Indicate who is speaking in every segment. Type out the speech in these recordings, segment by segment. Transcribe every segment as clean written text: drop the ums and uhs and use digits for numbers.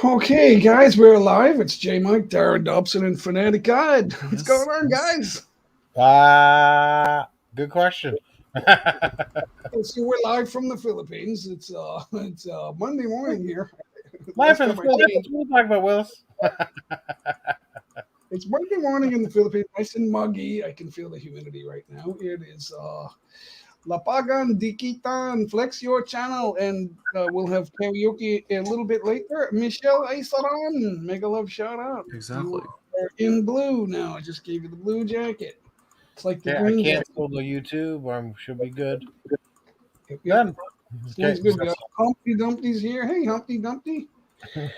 Speaker 1: Okay, guys, we're live. It's J Mike, Darren Dobson, and Fanatic God. What's going on, guys?
Speaker 2: Good question.
Speaker 1: So we're live from the Philippines. It's Monday morning here.
Speaker 2: Life
Speaker 1: Last
Speaker 2: in the
Speaker 1: time I checked,
Speaker 2: Philippines. What are you talking about, Willis?
Speaker 1: it's Monday morning in the Philippines. Nice and muggy. I can feel the humidity right now. It is Lapagan, Dikitan, flex your channel, and we'll have karaoke a little bit later. Michelle Aisaran, mega love shout out. You
Speaker 3: Exactly.
Speaker 1: are in blue now. I just gave you the blue jacket. It's like the
Speaker 2: Okay, I
Speaker 1: green
Speaker 2: can't
Speaker 1: jacket.
Speaker 2: go to YouTube. I should be good.
Speaker 1: Yep.
Speaker 2: Done. Okay.
Speaker 1: Sounds good. We got Humpty Dumpty's here. Hey, Humpty Dumpty. I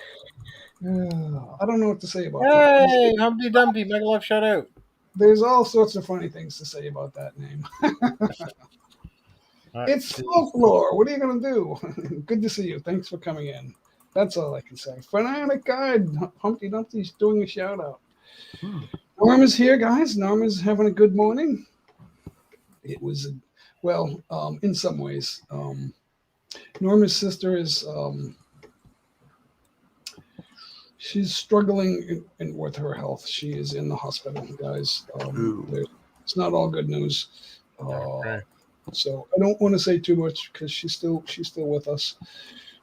Speaker 1: don't know what to say about that.
Speaker 2: Hey, Humpty Dumpty, mega love shout out.
Speaker 1: There's all sorts of funny things to say about that name.
Speaker 2: All right,
Speaker 1: It's
Speaker 2: see.
Speaker 1: folklore. What are you going to do? Good to see you. Thanks for coming in. That's all I can say. Fanatic Guide, Humpty Dumpty's doing a shout out. Norma's here, guys. Norma's having a good morning. It was, in some ways. Norma's sister is she's struggling with her health. She is in the hospital, guys. It's not all good news.
Speaker 2: Okay.
Speaker 1: So I don't want to say too much because she's still with us.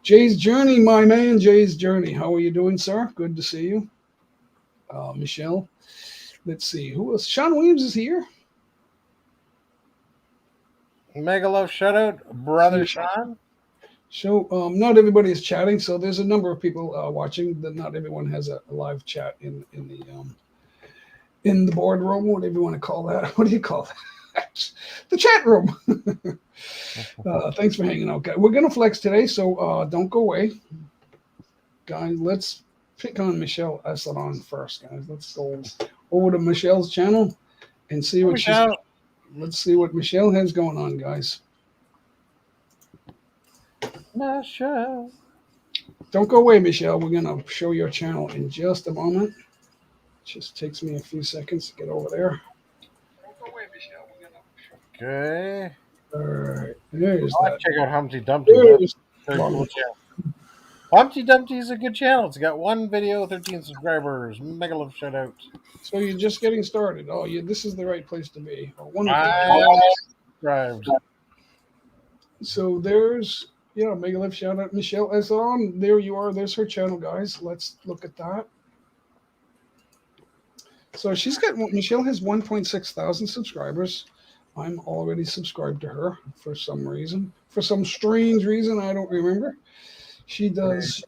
Speaker 1: Jay's Journey, my man, Jay's Journey. How are you doing, sir? Good to see you. Michelle. Let's see who else. Sean Williams is here.
Speaker 2: Mega love shout out, brother Sean.
Speaker 1: So not everybody is chatting. So there's a number of people watching. That not everyone has a live chat in the boardroom. Whatever you want to call that. What do you call that? The chat room. Thanks for hanging out, guys. We're gonna flex today, so don't go away, guys. Let's pick on Michelle Essalon first, guys. Let's go over to Michelle's channel and see what let's see what Michelle has going on, guys.
Speaker 2: Michelle.
Speaker 1: Don't go away, Michelle. We're gonna show your channel in just a moment. Just takes me a few seconds to get over there. Don't go away, Michelle.
Speaker 2: Okay.
Speaker 1: All right, there's
Speaker 2: I'll
Speaker 1: that.
Speaker 2: check out Humpty Dumpty.
Speaker 1: There's
Speaker 2: Very cool channel. Humpty Dumpty is a good channel. It's got one video, 13 subscribers. Mega love shout out.
Speaker 1: So you're just getting started. Oh, this is the right place to be.
Speaker 2: I subscribed.
Speaker 1: So there's mega love shout out Michelle Essalon. There you are. There's her channel, guys. Let's look at that. So Michelle has 1.6 thousand subscribers. I'm already subscribed to her for some reason. For some strange reason, I don't remember. She does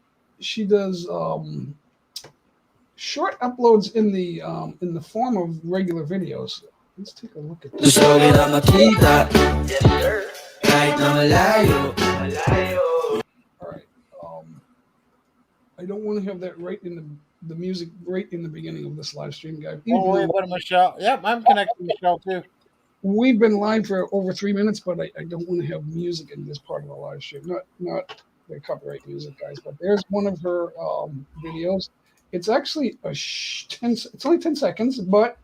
Speaker 1: short uploads in the form of regular videos. Let's take a look at this. All right. I don't want to have that right in the music right in the beginning of this live stream, guys.
Speaker 2: Don't worry about Michelle. Yep, I'm connected to Michelle too.
Speaker 1: We've been live for over 3 minutes, but I don't want to have music in this part of the live stream. Not the copyright music, guys. But there's one of her videos. It's actually it's only 10 seconds, but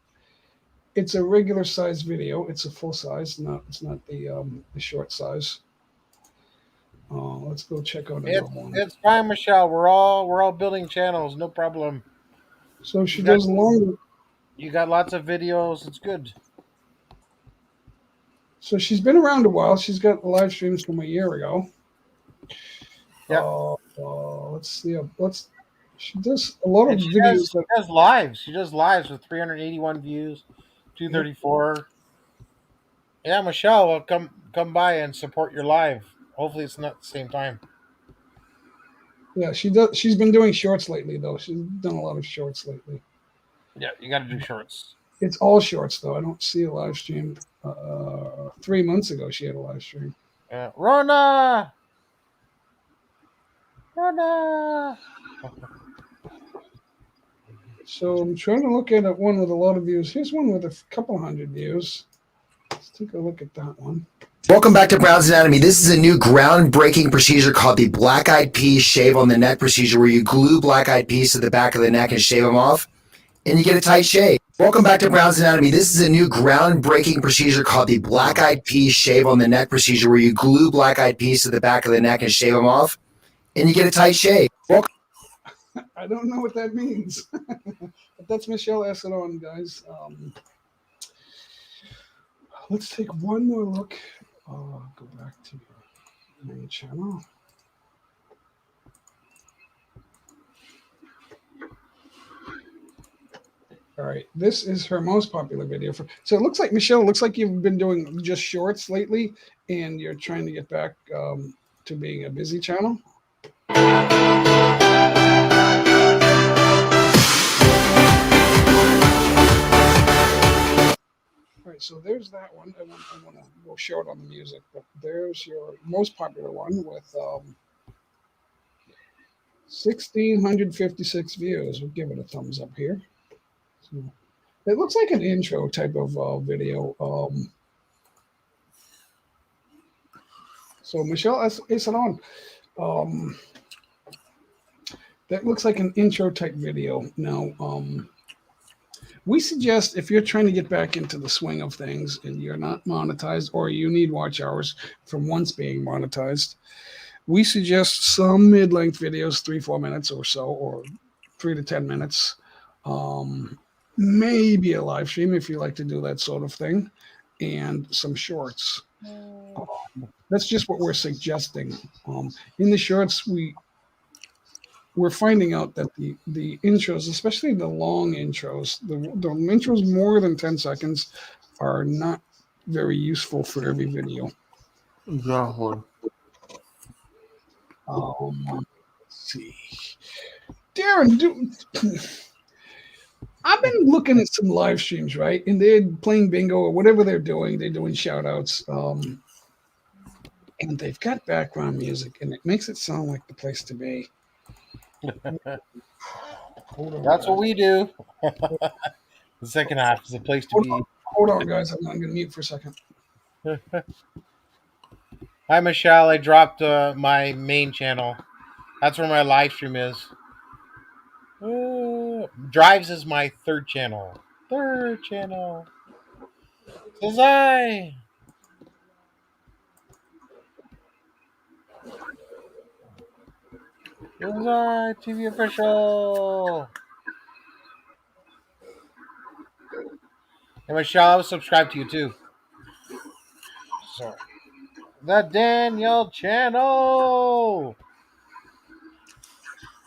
Speaker 1: it's a regular size video. It's a full size. It's not the short size. Let's go check out another one.
Speaker 2: It's fine, Michelle. We're all building channels, no problem.
Speaker 1: So she does longer.
Speaker 2: You got lots of videos. It's good.
Speaker 1: So she's been around a while. She's got live streams from a year ago.
Speaker 2: Yeah.
Speaker 1: Let's see. She does a lot of videos.
Speaker 2: She does lives. She does lives with 381 views, 234. Yeah, Michelle, will come by and support your live. Hopefully, it's not the same time.
Speaker 1: Yeah, she does. She's been doing shorts lately, though. She's done a lot of shorts lately.
Speaker 2: Yeah, you got to do shorts.
Speaker 1: It's all shorts, though. I don't see a live stream. 3 months ago, she had a live stream.
Speaker 2: Rona.
Speaker 1: So I'm trying to look at one with a lot of views. Here's one with a couple hundred views. Let's take a look at that one.
Speaker 4: Welcome back to Brown's Anatomy. This is a new groundbreaking procedure called the black-eyed peas shave on the neck procedure, where you glue black-eyed peas to the back of the neck and shave them off, and you get a tight shave. Welcome back to Brown's Anatomy. This is a new groundbreaking procedure called the black-eyed peas shave on the neck procedure, where you glue black-eyed peas to the back of the neck and shave them off, and you get a tight shave. Welcome.
Speaker 1: I don't know what that means, but that's Michelle Essadon, guys. Let's take one more look. Go back to your main channel. All right, this is her most popular video. So it looks like, Michelle, it looks like you've been doing just shorts lately, and you're trying to get back to being a busy channel. All right, so there's that one. I want to go short on the music, but there's your most popular one with 1,656 views. We'll give it a thumbs up here. So it looks like an intro type of video. So Michelle Essalon, that looks like an intro type video. Now, we suggest if you're trying to get back into the swing of things and you're not monetized or you need watch hours from once being monetized, we suggest some mid-length videos, 3-4 minutes or so, or 3 to 10 minutes. Maybe a live stream if you like to do that sort of thing, and some shorts. That's just what we're suggesting. In the shorts, we're finding out that the intros, especially the long intros, the intros more than 10 seconds are not very useful for every video.
Speaker 3: Exactly.
Speaker 1: Let's see. Darren, I've been looking at some live streams, right? And they're playing bingo or whatever they're doing. They're doing shout outs. And they've got background music, and it makes it sound like the place to be.
Speaker 2: That's what we do. The second half is the place to be.
Speaker 1: Hold on, guys. I'm going to mute for a second.
Speaker 2: Hi, Michelle. I dropped my main channel. That's where my live stream is. Drives is my third channel. Third channel. Says I. Says I. TV official. And Michelle, I was subscribed to you too. So, the Daniel channel.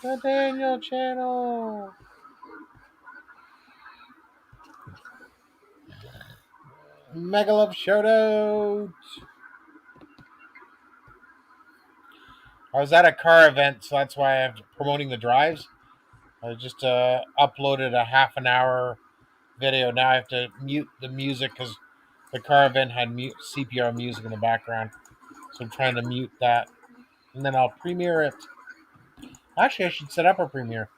Speaker 2: The Daniel channel. Mega love shout out. I was at a car event, so that's why I'm promoting the drives. I just uploaded a half an hour video. Now I have to mute the music because the car event had CPR music in the background. So I'm trying to mute that. And then I'll premiere it. Actually, I should set up a premiere.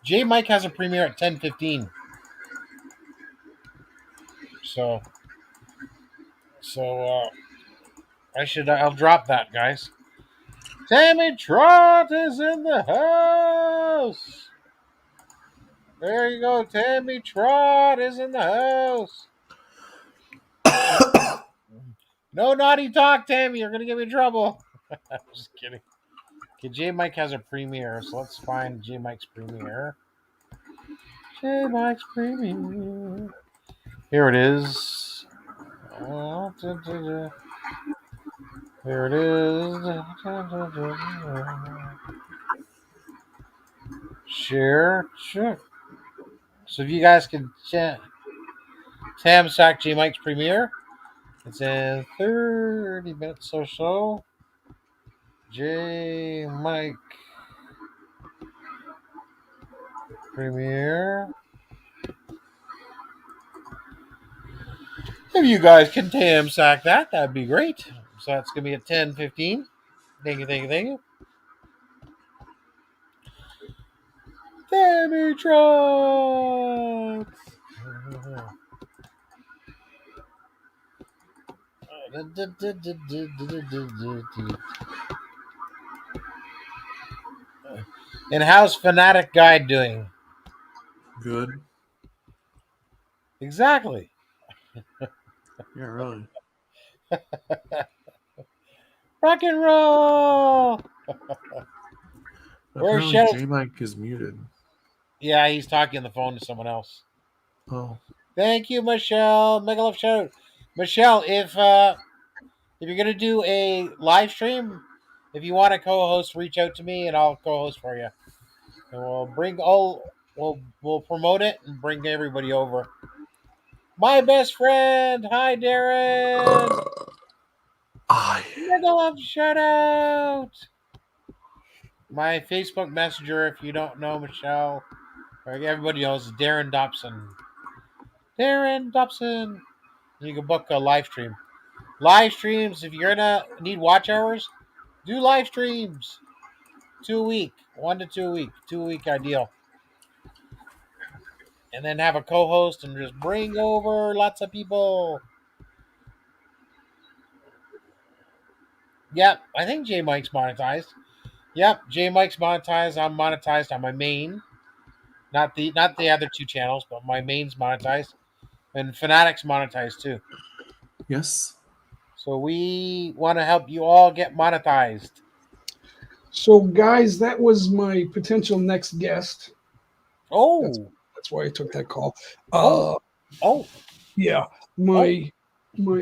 Speaker 2: J Mike has a premiere at 10:15. So I'll drop that, guys. Tammy Trot is in the house. There you go. Tammy Trot is in the house. No naughty talk, Tammy. You're going to get me in trouble. I'm just kidding. Okay, J Mike has a premiere, so let's find J Mike's premiere. J Mike's premiere. Here it is. Here it is. Share. So if you guys can Tam Sack J Mike's premiere, it's in 30 minutes or so. J Mike premiere. If you guys can Tam Sack that'd be great. So that's gonna be at 10:15. Thank you. Tammy Trucks. And how's Fanatic Guide doing?
Speaker 3: Good.
Speaker 2: Exactly.
Speaker 3: Yeah, really.
Speaker 2: Rock and roll. Where's
Speaker 3: Apparently,
Speaker 2: Sheriff?
Speaker 3: J Mike is muted.
Speaker 2: Yeah, he's talking on the phone to someone else.
Speaker 3: Oh,
Speaker 2: Thank you, Michelle. Mega love shout. Michelle, if you're gonna do a live stream, if you want to co-host, reach out to me and I'll co-host for you. And we'll promote it and bring everybody over. My best friend. Hi, Darren.
Speaker 3: I.
Speaker 2: Mega love shout out. My Facebook Messenger, if you don't know Michelle, everybody knows Darren Dobson. Darren Dobson. You can book a live stream. Live streams, if you're gonna need watch hours, do live streams. 2 week, 1 to 2 week, 2 week ideal. And then have a co-host and just bring over lots of people. Yep, I think J Mike's monetized. Yep, J Mike's monetized. I'm monetized on my main, not the other two channels, but my main's monetized, and Fanatic's monetized too.
Speaker 3: Yes.
Speaker 2: So we want to help you all get monetized.
Speaker 1: So, guys, that was my potential next guest.
Speaker 2: Oh,
Speaker 1: That's why I took that call.
Speaker 2: Oh. oh,
Speaker 1: Yeah, my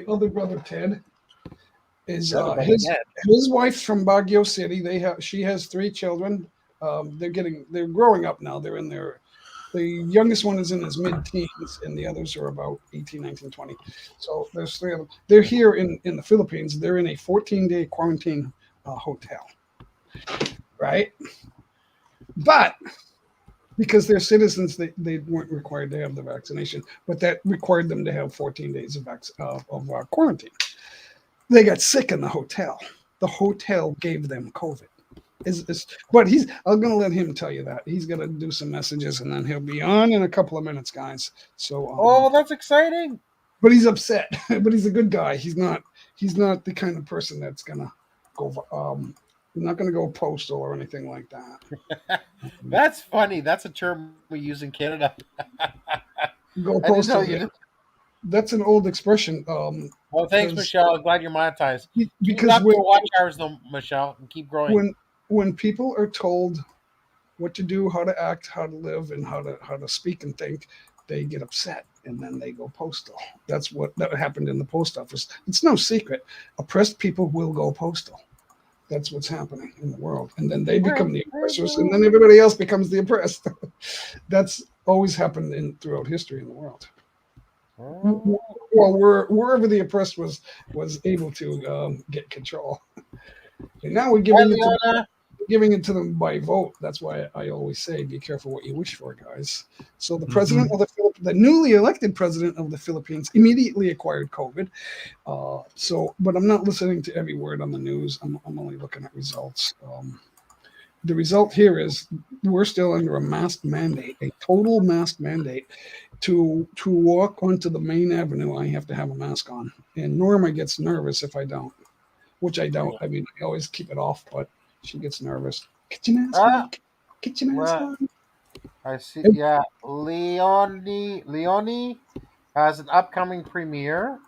Speaker 1: other brother Ted is
Speaker 2: Your other brother Ted.
Speaker 1: his wife's from Baguio City. She has 3 children. They're growing up now. The youngest one is in his mid-teens, and the others are about 18, 19, 20. So there's 3 of them. They're here in the Philippines. They're in a 14-day quarantine hotel, right? But because they're citizens, they weren't required to have the vaccination, but that required them to have 14 days of quarantine. They got sick in the hotel. The hotel gave them COVID. But I'm going to let him tell you that. He's going to do some messages, and then he'll be on in a couple of minutes, guys. So,
Speaker 2: That's exciting.
Speaker 1: but he's upset. But he's a good guy. He's not the kind of person that's going to go. Not going to go postal or anything like that.
Speaker 2: That's funny. That's a term we use in Canada.
Speaker 1: Go
Speaker 2: I didn't know
Speaker 1: postal.
Speaker 2: you did.
Speaker 1: That's an old expression.
Speaker 2: Well, thanks, Michelle. I'm glad you're monetized. Keep
Speaker 1: Because
Speaker 2: up your watch hours, though, Michelle, and keep growing.
Speaker 1: When people are told what to do, how to act, how to live, and how to speak and think, they get upset and then they go postal. That's what happened in the post office. It's no secret. Oppressed people will go postal. That's what's happening in the world. And then they become the oppressors, and then everybody else becomes the oppressed. That's always happened throughout history in the world. Well, wherever the oppressed was able to get control. And now we're giving it to them by vote. That's why I always say, be careful what you wish for, guys. So the president of the newly elected president of the Philippines immediately acquired COVID. But I'm not listening to every word on the news. I'm only looking at results. The result here is we're still under a mask mandate, a total mask mandate. To walk onto the main avenue, I have to have a mask on. And Norma gets nervous if I don't, which I don't. I mean, I always keep it off, but she gets nervous. Get your mask on. Get your mask on.
Speaker 2: I see. Yeah, Leonie has an upcoming premiere.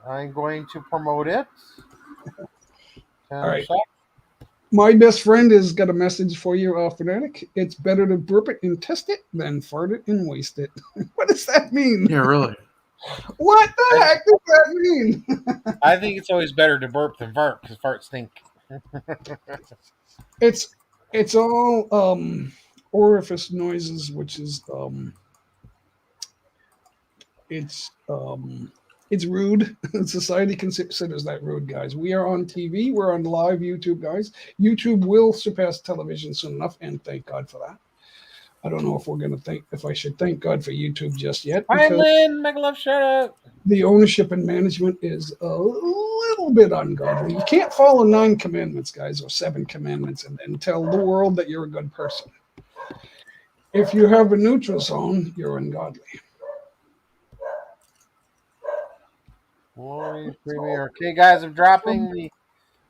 Speaker 2: I'm going to promote it.
Speaker 1: All right. My best friend has got a message for you, Fanatic. It's better to burp it and test it than fart it and waste it. What does that mean?
Speaker 3: Yeah, really.
Speaker 1: What the heck does that mean?
Speaker 2: I think it's always better to burp than fart because farts stink.
Speaker 1: It's all orifice noises, which is it's rude. Society considers that rude, guys. We are on TV. We're on live YouTube, guys. YouTube will surpass television soon enough, and thank God for that. I don't know if I should thank God for YouTube just yet.
Speaker 2: Hi, Lynn. Mega love shout out.
Speaker 1: The ownership and management is a little bit ungodly. You can't follow 9 commandments, guys, or 7 commandments, and then tell the world that you're a good person. If you have a neutral zone, you're ungodly.
Speaker 2: Premiere. Okay, guys, I'm dropping the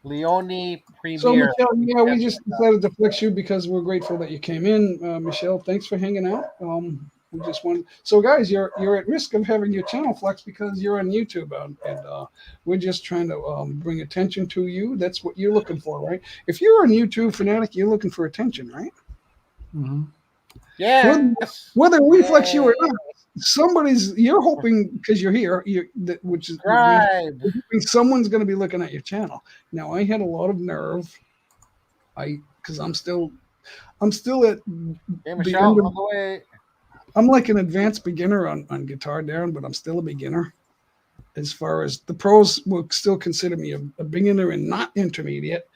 Speaker 2: Leonie premiere.
Speaker 1: So, Michelle, yeah, we just decided to flex you because we're grateful that you came in. Michelle, thanks for hanging out. We just want. So, guys, you're at risk of having your channel flex because you're on YouTube, and we're just trying to bring attention to you. That's what you're looking for, right? If you're on YouTube fanatic, you're looking for attention, right?
Speaker 3: Mm-hmm.
Speaker 2: Yes.
Speaker 1: Whether we flex you or
Speaker 2: Yay.
Speaker 1: not, you're hoping because you're here, which is
Speaker 2: Subscribe.
Speaker 1: someone's going to be looking at your channel. Now, I had a lot of nerve, because I'm still at
Speaker 2: Hey,
Speaker 1: the
Speaker 2: Michelle,
Speaker 1: end of.
Speaker 2: on the way.
Speaker 1: I'm like an advanced beginner on guitar, Darren, but I'm still a beginner. As far as the pros will still consider me a beginner and not intermediate,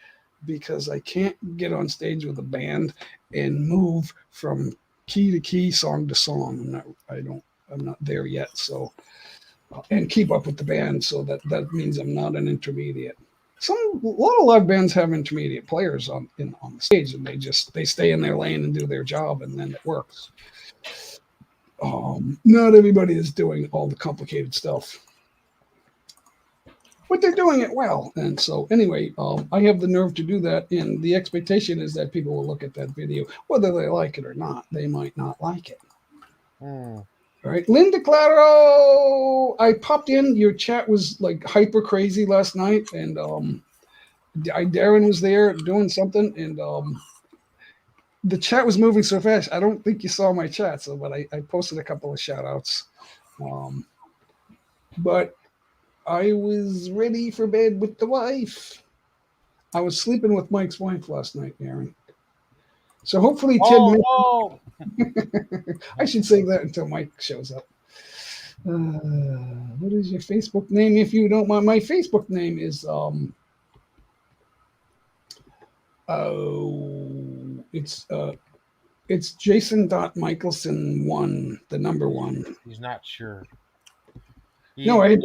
Speaker 1: because I can't get on stage with a band and move from key to key, song to song. I'm not there yet. So, and keep up with the band. So that means I'm not an intermediate. A lot of live bands have intermediate players on the stage, and they stay in their lane and do their job, and then it works. Not everybody is doing all the complicated stuff, but they're doing it well. And so anyway, I have the nerve to do that, and the expectation is that people will look at that video, whether they like it or not. They might not like it. All right, Linda Claro, I popped in. Your chat was like hyper crazy last night, and Darren was there doing something, and the chat was moving so fast. I don't think you saw my chat, but I posted a couple of shout outs. But I was ready for bed with the wife. I was sleeping with Mike's wife last night, Aaron. So hopefully Ted.
Speaker 2: Oh,
Speaker 1: I should save that until Mike shows up. What is your Facebook name? If you don't mind, my Facebook name is it's Jason.Michelson1, the number 1.
Speaker 2: he's not sure.
Speaker 1: No, I had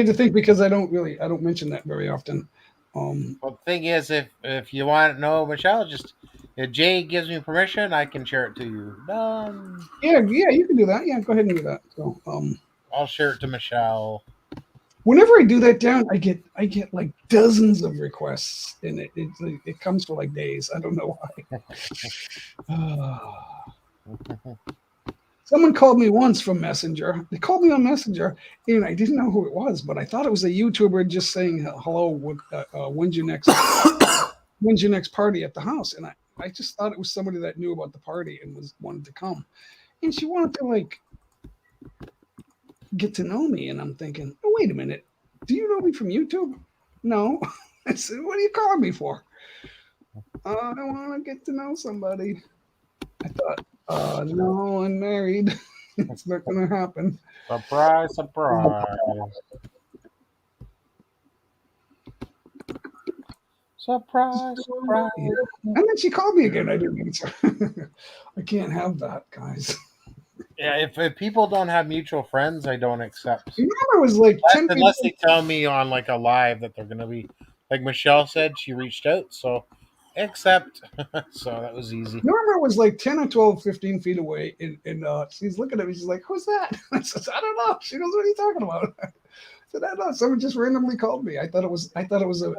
Speaker 1: to think because I don't mention that very often.
Speaker 2: Well, the thing is, if you want to know Michelle, just if Jay gives me permission, I can share it to you. Done.
Speaker 1: Yeah, you can do that. Yeah, go ahead and do that. So,
Speaker 2: I'll share it to Michelle.
Speaker 1: whenever I do that, down, I get like dozens of requests, and it comes for like days. I don't know why. Someone called me once from Messenger. They called me on Messenger, and I didn't know who it was, but I thought it was a YouTuber just saying hello. When's your next party at the house? And I just thought it was somebody that knew about the party and wanted to come, and she wanted to like get to know me. And I'm thinking, oh, wait a minute, do you know me from YouTube? No. I said, what are you calling me for? I want to get to know somebody. I thought, no, I'm married. It's not going to happen.
Speaker 2: Surprise, surprise. Surprise, surprise.
Speaker 1: And then she called me again. I didn't answer. I can't have that, guys.
Speaker 2: Yeah, if people don't have mutual friends, I don't accept.
Speaker 1: You remember it was like 10 people.
Speaker 2: Unless they tell me on like a live that they're going to be, like Michelle said, she reached out, so accept. So that was easy.
Speaker 1: Remember it was like 10 or 12, 15 feet away, and she's looking at me. She's like, who's that? I said, I don't know. She goes, what are you talking about? I said, I don't know. Someone just randomly called me. I thought it was a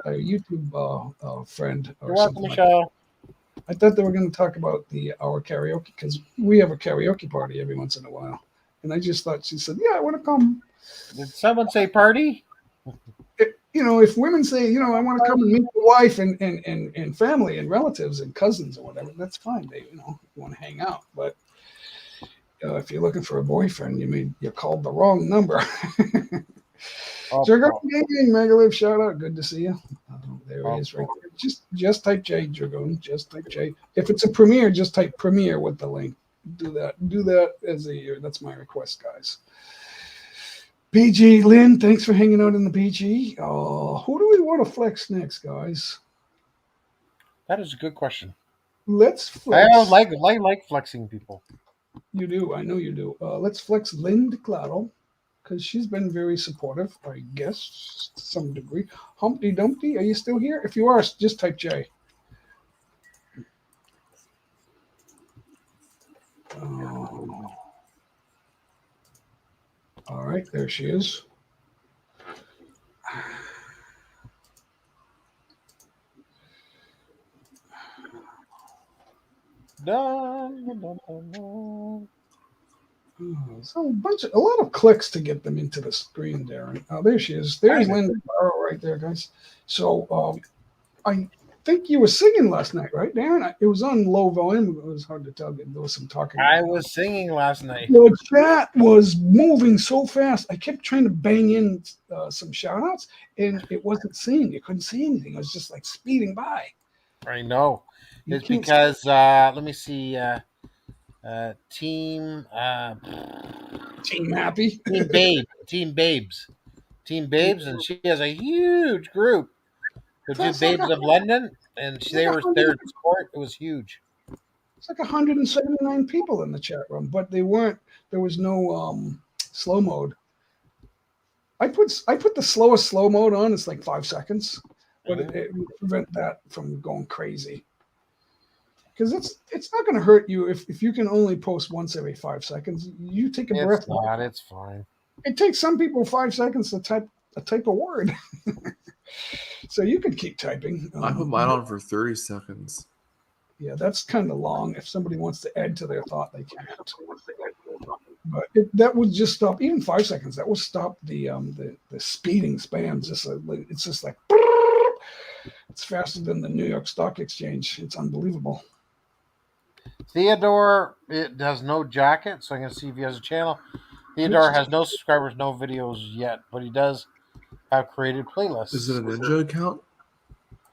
Speaker 1: YouTube friend.
Speaker 2: You're welcome, Michelle.
Speaker 1: I thought they were going to talk about our karaoke, because we have a karaoke party every once in a while. And I just thought, she said, yeah, I want to come.
Speaker 2: Did someone say party?
Speaker 1: If women say, I want to come and meet the wife and family and relatives and cousins or whatever, that's fine. They, want to hang out. But if you're looking for a boyfriend, you called the wrong number. Dragoon Gaming, Megalive, shout out. Good to see you. There he is right there. Just type J, Dragoon. Just type J. If it's a premiere, just type premiere with the link. Do that that's my request, guys. BG Lynn, thanks for hanging out in the BG. Who do we want to flex next, guys?
Speaker 2: That is a good question.
Speaker 1: Let's flex.
Speaker 2: I like flexing people.
Speaker 1: You do. I know you do. Let's flex Lynn DeClaro, because she's been very supportive, I guess, to some degree. Humpty Dumpty, are you still here? If you are, just type J. All right, there she is.
Speaker 2: Dun, dun, dun, dun.
Speaker 1: Oh, so a lot of clicks to get them into the screen, Darren. Oh, there she is. There's
Speaker 2: Hi,
Speaker 1: Linda Barrow right there, guys. So I think you were singing last night, right, Darren? It was on low volume. It was hard to tell. There was some talking.
Speaker 2: I was singing last night.
Speaker 1: The chat was moving so fast. I kept trying to bang in some shout outs, and it wasn't seeing. You couldn't see anything. It was just like speeding by.
Speaker 2: I know.
Speaker 1: You
Speaker 2: It's
Speaker 1: can't
Speaker 2: because let me see. Team
Speaker 1: Team Happy.
Speaker 2: Team Babes, and she has a huge group. The two
Speaker 1: That's like
Speaker 2: Babes of London, and they were there to support. It was huge.
Speaker 1: It's like 179 people in the chat room, but they weren't. There was no slow mode. I put the slowest slow mode on. It's like 5 seconds, but it would prevent that from going crazy. Because it's not going to hurt you if you can only post once every 5 seconds. You take a breath.
Speaker 2: It's fine.
Speaker 1: It takes some people 5 seconds to type a word, so you could keep typing.
Speaker 3: I put mine on for 30 seconds.
Speaker 1: Yeah, that's kind of long. If somebody wants to add to their thought, they can't. But that would just stop. Even 5 seconds. That would stop the speeding spams. It's just like it's faster than the New York Stock Exchange. It's unbelievable.
Speaker 2: Theodore, it does no jacket, so I'm going to see if he has a channel. Theodore has no subscribers, no videos yet, but he does have created playlists.
Speaker 3: Is it a ninja account?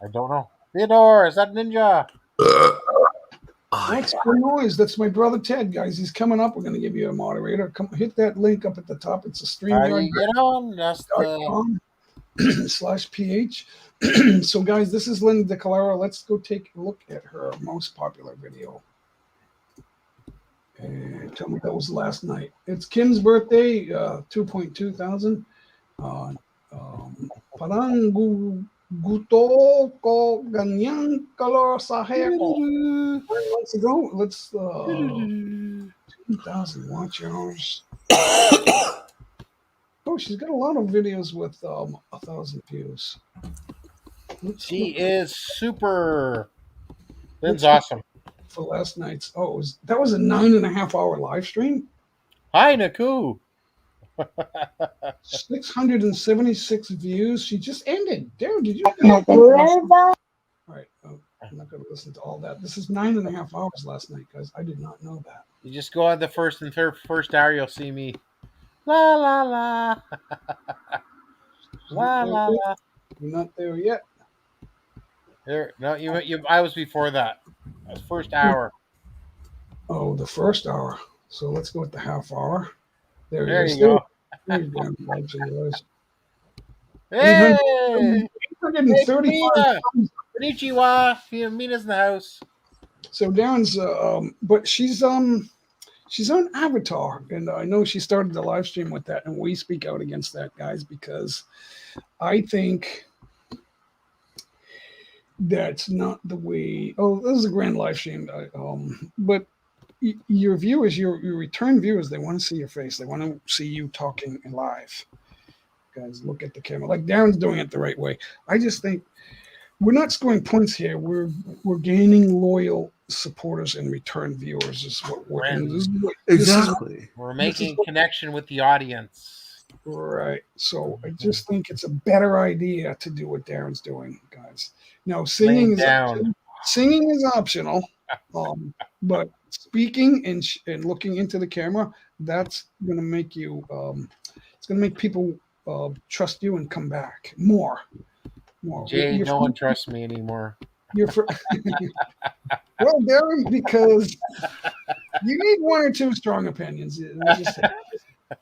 Speaker 2: I don't know. Theodore, is that Ninja?
Speaker 1: What's the noise? That's my brother Ted, guys. He's coming up. We're going to give you a moderator. Come hit that link up at the top. It's a StreamYard.
Speaker 2: Get on. That's the
Speaker 1: /ph. So, guys, this is Linda DeCalero. Let's go take a look at her most popular video. And tell me that was last night. It's Kim's birthday, 2.2 thousand. Parang gusto ko ganyang kalor sa heko. 9 months ago, let's 2,000 watch hours. Oh, she's got a lot of videos with 1,000 views.
Speaker 2: She is super. That's awesome.
Speaker 1: For last night's that was a 9.5 hour live stream.
Speaker 2: Hi, Naku.
Speaker 1: 676 views. She just ended. Darren, did you? All right, I'm not going to listen to all that. This is 9.5 hours last night, guys. I did not know that.
Speaker 2: You just go on the first hour. You'll see me. La la la. La la la.
Speaker 1: You're not there yet.
Speaker 2: There, no, you. I was before that. That was first hour.
Speaker 1: Oh, the first hour. So let's go with the half hour.
Speaker 2: There you go. Hey!
Speaker 1: 835.
Speaker 2: Konnichiwa. Mina's in the house.
Speaker 1: So Darren's, but she's on Avatar, and I know she started the live stream with that, and we speak out against that, guys, because I think that's not the way. Oh, this is a grand live stream, but your viewers, your return viewers, they want to see your face. They want to see you talking live. Guys, look at the camera. Like Darren's doing it the right way. I just think we're not scoring points here. We're gaining loyal supporters and return viewers. Is what we're
Speaker 3: exactly.
Speaker 2: We're making connection with the audience.
Speaker 1: Right. So I just think it's a better idea to do what Darren's doing, guys. Now singing is optional, but speaking and looking into the camera, that's going to make you. It's going to make people trust you and come back more.
Speaker 2: Jay, no one trusts me anymore.
Speaker 1: Well, Darren, because you need one or two strong opinions.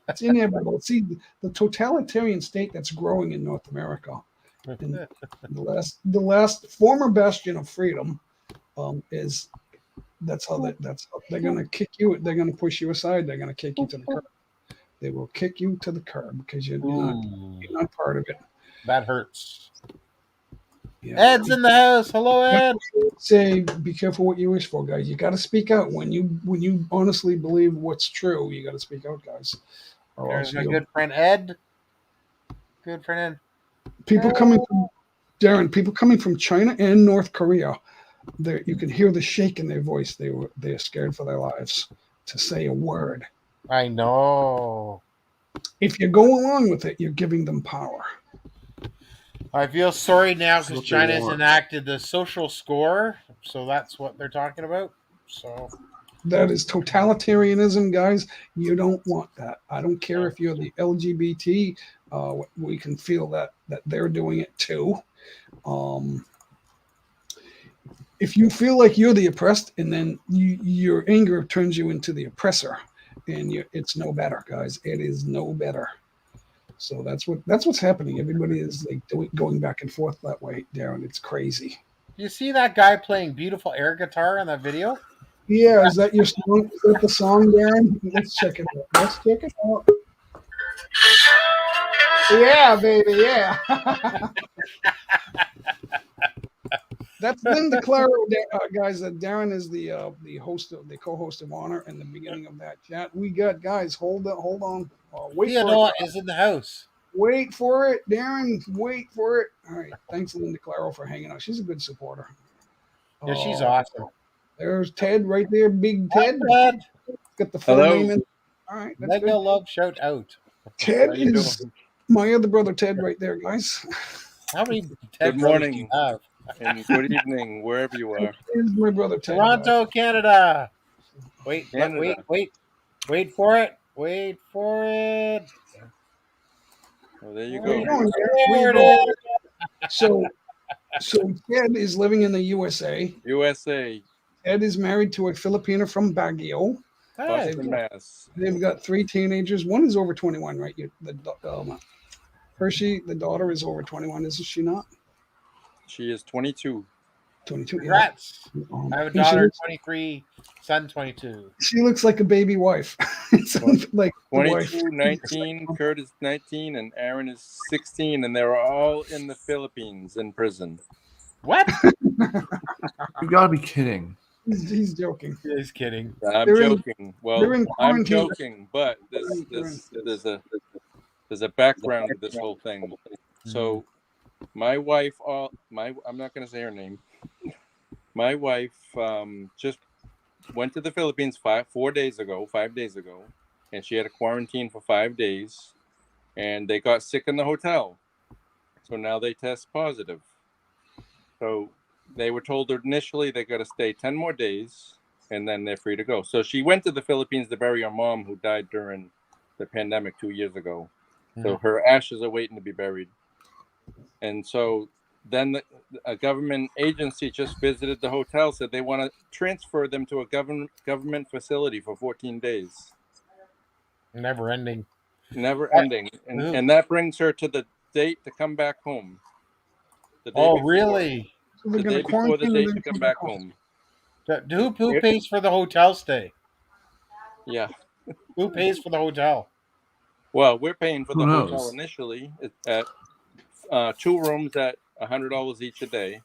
Speaker 1: It's inevitable. See, the totalitarian state that's growing in North America, and the last former bastion of freedom, is that's how they're going to kick you. They're going to push you aside. They're going to kick you to the curb. They will kick you to the curb because you're not part of it.
Speaker 2: That hurts.
Speaker 1: Yeah.
Speaker 2: Ed's in the house. Hello, Ed.
Speaker 1: Say, be careful what you wish for, guys. You got to speak out when you honestly believe what's true. You got to speak out, guys.
Speaker 2: There's my good friend Ed. Good friend Ed.
Speaker 1: People coming from China and North Korea, you can hear the shake in their voice. They're scared for their lives to say a word.
Speaker 2: I know.
Speaker 1: If you go along with it, you're giving them power.
Speaker 2: I feel sorry now
Speaker 3: That's
Speaker 2: because
Speaker 3: what they
Speaker 2: China has
Speaker 3: want.
Speaker 2: enacted the social score, so that's what they're talking about. So
Speaker 1: That is totalitarianism, guys. You don't want that. I don't care if you're the LGBT. We can feel that they're doing it too. Um, if you feel like you're the oppressed, and then your anger turns you into the oppressor, and it's no better, guys. It is no better. So that's what's happening. Everybody is like going back and forth that way, Darren. It's crazy.
Speaker 2: you see that guy playing beautiful air guitar in that video?
Speaker 1: Yeah, is that your song? Is that the song, Darren? Let's check it out. Let's check it out. Yeah, baby, yeah. That's Linda Claro, guys. Darren is the host of the co-host of honor in the beginning of that chat. We got guys. Hold on. Wait for
Speaker 2: Theodore
Speaker 1: it.
Speaker 2: is in the house.
Speaker 1: Wait for it, Darren. Wait for it. All right. Thanks, Linda Claro, for hanging out. She's a good supporter.
Speaker 2: Yeah, she's
Speaker 1: Oh,
Speaker 2: awesome.
Speaker 1: there's Ted right there, Big Ted.
Speaker 2: Ted,
Speaker 1: Got the full
Speaker 5: Hello.
Speaker 1: name in. All right, that's
Speaker 2: mega
Speaker 1: good.
Speaker 2: love shout out.
Speaker 1: Ted
Speaker 5: How you
Speaker 1: is
Speaker 5: doing?
Speaker 1: my other brother, Ted, right there, guys.
Speaker 2: How many
Speaker 5: Good
Speaker 2: Ted brothers do you
Speaker 5: morning
Speaker 2: have?
Speaker 5: and good evening, wherever you are.
Speaker 1: Is my brother Ted.
Speaker 2: Toronto, Canada. Wait
Speaker 5: Canada.
Speaker 2: wait for it. Wait for it.
Speaker 5: Oh, there you
Speaker 1: Where you
Speaker 5: go.
Speaker 1: going, Darren? Where
Speaker 2: There
Speaker 1: you
Speaker 2: it
Speaker 1: going?
Speaker 2: is.
Speaker 1: So Ted is living in the USA.
Speaker 5: USA,
Speaker 1: Ed is married to a Filipina from Baguio.
Speaker 2: Hey,
Speaker 5: Boston, Mass.
Speaker 1: They've got 3 teenagers. One is over 21, right? Hershey, the daughter, is over 21, isn't she not?
Speaker 5: She is 22.
Speaker 1: 22.
Speaker 2: congrats.
Speaker 1: Yeah.
Speaker 2: I have a
Speaker 1: And
Speaker 2: daughter 23, son 22.
Speaker 1: she looks like a baby wife. It sounds like the wife.
Speaker 5: 22, 19, Kurt is 19, and Aaron is 16, and they're all in the Philippines in prison.
Speaker 2: What?
Speaker 3: You gotta be kidding.
Speaker 1: He's joking.
Speaker 2: He's kidding.
Speaker 5: I'm
Speaker 1: They're in-
Speaker 5: joking. Well,
Speaker 1: they're in
Speaker 5: I'm
Speaker 1: quarantine.
Speaker 5: joking, but there's a background to this whole thing. So, my wife, I'm not going to say her name. My wife just went to the Philippines 5 days ago, and she had a quarantine for 5 days, and they got sick in the hotel. So now they test positive. So they were told initially they got to stay 10 more days, and then they're free to go. So she went to the Philippines to bury her mom who died during the pandemic 2 years ago. So her ashes are waiting to be buried. And so then a government agency just visited the hotel, said they want to transfer them to a government facility for 14 days.
Speaker 2: Never ending.
Speaker 5: Never ending. And that brings her to the date to come back home. The day
Speaker 2: Oh,
Speaker 5: before.
Speaker 2: really?
Speaker 1: So they're
Speaker 5: The
Speaker 1: gonna
Speaker 5: day before the
Speaker 1: quarantine
Speaker 5: date
Speaker 1: and
Speaker 5: to
Speaker 1: then
Speaker 5: come back home.
Speaker 2: Who pays for the hotel stay?
Speaker 5: Yeah.
Speaker 2: Who pays for the hotel?
Speaker 5: Well, we're paying for
Speaker 3: Who
Speaker 5: the
Speaker 3: knows?
Speaker 5: hotel initially at 2 rooms at $100 each a day.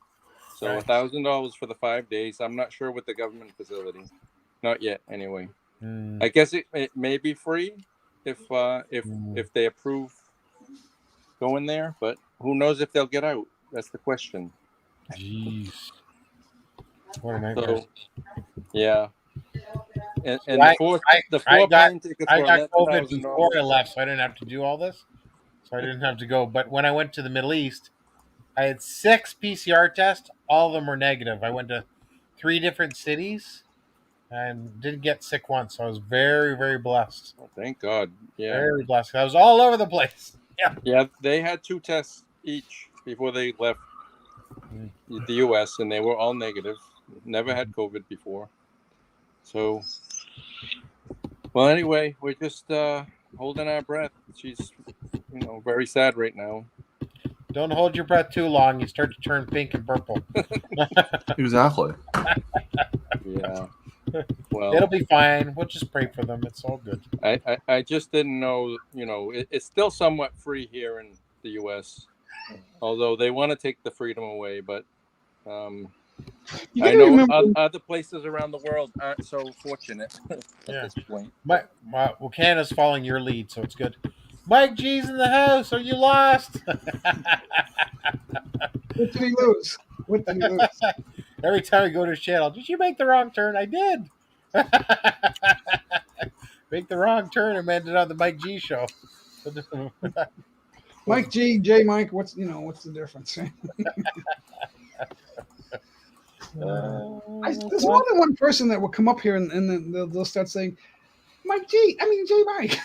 Speaker 5: So
Speaker 2: Right.
Speaker 5: $1,000 for the 5 days. I'm not sure with the government facility. Not yet, anyway.
Speaker 2: Hmm.
Speaker 5: I guess it may be free if they approve going there, but who knows if they'll get out? That's the question.
Speaker 2: Jeez. What a nightmare.
Speaker 5: So, yeah. And
Speaker 2: I-
Speaker 5: the four
Speaker 2: I got-
Speaker 5: plane tickets
Speaker 2: I
Speaker 5: were
Speaker 2: got COVID
Speaker 5: $11,000.
Speaker 2: before I left, so I didn't have to do all this. So I didn't have to go. But when I went to the Middle East, I had 6 PCR tests. All of them were negative. I went to 3 different cities and didn't get sick once. So I was very, very blessed.
Speaker 5: Oh, thank God. Yeah.
Speaker 2: Very blessed. I was all over the place.
Speaker 5: Yeah, they had 2 tests each before they left the U.S., and they were all negative. Never had COVID before. So, well, anyway, we're just holding our breath. She's, very sad right now.
Speaker 2: Don't hold your breath too long. You start to turn pink and purple.
Speaker 3: Exactly.
Speaker 5: Yeah.
Speaker 2: It'll
Speaker 5: Well,
Speaker 2: be fine. We'll just pray for them. It's all good.
Speaker 5: I just didn't know, it's still somewhat free here in the U.S., although they want to take the freedom away, but
Speaker 1: You
Speaker 5: I
Speaker 1: gotta
Speaker 5: know
Speaker 1: remember,
Speaker 5: other places around the world aren't so fortunate at
Speaker 2: Yeah.
Speaker 5: this point.
Speaker 2: Well, Canada's following your lead, so it's good. Mike G's in the house. Are you lost?
Speaker 1: what did he lose? What did he lose?
Speaker 2: Every time we go to his channel, did you make the wrong turn? I did. Make the wrong turn and ended on the Mike G show.
Speaker 1: Mike G, J Mike, what's the difference? There's more than one person that will come up here and then they'll start saying, Mike G, I mean J Mike.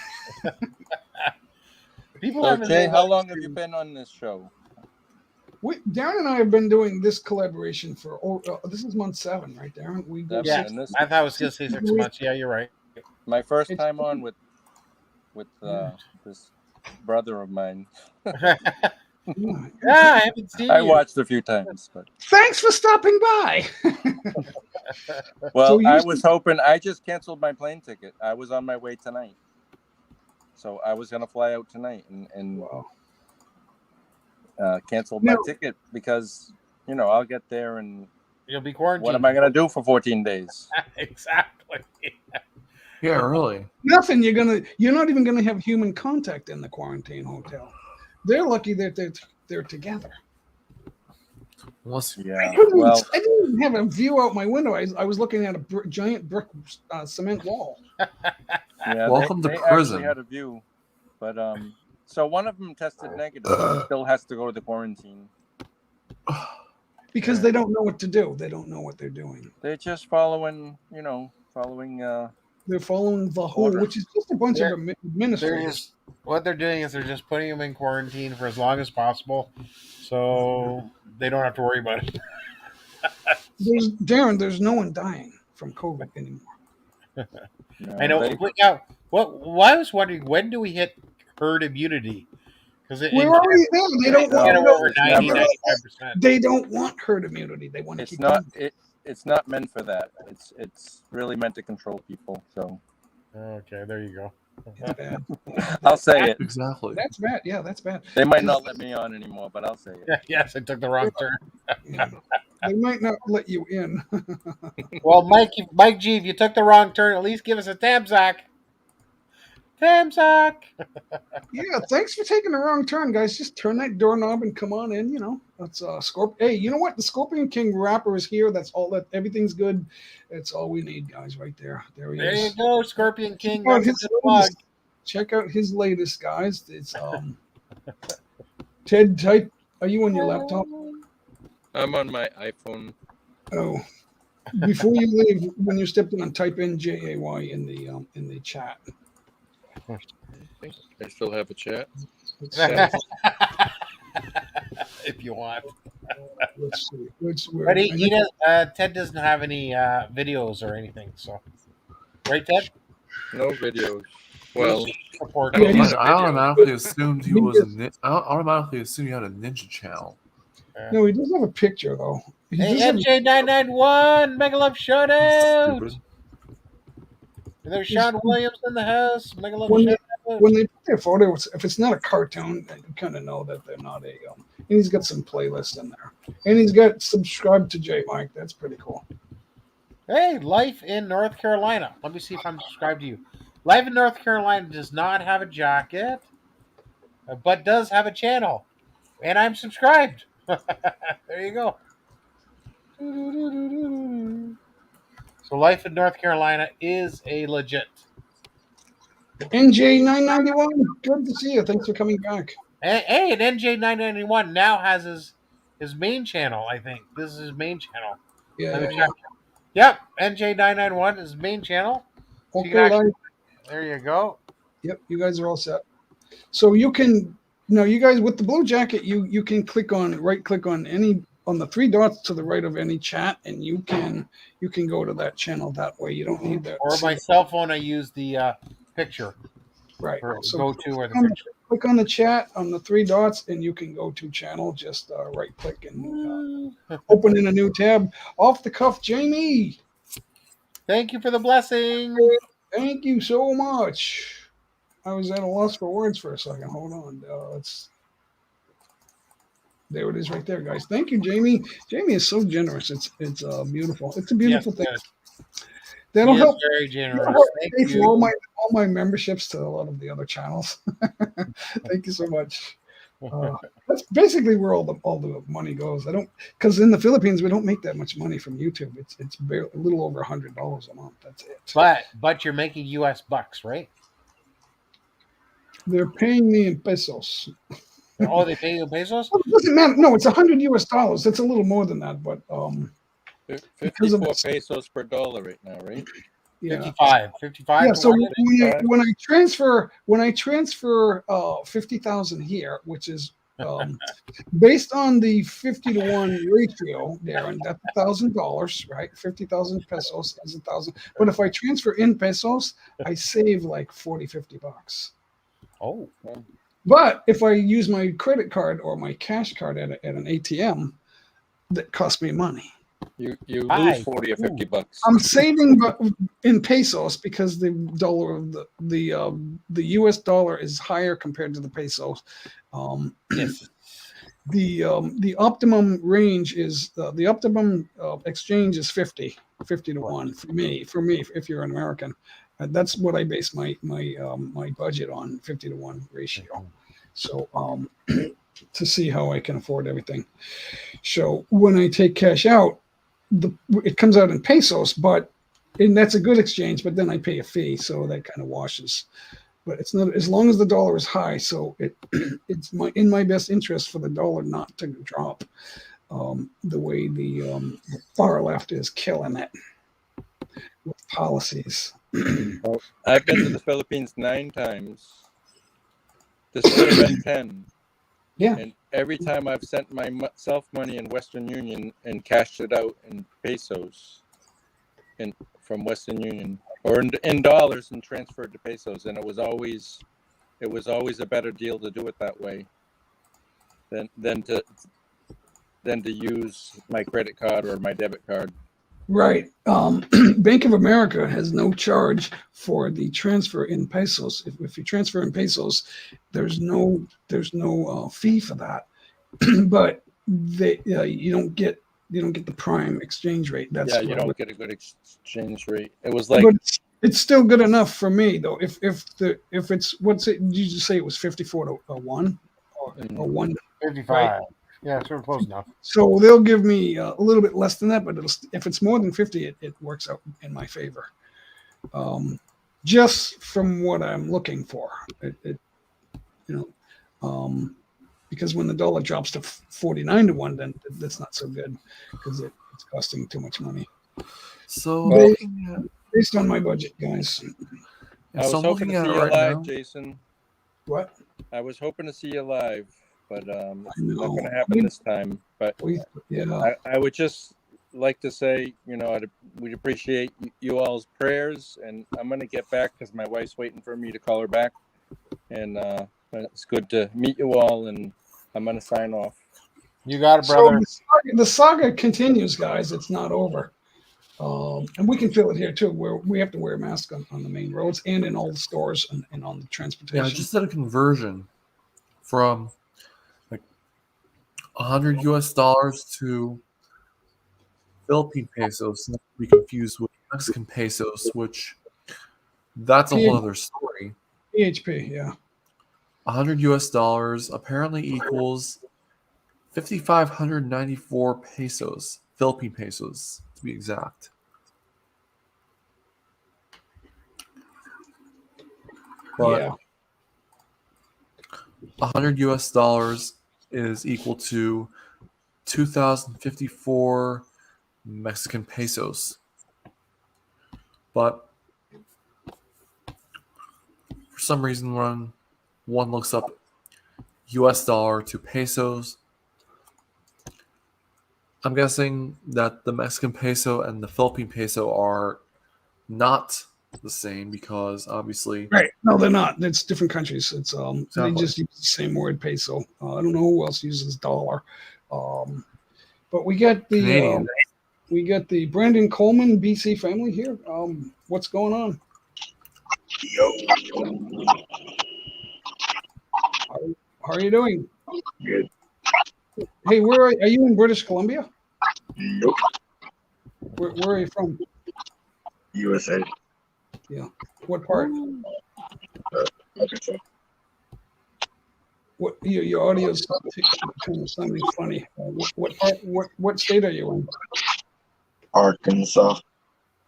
Speaker 2: People
Speaker 5: So,
Speaker 2: haven't
Speaker 5: Jay,
Speaker 2: known
Speaker 5: how
Speaker 2: that
Speaker 5: long have you
Speaker 2: stream.
Speaker 5: been on this show?
Speaker 1: Darren and I have been doing this collaboration for this is month 7, right, Darren? We go
Speaker 5: Yeah,
Speaker 2: Yeah,
Speaker 5: and this
Speaker 2: I thought I was going to say 6 months. Yeah, you're right.
Speaker 5: my first
Speaker 1: It's-
Speaker 5: time on with this brother of mine.
Speaker 1: Yeah.
Speaker 2: Yeah, I haven't seen
Speaker 5: I
Speaker 2: you.
Speaker 5: watched a few times, but
Speaker 1: Thanks for stopping by.
Speaker 5: well,
Speaker 1: So
Speaker 5: I
Speaker 1: you
Speaker 5: was hoping. I just canceled my plane ticket. I was on my way tonight, so I was gonna fly out tonight and
Speaker 1: Wow.
Speaker 5: canceled my
Speaker 1: Now-
Speaker 5: ticket because I'll get there and
Speaker 2: You'll be quarantined.
Speaker 5: what am I gonna do for 14 days?
Speaker 2: Exactly.
Speaker 3: Yeah, really.
Speaker 1: Nothing. You're not even gonna have human contact in the quarantine hotel. They're lucky that they're together.
Speaker 3: Unless
Speaker 5: Yeah.
Speaker 1: I
Speaker 5: Well,
Speaker 1: didn't even have a view out my window. I was looking at a giant brick cement wall.
Speaker 5: yeah.
Speaker 3: Welcome to
Speaker 5: they
Speaker 3: prison.
Speaker 5: actually had a view, but so one of them tested negative. He still has to go to the quarantine.
Speaker 1: Because they don't know what to do. They don't know what they're doing.
Speaker 5: They're just following.
Speaker 1: They're following the whole,
Speaker 5: Order.
Speaker 1: which is just a bunch of administrators.
Speaker 2: What they're doing is they're just putting them in quarantine for as long as possible, so they don't have to worry about it.
Speaker 1: Darren, there's no one dying from COVID anymore.
Speaker 2: I know. Yeah. Why I was wondering, when do we hit herd immunity? Because
Speaker 1: We're already there. They don't
Speaker 2: get
Speaker 1: want
Speaker 2: over
Speaker 5: it's
Speaker 2: 90,
Speaker 5: never.
Speaker 2: 95%.
Speaker 1: They don't want herd immunity. They want to
Speaker 5: It's
Speaker 1: keep
Speaker 5: not.
Speaker 1: going.
Speaker 5: It's not meant for that. It's really meant to control people. So
Speaker 2: Okay, there you go.
Speaker 1: It's bad.
Speaker 5: I'll say it.
Speaker 3: exactly.
Speaker 1: That's bad. Yeah, that's bad.
Speaker 5: They might not let me on anymore, but I'll say it.
Speaker 2: Yes, I took the wrong turn.
Speaker 1: Yeah. They might not let you in.
Speaker 2: Well, Mike G, if you took the wrong turn, at least give us a Tamsack. Tamsack.
Speaker 1: Yeah, thanks for taking the wrong turn, guys. Just turn that doorknob and come on in. That's Scorpion. Hey, you know what? The Scorpion King rapper is here. That's all. That everything's good. That's all we need, guys. Right there. There he
Speaker 2: There you
Speaker 1: is.
Speaker 2: go, Scorpion King.
Speaker 1: Check out
Speaker 2: That's a
Speaker 1: his
Speaker 2: good plug.
Speaker 1: latest- Check out his latest, guys. It's Ted. Type. Are you on your laptop?
Speaker 5: I'm on my iPhone.
Speaker 1: Oh. Before you leave, when you step on, type in JAY in the chat.
Speaker 5: I still have a chat.
Speaker 2: If you want.
Speaker 1: Let's see.
Speaker 2: But Ted doesn't have any videos or anything, so right, Ted?
Speaker 5: No videos. Well,
Speaker 2: Support.
Speaker 1: Yeah, he's-
Speaker 3: I automatically assumed he was I automatically assumed you had a ninja channel.
Speaker 1: No, he doesn't have a picture though. He
Speaker 2: Hey,
Speaker 1: does have-
Speaker 2: MJ991, Mega Love shout out.
Speaker 3: Stupid.
Speaker 2: There's Sean Williams in the house. Mega Love
Speaker 1: When
Speaker 2: shout out.
Speaker 1: when they put their photo, if it's not a cartoon, you kind of know that they're not a. And he's got some playlists in there, and he's got subscribed to J Mike. That's pretty cool.
Speaker 2: Hey, Life in North Carolina. Let me see if I'm subscribed to you. Life in North Carolina does not have a jacket, but does have a channel, and I'm subscribed. There you go. So Life in North Carolina is a legit.
Speaker 1: NJ991, good to see you. Thanks for coming back.
Speaker 2: Hey, and NJ991 now has his main channel, I think. This is his main channel.
Speaker 1: Yeah.
Speaker 2: Let me check. Yep, NJ991 is his main channel. So you can
Speaker 1: Okay,
Speaker 2: actually-
Speaker 1: Live.
Speaker 2: there you go.
Speaker 1: Yep, you guys are all set. So you can you guys with the blue jacket, you can right click on the 3 dots to the right of any chat, and you can go to that channel that way. You don't need that.
Speaker 2: Or my cell phone, I use the picture.
Speaker 1: Right.
Speaker 2: Or
Speaker 1: So
Speaker 2: go to or the
Speaker 1: click
Speaker 2: picture.
Speaker 1: click on the chat on the 3 dots, and you can go to channel. Just right click and open in a new tab. Off the cuff, Jamie.
Speaker 2: Thank you for the blessing.
Speaker 1: Thank you so much. I was at a loss for words for a second. Hold on. There it is right there, guys. Thank you, Jamie. Jamie is so generous. It's beautiful. It's a beautiful thing.
Speaker 2: Yes,
Speaker 1: That'll
Speaker 2: he is
Speaker 1: help
Speaker 2: very generous.
Speaker 1: that'll help
Speaker 2: Thank
Speaker 1: pay for
Speaker 2: you.
Speaker 1: all my memberships to a lot of the other channels. Thank you so much. That's basically where all the money goes. I don't, because in the Philippines we don't make that much money from YouTube. It's barely, a little over $100 a month. That's it.
Speaker 2: But you're making U.S. bucks, right?
Speaker 1: They're paying me in pesos.
Speaker 2: Oh, they pay you in pesos?
Speaker 1: Well, it doesn't matter. No, it's $100. That's a little more than that, but because of
Speaker 5: 54 pesos per dollar right now, right?
Speaker 1: yeah.
Speaker 2: 55.
Speaker 1: Yeah, so
Speaker 5: $155.
Speaker 1: when I transfer 50,000 here, which is based on the 50-to-1 ratio, Darren, that's $1,000, right? 50,000 pesos is 1,000. But if I transfer in pesos, I save like 50 bucks.
Speaker 2: Oh.
Speaker 1: But if I use my credit card or my cash card at an ATM, that costs me money.
Speaker 5: You lose 40 or 50 bucks.
Speaker 1: I'm saving in pesos because the dollar of the US dollar is higher compared to the pesos.
Speaker 2: Yes.
Speaker 1: The optimum range is the optimum exchange is 50 to 1 for me if you're an American. That's what I base my budget on, 50 to 1 ratio. So to see how I can afford everything. So when I take cash out, it comes out in pesos, and that's a good exchange, but then I pay a fee, so that kind of washes. But it's not, as long as the dollar is high, so it's in my best interest for the dollar not to drop the way the far left is killing it with policies.
Speaker 5: Well, I've been to the Philippines 9 times. This would have been 10.
Speaker 1: Yeah.
Speaker 5: And every time I've sent myself money in Western Union and cashed it out in pesos from Western Union or in dollars and transferred to pesos, and it was always a better deal to do it that way than to use my credit card or my debit card.
Speaker 1: Right. Bank of America has no charge for the transfer in pesos. If you transfer in pesos, there's no fee for that. But you don't get the prime exchange rate.
Speaker 5: You don't get a good exchange rate. It was like,
Speaker 1: but it's still good enough for me though. If it's what's it? Did you just say it was 54 to 1 or 1?
Speaker 2: 55.
Speaker 1: Right?
Speaker 2: Yeah, sort of close enough.
Speaker 1: So they'll give me a little bit less than that, but if it's more than 50, it works out in my favor. Just from what I'm looking for, because when the dollar drops to 49 to 1, then that's not so good because it's costing too much money.
Speaker 3: So
Speaker 1: Based on my budget, guys.
Speaker 5: I was hoping to see you live, Jason.
Speaker 1: What?
Speaker 5: I was hoping to see you live, but it's not going to
Speaker 1: know.
Speaker 5: happen this time. But
Speaker 1: Yeah.
Speaker 5: I would just like to say, we'd appreciate you all's prayers, and I'm going to get back because my wife's waiting for me to call her back. And it's good to meet you all, and I'm going to sign off.
Speaker 2: You got it, brother.
Speaker 1: So the saga continues, guys. It's not over. And we can feel it here too, where we have to wear a mask on the main roads and in all the stores and on the transportation.
Speaker 3: Yeah, I just did a conversion from like $100 US to Philippine pesos, not to be confused with Mexican pesos, which that's a whole other story.
Speaker 1: PHP, yeah.
Speaker 3: $100 US apparently equals 5,594 pesos, Philippine pesos to be exact. But $100 US is equal to 2,054 Mexican pesos. But for some reason, when one looks up US dollar to pesos, I'm guessing that the Mexican peso and the Philippine peso are not the same because obviously,
Speaker 1: right? No, they're not. It's different countries. It's
Speaker 3: exactly.
Speaker 1: They just use the same word, peso. I don't know who else uses dollar. But we got the Brandon Coleman BC family here. What's going on? How are you doing?
Speaker 6: Good.
Speaker 1: Hey, where are you in British Columbia?
Speaker 6: Nope.
Speaker 1: Where are you from?
Speaker 6: USA.
Speaker 1: Yeah. What part?
Speaker 6: Arkansas.
Speaker 1: What your audio's kind of sounding funny. What state are you in?
Speaker 6: Arkansas.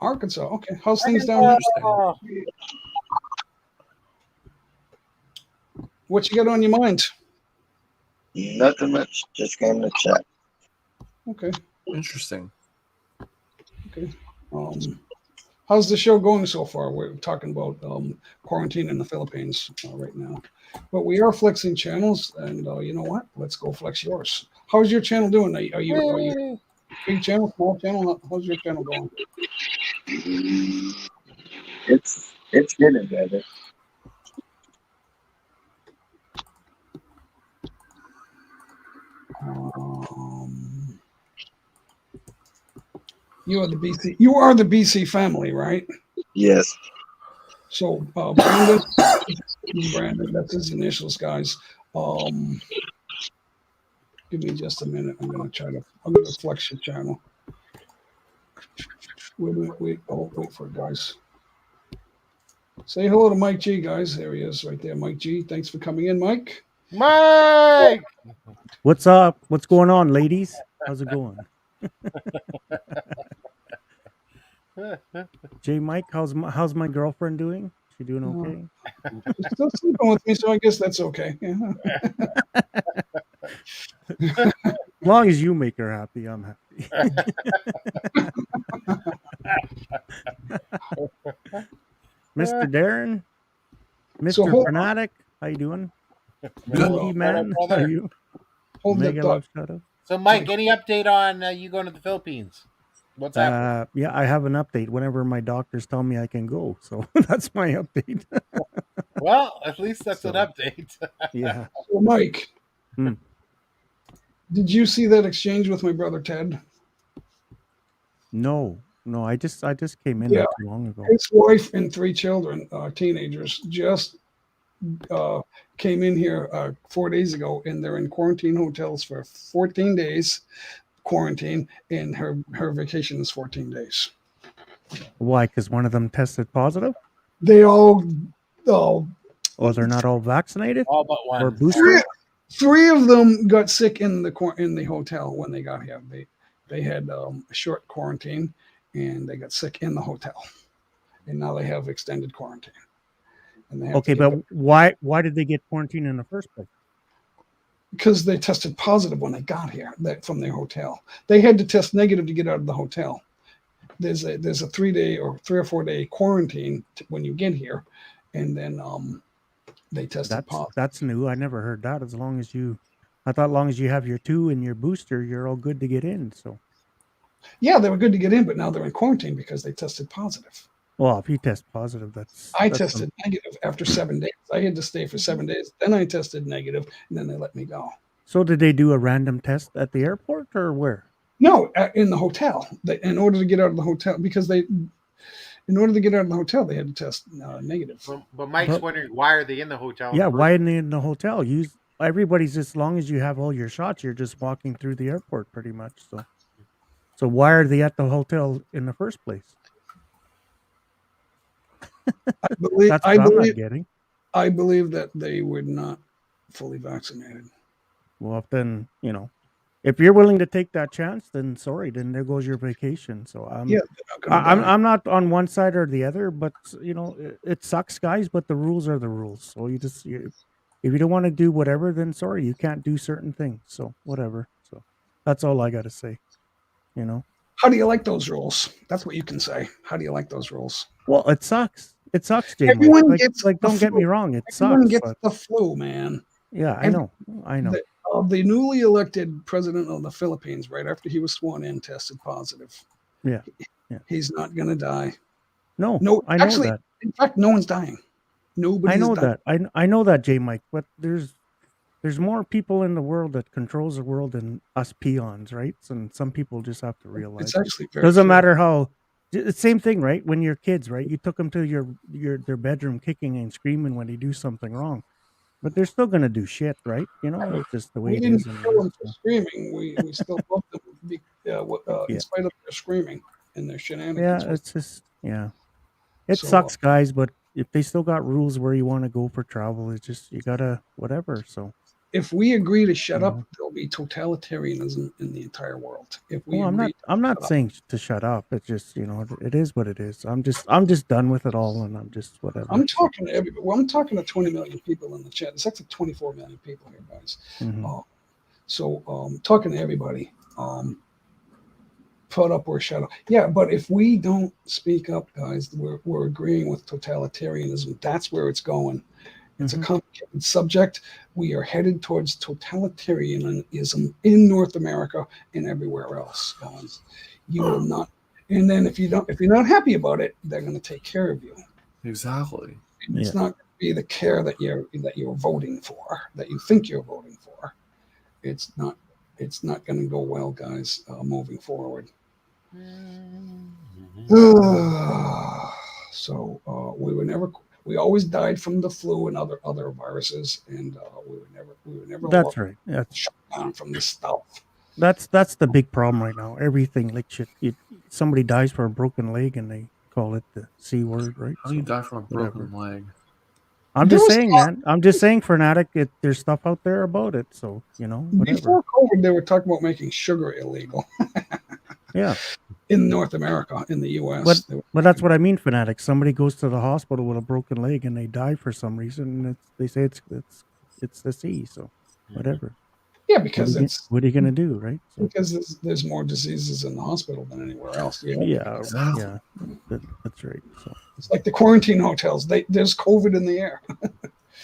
Speaker 1: Arkansas. Okay. How's things down there?
Speaker 2: Oh,
Speaker 1: What you got on your mind?
Speaker 6: Nothing much. Just came to chat.
Speaker 1: Okay.
Speaker 3: Interesting.
Speaker 1: Okay. How's the show going so far? We're talking about quarantine in the Philippines right now, but we are flexing channels, and you know what? Let's go flex yours. How's your channel doing? Are you big channel, small channel? How's your channel going?
Speaker 6: It's getting better.
Speaker 1: You are the BC. You are the BC family, right?
Speaker 6: Yes.
Speaker 1: So Brandon, that's his initials, guys. Give me just a minute. I'm gonna flex your channel. Wait for it, guys. Say hello to Mike G, guys. There he is, right there, Mike G. Thanks for coming in, Mike.
Speaker 2: Mike.
Speaker 7: What's up? What's going on, ladies? How's it going? J Mike, how's my girlfriend doing? She doing okay?
Speaker 1: She's still sleeping with me, so I guess that's okay. Yeah.
Speaker 7: As long as you make her happy, I'm happy. Mr. Darren, Mr. Fanatic, how you doing? Good man, how are you?
Speaker 1: Hold
Speaker 7: Mega
Speaker 1: that
Speaker 7: love, shut up.
Speaker 2: So, Mike, any update on you going to the Philippines? What's happening?
Speaker 7: Yeah, I have an update whenever my doctors tell me I can go. So that's my update.
Speaker 2: Well, at least that's an update.
Speaker 7: Yeah.
Speaker 1: So, Mike, did you see that exchange with my brother Ted?
Speaker 7: No, I just came in not too long ago.
Speaker 1: His wife and 3 children, teenagers, just came in here 4 days ago, and they're in quarantine hotels for 14 days. Quarantine, and her vacation is 14 days.
Speaker 7: Why? Because one of them tested positive?
Speaker 1: They all
Speaker 7: they're not all vaccinated?
Speaker 2: All but one.
Speaker 7: Or boosted?
Speaker 1: 3 of them got sick in the hotel when they got here. They had a short quarantine, and they got sick in the hotel, and now they have extended quarantine. And they have
Speaker 7: but why did they get quarantined in the first place?
Speaker 1: Because they tested positive when they got here from their hotel. They had to test negative to get out of the hotel. There's a 3 or 4 day quarantine when you get here, and then they tested positive.
Speaker 7: That's new. I never heard that. I thought as long as you have your 2 and your booster, you're all good to get in. So
Speaker 1: yeah, they were good to get in, but now they're in quarantine because they tested positive.
Speaker 7: Well, if you test positive,
Speaker 1: I tested negative after 7 days. I had to stay for 7 days. Then I tested negative, and then they let me go.
Speaker 7: So did they do a random test at the airport or where?
Speaker 1: No, in the hotel. In order to get out of the hotel, because in order to get out of the hotel, they had to test negative.
Speaker 2: But Mike's wondering, why are they in the hotel?
Speaker 7: Yeah, why are they in the hotel? Everybody's, as long as you have all your shots, you're just walking through the airport pretty much. So why are they at the hotel in the first place? That's what I'm not getting.
Speaker 1: I believe that they were not fully vaccinated.
Speaker 7: Well, then, if you're willing to take that chance, then sorry, then there goes your vacation. So I'm not on one side or the other, but it sucks, guys. But the rules are the rules. So if you don't want to do whatever, then sorry, you can't do certain things. So whatever. So that's all I got to say.
Speaker 1: How do you like those rules? That's what you can say. How do you like those rules?
Speaker 7: Well, it sucks. It sucks, Jay.
Speaker 1: Everyone gets
Speaker 7: don't get me wrong. It sucks.
Speaker 1: Everyone gets the flu, man.
Speaker 7: Yeah, I know.
Speaker 1: The newly elected president of the Philippines, right after he was sworn in, tested positive.
Speaker 7: Yeah.
Speaker 1: He's not going to die.
Speaker 7: No, I know that.
Speaker 1: In fact, no one's dying. Nobody's dying.
Speaker 7: That. I know that, J. Mike. But there's more people in the world that controls the world than us peons, right? And some people just have to realize
Speaker 1: it's actually very
Speaker 7: doesn't
Speaker 1: true.
Speaker 7: matter how. The same thing, right? When you're kids, right? You took them to their bedroom kicking and screaming when they do something wrong, but they're still gonna do shit, right? It's just the way
Speaker 1: we
Speaker 7: it
Speaker 1: didn't
Speaker 7: is.
Speaker 1: kill them for screaming. We still love them in spite of their screaming and their shenanigans.
Speaker 7: Yeah, it's just It sucks, guys, but if they still got rules where you want to go for travel, it's just you gotta whatever. So
Speaker 1: if we agree to shut
Speaker 7: You
Speaker 1: up,
Speaker 7: know?
Speaker 1: there'll be totalitarianism in the entire world. If we
Speaker 7: Well,
Speaker 1: agree,
Speaker 7: I'm not
Speaker 1: shut up.
Speaker 7: saying to shut up. It's just, it is what it is. I'm just done with it all, and I'm just whatever.
Speaker 1: I'm talking to everybody. Well, I'm talking to 20 million people in the chat. It's actually 24 million people here, guys.
Speaker 7: Mhm.
Speaker 1: So talking to everybody. Put up or shut up. Yeah, but if we don't speak up, guys, we're agreeing with totalitarianism. That's where it's going. It's a complicated subject. We are headed towards totalitarianism in North America and everywhere else, guys. You will not. And then if you're not happy about it, they're going to take care of you.
Speaker 3: Exactly.
Speaker 1: And it's not going to be the care that you're voting for, that you think you're voting for. It's not going to go well, guys. Moving forward. So we always died from the flu and other viruses, and we were never
Speaker 7: That's right.
Speaker 1: shut down from this stuff.
Speaker 7: That's the big problem right now. Everything like shit. Somebody dies for a broken leg, and they call it the C word, right?
Speaker 3: How do you die from a broken leg?
Speaker 7: I'm just saying, man. I'm just saying, Fanatic. There's stuff out there about it, so whatever.
Speaker 1: Before COVID, they were talking about making sugar illegal.
Speaker 7: Yeah.
Speaker 1: In North America, in the U.S.
Speaker 7: But that's what I mean, Fanatic. Somebody goes to the hospital with a broken leg and they die for some reason. And they say it's the C, so whatever.
Speaker 1: Yeah, because
Speaker 7: what are you gonna do, right? So,
Speaker 1: because there's more diseases in the hospital than anywhere else.
Speaker 7: Yeah, that's right. So
Speaker 1: it's like the quarantine hotels. There's COVID in the air.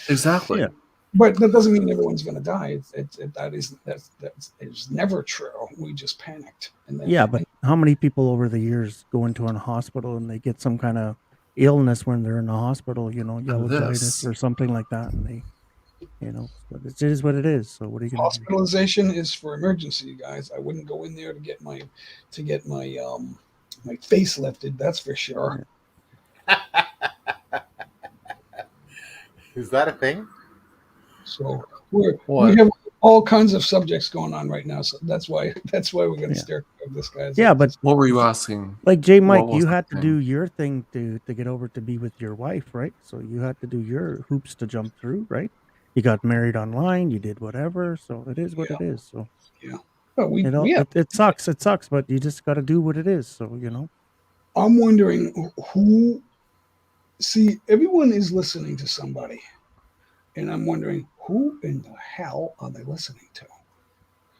Speaker 3: Exactly.
Speaker 7: Yeah.
Speaker 1: But that doesn't mean everyone's going to die. That's never true. We just panicked. And then,
Speaker 7: but how many people over the years go into a hospital and they get some kind of illness when they're in the hospital? Yellowitis or something like that, and they, but it is what it is. So what are you going to do?
Speaker 1: Hospitalization is for emergency, guys. I wouldn't go in there to get my my face lifted. That's for sure.
Speaker 2: Is that a thing?
Speaker 1: So we have all kinds of subjects going on right now. So that's why we're going to stare at this, guys.
Speaker 7: Yeah, but
Speaker 3: what were you asking?
Speaker 7: Like J Mike, you had to do your thing to get over to be with your wife, right? So you had to do your hoops to jump through, right? You got married online, you did whatever. So it is what it is. So
Speaker 1: yeah,
Speaker 7: it sucks. It sucks, but you just got to do what it is. So
Speaker 1: I'm wondering who. See, everyone is listening to somebody. And I'm wondering who in the hell are they listening to?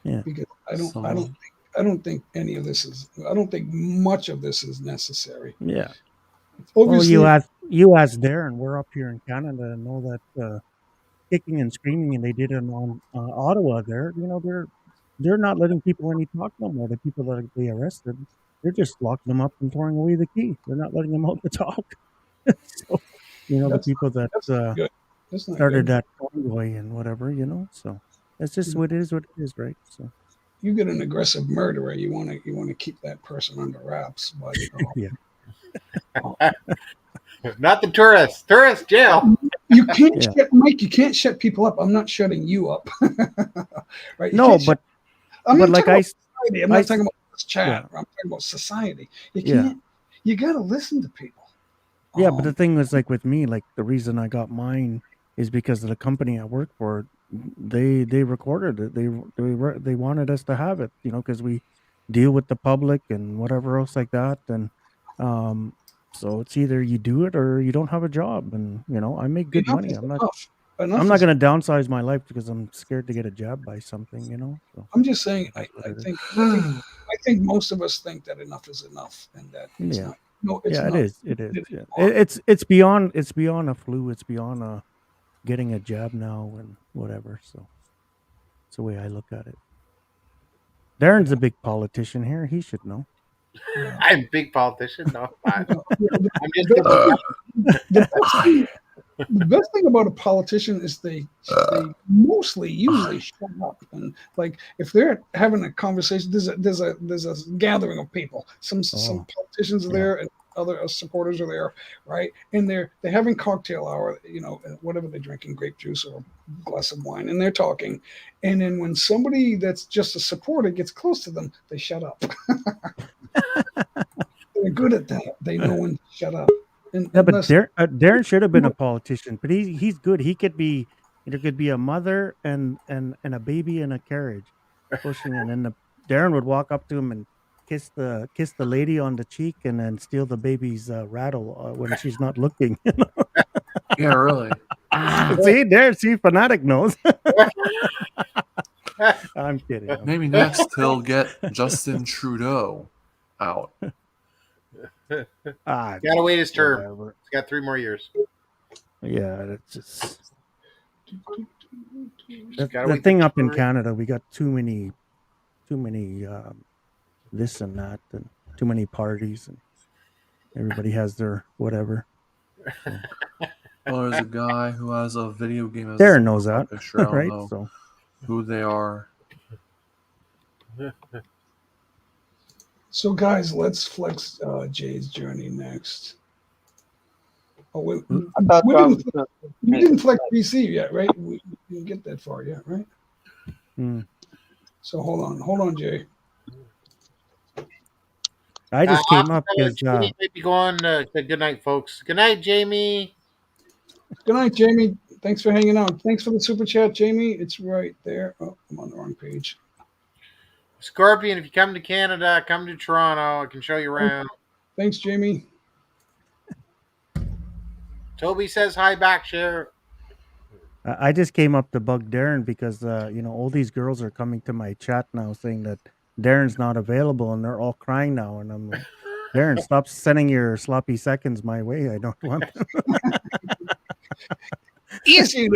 Speaker 7: Yeah.
Speaker 1: Because I don't think any of this is. I don't think much of this is necessary.
Speaker 7: Yeah.
Speaker 1: Obviously,
Speaker 7: well, you asked Darren. We're up here in Canada and know that kicking and screaming, and they did it on Ottawa. There, they're not letting people any talk no more. The people that they arrested, they're just locking them up and throwing away the key. They're not letting them out to talk. So, the people that started that convoy and whatever, so that's just what it is, right? So
Speaker 1: you get an aggressive murderer, you want to keep that person under wraps, but
Speaker 7: yeah.
Speaker 2: Not the tourist jail.
Speaker 1: You can't shut Mike. You can't shut people up. I'm not shutting you up, right?
Speaker 7: No, but like
Speaker 1: society. I'm not talking about this chat. Yeah. I'm talking about society. You can't. You got to listen to people.
Speaker 7: Yeah, but the thing was, like with me, like the reason I got mine is because of the company I work for. They recorded it. They wanted us to have it, because we deal with the public and whatever else like that. And so it's either you do it or you don't have a job. And I make good money. I'm not going to downsize my life because I'm scared to get a jab by something. So
Speaker 1: I'm just saying. I think most of us think that enough is enough, and that it's not. No, it's not.
Speaker 7: It is. It is. It's beyond a flu. It's beyond getting a jab now and whatever. So it's the way I look at it. Darren's a big politician here. He should know.
Speaker 2: I'm a big politician. No, I'm just
Speaker 1: the best thing about a politician is they mostly usually shut up, and like if they're having a conversation, there's a gathering of people. Some politicians are there and other supporters are there, right? And they're having cocktail hour, whatever they're drinking, grape juice or a glass of wine, and they're talking. And then when somebody that's just a supporter gets close to them, they shut up. They're good at that. They know when to shut up.
Speaker 7: But Darren should have been a politician, but he's good. He could be There could be a mother and a baby in a carriage pushing, and then Darren would walk up to him and kiss the lady on the cheek, and then steal the baby's rattle when she's not looking.
Speaker 3: Yeah, really.
Speaker 7: See, Fanatic knows. I'm kidding.
Speaker 3: Maybe next he'll get Justin Trudeau out.
Speaker 2: Gotta wait his term.
Speaker 7: Whatever.
Speaker 2: He's got 3 more years.
Speaker 7: Yeah, that's just
Speaker 2: Gotta
Speaker 7: the
Speaker 2: wait
Speaker 7: thing
Speaker 2: the
Speaker 7: up in
Speaker 2: term.
Speaker 7: Canada. We got too many this and that, and too many parties, and everybody has their whatever.
Speaker 3: Well, there's a guy who has a video game as
Speaker 7: Darren knows that,
Speaker 3: picture. I don't
Speaker 7: right?
Speaker 3: know
Speaker 7: So
Speaker 3: who they are.
Speaker 1: So, guys, let's flex Jay's journey next. Oh, wait,
Speaker 6: I thought
Speaker 1: we
Speaker 6: that
Speaker 1: didn't,
Speaker 6: was
Speaker 1: we didn't flex BC yet, right? We didn't get that far yet, right? So hold on, Jay.
Speaker 7: I just came up because
Speaker 2: Jamie might be going. Good night, folks. Good night, Jamie.
Speaker 1: Good night, Jamie. Thanks for hanging out. Thanks for the super chat, Jamie. It's right there. Oh, I'm on the wrong page.
Speaker 2: Scorpion, if you come to Canada, come to Toronto. I can show you around.
Speaker 1: Thanks, Jamie.
Speaker 2: Toby says hi back, share.
Speaker 7: I just came up to bug Darren because all these girls are coming to my chat now saying that Darren's not available, and they're all crying now, and I'm like, Darren, stop sending your sloppy seconds my way. I don't want them.
Speaker 1: Easy.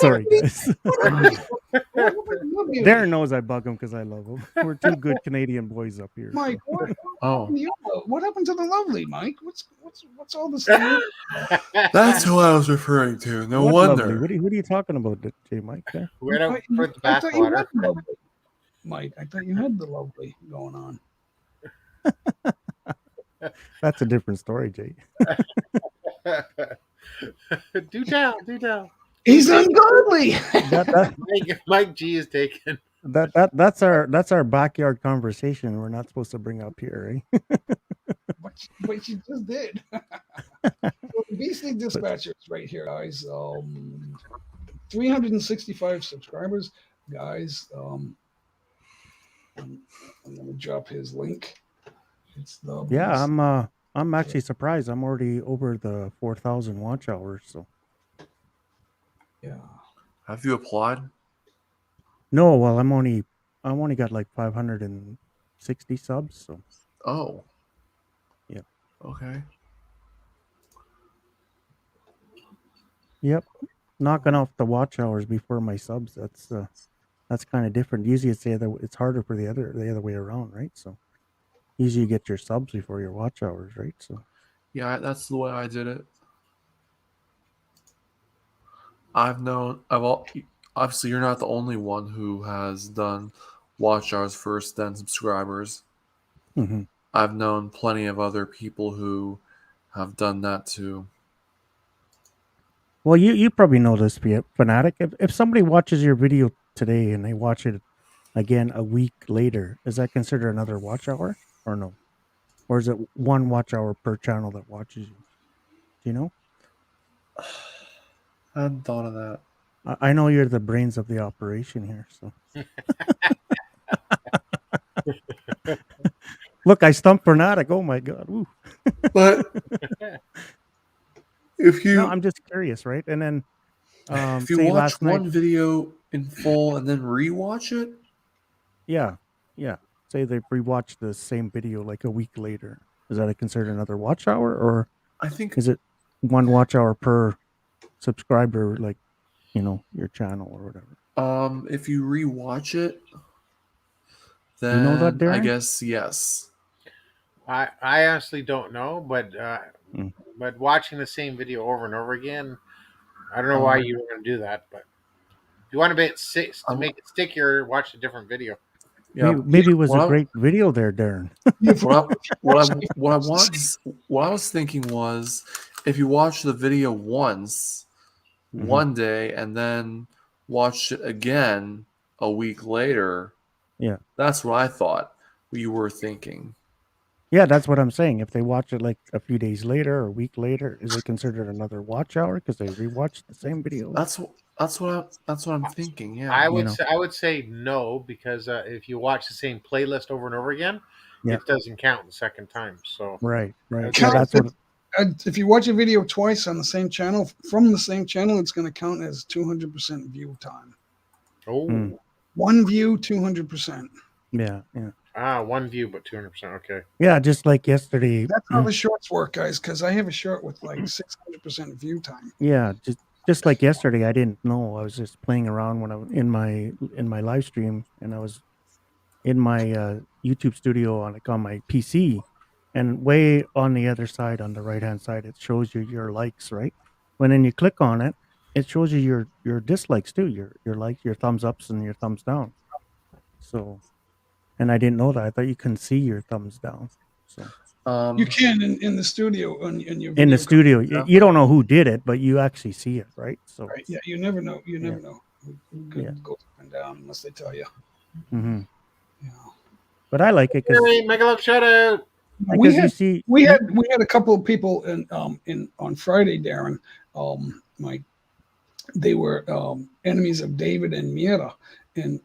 Speaker 7: Sorry, guys. Darren knows I bug him because I love him. We're two good Canadian boys up here.
Speaker 1: Mike, what happened to the lovely Mike? What's all this?
Speaker 3: That's who I was referring to. No
Speaker 7: What
Speaker 3: wonder.
Speaker 7: lovely? What are you talking about, J. Mike? There?
Speaker 2: Right out for the
Speaker 1: I thought you had
Speaker 2: bathwater.
Speaker 1: the lovely. Mike, I thought you had the lovely going on.
Speaker 7: That's a different story, Jay.
Speaker 2: Do tell.
Speaker 1: He's ungodly.
Speaker 2: Mike G is taken.
Speaker 7: That's our backyard conversation. We're not supposed to bring up here, right?
Speaker 1: But you just did. So BC Dispatchers right here, guys. 365 subscribers, guys. I'm gonna drop his link. It's the
Speaker 7: I'm actually surprised. I'm already over the 4,000 watch hours. So
Speaker 1: yeah.
Speaker 3: Have you applied?
Speaker 7: No, well, I've only got like 560 subs. So
Speaker 3: Oh.
Speaker 7: Yeah.
Speaker 3: Okay.
Speaker 7: Yep, knocking off the watch hours before my subs. That's kind of different. Usually, it's harder for the other way around, right? So usually, you get your subs before your watch hours, right? So
Speaker 3: Yeah, that's the way I did it. Obviously, you're not the only one who has done watch hours first, then subscribers.
Speaker 7: Mhm.
Speaker 3: I've known plenty of other people who have done that too.
Speaker 7: Well, you probably know this, Fanatic. If somebody watches your video today and they watch it again a week later, is that considered another watch hour or no? Or is it one watch hour per channel that watches you? Do you know?
Speaker 3: I hadn't thought of that.
Speaker 7: I know you're the brains of the operation here, so. Look, I stumped Fanatic. Oh my god! Ooh.
Speaker 3: But if you,
Speaker 7: No, I'm just curious, right? And then,
Speaker 3: if you
Speaker 7: say
Speaker 3: watch
Speaker 7: last night,
Speaker 3: one video in full and then rewatch it,
Speaker 7: yeah. Say they rewatch the same video like a week later. Is that considered another watch hour, or
Speaker 3: I think
Speaker 7: is it one watch hour per subscriber, like your channel or whatever?
Speaker 3: if you rewatch it, then
Speaker 7: You know that, Darren?
Speaker 3: I guess yes.
Speaker 2: I honestly don't know, but watching the same video over and over again, I don't know why you were going to do that. But if you want to make it stickier, watch a different video.
Speaker 3: Yeah,
Speaker 7: Maybe it was a great video there, Darren.
Speaker 3: What I was thinking was, if you watch the video once, one day, and then watch it again a week later,
Speaker 7: yeah,
Speaker 3: that's what I thought you were thinking.
Speaker 7: Yeah, that's what I'm saying. If they watch it like a few days later or a week later, is it considered another watch hour because they rewatched the same video?
Speaker 3: That's what I'm thinking. Yeah.
Speaker 2: I would say no, because if you watch the same playlist over and over again,
Speaker 7: Yeah.
Speaker 2: it doesn't count the second time. So
Speaker 7: Right.
Speaker 2: I'd
Speaker 7: Yeah,
Speaker 2: say
Speaker 7: that's what.
Speaker 1: If you watch a video twice on the same channel, from the same channel, it's going to count as 200% view time.
Speaker 2: oh
Speaker 1: One view, 200%.
Speaker 7: Yeah.
Speaker 2: one view, but 200%. Okay.
Speaker 7: Yeah, just like yesterday.
Speaker 1: That's how the shorts work, guys. Because I have a short with like 600% view time.
Speaker 7: Yeah, just like yesterday, I didn't know. I was just playing around when I was in my live stream, and I was in my YouTube studio on my PC, and way on the other side, on the right hand side, it shows you your likes, right? When then you click on it, it shows you your dislikes too, your likes, your thumbs ups, and your thumbs down. So, and I didn't know that. I thought you couldn't see your thumbs down. So
Speaker 1: You can in the studio in your
Speaker 7: in the
Speaker 1: video
Speaker 7: studio, you don't know who did it, but you actually see it, right? So
Speaker 1: right? Yeah, you never know. You never
Speaker 7: Yeah.
Speaker 1: know who goes up and down unless they tell you.
Speaker 7: hmm
Speaker 1: Yeah.
Speaker 7: But I like it because
Speaker 2: Hey, make a love shout out.
Speaker 1: We
Speaker 7: you
Speaker 1: had
Speaker 7: see,
Speaker 1: we had a couple of people in on Friday, Darren. They were enemies of David and Miera, and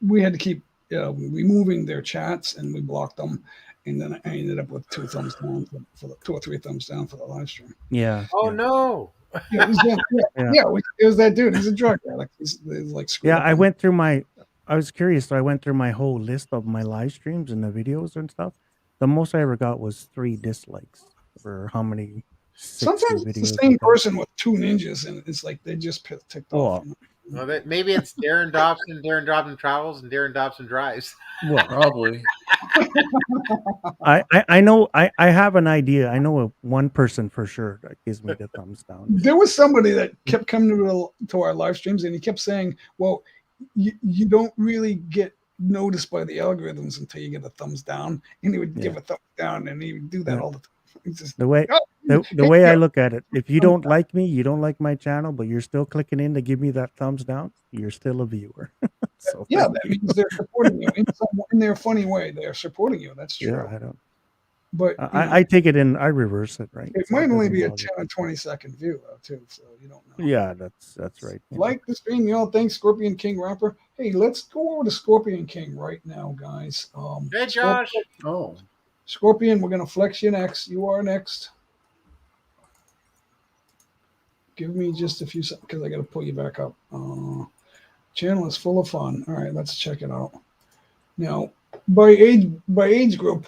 Speaker 1: we had to keep removing their chats, and we blocked them, and then I ended up with 2 thumbs down for the 2 or 3 thumbs down for the live stream.
Speaker 7: yeah.
Speaker 2: Oh no.
Speaker 1: Yeah, it was them. It was that dude. He's a drug addict. He's like screwed
Speaker 7: Yeah,
Speaker 1: up
Speaker 7: I
Speaker 1: on-
Speaker 7: went through I was curious, so I went through my whole list of my live streams and the videos and stuff. The most I ever got was 3 dislikes for how many 60
Speaker 1: Sometimes it's the
Speaker 7: videos
Speaker 1: same
Speaker 7: I got.
Speaker 1: person with 2 ninjas, and it's like they just ticked off.
Speaker 7: Oh,
Speaker 2: Well, maybe it's Darren Dobson travels, and Darren Dobson drives.
Speaker 7: well,
Speaker 3: Probably.
Speaker 7: I know I have an idea. I know of one person for sure that gives me the thumbs down.
Speaker 1: There was somebody that kept coming to our live streams, and he kept saying, "Well, you don't really get noticed by the algorithms until you get a thumbs down." And he would give
Speaker 7: Yeah.
Speaker 1: a thumbs down, and he would do that
Speaker 7: Yeah.
Speaker 1: all the time. It's just,
Speaker 7: The way
Speaker 1: oh,
Speaker 7: the way I look at it, if you don't like me, you don't like my channel, but you're still clicking in to give me that thumbs down, you're still a viewer. So
Speaker 1: yeah,
Speaker 7: thank
Speaker 1: that
Speaker 7: you.
Speaker 1: means they're supporting you in their funny way. They're supporting you. That's true.
Speaker 7: Yeah, I don't.
Speaker 1: But
Speaker 7: I take it in. I reverse it, right?
Speaker 1: it
Speaker 7: So
Speaker 1: might only
Speaker 7: doesn't
Speaker 1: be a
Speaker 7: bother
Speaker 1: 10 or 20-second view, though, too. So you don't know.
Speaker 7: Yeah, that's right. you know.
Speaker 1: Like the stream, y'all think Scorpion King rapper? Hey, let's go over to Scorpion King right now, guys.
Speaker 2: Hey, Josh.
Speaker 3: Oh.
Speaker 1: Scorpion, we're gonna flex you next. You are next. Give me just a few seconds because I got to pull you back up. Channel is full of fun. All right, let's check it out. Now, by age group,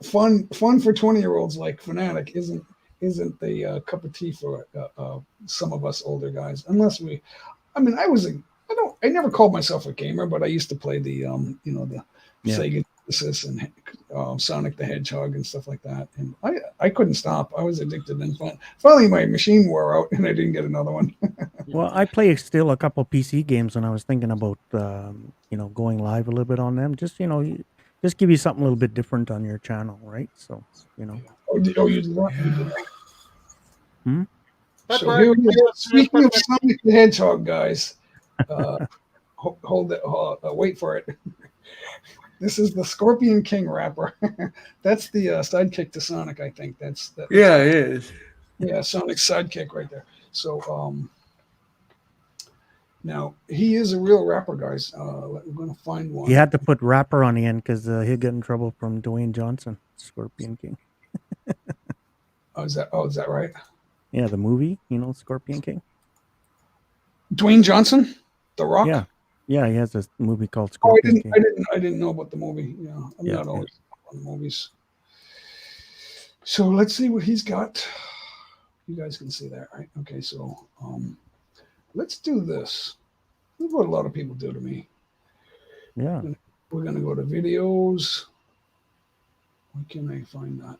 Speaker 1: fun for 20-year-olds like Fanatic isn't the cup of tea for some of us older guys. Unless I never called myself a gamer, but I used to play the Sega Genesis and Sonic the Hedgehog and stuff like that. And I couldn't stop. I was addicted. And finally, my machine wore out, and I didn't get another one.
Speaker 7: Well, I play still a couple PC games, and I was thinking about going live a little bit on them. Just just give you something a little bit different on your channel, right? So
Speaker 1: Oh, you did that?
Speaker 7: Hmm?
Speaker 1: So here we go. Speaking of Sonic the Hedgehog, guys, hold it. Wait for it. This is the Scorpion King rapper. That's the sidekick to Sonic, I think. That's
Speaker 3: Yeah, it is.
Speaker 1: Yeah, Sonic's sidekick right there. So now he is a real rapper, guys. We're gonna find one.
Speaker 7: he had to put rapper on the end because he'd get in trouble from Dwayne Johnson, Scorpion King.
Speaker 1: Oh, is that right?
Speaker 7: Yeah, the movie, Scorpion King.
Speaker 1: Dwayne Johnson, The Rock.
Speaker 7: Yeah, he has a movie called
Speaker 1: Oh,
Speaker 7: Scorpion King.
Speaker 1: I didn't know about the movie. Yeah, I'm
Speaker 7: Yeah,
Speaker 1: not always on the movies. So let's see what he's got. You guys can see that, right? Okay, so let's do this. This is what a lot of people do to me.
Speaker 7: Yeah.
Speaker 1: We're gonna go to videos. Where can I find that?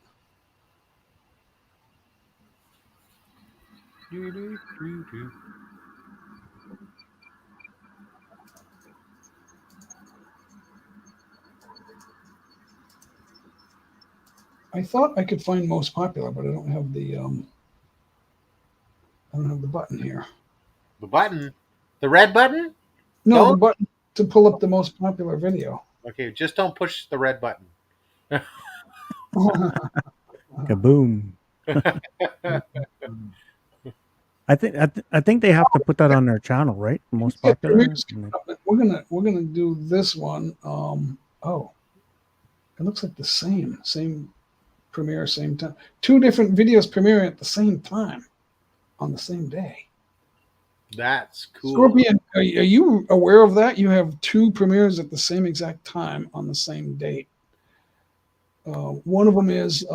Speaker 1: I thought I could find most popular, but I don't have the button here.
Speaker 2: The button, the red button.
Speaker 1: No,
Speaker 2: Don't?
Speaker 1: the button to pull up the most popular video.
Speaker 2: Okay, just don't push the red button.
Speaker 7: Kaboom! I think they have to put that on their channel, right? Most
Speaker 1: Yeah,
Speaker 7: popular.
Speaker 1: premieres coming up. We're gonna do this one. Oh, it looks like the same premiere, same time. Two different videos premiering at the same time on the same day.
Speaker 2: That's cool.
Speaker 1: Scorpion, are you aware of that? You have two premieres at the same exact time on the same date. One of them is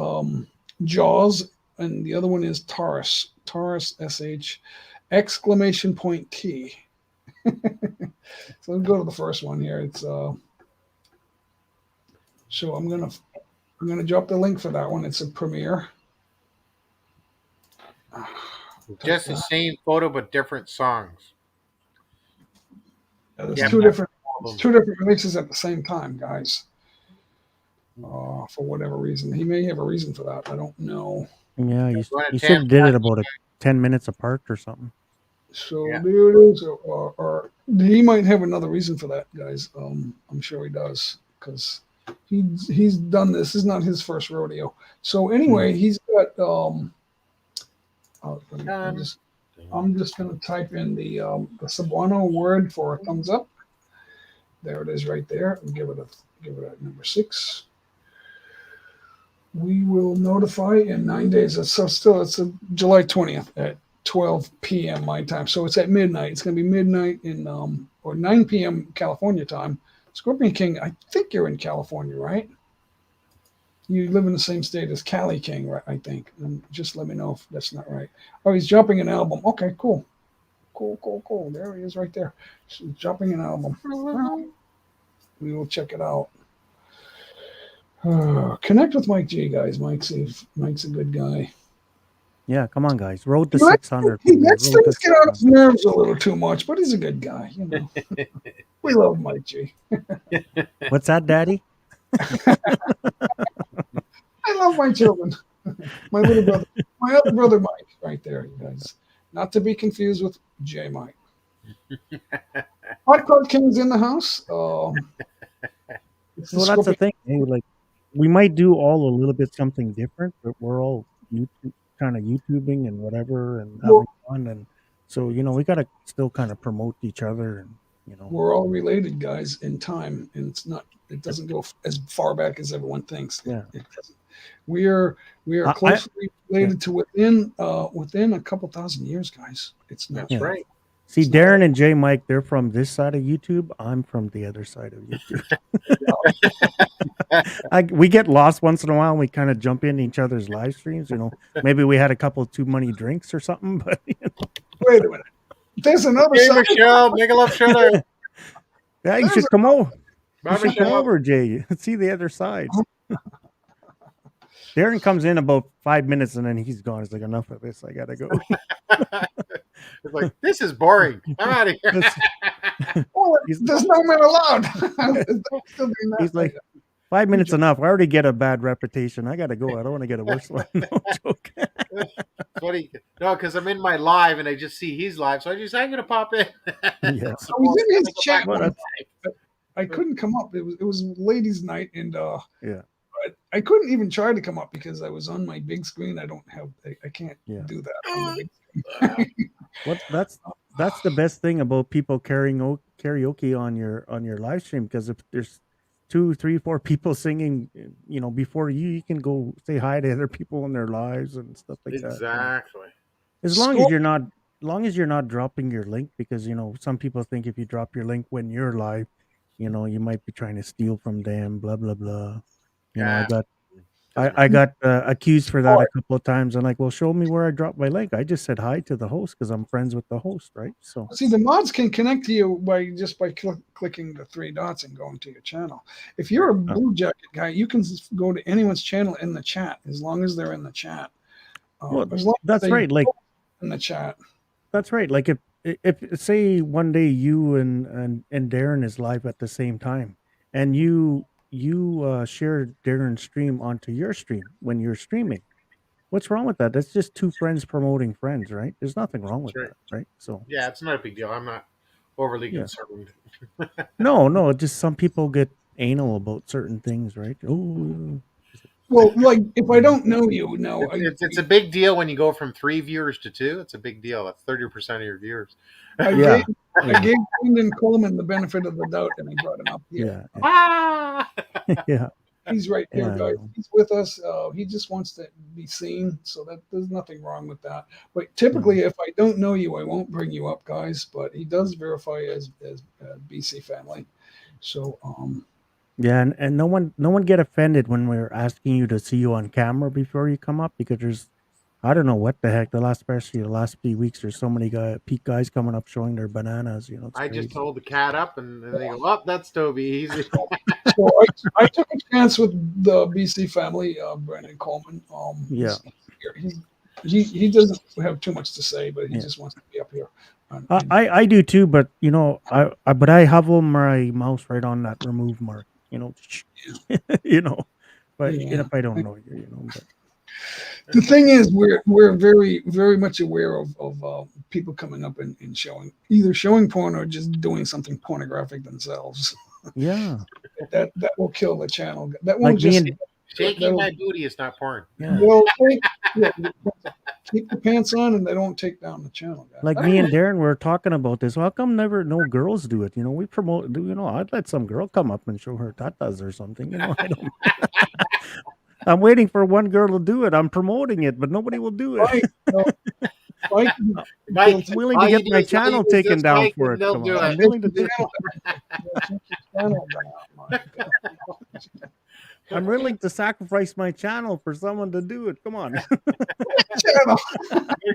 Speaker 1: Jaws, and the other one is Taurus. Taurus SH exclamation point T. So let's go to the first one here. It's so I'm gonna drop the link for that one. It's a premiere.
Speaker 2: Just the same photo but different songs.
Speaker 1: There's
Speaker 2: Yeah,
Speaker 1: two
Speaker 2: man.
Speaker 1: different releases at the same time, guys. For whatever reason, he may have a reason for that. I don't know.
Speaker 7: Yeah, you
Speaker 2: Go ahead,
Speaker 7: should have did
Speaker 2: Tam.
Speaker 7: it about 10 minutes apart or something.
Speaker 1: So
Speaker 2: Yeah.
Speaker 1: there it is, or he might have another reason for that, guys. I'm sure he does because he's done this. This is not his first rodeo. So anyway, he's got I'm just gonna type in the Cebuano word for a thumbs up. There it is, right there. And give it a number 6. We will notify in 9 days. It's a July 20th at 12 p.m. my time. So it's at midnight. It's going to be midnight in or 9 p.m. California time. Scorpion King, I think you're in California, right? You live in the same state as Cali King, right? I think. And just let me know if that's not right. Oh, he's dropping an album. Okay, cool. Cool. There he is right there. He's dropping an album. We will check it out. Connect with Mike G, guys. Mike's a good guy.
Speaker 7: Yeah, come on, guys. Road to 600.
Speaker 1: He lets things get on his nerves a little too much, but he's a good guy. You know, we love Mike G.
Speaker 7: What's that, Daddy?
Speaker 1: I love my children. My little brother, my other brother Mike, right there, you guys. Not to be confused with J Mike. Hot Club King's in the house.
Speaker 7: Well, that's the thing. Hey, like, we might do all a little bit something different, but we're all YouTube, kind of YouTubing and whatever, and having fun, and so we got to still kind of promote each other, and
Speaker 1: we're all related, guys, in time, and it doesn't go as far back as everyone thinks.
Speaker 7: Yeah,
Speaker 1: it doesn't. We are closely related to within a couple thousand years, guys. It's not
Speaker 2: right.
Speaker 7: See, Darren and J Mike, they're from this side of YouTube. I'm from the other side of YouTube. We get lost once in a while. And we kind of jump in each other's live streams. Maybe we had a couple too many drinks or something. But
Speaker 1: wait a minute, there's another side.
Speaker 2: Michelle, make a love show.
Speaker 7: Yeah, you should come over. You should come over, Jay. See the other side. Darren comes in about 5 minutes and then he's gone. He's like, enough of this. I gotta go.
Speaker 2: It's like, this is boring. I'm out of here.
Speaker 1: There's no man allowed.
Speaker 7: He's like, 5 minutes enough. I already get a bad reputation. I gotta go. I don't want to get a worse one. No joke.
Speaker 2: Funny. No, because I'm in my live and I just see he's live, so I'm gonna pop in.
Speaker 7: Yeah.
Speaker 1: I was in his chat. I couldn't come up. It was ladies' night, and
Speaker 7: yeah.
Speaker 1: But I couldn't even try to come up because I was on my big screen. I can't do that on the big screen.
Speaker 7: That's the best thing about people karaoke on your live stream, because if there's 2, 3, 4 people singing, before you can go say hi to other people in their lives and stuff like that.
Speaker 2: Exactly.
Speaker 7: As long as you're not dropping your link, because some people think if you drop your link when you're live, you might be trying to steal from them. Blah blah blah. I got accused for that a couple of times. I'm like, well, show me where I dropped my link. I just said hi to the host because I'm friends with the host, right? So
Speaker 1: see, the mods can connect to you by clicking the 3 dots and going to your channel. If you're a Blue Jacket guy, you can go to anyone's channel in the chat as long as they're in the chat.
Speaker 7: That's right. Like
Speaker 1: in the chat.
Speaker 7: That's right. Like if say one day you and Darren is live at the same time, and you share Darren's stream onto your stream when you're streaming, what's wrong with that? That's just 2 friends promoting friends, right? There's nothing wrong with that, right? So
Speaker 2: yeah, it's not a big deal. I'm not overly concerned.
Speaker 7: No, just some people get anal about certain things, right? Oh,
Speaker 1: Well, like if I don't know you, no,
Speaker 2: It's a big deal when you go from 3 viewers to 2. It's a big deal. That's 30% of your viewers.
Speaker 1: I
Speaker 7: yeah,
Speaker 1: I gave Brendan Coleman the benefit of the doubt, and I brought him up here.
Speaker 7: yeah,
Speaker 2: Ah!
Speaker 7: yeah.
Speaker 1: He's right here,
Speaker 7: Yeah, I
Speaker 1: guys.
Speaker 7: know.
Speaker 1: He's with us. He just wants to be seen, so that there's nothing wrong with that. But typically, if I don't know you, I won't bring you up, guys. But he does verify as BC family. So
Speaker 7: Yeah, and no one get offended when we're asking you to see you on camera before you come up, because there's, I don't know what the heck, especially the last few weeks, there's so many peak guys coming up showing their bananas. You know, it's
Speaker 2: I
Speaker 7: crazy.
Speaker 2: just told the cat up, and they go, "Oh, that's Toby. He's
Speaker 1: so I took a chance with the BC family, Brendan Coleman.
Speaker 7: Yeah.
Speaker 1: He doesn't have too much to say, but he
Speaker 7: Yeah.
Speaker 1: just wants to be up here.
Speaker 7: I do too, but you know, but I hover my mouse right on that remove mark. You know, you know, but
Speaker 1: Yeah.
Speaker 7: if I don't know you, you know, but
Speaker 1: The thing is, we're very very much aware of people coming up and showing either showing porn or just doing something pornographic themselves.
Speaker 7: yeah,
Speaker 1: That will kill the channel. That
Speaker 7: like
Speaker 1: won't
Speaker 7: me
Speaker 1: just
Speaker 7: and
Speaker 2: shaking my booty. It's not porn."
Speaker 7: yeah,
Speaker 1: they'll keep the pants on and they don't take down the channel. Guys.
Speaker 7: like me and Darren were talking about this. How come never no girls do it? You know, we promote. You know, I'd let some girl come up and show her tatas or something. You know, I don't. I'm waiting for one girl to do it. I'm promoting it, but nobody will do it.
Speaker 1: Mike,
Speaker 2: Mike,
Speaker 7: I'm willing
Speaker 2: all
Speaker 7: to
Speaker 2: you
Speaker 7: get
Speaker 2: do
Speaker 7: my
Speaker 2: is
Speaker 7: channel
Speaker 2: use
Speaker 7: taken
Speaker 2: this
Speaker 7: down
Speaker 2: mic
Speaker 7: for
Speaker 2: and
Speaker 7: it.
Speaker 2: they'll
Speaker 7: Come
Speaker 2: do
Speaker 7: on. I'm
Speaker 2: it.
Speaker 7: willing to I'm willing to sacrifice my channel for someone to do it. Come on.
Speaker 2: It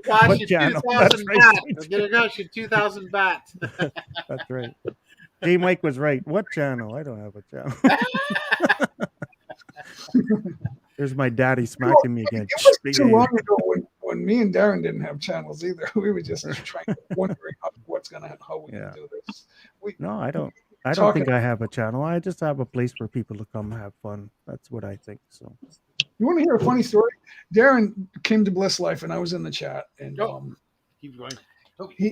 Speaker 2: costs
Speaker 7: What
Speaker 2: you
Speaker 7: channel?
Speaker 2: 2,000
Speaker 7: That's right.
Speaker 2: bats. It costs you 2,000 bats.
Speaker 7: That's right. J Mike was right. What channel? I don't have a channel. There's my daddy smacking me again.
Speaker 1: It was
Speaker 7: Big
Speaker 1: too
Speaker 7: A.
Speaker 1: long ago when me and Darren didn't have channels either. We were just wondering how we
Speaker 7: Yeah.
Speaker 1: can do this.
Speaker 7: No, I don't. I don't think I have a channel. I just have a place for people to come have fun. That's what I think. So,
Speaker 1: You want to hear a funny story? Darren came to Bliss Life, and I was in the chat, and
Speaker 2: Keep going.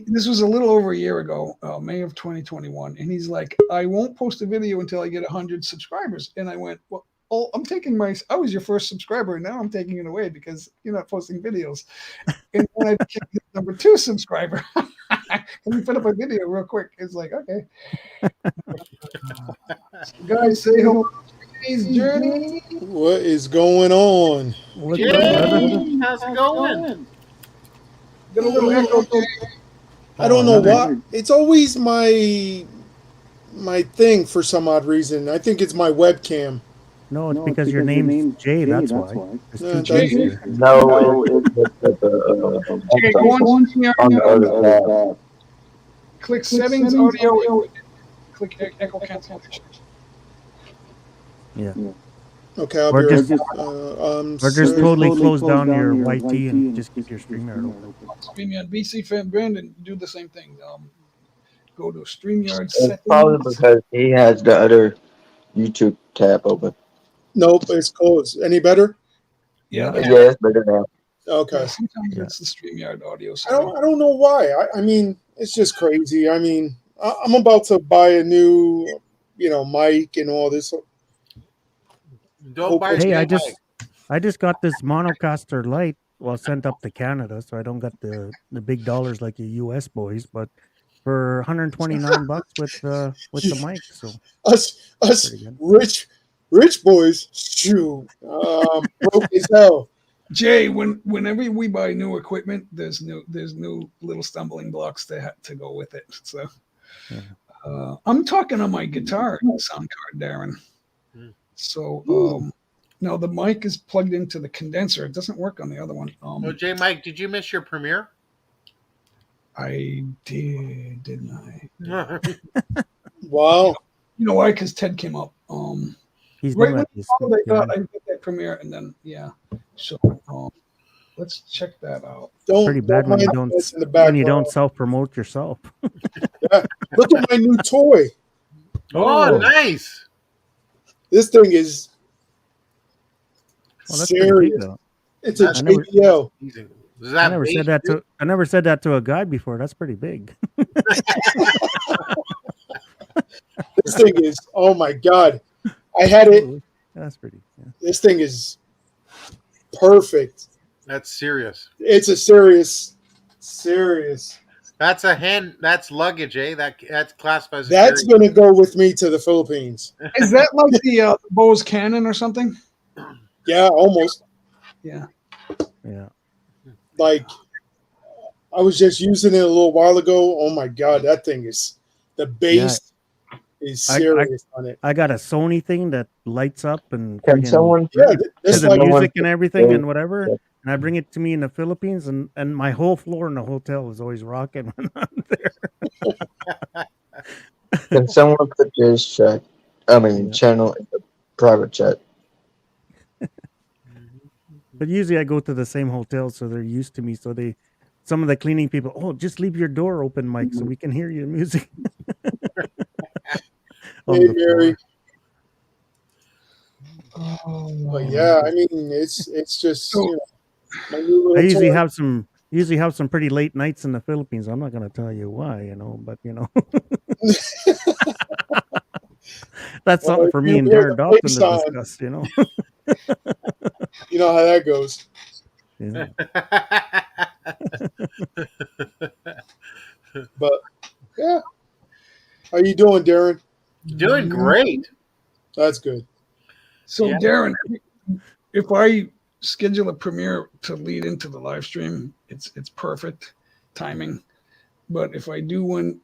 Speaker 1: this was a little over a year ago, May of 2021, and he's like, "I won't post a video until I get 100 subscribers." And I went, "Well, I'm taking I was your first subscriber, and now I'm taking it away because you're not posting videos." And when I became the number 2 subscriber, can you put up a video real quick? It's like, okay. Guys, say hello to today's journey.
Speaker 8: What is going on?
Speaker 7: what's
Speaker 2: Jay,
Speaker 7: up, brother?
Speaker 2: how's it going?
Speaker 1: Got a little echo.
Speaker 8: I don't know why. It's always my thing for some odd reason. I think it's my webcam.
Speaker 7: No, it's because your name's Jay. That's why. It's
Speaker 8: Yeah,
Speaker 7: two
Speaker 8: Jay.
Speaker 7: J's there.
Speaker 6: No, it's
Speaker 1: Okay, go on here.
Speaker 6: on the other tab.
Speaker 1: Click settings, audio, click echo cancellation.
Speaker 7: Yeah.
Speaker 8: Okay, I'll
Speaker 7: Or
Speaker 8: be
Speaker 7: just-
Speaker 8: right.
Speaker 7: Or just totally close down your YT and just keep your StreamYard open.
Speaker 1: StreamYard, BC fan Brandon, do the same thing. Go to StreamYard
Speaker 6: It's
Speaker 1: settings.
Speaker 6: probably because he has the other YouTube tab open.
Speaker 8: Nope, it's closed. Any better?
Speaker 1: Yeah,
Speaker 6: Yeah, it's better now.
Speaker 8: Okay.
Speaker 1: sometimes
Speaker 7: Yeah.
Speaker 1: it's the StreamYard audio.
Speaker 8: I don't know why. I mean, it's just crazy. I mean, I'm about to buy a new, mic and all this.
Speaker 2: Don't buy
Speaker 7: Hey,
Speaker 2: a
Speaker 7: I just got this Monocaster Lite, sent up to Canada, so I don't got the big dollars like you US boys, but for 129 bucks with the mic. So
Speaker 8: Us
Speaker 7: pretty good.
Speaker 8: rich boys, shoot, broke as hell.
Speaker 1: Jay, whenever we buy new equipment, there's new little stumbling blocks to go with it. So
Speaker 7: Yeah.
Speaker 1: I'm talking on my guitar sound card, Darren. So now the mic is plugged into the condenser. It doesn't work on the other one.
Speaker 2: Oh, J Mike, did you miss your premiere?
Speaker 1: I did, didn't I?
Speaker 8: Wow.
Speaker 1: You know why? Because Ted came up.
Speaker 7: He's
Speaker 1: Right
Speaker 7: new
Speaker 1: when
Speaker 7: at this.
Speaker 1: I thought I'd get that premiere, and then So let's check that out.
Speaker 7: Pretty bad when you
Speaker 8: mind
Speaker 7: don't
Speaker 8: this in the background.
Speaker 7: self promote yourself.
Speaker 8: Yeah. Look at my new toy.
Speaker 2: Oh, nice.
Speaker 8: This thing is
Speaker 7: Well, that's pretty big,
Speaker 8: serious.
Speaker 7: though.
Speaker 8: It's a
Speaker 7: I never-
Speaker 8: JBL.
Speaker 2: Is that
Speaker 7: I never said that to a guy before. That's pretty big.
Speaker 8: This thing is, oh my God. I had it.
Speaker 7: Absolutely. That's pretty. Yeah.
Speaker 8: This thing is perfect.
Speaker 2: That's serious.
Speaker 8: It's a serious.
Speaker 2: That's that's luggage, eh? That's classified as a
Speaker 8: That's
Speaker 2: carry.
Speaker 8: gonna go with me to the Philippines.
Speaker 1: Is that like the Bose Cannon or something?
Speaker 8: Yeah, almost.
Speaker 1: Yeah.
Speaker 7: Yeah.
Speaker 8: Like I was just using it a little while ago. Oh my god, that thing is the bass is serious on it.
Speaker 7: I got a Sony thing that lights up and
Speaker 6: Can someone?
Speaker 8: Yeah,
Speaker 7: to
Speaker 8: this
Speaker 7: the
Speaker 8: like
Speaker 7: music and everything and whatever.
Speaker 6: Yeah.
Speaker 7: And I bring it to me in the Philippines, and my whole floor in the hotel is always rocking when I'm there.
Speaker 6: Can someone put this chat? I mean, channel in the private chat.
Speaker 7: But usually I go to the same hotel, so they're used to me. So some of the cleaning people, oh, just leave your door open, Mike, so we can hear your music.
Speaker 8: Hey, Mary. But yeah, I mean, it's just you know, my new little
Speaker 7: I usually
Speaker 8: toy.
Speaker 7: have some pretty late nights in the Philippines. I'm not going to tell you why, but that's
Speaker 8: Well,
Speaker 7: something for me
Speaker 8: you
Speaker 7: and
Speaker 8: hear
Speaker 7: Darren
Speaker 8: the
Speaker 7: Dalton
Speaker 8: bass
Speaker 7: to
Speaker 8: on.
Speaker 7: discuss.
Speaker 8: You know how that goes.
Speaker 7: Yeah.
Speaker 8: But yeah, how you doing, Darren?
Speaker 2: Doing great.
Speaker 8: That's good.
Speaker 1: So
Speaker 2: Yeah.
Speaker 1: Darren, if I schedule a premiere to lead into the live stream, it's perfect timing. But if I do one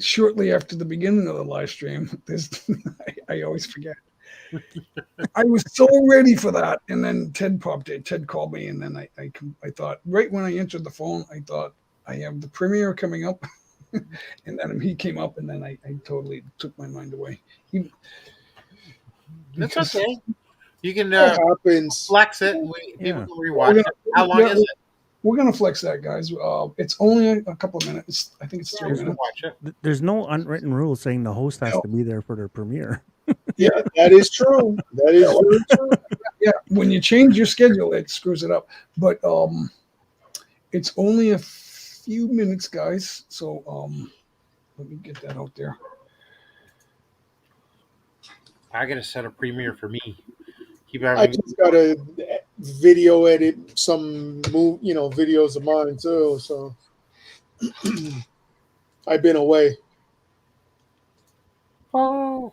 Speaker 1: shortly after the beginning of the live stream, I always forget. I was so ready for that, and then Ted popped it. Ted called me, and then I thought right when I answered the phone, I thought I have the premiere coming up, and then he came up, and then I totally took my mind away.
Speaker 2: That's okay. You can
Speaker 8: That happens.
Speaker 2: flex it. And people can rewatch it. How long is it?
Speaker 1: We're gonna flex that, guys. It's only a couple of minutes. I think it's 3 minutes.
Speaker 2: Watch it.
Speaker 7: There's no unwritten rule saying the host has to be there for their premiere.
Speaker 8: Yeah, that is true. That is very true.
Speaker 1: Yeah, when you change your schedule, it screws it up. But it's only a few minutes, guys. So let me get that out there.
Speaker 2: I gotta set a premiere for me. Keep
Speaker 8: I
Speaker 2: everything.
Speaker 8: just got to video edit some videos of mine too. So I've been away.
Speaker 1: So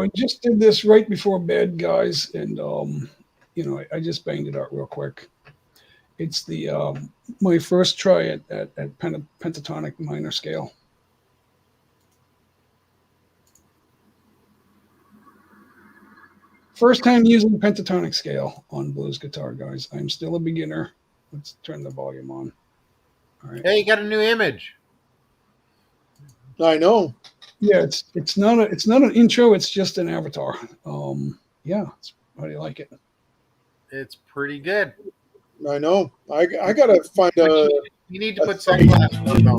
Speaker 1: I just did this right before bed, guys, and I just banged it out real quick. It's the my first try at pentatonic minor scale. First time using pentatonic scale on blues guitar, guys. I'm still a beginner. Let's turn the volume on. All right.
Speaker 2: Hey, you got a new image.
Speaker 8: I know.
Speaker 1: Yeah, it's not an intro. It's just an avatar. Yeah. How do you like it?
Speaker 2: It's pretty good.
Speaker 8: I know. I gotta find a.
Speaker 2: You need to put sunglasses on. Though.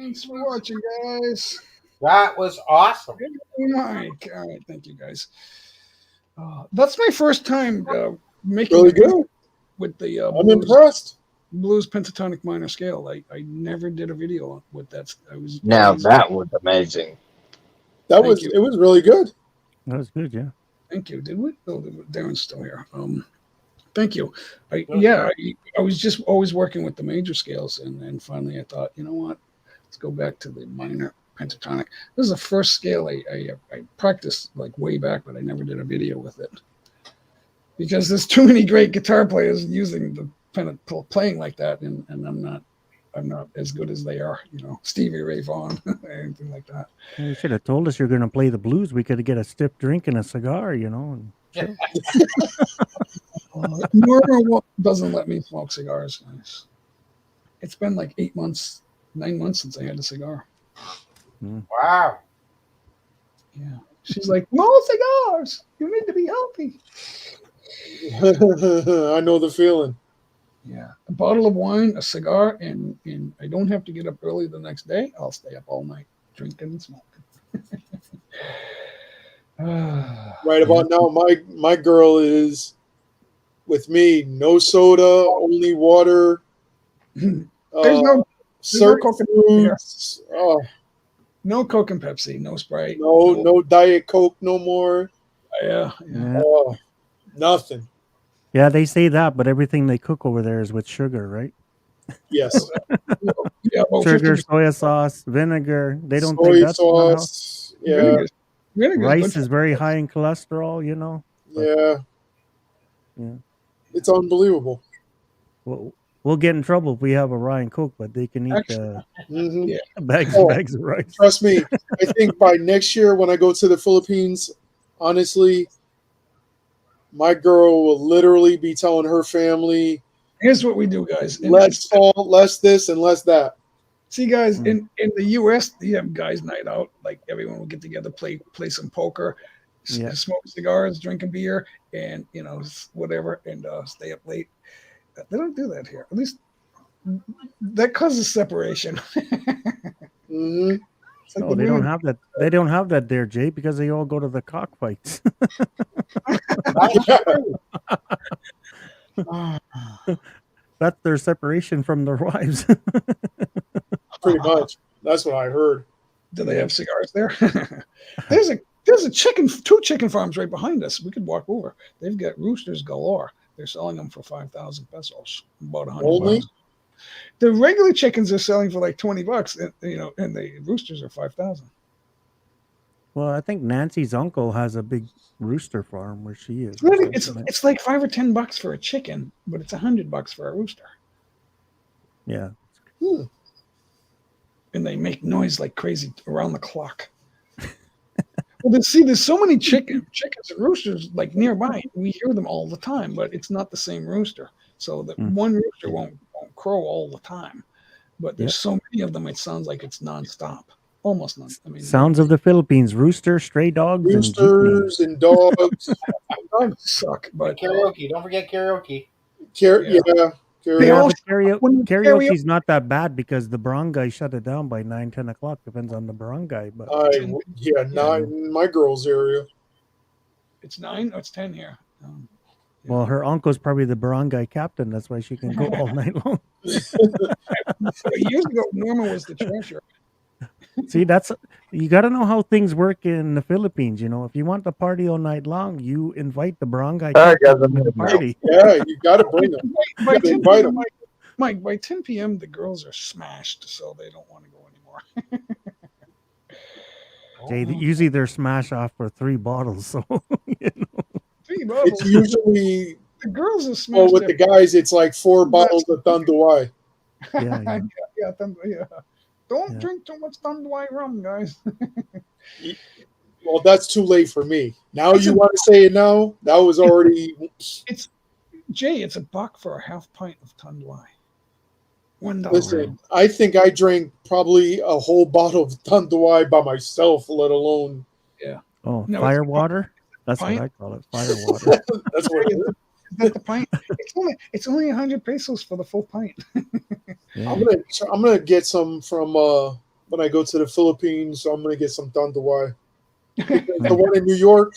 Speaker 1: Thanks for watching, guys.
Speaker 2: That was awesome.
Speaker 1: Mike. All right, thank you, guys. That's my first time making
Speaker 8: Really
Speaker 1: a video
Speaker 8: good.
Speaker 1: with the
Speaker 8: I'm impressed.
Speaker 1: blues pentatonic minor scale. I never did a video with that.
Speaker 6: Now that was amazing.
Speaker 8: It was really good.
Speaker 7: That was good, yeah.
Speaker 1: Thank you. Did we? Oh, Darren's still here. Thank you. I was just always working with the major scales, and finally I thought, you know what? Let's go back to the minor pentatonic. This is the first scale I practiced like way back, but I never did a video with it because there's too many great guitar players using the playing like that, and I'm not as good as they are. You know, Stevie Ray Vaughan, anything like that.
Speaker 7: You should have told us you're going to play the blues. We could get a stiff drink and a cigar, you know. And
Speaker 1: Norma doesn't let me smoke cigars, guys. It's been like 9 months since I had a cigar.
Speaker 2: Wow.
Speaker 1: Yeah. She's like, no cigars. You need to be healthy.
Speaker 8: I know the feeling.
Speaker 1: Yeah. A bottle of wine, a cigar, and I don't have to get up early the next day. I'll stay up all night drinking and smoking.
Speaker 8: Right about now, my girl is with me. No soda, only water.
Speaker 1: There's no
Speaker 8: certain
Speaker 1: Coke
Speaker 8: foods.
Speaker 1: No Coke and Pepsi, no Sprite.
Speaker 8: No Diet Coke no more.
Speaker 1: Yeah.
Speaker 8: Nothing.
Speaker 7: Yeah, they say that, but everything they cook over there is with sugar, right?
Speaker 8: Yes.
Speaker 1: Yeah, well,
Speaker 7: sugar,
Speaker 1: 50%
Speaker 7: soy sauce, vinegar. They don't
Speaker 8: soy
Speaker 7: think that's
Speaker 8: sauce. Yeah.
Speaker 7: Rice is very high in cholesterol, you know.
Speaker 8: Yeah.
Speaker 7: Yeah.
Speaker 8: It's unbelievable.
Speaker 7: We'll get in trouble if we have a rye and Coke, but they can eat bags of rice.
Speaker 8: Trust me. I think by next year when I go to the Philippines, honestly, my girl will literally be telling her family,
Speaker 1: here's what we do, guys.
Speaker 8: less salt, less this, and less that.
Speaker 1: See, guys, in the U.S., you have guys' night out. Like everyone will get together, play some poker, smoke cigars, drink a beer, and whatever, and stay up late. They don't do that here. At least that causes separation.
Speaker 8: Mm-hmm.
Speaker 7: No, they don't have that. They don't have that there, Jay, because they all go to the cockfights. That's their separation from their wives.
Speaker 8: Pretty much. That's what I heard.
Speaker 1: Do they have cigars there? There's a two chicken farms right behind us. We could walk over. They've got roosters galore. They're selling them for 5,000 pesos, about $100. The regular chickens are selling for like $20, and the roosters are 5,000.
Speaker 7: Well, I think Nancy's uncle has a big rooster farm where she is.
Speaker 1: Really, it's like $5 or $10 for a chicken, but it's $100 for a rooster.
Speaker 7: Yeah.
Speaker 1: And they make noise like crazy around the clock. Well, there's so many chickens and roosters like nearby. We hear them all the time, but it's not the same rooster. So that one rooster won't crow all the time. But there's so many of them, it sounds like it's nonstop. Almost none. I mean,
Speaker 7: sounds of the Philippines: rooster, stray dogs,
Speaker 8: roosters and dogs.
Speaker 1: Dogs suck, but
Speaker 2: karaoke. Don't forget karaoke.
Speaker 7: Karaoke's not that bad because the barangay shut it down by 9-10 o'clock. Depends on the barangay, but
Speaker 8: not in my girl's area.
Speaker 1: It's 9 or it's 10 here.
Speaker 7: Well, her uncle's probably the barangay captain. That's why she can go all night long.
Speaker 1: Years ago, Norma was the treasurer.
Speaker 7: See, you got to know how things work in the Philippines. If you want to party all night long, you invite the barangay captain to the party.
Speaker 8: Yeah, you got to bring them.
Speaker 1: Invite them. Mike, by 10 p.m., the girls are smashed, so they don't want to go anymore.
Speaker 7: Jay, usually they're smashed off for 3 bottles, so
Speaker 1: 3 bottles.
Speaker 8: It's usually
Speaker 1: the girls are smashed.
Speaker 8: Well, with the guys, it's like 4 bottles of Tanduay.
Speaker 1: Yeah. Don't drink too much Tanduay rum, guys.
Speaker 8: Well, that's too late for me. Now you want to say it now? That was already.
Speaker 1: It's $1 for a half pint of Tanduay. $1.
Speaker 8: Listen, I think I drank probably a whole bottle of Tanduay by myself, let alone.
Speaker 1: Yeah.
Speaker 7: Oh, fire water? That's what I call it. Fire water.
Speaker 8: That's what it is.
Speaker 1: Is that the pint? It's only 100 pesos for the full pint.
Speaker 8: Yeah. I'm gonna get some from when I go to the Philippines. So I'm gonna get some Tanduay. The one in New York.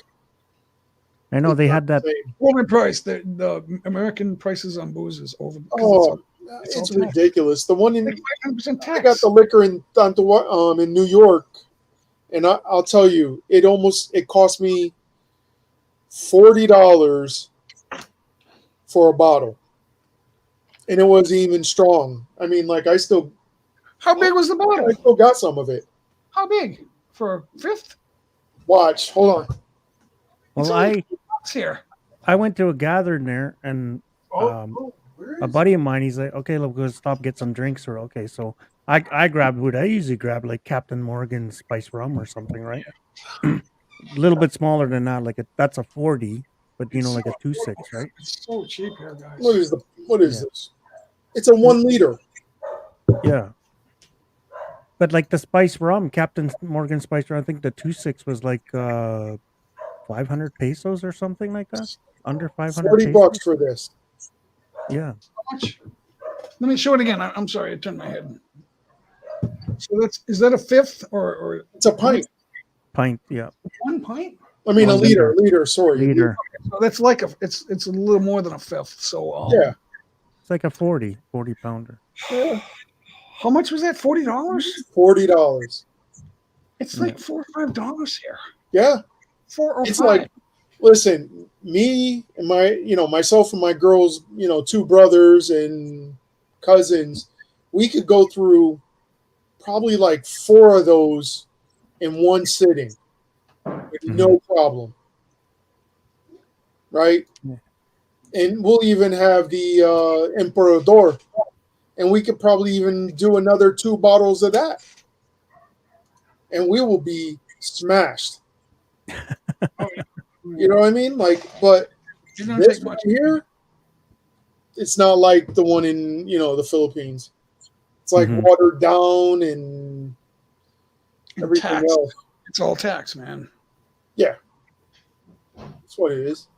Speaker 7: I know they had that.
Speaker 1: Overpriced. The American prices on booze is over.
Speaker 8: Oh, it's
Speaker 1: all
Speaker 8: ridiculous. The one in
Speaker 1: 500% tax.
Speaker 8: I got the liquor in Tanduay, in New York, and I'll tell you, it cost me $40 for a bottle, and it wasn't even strong. I mean, like
Speaker 1: How big was the bottle?
Speaker 8: I still got some of it.
Speaker 1: How big for a fifth?
Speaker 8: Watch, hold on.
Speaker 7: Well,
Speaker 1: here.
Speaker 7: I went to a gathering there, and a buddy of mine, he's like, okay, look, we'll stop, get some drinks, or okay. So I grabbed what I usually grab, like Captain Morgan Spice Rum or something, right? A little bit smaller than that, that's a 40, but like a 2.6, right?
Speaker 1: It's so cheap here, guys.
Speaker 8: What is this? It's a 1 liter.
Speaker 7: Yeah. But like the Spice Rum, Captain Morgan Spice Rum, I think the 2.6 was like 500 pesos or something like that. Under 500
Speaker 8: $40
Speaker 7: pesos.
Speaker 8: for this.
Speaker 7: Yeah.
Speaker 1: How much? Let me show it again. I'm sorry, I turned my head. So is that a fifth or
Speaker 8: it's a pint?
Speaker 7: Pint, yeah.
Speaker 1: 1 pint?
Speaker 8: I mean, a liter. Sorry,
Speaker 7: liter.
Speaker 1: So that's like it's a little more than a fifth. So
Speaker 8: yeah,
Speaker 7: it's like a 40 pounder.
Speaker 8: Yeah.
Speaker 1: How much was that? $40?
Speaker 8: $40.
Speaker 1: It's like $4 or $5 here.
Speaker 8: Yeah,
Speaker 1: 4 or
Speaker 8: it's
Speaker 1: 5.
Speaker 8: like, listen, me and myself and my girls, 2 brothers and cousins, we could go through probably like 4 of those in one sitting with no problem, right?
Speaker 7: Yeah.
Speaker 8: And we'll even have the Emperador, and we could probably even do another 2 bottles of that, and we will be smashed. You know what I mean? Like, but this one here, it's not like the one in the Philippines. It's like watered down and everything else.
Speaker 1: It's all tax, man.
Speaker 8: Yeah, that's what it is.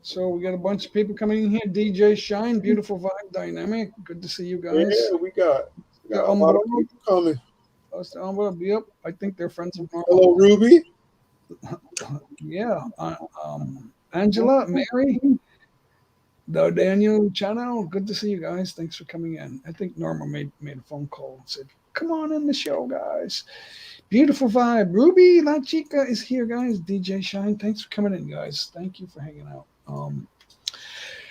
Speaker 1: So we got a bunch of people coming in here. DJ Shine, beautiful vibe, dynamic. Good to see you guys.
Speaker 8: Yeah, we got a lot of people coming.
Speaker 1: Yep, I think they're friends of mine.
Speaker 8: Hello, Ruby.
Speaker 1: Yeah, Angela, Mary, the Daniel Channel. Good to see you guys. Thanks for coming in. I think Norma made a phone call and said, "Come on in the show, guys." Beautiful vibe. Ruby La Chica is here, guys. DJ Shine, thanks for coming in, guys. Thank you for hanging out.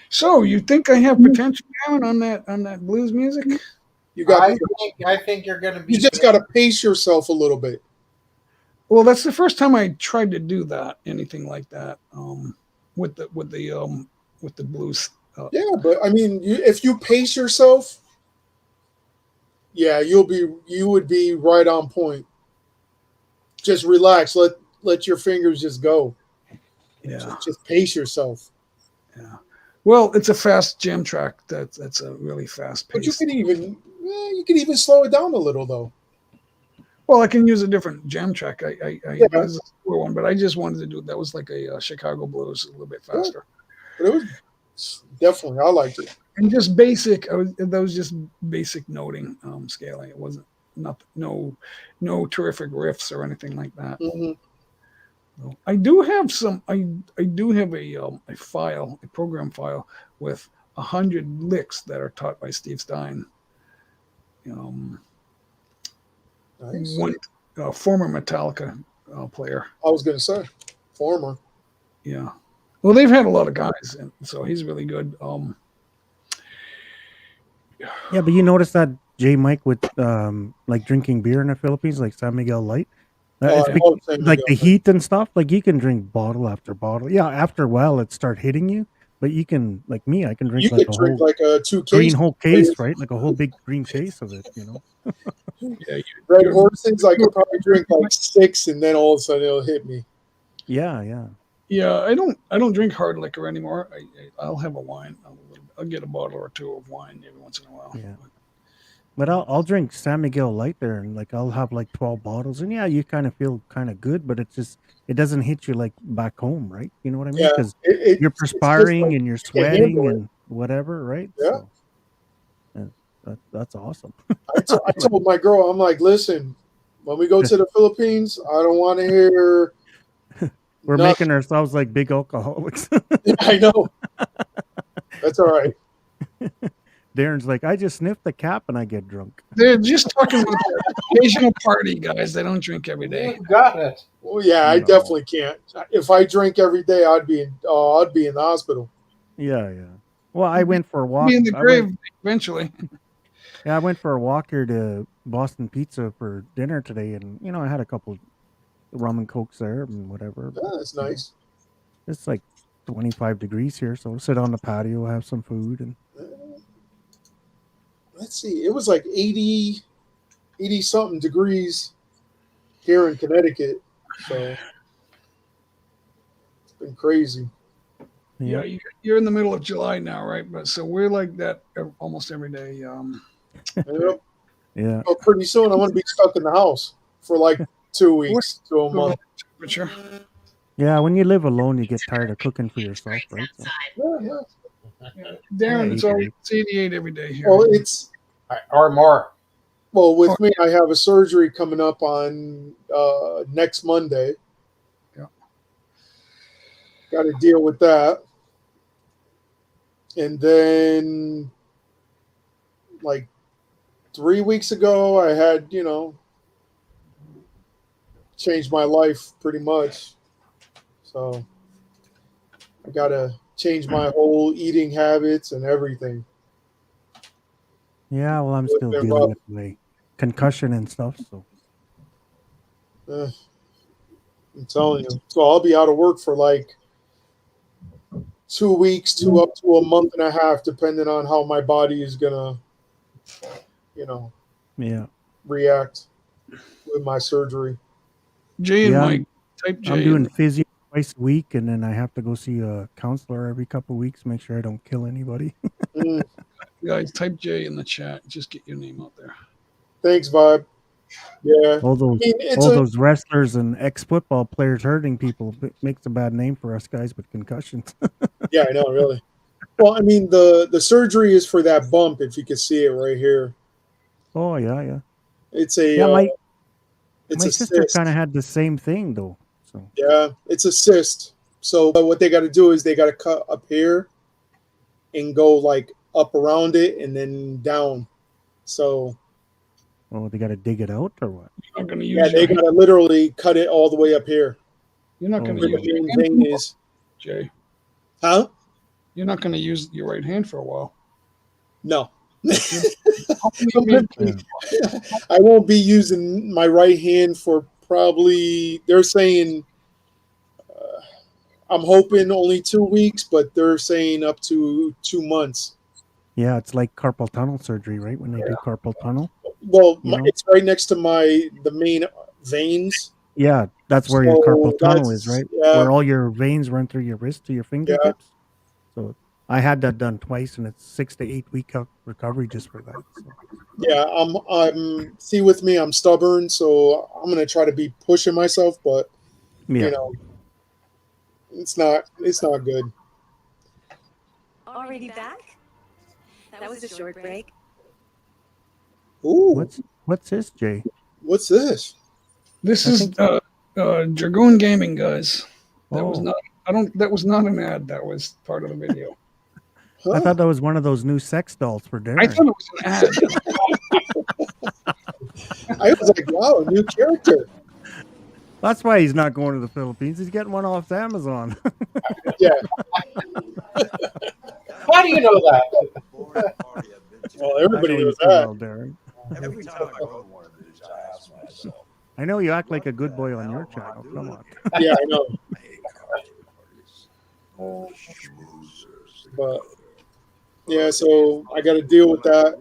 Speaker 1: So you think I have potential down on that blues music?
Speaker 2: I think you're going to be.
Speaker 8: You just got to pace yourself a little bit.
Speaker 1: Well, that's the first time I tried to do that, anything like that, with the blues.
Speaker 8: Yeah, but I mean, if you pace yourself, yeah, you would be right on point. Just relax. Let your fingers just go.
Speaker 1: Yeah.
Speaker 8: Just pace yourself.
Speaker 1: Yeah. Well, it's a fast jam track. That's a really fast pace.
Speaker 8: But you can even slow it down a little though.
Speaker 1: Well, I can use a different jam track. I use a slower one, but I just wanted to do that was like a Chicago blues, a little bit faster.
Speaker 8: But it was definitely, I liked it.
Speaker 1: And just basic. That was just basic noting, scaling. It wasn't no terrific riffs or anything like that.
Speaker 8: Mm-hmm.
Speaker 1: I do have some. I do have a program file with 100 licks that are taught by Steve Stein.
Speaker 8: Nice.
Speaker 1: One former Metallica player.
Speaker 8: I was going to say former.
Speaker 1: Yeah. Well, they've had a lot of guys, and so he's really good.
Speaker 7: Yeah, but you notice that J. Mike with like drinking beer in the Philippines, like San Miguel Light. Like the heat and stuff, like you can drink bottle after bottle. Yeah, after a while it start hitting you, but you can, like me, I can drink
Speaker 8: you
Speaker 7: like
Speaker 8: could drink like a 2
Speaker 7: green whole case, right? Like a whole big green case of it,
Speaker 8: Yeah, Red Horses, I could probably drink like 6, and then all of a sudden it'll hit me.
Speaker 7: Yeah, yeah.
Speaker 1: Yeah, I don't drink hard liquor anymore. I'll have a wine. I'll get a bottle or 2 of wine every once in a while.
Speaker 7: Yeah. But I'll drink San Miguel Light there, and like I'll have like 12 bottles, and yeah, you kind of feel kind of good, but it doesn't hit you like back home, right? You know what I mean? Because you're perspiring and you're sweating and whatever, right?
Speaker 8: Yeah.
Speaker 7: So, That's awesome.
Speaker 8: I told my girl, I'm like, listen, when we go to the Philippines, I don't want to hear.
Speaker 7: We're
Speaker 8: nothing.
Speaker 7: making ourselves like big alcoholics.
Speaker 8: I know. That's all right.
Speaker 7: Darren's like, I just sniff the cap and I get drunk.
Speaker 1: They're just talking about the occasional party, guys. They don't drink every day.
Speaker 2: You got it.
Speaker 8: Well, yeah, I
Speaker 7: No.
Speaker 8: definitely can't. If I drink every day, I'd be in the hospital.
Speaker 7: Yeah. Well, I went for a walk.
Speaker 1: Be in the
Speaker 7: I
Speaker 1: grave
Speaker 7: went,
Speaker 1: eventually.
Speaker 7: yeah, I went for a walk here to Boston Pizza for dinner today, and I had a couple rum and cokes there and whatever.
Speaker 8: Yeah, that's nice.
Speaker 7: It's like 25 degrees here, so sit on the patio, have some food, and
Speaker 8: Let's see. It was like 80 something degrees here in Connecticut. So it's been crazy.
Speaker 1: Yeah, you're in the middle of July now, right? But so we're like that almost every day.
Speaker 8: Yep.
Speaker 7: yeah.
Speaker 8: Well, pretty soon I'm going to be stuck in the house for like 2 weeks to a month.
Speaker 1: Temperature.
Speaker 7: Yeah, when you live alone, you get tired of cooking for yourself, right? So,
Speaker 8: Yeah.
Speaker 1: Darren, it's 88 every day here.
Speaker 8: Well, it's
Speaker 2: Or more.
Speaker 8: with me, I have a surgery coming up on next Monday.
Speaker 1: Yeah.
Speaker 8: Got to deal with that. And then, like 3 weeks ago, I had, changed my life pretty much. So I got to change my whole eating habits and everything.
Speaker 7: yeah, well, I'm
Speaker 8: It's
Speaker 7: still
Speaker 8: been
Speaker 7: dealing
Speaker 8: rough.
Speaker 7: with my concussion and stuff, so.
Speaker 8: I'm telling you. So I'll be out of work for like 2 weeks to up to a month and a half, depending on how my body is gonna,
Speaker 7: Yeah.
Speaker 8: react with my surgery.
Speaker 1: Jay and
Speaker 7: Yeah,
Speaker 1: Mike, type J.
Speaker 7: I'm doing physio twice a week, and then I have to go see a counselor every couple of weeks, make sure I don't kill anybody.
Speaker 8: Mm,
Speaker 1: Guys, type J in the chat. Just get your name out there.
Speaker 8: thanks, Vibe. Yeah.
Speaker 7: All those,
Speaker 8: I mean, it's
Speaker 7: all
Speaker 8: a,
Speaker 7: those wrestlers and ex-football players hurting people makes a bad name for us guys with concussions.
Speaker 8: yeah, I know, really. Well, I mean, the surgery is for that bump. If you can see it right here,
Speaker 7: Oh yeah.
Speaker 8: it's a
Speaker 7: Yeah, my sister
Speaker 8: cyst.
Speaker 7: kind of had the same thing though. So
Speaker 8: Yeah, it's a cyst. So what they got to do is they got to cut up here and go like up around it and then down. So
Speaker 7: they got to dig it out or what?
Speaker 1: You're not going to use
Speaker 8: yeah, they
Speaker 1: your,
Speaker 8: got to literally cut it all the way up here.
Speaker 1: you're not going to
Speaker 8: Where
Speaker 1: use
Speaker 8: the
Speaker 1: your
Speaker 8: main
Speaker 1: hand,
Speaker 8: vein is.
Speaker 1: Jay.
Speaker 8: Huh?
Speaker 1: You're not going to use your right hand for a while.
Speaker 8: No.
Speaker 1: How many-
Speaker 8: I won't be using my right hand for probably, they're saying, I'm hoping only 2 weeks, but they're saying up to 2 months.
Speaker 7: Yeah, it's like carpal tunnel surgery, right? When they do carpal tunnel.
Speaker 8: Well,
Speaker 7: You know?
Speaker 8: it's right next to the main veins.
Speaker 7: Yeah, that's where your
Speaker 8: So
Speaker 7: carpal tunnel is,
Speaker 8: that's-
Speaker 7: right?
Speaker 8: yeah.
Speaker 7: Where all your veins run through your wrist to your fingertips. So I had that done twice, and it's 6 to 8 week recovery just for that. So.
Speaker 8: Yeah, I'm see with me, I'm stubborn, so I'm gonna try to be pushing myself, but
Speaker 7: Yeah,
Speaker 8: it's not good.
Speaker 9: Already back? That was a short break.
Speaker 8: Ooh,
Speaker 7: what's this, Jay?
Speaker 8: what's this?
Speaker 1: This
Speaker 7: I
Speaker 1: is
Speaker 7: think-
Speaker 1: Dragoon Gaming, guys. That was
Speaker 7: Oh.
Speaker 1: not. That was not an ad. That was part of the video.
Speaker 8: Huh?
Speaker 7: I thought that was one of those new sex dolls for Darren.
Speaker 1: I thought it was an ad.
Speaker 8: I was like, wow, a new character.
Speaker 7: That's why he's not going to the Philippines. He's getting one off Amazon.
Speaker 8: Yeah.
Speaker 2: How do you know that?
Speaker 8: Well,
Speaker 7: I
Speaker 8: everybody
Speaker 7: know you
Speaker 8: knows
Speaker 7: too
Speaker 8: that.
Speaker 7: well, Darren.
Speaker 10: Every time I go to one of these, I ask myself,
Speaker 7: I know you act like a good boy on your channel. Come on.
Speaker 8: Yeah, I know.
Speaker 10: hey, cocktail parties, schmoozers.
Speaker 8: But yeah, so I got to deal with that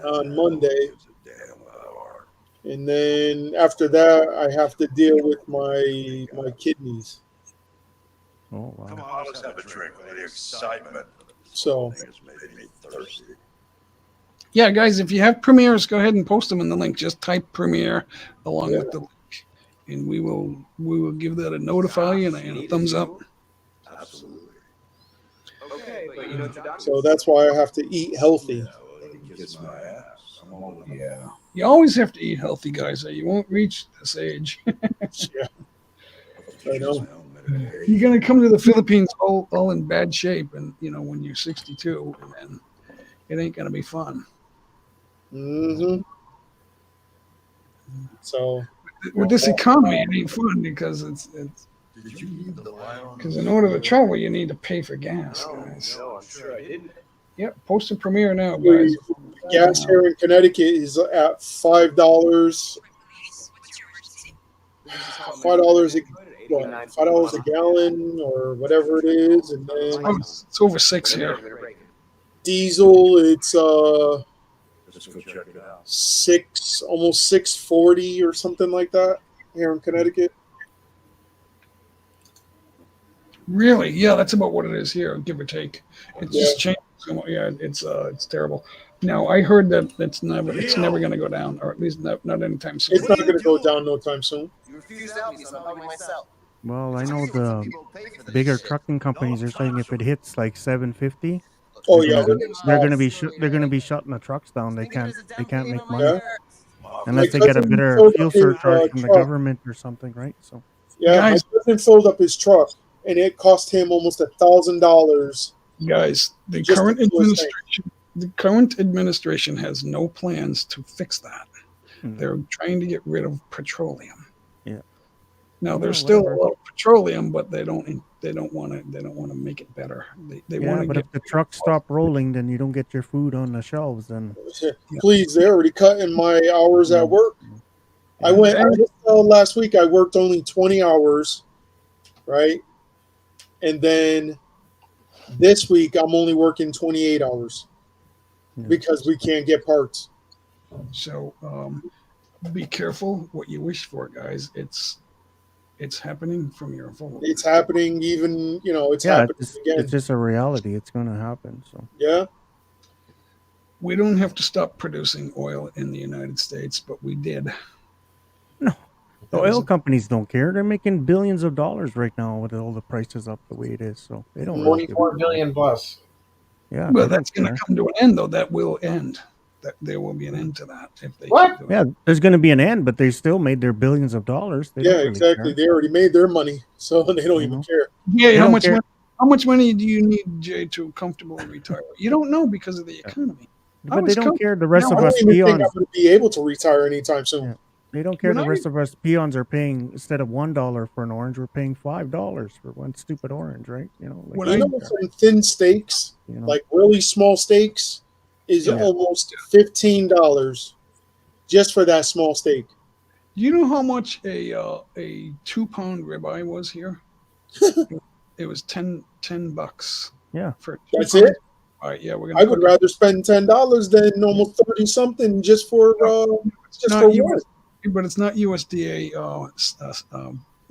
Speaker 8: on Monday.
Speaker 10: It's a damn hour.
Speaker 8: And then after that, I have to deal with my kidneys.
Speaker 7: Oh
Speaker 10: Come
Speaker 7: wow.
Speaker 10: on, let's have a drink. The excitement
Speaker 8: So
Speaker 10: has made me thirsty.
Speaker 1: Yeah, guys, if you have premieres, go ahead and post them in the link. Just type premiere along with the link, and we will give that a notify and a thumbs up.
Speaker 10: Absolutely.
Speaker 8: So that's why I have to eat healthy.
Speaker 10: Kiss my ass. I'm all in.
Speaker 1: Yeah. You always have to eat healthy, guys, or you won't reach this age.
Speaker 8: Yeah, I know.
Speaker 1: You're gonna come to the Philippines all in bad shape, and when you're 62, and it ain't gonna be fun.
Speaker 8: Hmm. So
Speaker 1: With this economy, it ain't fun because it's
Speaker 10: Did you leave the light on?
Speaker 1: because in order to travel, you need to pay for gas, guys.
Speaker 10: No, I'm sure I didn't.
Speaker 1: Yep, post a premiere now, guys.
Speaker 8: gas here in Connecticut is at $5. $5 $5 a gallon or whatever it is, and then
Speaker 1: It's over 6 here.
Speaker 8: diesel it's
Speaker 10: Let's go check it out.
Speaker 8: almost 6.40 or something like that here in Connecticut.
Speaker 1: Really? Yeah, that's about what it is here, give or take. It's
Speaker 8: Yeah.
Speaker 1: just changed. Yeah, it's terrible. Now I heard that it's never going to go down, or at least not anytime soon.
Speaker 8: It's not going to go down no time soon.
Speaker 11: You refuse to help me, so I'm helping myself.
Speaker 7: Well, I know the bigger trucking companies are saying if it hits like 750,
Speaker 8: Oh
Speaker 7: they're
Speaker 8: yeah,
Speaker 7: gonna, they're going to be they're going to be shutting the trucks down. They can't make money
Speaker 8: yeah.
Speaker 7: unless
Speaker 8: My
Speaker 7: they get a
Speaker 8: cousin
Speaker 7: better
Speaker 8: filled
Speaker 7: fuel
Speaker 8: up his,
Speaker 7: surcharge from the
Speaker 8: truck.
Speaker 7: government or something, right? So
Speaker 8: Yeah,
Speaker 1: Guys-
Speaker 8: my cousin filled up his truck, and it cost him almost $1,000.
Speaker 1: Guys, the
Speaker 8: Just
Speaker 1: current
Speaker 8: to do his thing.
Speaker 1: administration has no plans to fix that.
Speaker 7: Mm.
Speaker 1: They're trying to get rid of petroleum.
Speaker 7: Yeah.
Speaker 1: Now
Speaker 7: Oh,
Speaker 1: there's still
Speaker 7: whatever.
Speaker 1: a lot of petroleum, but they don't want to make it better. They
Speaker 7: yeah,
Speaker 1: want to
Speaker 7: but
Speaker 1: get
Speaker 7: if the trucks stop rolling, then you don't get your food on the shelves. Then
Speaker 8: Please, they're already cutting my hours at work. I
Speaker 1: Yeah.
Speaker 8: went last week. I worked only 20 hours, right? And then this week I'm only working 28 hours
Speaker 7: Yeah.
Speaker 8: because we can't get parts.
Speaker 1: So be careful what you wish for, guys. It's happening from your phone.
Speaker 8: It's happening. Even it's
Speaker 7: yeah,
Speaker 8: happening again.
Speaker 7: it's just a reality. It's going to happen. So
Speaker 8: Yeah,
Speaker 1: We don't have to stop producing oil in the United States, but we did.
Speaker 7: no, the
Speaker 1: That was
Speaker 7: oil
Speaker 1: a-
Speaker 7: companies don't care. They're making billions of dollars right now with all the prices up the way it is. So they don't really give a
Speaker 2: 24 billion plus.
Speaker 7: Yeah,
Speaker 1: But
Speaker 7: they
Speaker 1: that's
Speaker 7: don't
Speaker 1: going to
Speaker 7: care.
Speaker 1: come to an end, though. That will end. That there will be an end to that if they
Speaker 2: What?
Speaker 1: keep doing
Speaker 7: Yeah, there's going to be an end, but they still made their billions of dollars. They
Speaker 8: yeah,
Speaker 7: don't really
Speaker 8: exactly.
Speaker 7: care.
Speaker 8: They already made their money, so they don't
Speaker 7: You
Speaker 8: even
Speaker 7: know?
Speaker 8: care.
Speaker 1: Yeah,
Speaker 7: They
Speaker 1: how
Speaker 7: don't
Speaker 1: much
Speaker 7: care.
Speaker 1: money? How much money do you need, Jay, to comfortably retire? You don't know because of the economy. I
Speaker 7: But they
Speaker 1: was
Speaker 7: don't
Speaker 1: com-
Speaker 7: care. The rest
Speaker 1: now,
Speaker 7: of
Speaker 8: I
Speaker 7: us
Speaker 8: don't even think I'm
Speaker 7: peons,
Speaker 8: going to be able to retire anytime soon.
Speaker 7: Yeah. They don't care.
Speaker 1: When
Speaker 7: The
Speaker 1: I-
Speaker 7: rest of us peons are paying, instead of $1 for an orange, we're paying $5 for one stupid orange, right? Like,
Speaker 1: When
Speaker 8: You know, some thin steaks, like really small steaks, is
Speaker 7: Yeah.
Speaker 8: almost $15 just for that small steak.
Speaker 1: Do you know how much a 2-pound ribeye was here? It was $10
Speaker 7: Yeah.
Speaker 1: for
Speaker 8: That's
Speaker 1: 2 pounds.
Speaker 8: it.
Speaker 1: All right, yeah, we're
Speaker 8: I
Speaker 1: gonna.
Speaker 8: would rather spend $10 than almost 30 something just for just
Speaker 1: not
Speaker 8: for
Speaker 1: US,
Speaker 8: one.
Speaker 1: but it's not USDA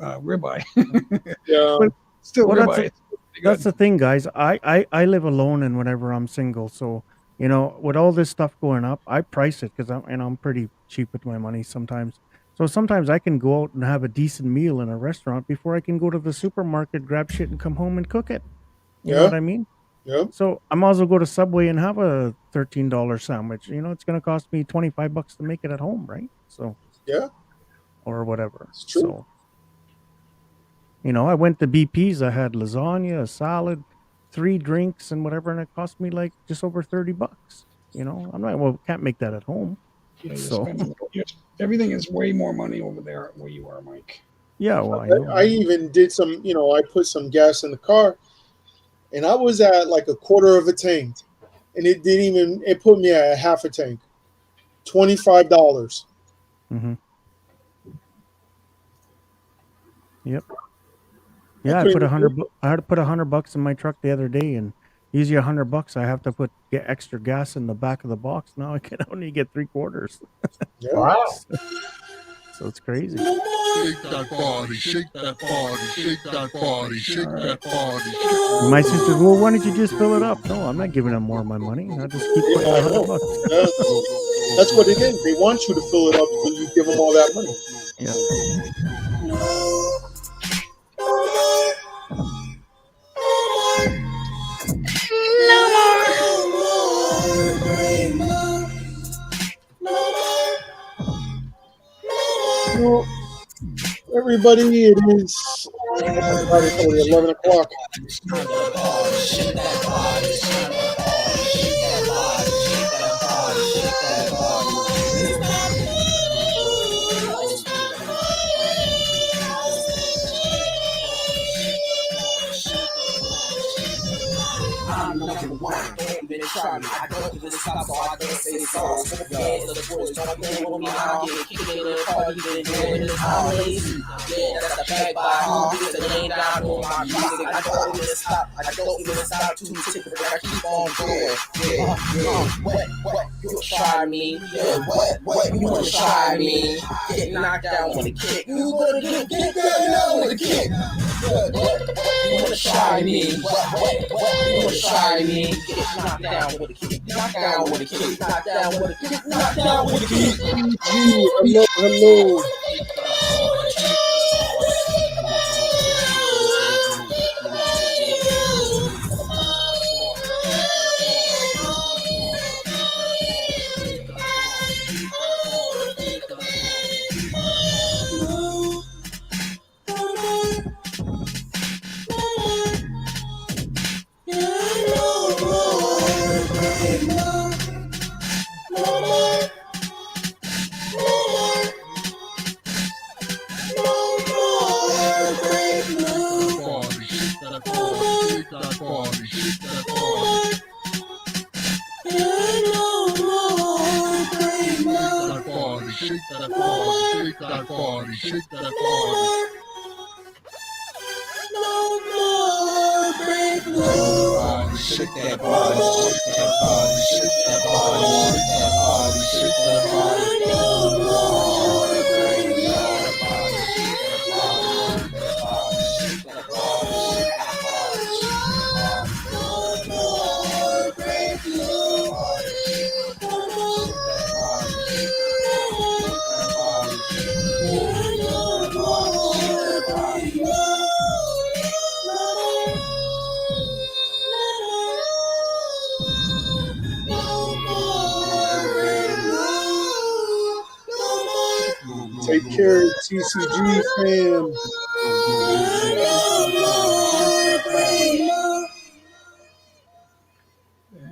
Speaker 1: ribeye.
Speaker 8: Yeah.
Speaker 1: But still
Speaker 7: Well,
Speaker 1: ribeye.
Speaker 7: that's the thing, guys. I live alone, and whenever I'm single, so with all this stuff going up, I price it because I'm pretty cheap with my money sometimes. So sometimes I can go out and have a decent meal in a restaurant before I can go to the supermarket, grab shit, and come home and cook it. You know
Speaker 8: Yeah.
Speaker 7: what I mean?
Speaker 8: Yeah.
Speaker 7: So I might as well go to Subway and have a $13 sandwich. It's going to cost me $25 to make it at home, right? So
Speaker 8: Yeah.
Speaker 7: or whatever.
Speaker 8: It's true.
Speaker 7: So I went to BP's. I had lasagna, a salad, 3 drinks, and whatever, and it cost me like just over $30. I'm not can't make that at home.
Speaker 1: Yeah, you're
Speaker 7: So
Speaker 1: spending, everything is way more money over there where you are, Mike.
Speaker 7: yeah, well, I know.
Speaker 8: I even did some, I put some gas in the car, and I was at like a quarter of a tank, and it put me at half a tank. $25.
Speaker 7: Mm-hmm. Yep.
Speaker 8: I
Speaker 7: Yeah, I
Speaker 8: couldn't
Speaker 7: put
Speaker 8: even
Speaker 7: I had to put $100 in my truck the other day, and usually $100 I have to get extra gas in the back of the box. Now I can only get 3/4.
Speaker 8: Yeah.
Speaker 2: Wow.
Speaker 7: So it's crazy.
Speaker 10: Shake that body, shake that body, shake that body, shake that body.
Speaker 7: My sister says, "Well, why don't you just fill it up?" No, I'm not giving them more of my money. I just keep putting
Speaker 8: Yeah, I know.
Speaker 7: $100.
Speaker 8: Yeah, that's what it is. They want you to fill it up so you give them all that money.
Speaker 7: Yeah.
Speaker 8: Well, everybody, it is. Oh God, it's already 11 o'clock.
Speaker 11: I'm number one. Don't even try me. I don't even stop, so I can't say so. Yeah, the boys don't play with me. I get kicked in the party, then doing this. I'm lazy. Yeah, that's a fact by all. Because I lay down on my music. I don't even stop. I don't even stop to tick, but I keep on going. What? You try me? Yeah, what? You wanna try me? Get knocked down with a kick. You gonna get down with a kick. You wanna try me? What? You wanna try me? Get knocked down with a kick. Knocked down with a kick. Knocked down with a kick. Knocked down with a kick.
Speaker 8: Hello. Take care, TCG fam.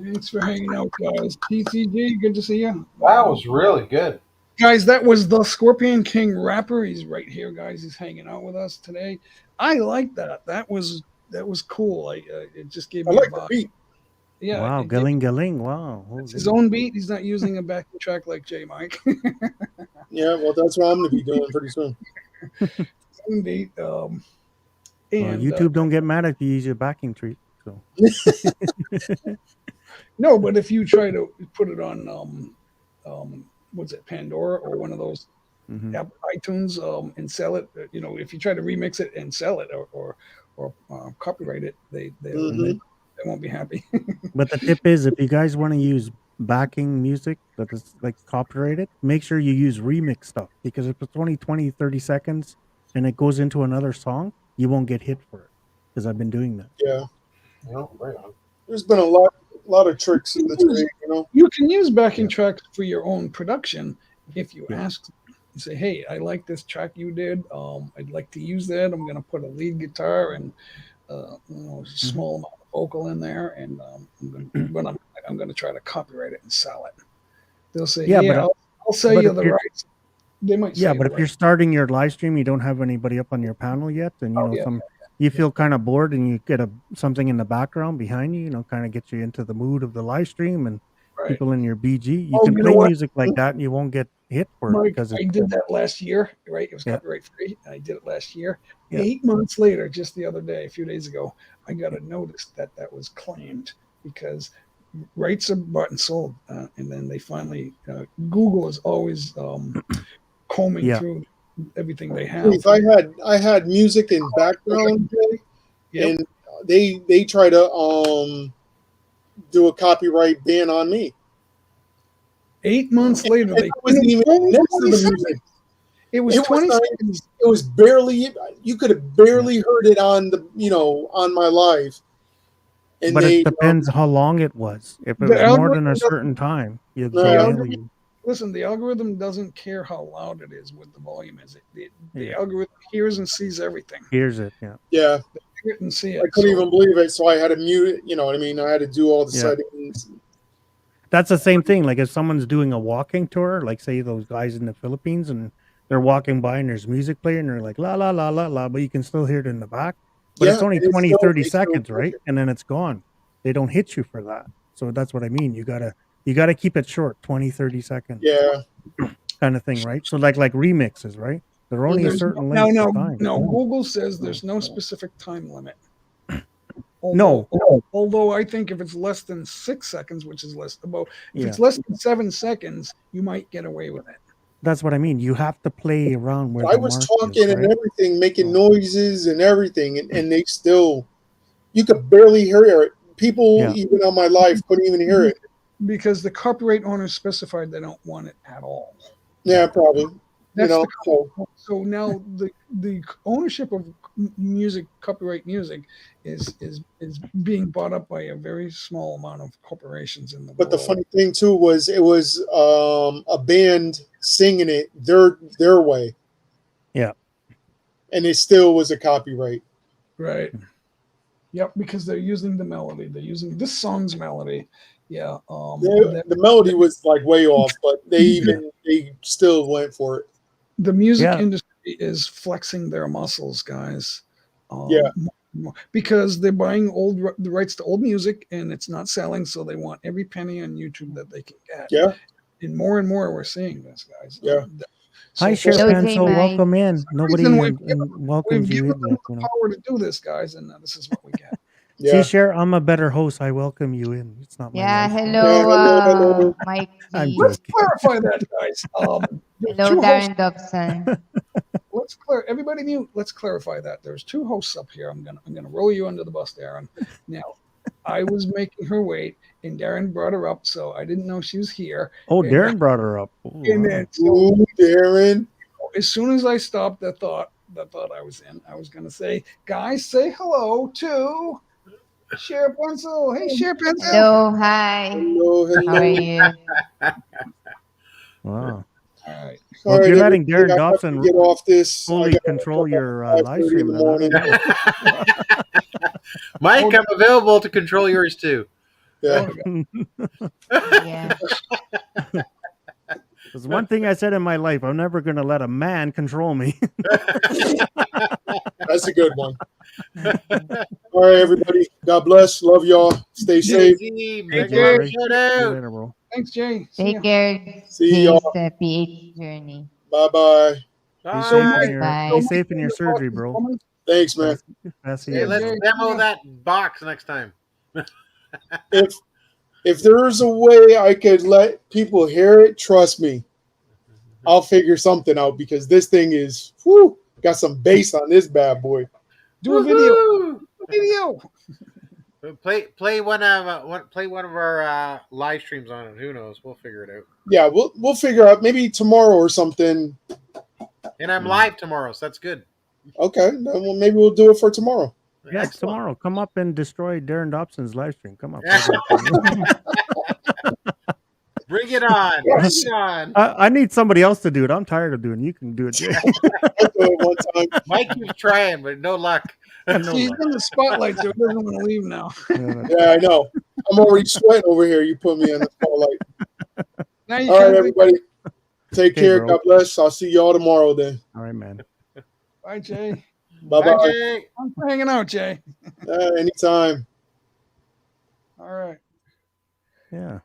Speaker 1: Thanks for hanging out, guys. TCG, good to see you.
Speaker 2: That was really good.
Speaker 1: Guys, that was the Scorpion King rapper. He's right here, guys. He's hanging out with us today. I like that. That was cool. It just gave me
Speaker 8: I like
Speaker 1: a
Speaker 8: the
Speaker 1: vibe.
Speaker 8: beat.
Speaker 1: Yeah,
Speaker 7: Wow, Galing. Wow.
Speaker 1: it's his own beat. He's not using a backing track like J Mike.
Speaker 8: Yeah, well, that's what I'm going to be doing pretty soon.
Speaker 1: Own beat.
Speaker 7: YouTube don't get mad if you use your backing treat. So
Speaker 1: no, but if you try to put it on what's it, Pandora or one of those iTunes and sell it, if you try to remix it and sell it or copyright it, they won't be happy.
Speaker 7: But the tip is, if you guys want to use backing music that is like copyrighted, make sure you use remix stuff, because if it's only 20, 30 seconds and it goes into another song, you won't get hit for it, because I've been doing that.
Speaker 8: Yeah.
Speaker 2: Right on.
Speaker 8: There's been a lot of tricks in the trade,
Speaker 1: You can use backing tracks for your own production if you ask. You say, "Hey, I like this track you did. I'd like to use that. I'm going to put a lead guitar and a small amount of vocal in there, and I'm going to try to copyright it and sell it." They'll say, "Yeah, but I'll sell you the rights." They might.
Speaker 7: Yeah, but if you're starting your live stream, you don't have anybody up on your panel yet, and you feel kind of bored, and you get something in the background behind you, kind of gets you into the mood of the live stream, and people in your BG, you can play music like that, and you won't get hit for it, because
Speaker 1: I did that last year, right? It was copyright free. I did it last year. 8 months later, just the other day, a few days ago, I got a notice that was claimed, because rights are bought and sold, and then they finally Google is always combing through everything they have.
Speaker 8: I had music in background, and they try to do a copyright ban on me.
Speaker 1: 8 months later,
Speaker 8: they wasn't even next to the music. It was 20 seconds. It was barely. You could have barely heard it on the on my live, And
Speaker 7: But
Speaker 8: they
Speaker 7: it depends how long it was. If it
Speaker 1: The
Speaker 7: was more than
Speaker 1: algorithm
Speaker 7: a
Speaker 1: doesn't.
Speaker 7: certain time,
Speaker 1: The
Speaker 7: they'll nail
Speaker 1: algorithm.
Speaker 7: you.
Speaker 1: Listen, the algorithm doesn't care how loud it is, what the volume is. The
Speaker 7: Yeah.
Speaker 1: algorithm hears and sees everything.
Speaker 7: Here's it. Yeah.
Speaker 8: yeah,
Speaker 1: Hear it and see
Speaker 8: I
Speaker 1: it.
Speaker 8: couldn't
Speaker 1: So
Speaker 8: even believe it, so I had to mute it. You know what I mean? I had to do all the
Speaker 7: Yeah.
Speaker 8: settings.
Speaker 7: That's the same thing. Like if someone's doing a walking tour, like say those guys in the Philippines, and they're walking by and there's music playing, and they're like la la la la la, but you can still hear it in the back. But
Speaker 8: Yeah,
Speaker 7: it's only
Speaker 8: and it's
Speaker 7: 20,
Speaker 8: still
Speaker 7: 30
Speaker 8: they still
Speaker 7: seconds,
Speaker 8: push
Speaker 7: right?
Speaker 8: it.
Speaker 7: And then it's gone. They don't hit you for that. So that's what I mean. You gotta keep it short, 20, 30 seconds
Speaker 8: Yeah,
Speaker 7: kind of thing, right? So like remixes, right? They're only a
Speaker 1: there's
Speaker 7: certain
Speaker 1: no,
Speaker 7: length
Speaker 1: no,
Speaker 7: of time.
Speaker 1: no. Google says there's no specific time limit.
Speaker 7: No.
Speaker 1: Although I think if it's less than 6 seconds, which is less about, if
Speaker 7: Yeah.
Speaker 1: it's less than 7 seconds, you might get away with it.
Speaker 7: That's what I mean. You have to play around where
Speaker 8: I
Speaker 7: the
Speaker 8: was
Speaker 7: mark
Speaker 8: talking
Speaker 7: is,
Speaker 8: and
Speaker 7: right?
Speaker 8: everything, making noises and everything, and they still, you could barely hear it. People,
Speaker 7: Yeah.
Speaker 8: even on my live, couldn't even hear it.
Speaker 1: Because the copyright owners specified they don't want it at all.
Speaker 8: Yeah, probably. You
Speaker 1: That's
Speaker 8: know,
Speaker 1: the
Speaker 8: so
Speaker 1: so now the ownership of music, copyright music, is being bought up by a very small amount of corporations in the
Speaker 8: but the
Speaker 1: world.
Speaker 8: funny thing too was it was a band singing it their way,
Speaker 7: Yeah.
Speaker 8: and it still was a copyright.
Speaker 1: Right. Yep, because they're using the melody. They're using this song's melody. Yeah.
Speaker 8: The melody was like way off, but they still went for it.
Speaker 1: The music
Speaker 7: Yeah.
Speaker 1: industry is flexing their muscles, guys.
Speaker 8: Yeah.
Speaker 1: Because they're buying the rights to old music and it's not selling, so they want every penny on YouTube that they can get.
Speaker 8: Yeah.
Speaker 1: And more we're seeing this, guys.
Speaker 8: Yeah.
Speaker 7: Hi,
Speaker 1: So
Speaker 7: Sheriff
Speaker 1: for
Speaker 7: Pencil. Welcome in. Nobody
Speaker 1: reason,
Speaker 7: welcomes
Speaker 1: we've
Speaker 7: you
Speaker 1: given
Speaker 7: in
Speaker 1: them
Speaker 7: yet,
Speaker 1: the
Speaker 7: you know.
Speaker 1: power to do this, guys, and this is what we get.
Speaker 8: Yeah.
Speaker 7: See, Cher, I'm a better host. I welcome you in. It's not my
Speaker 12: Yeah,
Speaker 7: life.
Speaker 12: hello,
Speaker 8: hello.
Speaker 12: Mike
Speaker 7: I'm
Speaker 12: G.
Speaker 1: Let's
Speaker 7: joking.
Speaker 1: clarify that, guys. There's
Speaker 12: Hello,
Speaker 1: two hosts.
Speaker 12: Darren Dobson.
Speaker 1: Everybody mute. Let's clarify that. There's two hosts up here. I'm gonna roll you under the bus, Darren. Now, I was making her wait, and Darren brought her up, so I didn't know she was here.
Speaker 7: Oh,
Speaker 1: And-
Speaker 7: Darren brought her up. Oh,
Speaker 1: And
Speaker 7: wow.
Speaker 1: then, so
Speaker 8: Ooh, Darren.
Speaker 1: as soon as I stopped that thought I was in, I was gonna say, guys, say hello to Sheriff Pencil. Hey, Sheriff Pencil.
Speaker 12: Hello, hi.
Speaker 8: Hello,
Speaker 12: How are you?
Speaker 7: Wow.
Speaker 1: All right.
Speaker 7: Well, if
Speaker 8: All
Speaker 7: you're
Speaker 8: right,
Speaker 7: letting
Speaker 8: everybody,
Speaker 7: Darren
Speaker 8: I have to
Speaker 7: Dobson
Speaker 8: get off this. I
Speaker 7: fully
Speaker 8: gotta
Speaker 7: control
Speaker 8: come back
Speaker 7: your
Speaker 8: at
Speaker 7: live
Speaker 8: 5:30
Speaker 7: stream,
Speaker 8: in the
Speaker 7: then I
Speaker 8: morning.
Speaker 7: don't know.
Speaker 2: Mike, I'm available to control yours too.
Speaker 8: Yeah.
Speaker 12: Yeah.
Speaker 7: There's one thing I said in my life: I'm never going to let a man control me.
Speaker 8: That's a good one. All right, everybody. God bless. Love y'all. Stay safe.
Speaker 2: Jay-Z,
Speaker 7: Hey,
Speaker 2: make
Speaker 7: Jay,
Speaker 2: a
Speaker 7: buddy.
Speaker 2: shout
Speaker 7: See you
Speaker 2: out.
Speaker 7: later, bro.
Speaker 1: Thanks, Jay. See ya.
Speaker 12: Take care.
Speaker 8: See
Speaker 12: Jay's
Speaker 8: y'all.
Speaker 12: PH journey.
Speaker 8: Bye-bye.
Speaker 7: Be safe
Speaker 2: Bye.
Speaker 7: in your
Speaker 12: Bye.
Speaker 7: be safe in your surgery, bro.
Speaker 8: Thanks, man.
Speaker 7: Pass
Speaker 2: Hey,
Speaker 7: you.
Speaker 2: let's
Speaker 1: Jay.
Speaker 2: demo that box next time.
Speaker 8: If there's a way I could let people hear it, trust me, I'll figure something out because this thing is got some bass on this bad boy.
Speaker 1: Do a video. Video.
Speaker 2: Play one of our live streams on it. Who knows? We'll figure it out.
Speaker 8: Yeah, we'll figure out maybe tomorrow or something.
Speaker 2: And I'm live tomorrow, so that's good.
Speaker 8: Okay, then maybe we'll do it for tomorrow.
Speaker 7: Yeah,
Speaker 2: Excellent.
Speaker 7: tomorrow. Come up and destroy Darren Dobson's live stream. Come up.
Speaker 2: Bring it on. Bring it on.
Speaker 7: I need somebody else to do it. I'm tired of doing it. You can do it, Jay.
Speaker 8: I'll do it one time.
Speaker 2: Mike keeps trying, but no luck.
Speaker 7: No
Speaker 1: He's
Speaker 7: luck.
Speaker 1: in the spotlight, so he doesn't want to leave now.
Speaker 8: Yeah, I know. I'm already sweating over here. You put me in the spotlight.
Speaker 1: Now you
Speaker 8: All right,
Speaker 1: can't leave.
Speaker 8: everybody. Take
Speaker 7: Okay,
Speaker 8: care.
Speaker 7: bro.
Speaker 8: God bless. I'll see y'all tomorrow then.
Speaker 7: All right, man.
Speaker 1: Bye, Jay.
Speaker 8: Bye-bye.
Speaker 2: Bye, Jay.
Speaker 1: Thanks for hanging out, Jay.
Speaker 8: Anytime.
Speaker 1: All right.
Speaker 7: Yeah.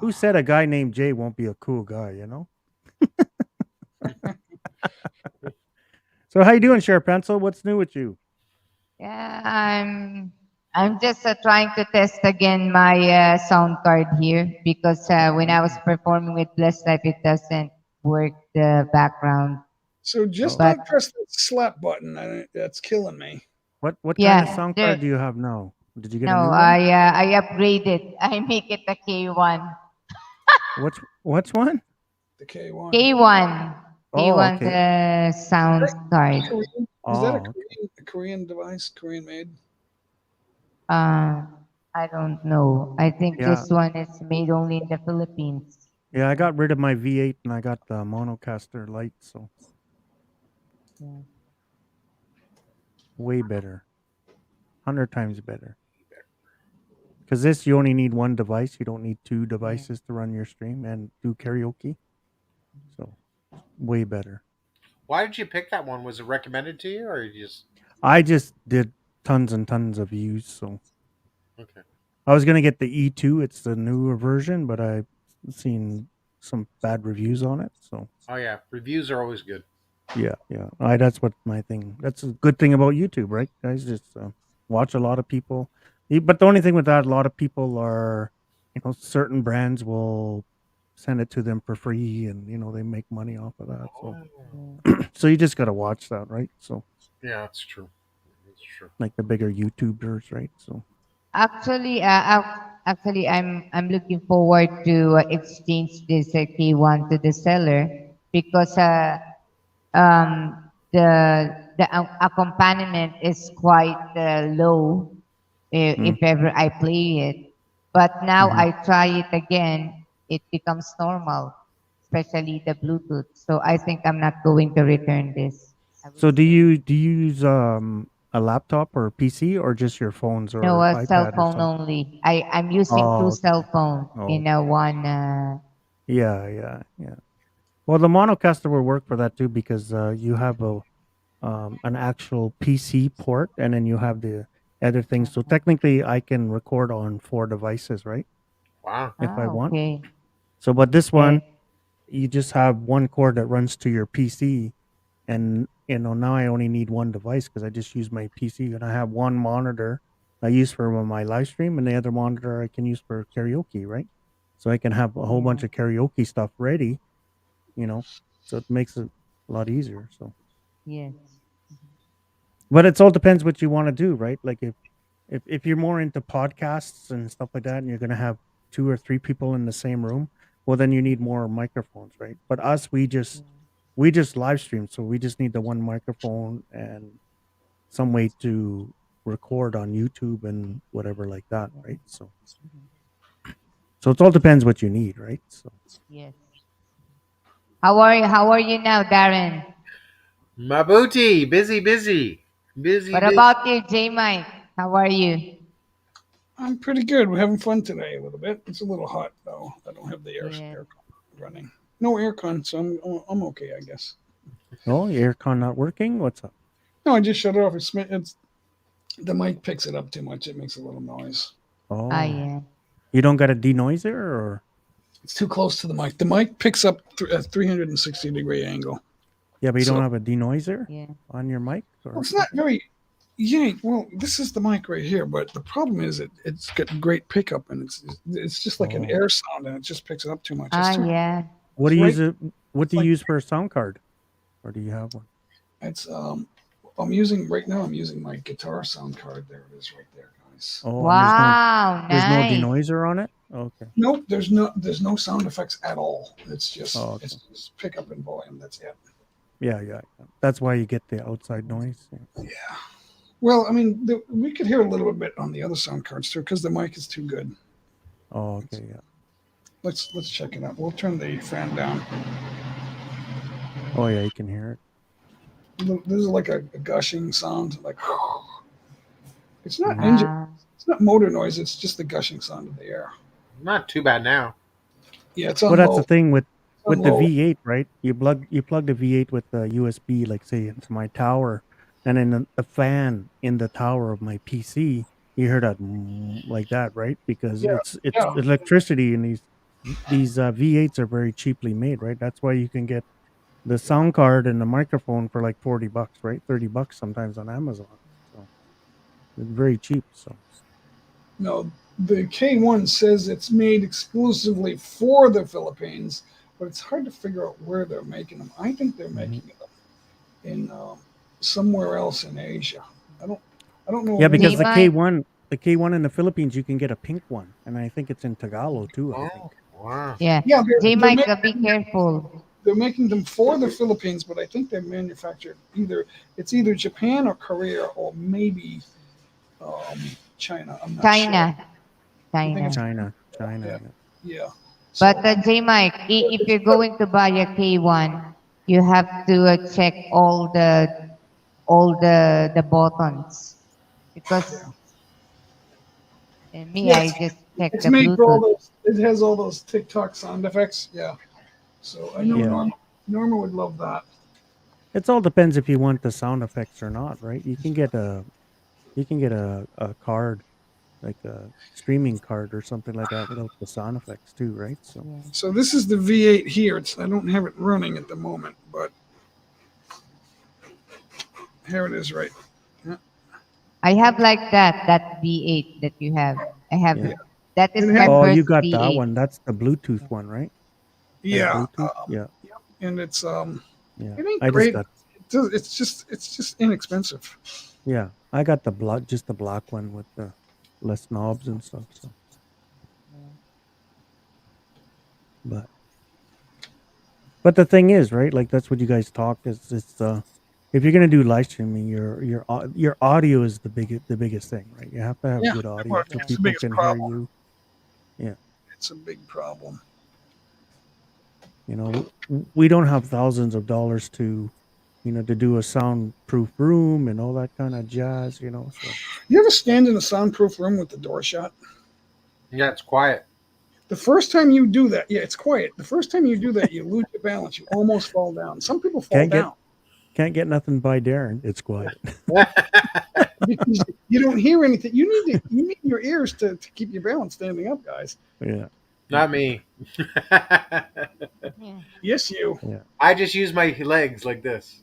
Speaker 7: Who said a guy named Jay won't be a cool guy, you know? So how you doing, Sheriff Pencil? What's new with you?
Speaker 12: Yeah, I'm just trying to test again my sound card here because when I was performing with Blessed Life, it doesn't work the background.
Speaker 1: So just
Speaker 12: But-
Speaker 1: don't press that slap button. That's killing me.
Speaker 7: What kind
Speaker 12: Yeah,
Speaker 7: of sound
Speaker 12: there-
Speaker 7: card do you have now? Did you get a
Speaker 12: No,
Speaker 7: new one?
Speaker 12: I upgraded. I make it a K1.
Speaker 7: Which one?
Speaker 1: The K1.
Speaker 12: K1.
Speaker 7: Oh,
Speaker 12: K1
Speaker 7: okay.
Speaker 12: the sound card.
Speaker 1: Korean? Is that
Speaker 7: Oh,
Speaker 1: a Korean device? Korean made?
Speaker 12: Uh, I don't know. I think
Speaker 7: Yeah.
Speaker 12: this one is made only in the Philippines.
Speaker 7: Yeah, I got rid of my V8 and I got the Monocaster Lite, so
Speaker 12: Yeah.
Speaker 7: way better. 100 times better. Because this, you only need one device. You don't need two devices to run your stream and do karaoke. So, way better.
Speaker 2: Why did you pick that one? Was it recommended to you, or you just
Speaker 7: I just did tons and tons of views, so
Speaker 2: okay?
Speaker 7: I was gonna get the E2. It's the newer version, but I've seen some bad reviews on it. So
Speaker 2: Oh yeah, reviews are always good.
Speaker 7: yeah, I that's what my thing. That's a good thing about YouTube, right, guys? Just watch a lot of people. But the only thing with that, a lot of people are, certain brands will send it to them for free, and they make money off of that. So, so you just gotta watch that, right? So,
Speaker 2: Yeah, that's true. That's true.
Speaker 7: like the bigger YouTubers, right? So,
Speaker 12: Actually, I'm looking forward to exchange this K1 to the seller because the accompaniment is quite low if ever I play it. But now I try it again, it becomes normal, especially the Bluetooth. So I think I'm not going to return this. I will
Speaker 7: so
Speaker 12: stay.
Speaker 7: do you use a laptop or a PC or just your phones
Speaker 12: No,
Speaker 7: or
Speaker 12: a cell
Speaker 7: iPad or
Speaker 12: phone
Speaker 7: something?
Speaker 12: only. I'm using two
Speaker 7: Oh,
Speaker 12: cell phone
Speaker 7: oh,
Speaker 12: in a one.
Speaker 7: yeah. Well, the Monocaster will work for that too because you have an actual PC port and then you have the other things. So technically, I can record on 4 devices, right?
Speaker 2: Wow.
Speaker 7: If I want.
Speaker 12: Okay.
Speaker 7: So, but this one,
Speaker 12: Okay.
Speaker 7: you just have one cord that runs to your PC, and now I only need one device because I just use my PC and I have one monitor I use for my live stream and the other monitor I can use for karaoke, right? So I can have a whole bunch
Speaker 12: Yeah.
Speaker 7: of karaoke stuff ready, you know, so it makes it a lot easier. So,
Speaker 12: Yes.
Speaker 7: but it's all depends what you want to do, right? Like if you're more into podcasts and stuff like that, and you're gonna have 2 or 3 people in the same room, well, then you need more microphones, right? But us, we just live stream, so we just need the one microphone and some way to record on YouTube and whatever like that, right? So it all depends what you need, right? So
Speaker 12: Yes. How are you? How are you now, Darren?
Speaker 2: Mabuti, busy.
Speaker 12: What about you, J Mike? How are you?
Speaker 1: I'm pretty good. We're having fun today a little bit. It's a little hot though. I don't have the
Speaker 12: Yeah.
Speaker 1: aircon running. No aircon, so I'm okay, I guess.
Speaker 7: oh, your aircon not working? What's up?
Speaker 1: No, I just shut it off. It's the mic picks it up too much. It makes a little noise.
Speaker 7: Oh,
Speaker 12: Yeah.
Speaker 7: you don't got a denoiser or?
Speaker 1: It's too close to the mic. The mic picks up a 360-degree angle.
Speaker 7: Yeah, but you
Speaker 1: So-
Speaker 7: don't have a denoiser
Speaker 12: Yeah.
Speaker 7: on your mic?
Speaker 1: Well, it's not very. Yeah, well, this is the mic right here, but the problem is it's got great pickup, and it's just like an
Speaker 7: Oh.
Speaker 1: air sound, and it just picks it up too much. It's too,
Speaker 12: Yeah.
Speaker 7: What do you
Speaker 1: right-
Speaker 7: use it? What do you
Speaker 1: like-
Speaker 7: use for a sound card? Or do you have one?
Speaker 1: It's I'm using my guitar sound card. There it is, right there, guys.
Speaker 7: Oh, and
Speaker 12: Wow.
Speaker 7: there's no
Speaker 12: Nice.
Speaker 7: denoiser on it? Okay.
Speaker 1: Nope, there's no sound effects at all. It's just
Speaker 7: Oh, okay.
Speaker 1: it's just pickup and volume. That's it.
Speaker 7: Yeah. That's why you get the outside noise. Yeah.
Speaker 1: Yeah. Well, I mean, we could hear a little bit on the other sound cards too, because the mic is too good.
Speaker 7: Oh, okay, yeah.
Speaker 1: Let's check it out. We'll turn the fan down.
Speaker 7: Oh, yeah, you can hear it.
Speaker 1: This is like a gushing sound, like it's not
Speaker 7: Mhm.
Speaker 1: engine, it's not motor noise. It's just the gushing sound of the air.
Speaker 2: Not too bad now.
Speaker 1: Yeah, it's on
Speaker 7: Well, that's
Speaker 1: low.
Speaker 7: the thing with
Speaker 1: on
Speaker 7: the
Speaker 1: low.
Speaker 7: V8, right? You plug the V8 with the USB, like say into my tower, and then the fan in the tower of my PC, you hear that like that, right? Because
Speaker 1: Yeah,
Speaker 7: it's
Speaker 1: yeah.
Speaker 7: electricity, and these V8s are very cheaply made, right? That's why you can get the sound card and the microphone for like $40, right? $30 sometimes on Amazon. So it's very cheap. So
Speaker 1: No, the K1 says it's made exclusively for the Philippines, but it's hard to figure out where they're making them. I think they're making them in somewhere else in Asia. I don't know.
Speaker 7: yeah, because
Speaker 12: J
Speaker 7: the
Speaker 12: Mike.
Speaker 7: K1 in the Philippines, you can get a pink one, and I think it's in Tagalog too. I think.
Speaker 2: Wow.
Speaker 12: Yeah.
Speaker 1: Yeah,
Speaker 12: J Mike, be careful.
Speaker 1: they're making them for the Philippines, but I think they're manufactured either Japan or Korea or maybe China. I'm not sure.
Speaker 12: China.
Speaker 1: I think it's
Speaker 7: China.
Speaker 1: Yeah. Yeah.
Speaker 12: But J Mike, if you're going to buy a K1, you have to check all the buttons, because me, I
Speaker 1: Yes,
Speaker 12: just check
Speaker 1: it's
Speaker 12: the
Speaker 1: made for all
Speaker 12: Bluetooth.
Speaker 1: those. It has all those TikTok sound effects. Yeah. So I know
Speaker 7: Yeah.
Speaker 1: Norma would love that.
Speaker 7: It all depends if you want the sound effects or not, right? You can get a card, like a streaming card or something like that, without the sound effects too, right? So
Speaker 1: So this is the V8 here. I don't have it running at the moment, but here it is, right? Yeah.
Speaker 12: I have like that V8 that you have. I have
Speaker 7: yeah.
Speaker 12: that is
Speaker 1: It
Speaker 12: my
Speaker 1: has-
Speaker 7: Oh,
Speaker 12: first
Speaker 7: you got that
Speaker 12: V8.
Speaker 7: one. That's the Bluetooth one, right? That
Speaker 1: Yeah.
Speaker 7: Bluetooth. Yeah.
Speaker 1: And it's
Speaker 7: Yeah.
Speaker 1: it ain't
Speaker 7: I just
Speaker 1: great.
Speaker 7: got.
Speaker 1: It's just inexpensive.
Speaker 7: Yeah. I got just the black one with the less knobs and stuff. So, but the thing is, right? Like that's what you guys talked. Is it's if you're gonna do live streaming, your audio is the biggest thing, right? You have to have
Speaker 1: Yeah.
Speaker 7: good audio
Speaker 1: Well,
Speaker 7: so
Speaker 1: it's the
Speaker 7: people
Speaker 1: biggest
Speaker 7: can hear
Speaker 1: problem.
Speaker 7: you. Yeah.
Speaker 1: It's a big problem.
Speaker 7: You know, we don't have thousands of dollars to, to do a soundproof room and all that kind of jazz. So
Speaker 1: You ever stand in a soundproof room with the door shut?
Speaker 2: Yeah, it's quiet.
Speaker 1: The first time you do that, yeah, it's quiet. The first time you do that, you lose your balance. You almost fall down. Some people fall down
Speaker 7: can't get nothing by Darren. It's quiet.
Speaker 1: because you don't hear anything. You need your ears to keep your balance standing up, guys.
Speaker 7: Yeah.
Speaker 2: Not me.
Speaker 1: Yes, you.
Speaker 7: Yeah.
Speaker 2: I just use my legs like this.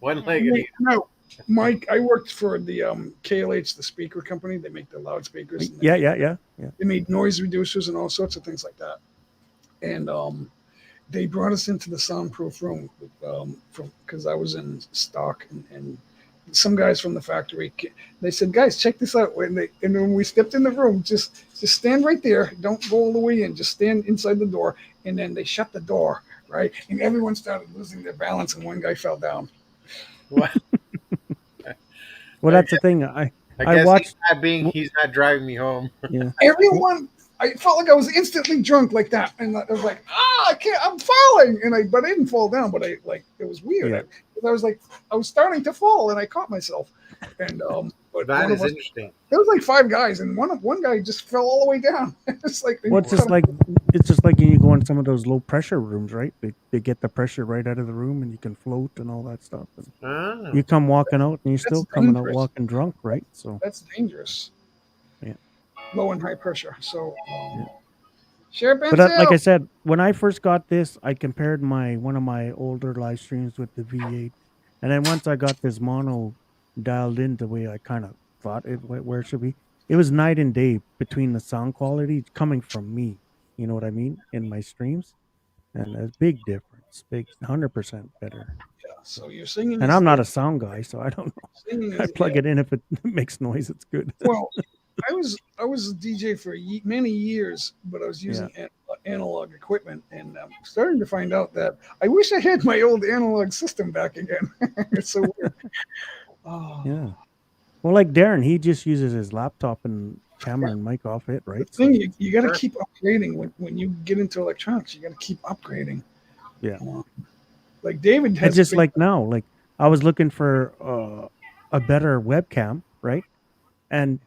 Speaker 2: One leg at each.
Speaker 1: No, Mike, I worked for the KLH, the speaker company. They make the loudspeakers. And
Speaker 7: Yeah.
Speaker 1: They made noise reducers and all sorts of things like that. And they brought us into the soundproof room because I was in stock, and some guys from the factory. They said, "Guys, check this out." And when we stepped in the room, just stand right there. Don't go all the way in. Just stand inside the door. And then they shut the door, right? And everyone started losing their balance, and one guy fell down.
Speaker 2: What?
Speaker 7: Well, that's the thing. I
Speaker 2: guess
Speaker 7: watched.
Speaker 2: He's not driving me home.
Speaker 7: Yeah.
Speaker 1: Everyone, I felt like I was instantly drunk like that, and I was like, I can't, I'm falling, but I didn't fall down, but it was weird.
Speaker 7: Yeah.
Speaker 1: I was starting to fall, and I caught myself, and but
Speaker 2: That is interesting.
Speaker 1: There was like 5 guys, and one guy just fell all the way down. It's like
Speaker 7: Well, it's just like when you go in some of those low pressure rooms, right? They get the pressure right out of the room, and you can float and all that stuff. And you come walking out, and you're still coming out walking drunk, right? So
Speaker 1: that's dangerous.
Speaker 7: Yeah.
Speaker 1: Low and high pressure. So
Speaker 7: But like I said, when I first got this, I compared one of my older live streams with the V8, and then once I got this mono dialed in the way I kind of thought where it should be, it was night and day between the sound quality coming from me. You know what I mean? In my streams, and a big difference, 100% better.
Speaker 1: Yeah. So you're singing,
Speaker 7: and I'm not a sound guy, so I don't know. I plug it in if it makes noise, it's good.
Speaker 1: Well, I was a DJ for many years, but I was using analog equipment, and I'm starting to find out that I wish I had my old analog system back again. It's so weird. Oh.
Speaker 7: Yeah. Well, like Darren, he just uses his laptop and camera and mic off it, right?
Speaker 1: The thing, you got to keep upgrading when you get into electronics. You got to keep upgrading.
Speaker 7: Yeah.
Speaker 1: Like David has.
Speaker 7: It's just like now, like I was looking for a better webcam, right? And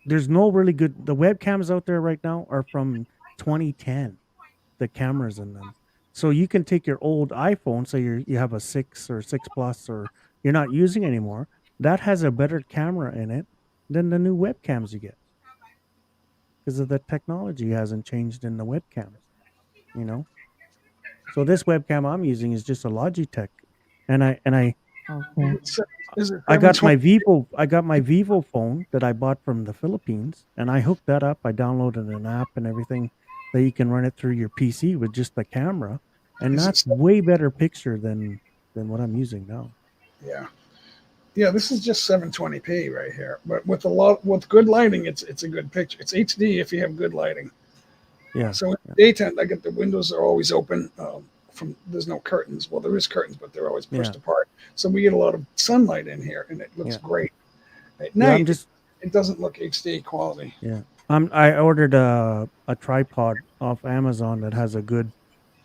Speaker 7: there's no really good. The webcams out there right now are from 2010. The cameras in them, so you can take your old iPhone, say you have a 6 or 6 Plus, or you're not using anymore. That has a better camera in it than the new webcams you get, because of the technology hasn't changed in the webcams, So this webcam I'm using is just a Logitech, and I got my Vivo phone that I bought from the Philippines, and I hooked that up. I downloaded an app and everything that you can run it through your PC with just the camera, and that's way better picture than what I'm using now.
Speaker 1: Yeah, this is just 720p right here, but with good lighting, it's a good picture. It's HD if you have good lighting.
Speaker 7: Yeah.
Speaker 1: So in the daytime, the windows are always open. There's no curtains. Well, there is curtains, but they're always pushed apart. So we get a lot of sunlight in here, and it looks great. At night, it doesn't look HD quality.
Speaker 7: Yeah. I ordered a tripod off Amazon that has a good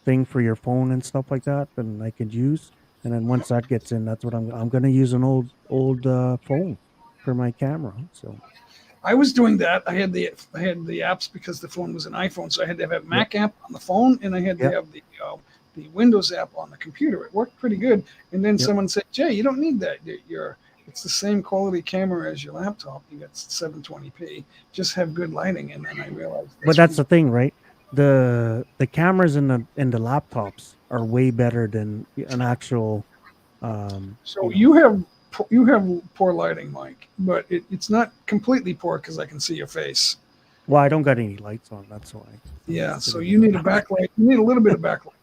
Speaker 7: thing for your phone and stuff like that, and I could use. And then once that gets in, that's what I'm gonna use an old phone for my camera. So
Speaker 1: I was doing that. I had the apps because the phone was an iPhone, so I had to have a Mac app on the phone, and I had to
Speaker 7: Yep.
Speaker 1: have the Windows app on the computer. It worked pretty good. And then
Speaker 7: Yep.
Speaker 1: someone said, "Jay, you don't need that. It's the same quality camera as your laptop. You got 720p. Just have good lighting." And then I realized.
Speaker 7: But that's the thing, right? The cameras in the laptops are way better than an actual.
Speaker 1: So you have poor lighting, Mike, but it's not completely poor because I can see your face.
Speaker 7: Well, I don't got any lights on. That's why.
Speaker 1: Yeah, so you need a backlight. You need a little bit of backlight,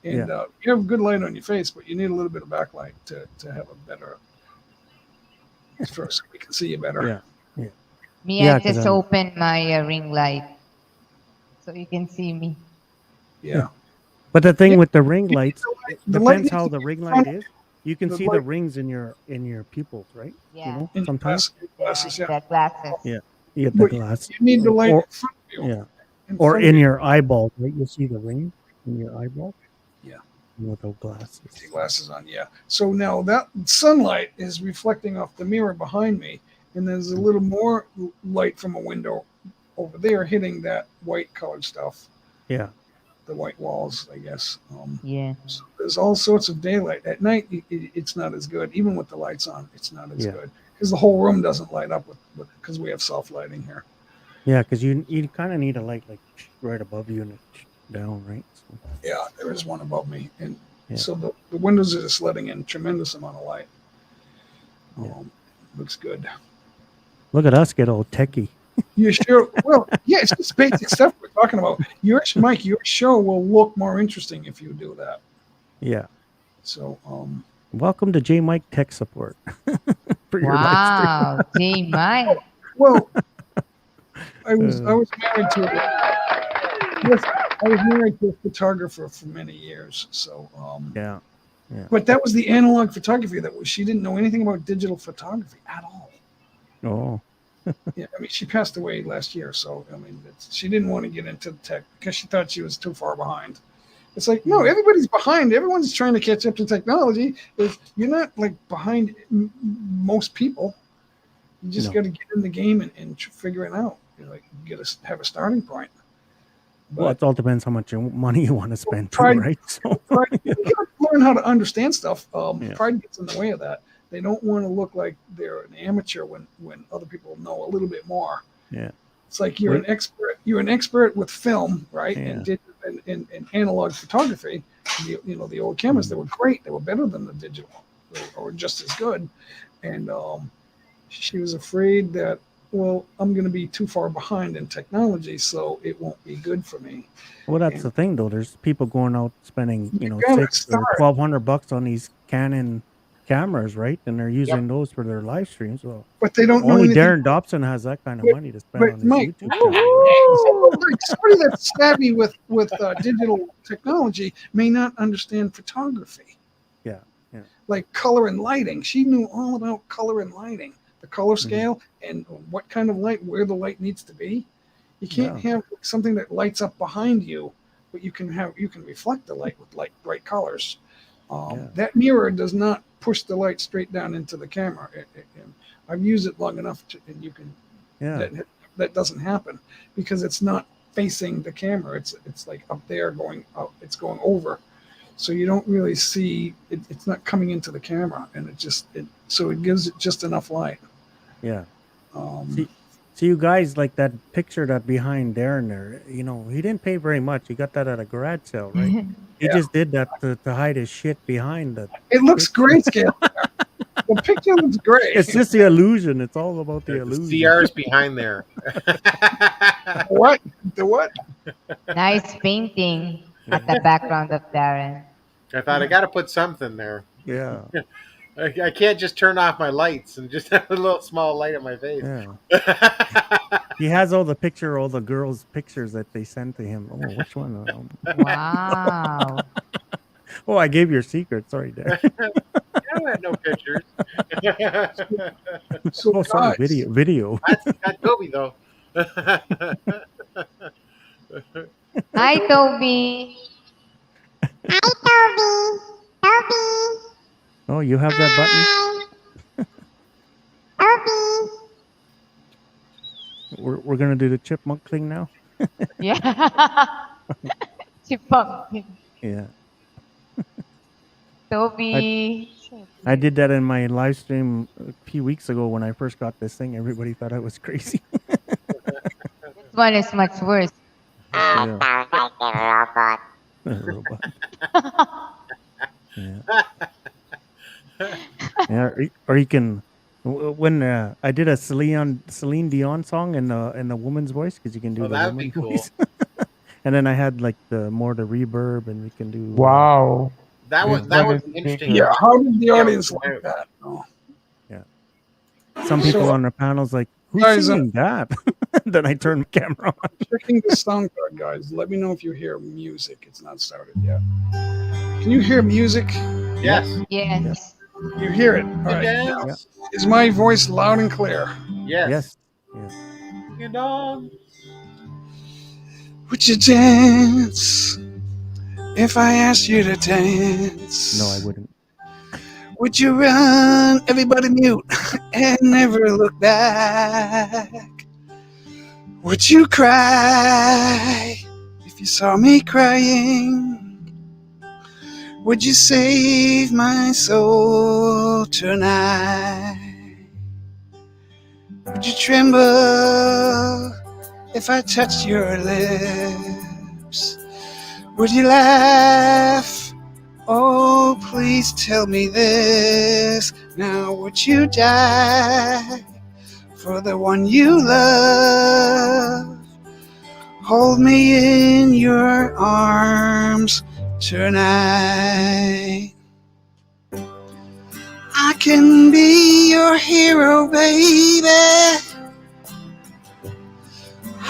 Speaker 1: and
Speaker 7: Yeah.
Speaker 1: you have good light on your face, but you need a little bit of backlight to have a better. First, we can see you better.
Speaker 7: Yeah, yeah.
Speaker 12: Me,
Speaker 7: Yeah,
Speaker 12: I
Speaker 7: 'cause
Speaker 12: just
Speaker 7: I'm-
Speaker 12: opened my ring light so you can see me.
Speaker 1: Yeah.
Speaker 7: But the thing
Speaker 1: Yeah,
Speaker 7: with the ring lights, it
Speaker 1: the light
Speaker 7: depends
Speaker 1: needs
Speaker 7: how
Speaker 1: to
Speaker 7: the
Speaker 1: be
Speaker 7: ring
Speaker 1: front-
Speaker 7: light is. You can
Speaker 1: the
Speaker 7: see the
Speaker 1: light-
Speaker 7: rings in your pupils, right?
Speaker 12: Yeah.
Speaker 7: You know,
Speaker 1: In your
Speaker 7: sometimes.
Speaker 1: glasses, yeah.
Speaker 12: The glasses.
Speaker 7: Yeah. You get the
Speaker 1: But
Speaker 7: glass.
Speaker 1: you need the light
Speaker 7: Or,
Speaker 1: in front of you.
Speaker 7: yeah.
Speaker 1: In
Speaker 7: Or
Speaker 1: front
Speaker 7: in
Speaker 1: of you.
Speaker 7: your eyeball, right? You see the ring in your eyeball.
Speaker 1: Yeah.
Speaker 7: Without glasses.
Speaker 1: Take glasses on, yeah. So now that sunlight is reflecting off the mirror behind me, and there's a little more light from a window over there hitting that white colored stuff,
Speaker 7: Yeah.
Speaker 1: the white walls, I guess.
Speaker 12: Yeah.
Speaker 1: So there's all sorts of daylight. At night, it's not as good. Even with the lights on, it's not as
Speaker 7: Yeah.
Speaker 1: good because the whole room doesn't light up with because we have soft lighting here.
Speaker 7: Yeah, because you kind of need a light like right above you and down, right? So,
Speaker 1: Yeah, there is one above me, and
Speaker 7: Yeah.
Speaker 1: so the windows are just letting in tremendous amount of light.
Speaker 7: Yeah.
Speaker 1: Looks good.
Speaker 7: look at us get all techie.
Speaker 1: You sure? Well, yeah, it's just basic stuff we're talking about. Mike, your show will look more interesting if you do that.
Speaker 7: Yeah.
Speaker 1: So,
Speaker 7: Welcome to J Mike Tech Support for your live stream.
Speaker 12: Wow, J Mike.
Speaker 1: well, I was married to yes, I was married to a photographer for many years. So,
Speaker 7: Yeah. Yeah.
Speaker 1: but that was the analog photography she didn't know anything about digital photography at all.
Speaker 7: Oh.
Speaker 1: Yeah, I mean, she passed away last year, so I mean, she didn't want to get into the tech because she thought she was too far behind. It's like, no, everybody's behind. Everyone's trying to catch up to technology. You're not like behind most people. You just
Speaker 7: No.
Speaker 1: got to get in the game and figure it out. Have a starting point.
Speaker 7: Well, it all depends how much money you want to spend, too,
Speaker 1: pride-
Speaker 7: right? So,
Speaker 1: Pride, you got to learn how to understand stuff.
Speaker 7: Yeah.
Speaker 1: Pride gets in the way of that. They don't want to look like they're an amateur when other people know a little bit more.
Speaker 7: yeah.
Speaker 1: It's like you're an expert. You're an expert with film, right?
Speaker 7: Yeah.
Speaker 1: And analog photography. The old cameras. They were great. They were better than the digital, or just as good. And she was afraid that, well, I'm going to be too far behind in technology, so it won't be good for me.
Speaker 7: Well, that's the thing, though. There's people going out spending,
Speaker 1: You gotta
Speaker 7: $600 or
Speaker 1: start.
Speaker 7: $1,200 on these Canon cameers, right? And they're using those for their live streams. Well,
Speaker 1: But they don't know
Speaker 7: only
Speaker 1: anything.
Speaker 7: Darren Dobson has that kind of money to spend on
Speaker 1: But
Speaker 7: his
Speaker 1: Mike,
Speaker 7: YouTube channel.
Speaker 1: somebody that's savvy with digital technology may not understand photography,
Speaker 7: Yeah, yeah,
Speaker 1: like color and lighting. She knew all about color and lighting, the color
Speaker 7: Mm-hmm.
Speaker 1: scale, and what kind of light, where the light needs to be. You can't have something that lights up behind you, but you can reflect the light with bright colors. That mirror does not push the light straight down into the camera. I've used it long enough and you can.
Speaker 7: Yeah.
Speaker 1: That doesn't happen because it's not facing the camera. It's like up there going out. It's going over, so you don't really see it. It's not coming into the camera, and so it gives it just enough light.
Speaker 7: Yeah. See, you guys, like that picture that behind Darren there, he didn't pay very much. He got that at a garage sale, right? He just did that to hide his shit behind the.
Speaker 1: It looks grayscale. The picture looks great.
Speaker 7: It's just the illusion. It's all about the illusion.
Speaker 2: CR's behind there.
Speaker 1: What? The what?
Speaker 12: Nice painting at the background of Darren.
Speaker 2: I thought I got to put something there.
Speaker 7: Yeah.
Speaker 2: I can't just turn off my lights and just have a little small light on my face.
Speaker 7: Yeah. He has all the girls' pictures that they sent to him. Oh, which one?
Speaker 12: Wow.
Speaker 7: Oh, I gave your secret. Sorry, Darren.
Speaker 1: Yeah,
Speaker 2: had no pictures.
Speaker 1: So
Speaker 7: Oh, sorry,
Speaker 1: guys,
Speaker 7: video.
Speaker 2: That's Toby though.
Speaker 12: Hi, Toby.
Speaker 7: Oh, you have that button. We're gonna do the chipmunk thing now.
Speaker 12: Yeah. Chipmunk.
Speaker 7: Yeah,
Speaker 12: Toby.
Speaker 7: I did that in my live stream a few weeks ago when I first got this thing. Everybody thought I was crazy.
Speaker 12: This one is much worse.
Speaker 7: Yeah. Robot. Yeah. Yeah, or you can when I did a Celine Dion song in the woman's voice because you can do
Speaker 2: Oh,
Speaker 7: the
Speaker 2: that would
Speaker 7: woman
Speaker 2: be cool.
Speaker 7: voice, and then I had like the reverb, and you can do
Speaker 6: Wow.
Speaker 2: That
Speaker 6: This
Speaker 2: would
Speaker 6: one is
Speaker 2: be interesting.
Speaker 6: bigger.
Speaker 1: yeah, how did the
Speaker 2: Yeah,
Speaker 1: audience
Speaker 2: yeah.
Speaker 1: like that? Oh.
Speaker 7: some people
Speaker 1: So-
Speaker 7: on the panels like who's
Speaker 1: Guys,
Speaker 7: singing that? Then I turn my camera on.
Speaker 1: Checking the sound card, guys. Let me know if you hear music. It's not started yet. Can you hear music?
Speaker 2: Yes.
Speaker 12: Yes.
Speaker 1: You hear it. All right. Now,
Speaker 2: Dance.
Speaker 1: is my voice loud and clear?
Speaker 2: Yes.
Speaker 7: Yes.
Speaker 2: You know.
Speaker 1: Would you dance if I asked you to dance?
Speaker 7: No, I wouldn't.
Speaker 1: Would you run, everybody mute, and never look back? Would you cry if you saw me crying? Would you save my soul tonight? Would you tremble if I touched your lips? Would you laugh? Oh, please tell me this. Now, would you die for the one you love? Hold me in your arms tonight. I can be your hero, baby.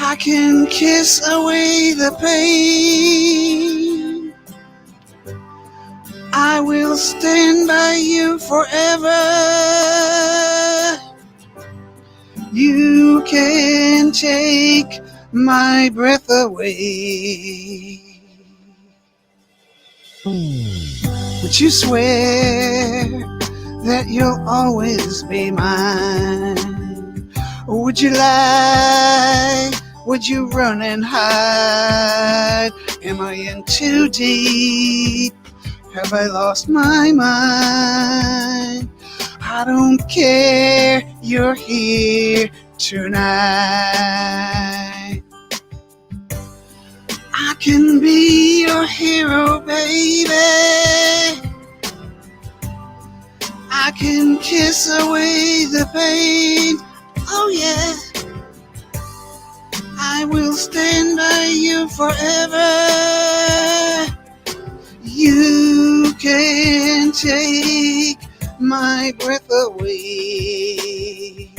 Speaker 1: I can kiss away the pain. I will stand by you forever. You can take my breath away. Would you swear that you'll always be mine? Or would you lie? Would you run and hide? Am I in too deep? Have I lost my mind? I don't care, you're here tonight. I can be your hero, baby. I can kiss away the pain. Oh yeah. I will stand by you forever. You can take my breath away.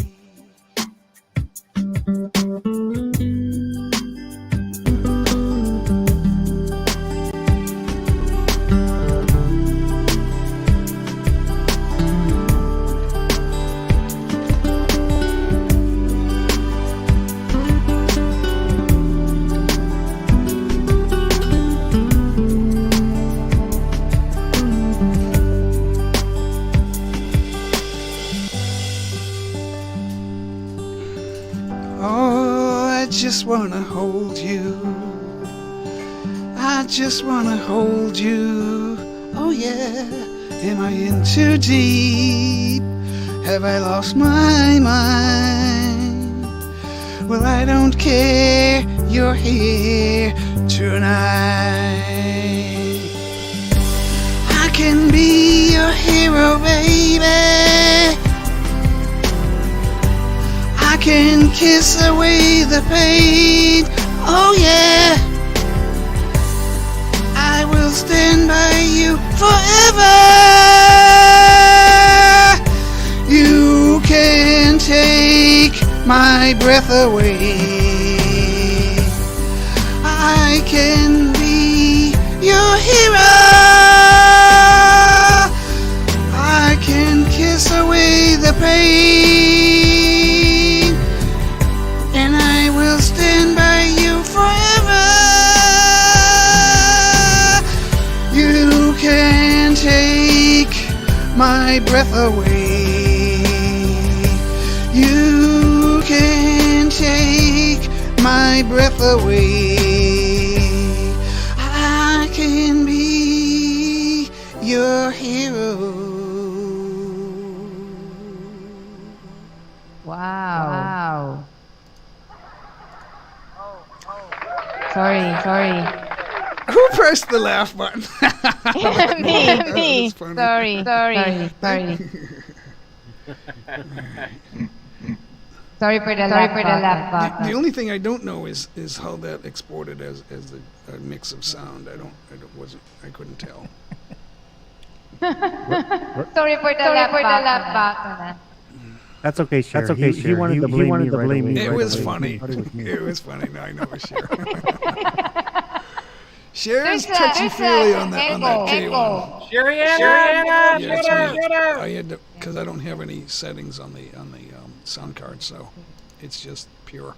Speaker 1: Oh, I just wanna hold you. I just wanna hold you. Oh yeah. Am I in too deep? Have I lost my mind? Well, I don't care. You're here tonight. I can be your hero, baby. I can kiss away the pain. Oh yeah. I will stand by you forever. You can take my breath away. I can be your hero. I
Speaker 13: my breath away. You can take my breath away. I can be your hero.
Speaker 12: Wow. Sorry.
Speaker 13: Who pressed the laugh button?
Speaker 12: Me. Sorry. Sorry for the laugh button.
Speaker 13: The only thing I don't know is how that exported as a mix of sound. I couldn't tell.
Speaker 12: Sorry for the laugh button.
Speaker 7: That's okay, Cher. That's okay, Cher. He wanted to blame me.
Speaker 13: It was funny. It was funny. No, I know it was Cher. Cher's touchy-feely on that K1.
Speaker 2: Sheriana,
Speaker 13: I had to, because I don't have any settings on the sound card, so it's just pure.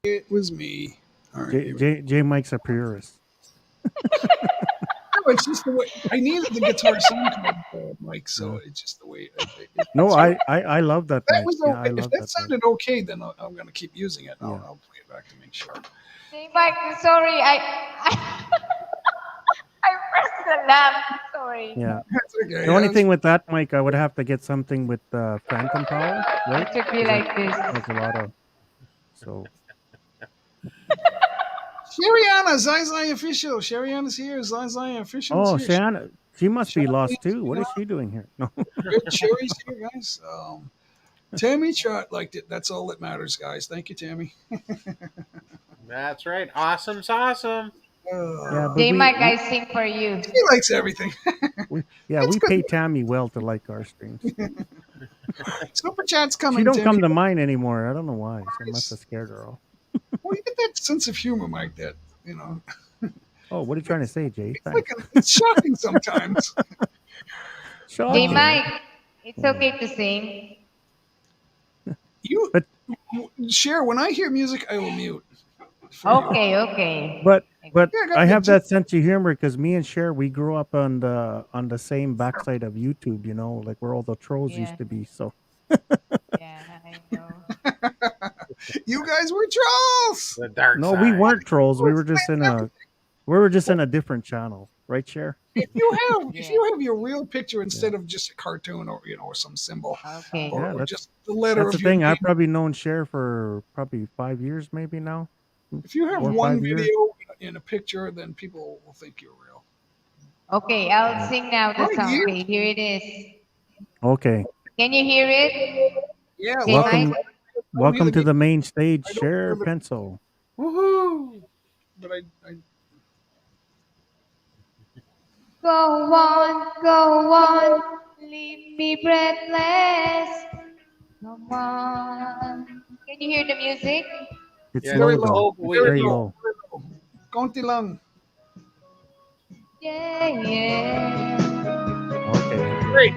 Speaker 13: It was me. All right.
Speaker 7: J Mike's a purist.
Speaker 13: It's just the way I needed the guitar sound card, Mike. So it's just the way.
Speaker 7: No, I love that.
Speaker 13: That was okay. If that sounded okay, then I'm going to keep using it. I'll play it back to make sure.
Speaker 12: Hey, Mike, sorry, I pressed the lamp. Sorry.
Speaker 7: Yeah.
Speaker 13: That's okay.
Speaker 7: The only thing with that, Mike, I would have to get something with phantom power, right?
Speaker 12: It should be like this.
Speaker 7: There's a lot of so.
Speaker 13: Sheriana, Zai Official. Sheriana's here. Zai Official.
Speaker 7: Oh, Sheriana, she must be lost too. What is she doing here? No.
Speaker 13: Cherry's here, guys. Tammy Trot liked it. That's all that matters, guys. Thank you, Tammy.
Speaker 2: That's right. Awesome sauce.
Speaker 12: J Mike, I sing for you.
Speaker 13: He likes everything.
Speaker 7: we pay Tammy well to like our streams.
Speaker 13: Super chat's coming.
Speaker 7: She don't
Speaker 13: Tammy.
Speaker 7: come to mine anymore. I don't know why. She must have scared her off.
Speaker 13: Well, you get that sense of humor, Mike. That
Speaker 7: Oh, what are you trying to say, Jay?
Speaker 13: It's shocking sometimes.
Speaker 12: J Mike, it's okay to sing.
Speaker 13: But Cher, when I hear music, I will mute.
Speaker 12: Okay.
Speaker 7: But I have that sense of humor because me and Cher, we grew up on the same backside of YouTube, like where all the trolls used to be. So
Speaker 12: yeah, I know.
Speaker 13: You guys were trolls.
Speaker 2: The dark
Speaker 7: no,
Speaker 2: side.
Speaker 7: we weren't trolls. We were just in a different channel, right, Cher?
Speaker 13: If you have your real picture instead of just a cartoon or some symbol, or just the letter.
Speaker 7: That's the thing. I've probably known Cher for probably 5 years, maybe now.
Speaker 13: If you have one video in a picture, then people will think you're real.
Speaker 12: Okay, I'll sing now the song. Okay, here it is.
Speaker 7: Okay.
Speaker 12: Can you hear it?
Speaker 13: Yeah.
Speaker 7: Welcome to the main stage, Cher Pencil.
Speaker 13: Woohoo! But I
Speaker 12: Go on, leave me breathless. Come on. Can you hear the music?
Speaker 7: It's
Speaker 13: very
Speaker 7: low.
Speaker 13: low.
Speaker 7: Very low.
Speaker 13: Konti lang.
Speaker 12: Yeah.
Speaker 7: Okay.
Speaker 2: Great.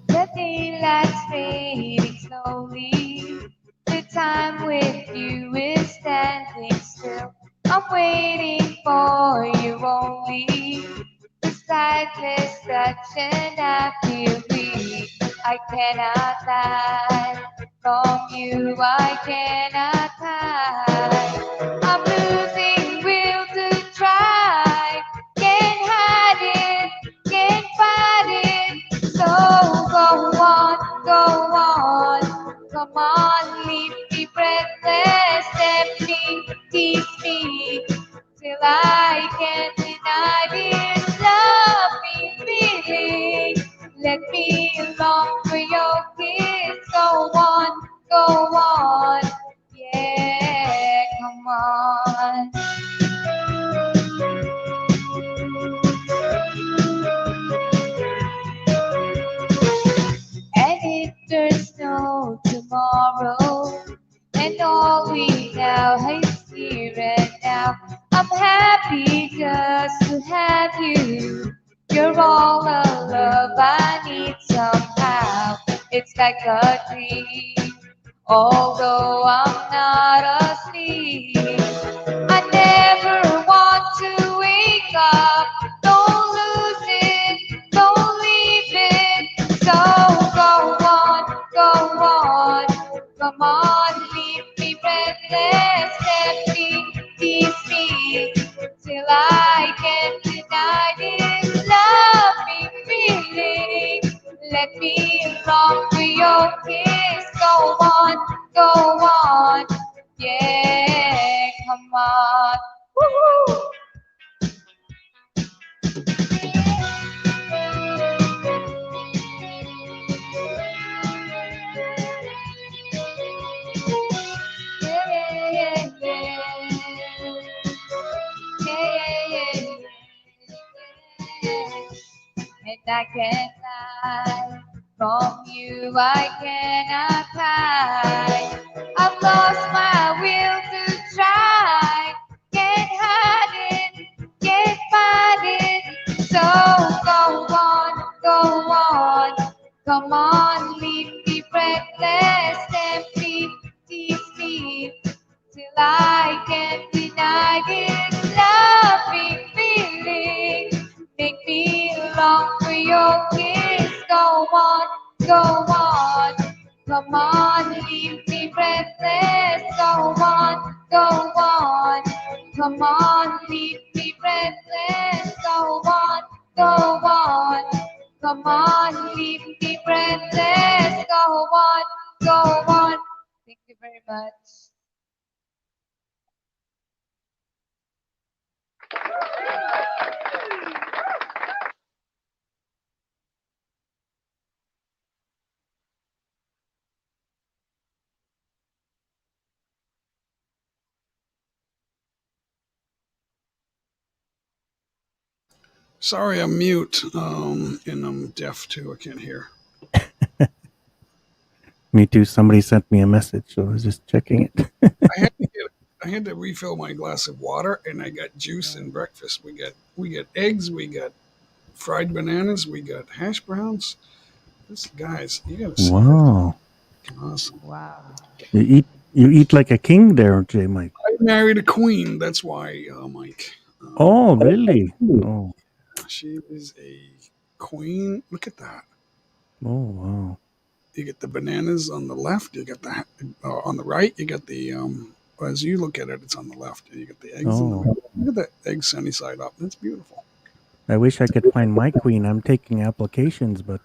Speaker 12: The daylight's fading slowly. The time with you is standing still. I'm waiting for you only. The sightless touch and I feel weak. I cannot hide from you. I cannot hide. I'm losing will to try. Can't hide it, can't fight it. So go on. Come on, leave me breathless. Let me, tease me, till I can't deny this loving feeling. Let me long for your kiss. Go on. Yeah, come on. And if there's no tomorrow, and all we now is here and now, I'm happy just to have you. You're all the love I need somehow. It's like a dream, although I'm not asleep. I never want to wake up, don't lose it. your kiss. Go on, go on. Yeah, come on. Woohoo! And I can't lie from you, I cannot hide. I've lost my will to try. Can't hide it, can't find it. So go on, come on, leave me breathless and please tease me till I can't deny this loving feeling. Make me long for your kiss. Go on, come on, leave me breathless. Go on, come on, leave me breathless. Go on, come on, leave me breathless. Go on. Thank you very much.
Speaker 13: Sorry, I'm mute, and I'm deaf too. I can't hear.
Speaker 7: Me too. Somebody sent me a message, so I was just checking it.
Speaker 13: I had to refill my glass of water, and I got juice and breakfast. We got eggs, we got fried bananas, we got hash browns. This guys, you gotta see
Speaker 7: Wow.
Speaker 13: this. Awesome.
Speaker 12: Wow.
Speaker 7: You eat like a king there, J. Mike.
Speaker 13: I married a queen. That's why, Mike.
Speaker 7: Oh, really? Oh,
Speaker 13: She is a queen. Look at that.
Speaker 7: oh, wow.
Speaker 13: You get the bananas on the left. You got the on the right. You got the as you look at it, it's on the left. And you got the eggs on the right. Look at the eggs sunny side up. That's beautiful.
Speaker 7: I wish I could find my queen. I'm taking applications, but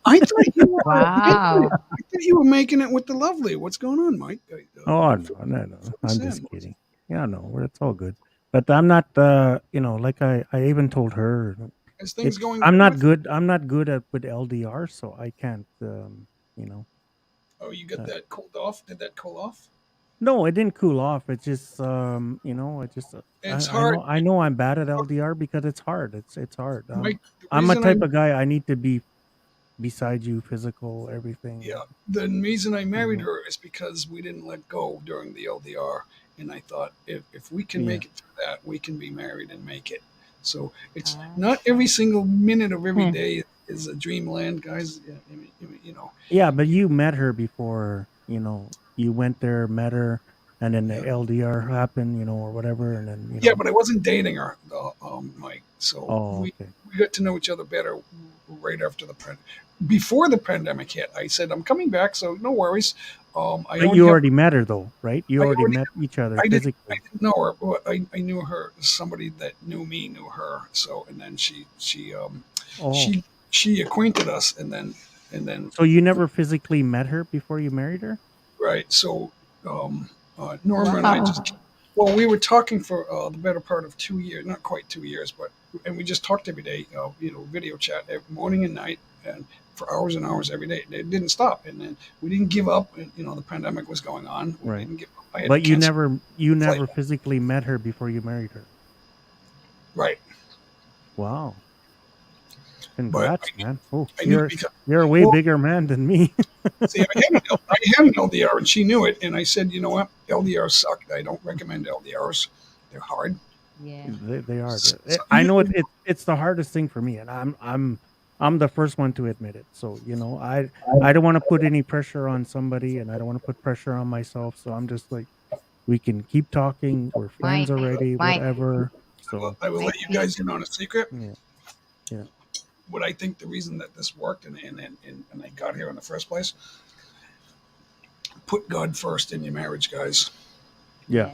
Speaker 13: I thought you were.
Speaker 12: Wow.
Speaker 13: I thought you were making it with the lovely. What's going on, Mike?
Speaker 7: Oh, no. I'm just kidding. Yeah, no, it's all good. But I'm not, like I even told her,
Speaker 13: As things going.
Speaker 7: I'm not good. I'm not good at with LDR, so I can't,
Speaker 13: Oh, you got that cooled off? Did that cool off?
Speaker 7: No, it didn't cool off. It's just, I just,
Speaker 13: It's
Speaker 7: I
Speaker 13: hard.
Speaker 7: know, I know I'm bad at LDR because it's hard. It's hard.
Speaker 13: Mike, the
Speaker 7: I'm a
Speaker 13: reason
Speaker 7: type of guy. I need to be beside you, physical, everything.
Speaker 13: Yeah, the reason I married her is because we didn't let go during the LDR, and I thought if we can make it through that, we can be married and make it. So it's not every single minute of every day is a dreamland, guys.
Speaker 7: Yeah, but you met her before. You went there, met her, and then the LDR happened, or whatever, and then
Speaker 13: Yeah, but I wasn't dating her, Mike. So
Speaker 7: Oh,
Speaker 13: we
Speaker 7: okay.
Speaker 13: got to know each other better right after before the pandemic hit. I said I'm coming back, so no worries.
Speaker 7: But you already met her, though, right? You
Speaker 13: I
Speaker 7: already
Speaker 13: already-
Speaker 7: met each other
Speaker 13: I
Speaker 7: physically.
Speaker 13: didn't know her, but I knew her. Somebody that knew me knew her. So and then
Speaker 7: Oh.
Speaker 13: she acquainted us, and then
Speaker 7: So you never physically met her before you married her?
Speaker 13: right. So Norma and I we were talking for the better part of 2 years, not quite 2 years, and we just talked every day, video chat every morning and night, and for hours and hours every day. It didn't stop, and then we didn't give up. And, the pandemic was going on. We
Speaker 7: Right.
Speaker 13: didn't give up. I had
Speaker 7: But
Speaker 13: to
Speaker 7: you
Speaker 13: cancel
Speaker 7: never
Speaker 13: flight.
Speaker 7: physically met her before you married her.
Speaker 13: Right.
Speaker 7: Wow. Congrats, man. Oh,
Speaker 13: I knew
Speaker 7: you're a way bigger man than me.
Speaker 13: See, I had an LDR, and she knew it. And I said, you know what? LDRs suck. I don't recommend LDRs. They're hard.
Speaker 12: Yeah.
Speaker 7: They are. I know it's the hardest thing for me, and I'm the first one to admit it. So I don't want to put any pressure on somebody, and I don't want to put pressure on myself. So I'm just like, we can keep talking. We're friends already, whatever. So
Speaker 13: I will let you guys in on a secret.
Speaker 7: Yeah.
Speaker 13: What I think the reason that this worked and I got here in the first place, put God first in your marriage, guys.
Speaker 7: Yeah,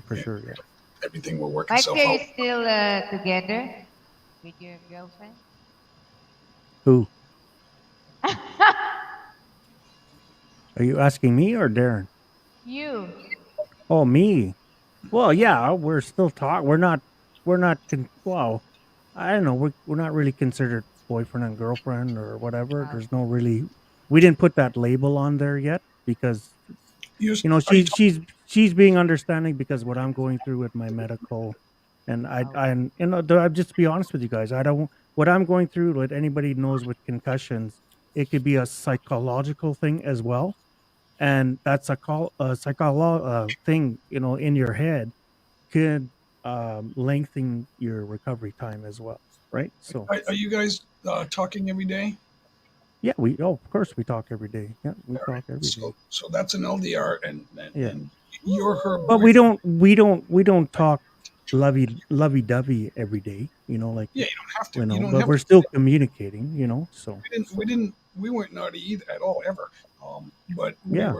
Speaker 7: for sure. Yeah.
Speaker 13: Everything will work
Speaker 12: Mike,
Speaker 13: itself
Speaker 12: are
Speaker 13: out.
Speaker 12: you still together with your girlfriend?
Speaker 7: Who? Are you asking me or Darren?
Speaker 12: You.
Speaker 7: Oh, me. Well, yeah, we're still talk. Well, I don't know. We're not really considered boyfriend and girlfriend or whatever. There's no really. We didn't put that label on there yet because
Speaker 13: Are you
Speaker 7: she's being understanding because what I'm going through with my medical, and I'll just be honest with you guys. I don't what I'm going through. What anybody knows with concussions, it could be a psychological thing as well, and that's a psychological thing, in your head could lengthen your recovery time as well, right? So
Speaker 13: are you guys talking every day?
Speaker 7: yeah, of course we talk every day. Yeah, we
Speaker 13: All right.
Speaker 7: talk every day.
Speaker 13: So that's an LDR, and
Speaker 7: Yeah.
Speaker 13: you're her
Speaker 7: But
Speaker 13: boyfriend.
Speaker 7: we don't talk lovey dovey every day, like
Speaker 13: Yeah, you don't have to. You don't
Speaker 7: but
Speaker 13: have
Speaker 7: we're
Speaker 13: to.
Speaker 7: still communicating, so
Speaker 13: We weren't naughty either at all ever. But
Speaker 7: yeah.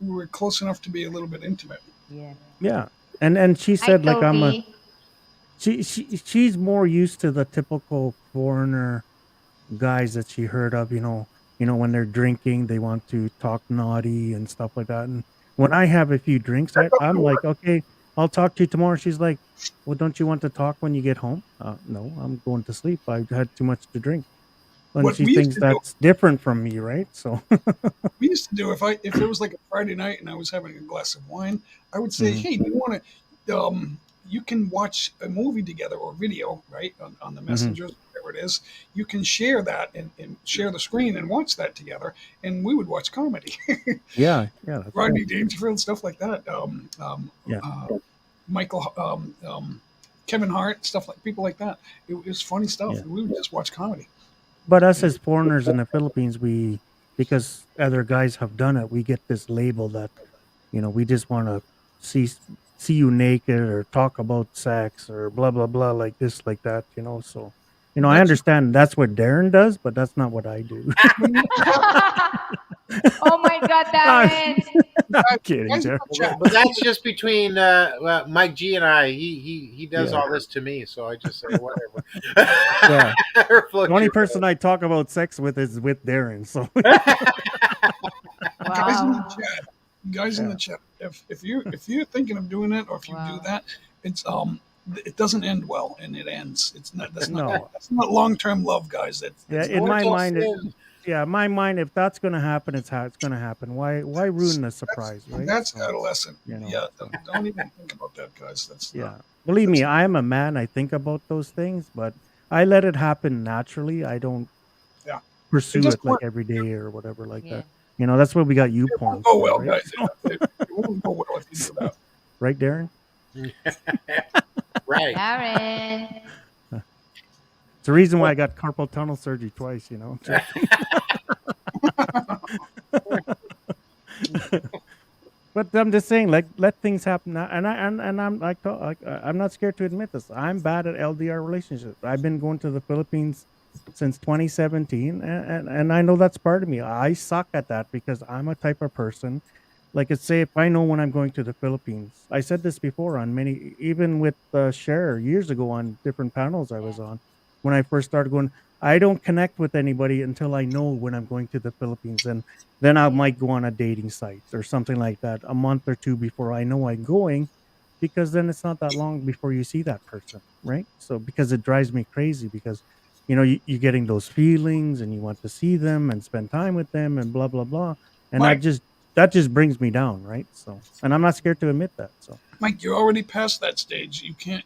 Speaker 13: we were close enough to be a little bit intimate.
Speaker 12: Yeah.
Speaker 7: Yeah. And she
Speaker 12: Hi,
Speaker 7: said like
Speaker 12: Toby.
Speaker 7: she's more used to the typical foreigner guys that she heard of, when they're drinking, they want to talk naughty and stuff like that. And when I have a few drinks, I'm like, okay, I'll talk to you tomorrow. She's like, well, don't you want to talk when you get home? No, I'm going to sleep. I've had too much to drink. And
Speaker 13: What
Speaker 7: she
Speaker 13: we used
Speaker 7: thinks
Speaker 13: to do,
Speaker 7: that's different from me, right? So,
Speaker 13: if it was like a Friday night and I was having a glass of wine, I would say,
Speaker 7: Mhm.
Speaker 13: hey, do you want to? You can watch a movie together or video, right, on the
Speaker 7: Mhm.
Speaker 13: messengers, whatever it is. You can share that and share the screen and watch that together, and we would watch comedy.
Speaker 7: Yeah, that's right.
Speaker 13: Rodney Dangerfield, stuff like that.
Speaker 7: Yeah.
Speaker 13: Michael, Kevin Hart, stuff like people like that. It was funny stuff.
Speaker 7: Yeah.
Speaker 13: We would just watch comedy.
Speaker 7: But us as foreigners in the Philippines, because other guys have done it, we get this label that, we just want to see see you naked or talk about sex or blah blah blah like this like that, So, I
Speaker 13: But
Speaker 7: understand that's what Darren does, but that's not what I do.
Speaker 12: Oh my God,
Speaker 7: I'm,
Speaker 12: Darren.
Speaker 7: I'm kidding, Darren.
Speaker 2: But that's just between Mike G and I. He does
Speaker 7: Yeah.
Speaker 2: all this to me, so I just say whatever.
Speaker 7: Yeah.
Speaker 2: Float
Speaker 7: The only
Speaker 2: your
Speaker 7: person I talk about sex with is with Darren. So
Speaker 13: guys in the
Speaker 12: Wow.
Speaker 13: chat, guys in
Speaker 7: Yeah.
Speaker 13: the chat, if you're thinking of doing it or if you do
Speaker 12: Wow.
Speaker 13: that, it's it doesn't end well and it ends. It's not
Speaker 7: No.
Speaker 13: that's not long term love, guys.
Speaker 7: Yeah,
Speaker 13: That's
Speaker 7: in
Speaker 13: not
Speaker 7: my
Speaker 2: Mortal
Speaker 7: mind,
Speaker 2: sin.
Speaker 7: my mind, if that's gonna happen, it's how it's gonna happen. Why ruin the
Speaker 13: that's
Speaker 7: surprise, right?
Speaker 13: that's
Speaker 7: So,
Speaker 13: adolescent. Yeah,
Speaker 7: so
Speaker 13: don't even think about that, guys. That's
Speaker 7: yeah.
Speaker 13: not
Speaker 7: Believe
Speaker 13: that's
Speaker 7: me, I am a man. I think about those things, but I let it happen naturally. I don't
Speaker 13: yeah. It
Speaker 7: pursue it
Speaker 13: doesn't
Speaker 7: like
Speaker 13: work.
Speaker 7: every day or whatever like
Speaker 12: Yeah.
Speaker 7: that. That's what we got you
Speaker 13: It won't
Speaker 7: porns
Speaker 13: go
Speaker 7: for,
Speaker 13: well,
Speaker 7: right?
Speaker 13: guys.
Speaker 7: So,
Speaker 13: It won't go well if you do that.
Speaker 7: right, Darren?
Speaker 2: Right.
Speaker 12: Darren.
Speaker 7: It's the reason why I got carpal tunnel surgery twice. Joking. But I'm just saying, like, let things happen now. And I'm I'm not scared to admit this. I'm bad at LDR relationships. I've been going to the Philippines since 2017, and I know that's part of me. I suck at that because I'm a type of person. Like, let's say if I know when I'm going to the Philippines, I said this before on many, even with Cher years ago on different panels I was on. When I first started going, I don't connect with anybody until I know when I'm going to the Philippines, and then I might go on a dating site or something like that a month or two before I know I'm going, because then it's not that long before you see that person, right? So because it drives me crazy because you're getting those feelings and you want to see them and spend time with them and blah blah blah, and
Speaker 13: Mike,
Speaker 7: that just brings me down, right? So, and I'm not scared to admit that. So,
Speaker 13: Mike, you're already past that stage. You can't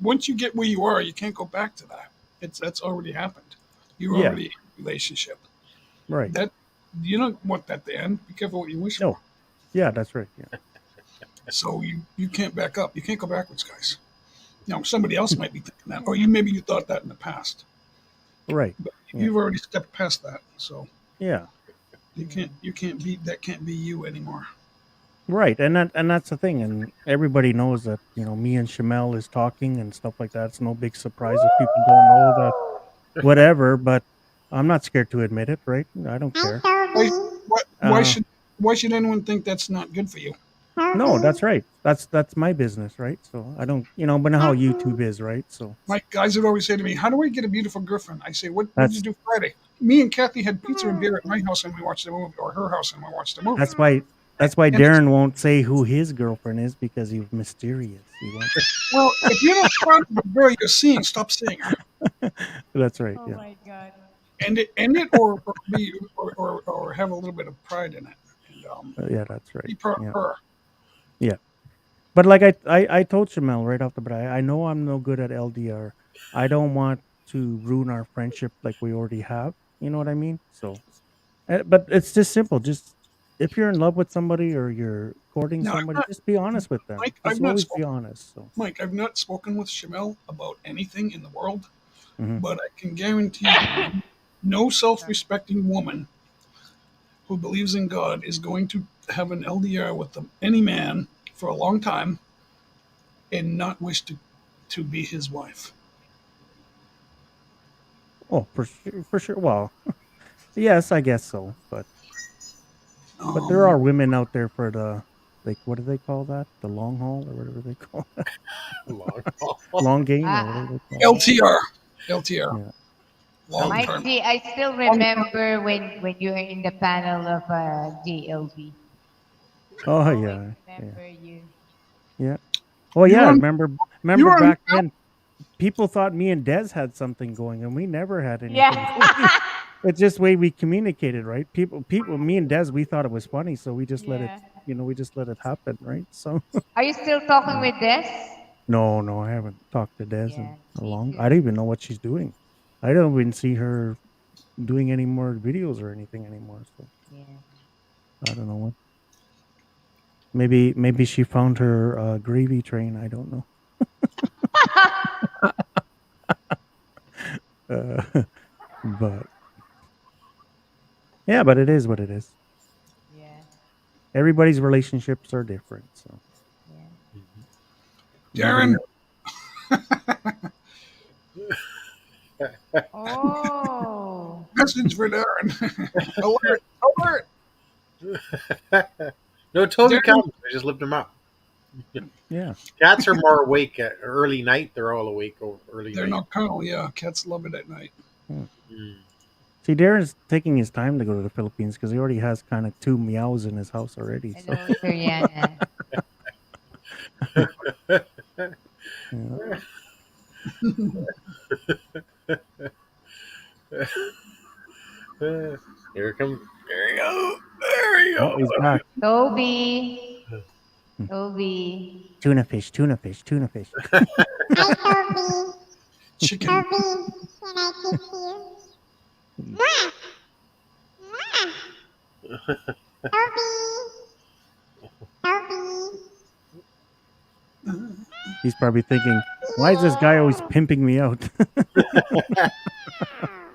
Speaker 13: once you get where you are, you can't go back to that. That's already happened. You're
Speaker 7: yeah,
Speaker 13: already in a relationship.
Speaker 7: right.
Speaker 13: That you don't want that to end. Be careful what you wish
Speaker 7: No,
Speaker 13: for.
Speaker 7: yeah, that's right. Yeah,
Speaker 13: So you can't back up. You can't go backwards, guys. Now somebody else might be thinking that, or maybe you thought that in the past,
Speaker 7: right.
Speaker 13: but
Speaker 7: Yeah,
Speaker 13: you've already stepped past that. So
Speaker 7: yeah.
Speaker 13: you can't be that can't be you anymore.
Speaker 7: Right, and that's the thing, and everybody knows that me and Shamel is talking and stuff like that. It's no big surprise if people don't know that, whatever. But I'm not scared to admit it, right? I don't care.
Speaker 13: Why, why
Speaker 7: Uh,
Speaker 13: should why should anyone think that's not good for you?
Speaker 7: No, that's right. That's my business, right? So I don't, but know how YouTube is, right? So
Speaker 13: My guys would always say to me, "How do I get a beautiful girlfriend?" I say, "What did you
Speaker 7: that's
Speaker 13: do Friday?" Me and Kathy had pizza and beer at my house and we watched the movie, or her house and we watched the movie.
Speaker 7: that's why that's why
Speaker 13: And
Speaker 7: Darren won't say who his girlfriend is because he's mysterious. He won't.
Speaker 13: well, if you're not proud of the girl you're seeing, stop seeing her.
Speaker 7: That's right.
Speaker 12: Oh
Speaker 7: Yeah.
Speaker 12: my God.
Speaker 13: End it, or have a little bit of pride in it, and
Speaker 7: Yeah, that's right.
Speaker 13: be proud
Speaker 7: Yeah.
Speaker 13: of her.
Speaker 7: Yeah. But like I told Shamel right off the bat, I know I'm no good at LDR. I don't want to ruin our friendship like we already have. You know what I mean? So, but it's just simple. Just if you're in love with somebody or you're courting
Speaker 13: Now,
Speaker 7: somebody, just be honest with them.
Speaker 13: Mike,
Speaker 7: Just always be honest. So,
Speaker 13: Mike, I've not spoken with Shamel about anything in the world,
Speaker 7: mhm.
Speaker 13: but I can guarantee you, no self-respecting woman who believes in God is going to have an LDR with any man for a long time and not wish to be his wife.
Speaker 7: Oh, for sure. Well, yes, I guess so. But there are women out there for the like what do they call that? The long haul or whatever they call it. Long game or whatever they call it.
Speaker 13: LTR, LTR,
Speaker 7: Yeah.
Speaker 13: long
Speaker 12: Mike
Speaker 13: term.
Speaker 12: G, I still remember when you were in the panel of GLB.
Speaker 7: Oh yeah. Yeah.
Speaker 12: Remember you.
Speaker 7: Yeah. Oh
Speaker 13: You
Speaker 7: yeah.
Speaker 13: were on- you
Speaker 7: Remember
Speaker 13: were on-
Speaker 7: back then, people thought me and Des had something going, and we never had anything
Speaker 12: Yeah.
Speaker 7: going. It's just way we communicated, right? Me and Des, we thought it was funny, so we just let it,
Speaker 12: Yeah.
Speaker 7: we just let it happen, right? So
Speaker 12: Are you still talking with Des?
Speaker 7: no, I haven't talked to Des
Speaker 12: Yeah,
Speaker 7: in a
Speaker 12: me
Speaker 7: long.
Speaker 12: too.
Speaker 7: I don't even know what she's doing. I don't even see her doing any more videos or anything anymore. So
Speaker 12: Yeah.
Speaker 7: I don't know what. Maybe she found her gravy train. I don't know. But yeah, but it is what it is.
Speaker 12: Yeah.
Speaker 7: Everybody's relationships are different. So
Speaker 13: Darren.
Speaker 12: Oh.
Speaker 13: Message for Darren. Alert! Alert!
Speaker 2: No, Toby
Speaker 13: Darren-
Speaker 2: comes. I just lift him up.
Speaker 7: Yeah.
Speaker 2: Cats are more awake at early night. They're all awake early
Speaker 13: They're
Speaker 2: night.
Speaker 13: nocturnal, yeah. Cats love it at night.
Speaker 2: Mm.
Speaker 7: See, Darren's taking his time to go to the Philippines because he already has kind of 2 meows in his house already. So.
Speaker 12: Hello, Soriana.
Speaker 7: Yeah.
Speaker 2: Here it comes. There you go. There you go.
Speaker 7: Oh, he's back.
Speaker 12: Toby. Toby.
Speaker 7: Tuna fish, tuna fish, tuna fish.
Speaker 14: Hi, Toby.
Speaker 13: Chicken.
Speaker 14: Toby, can I kiss you? Mwah! Mwah! Toby. Toby.
Speaker 7: He's probably thinking, why is this guy always pimping me out?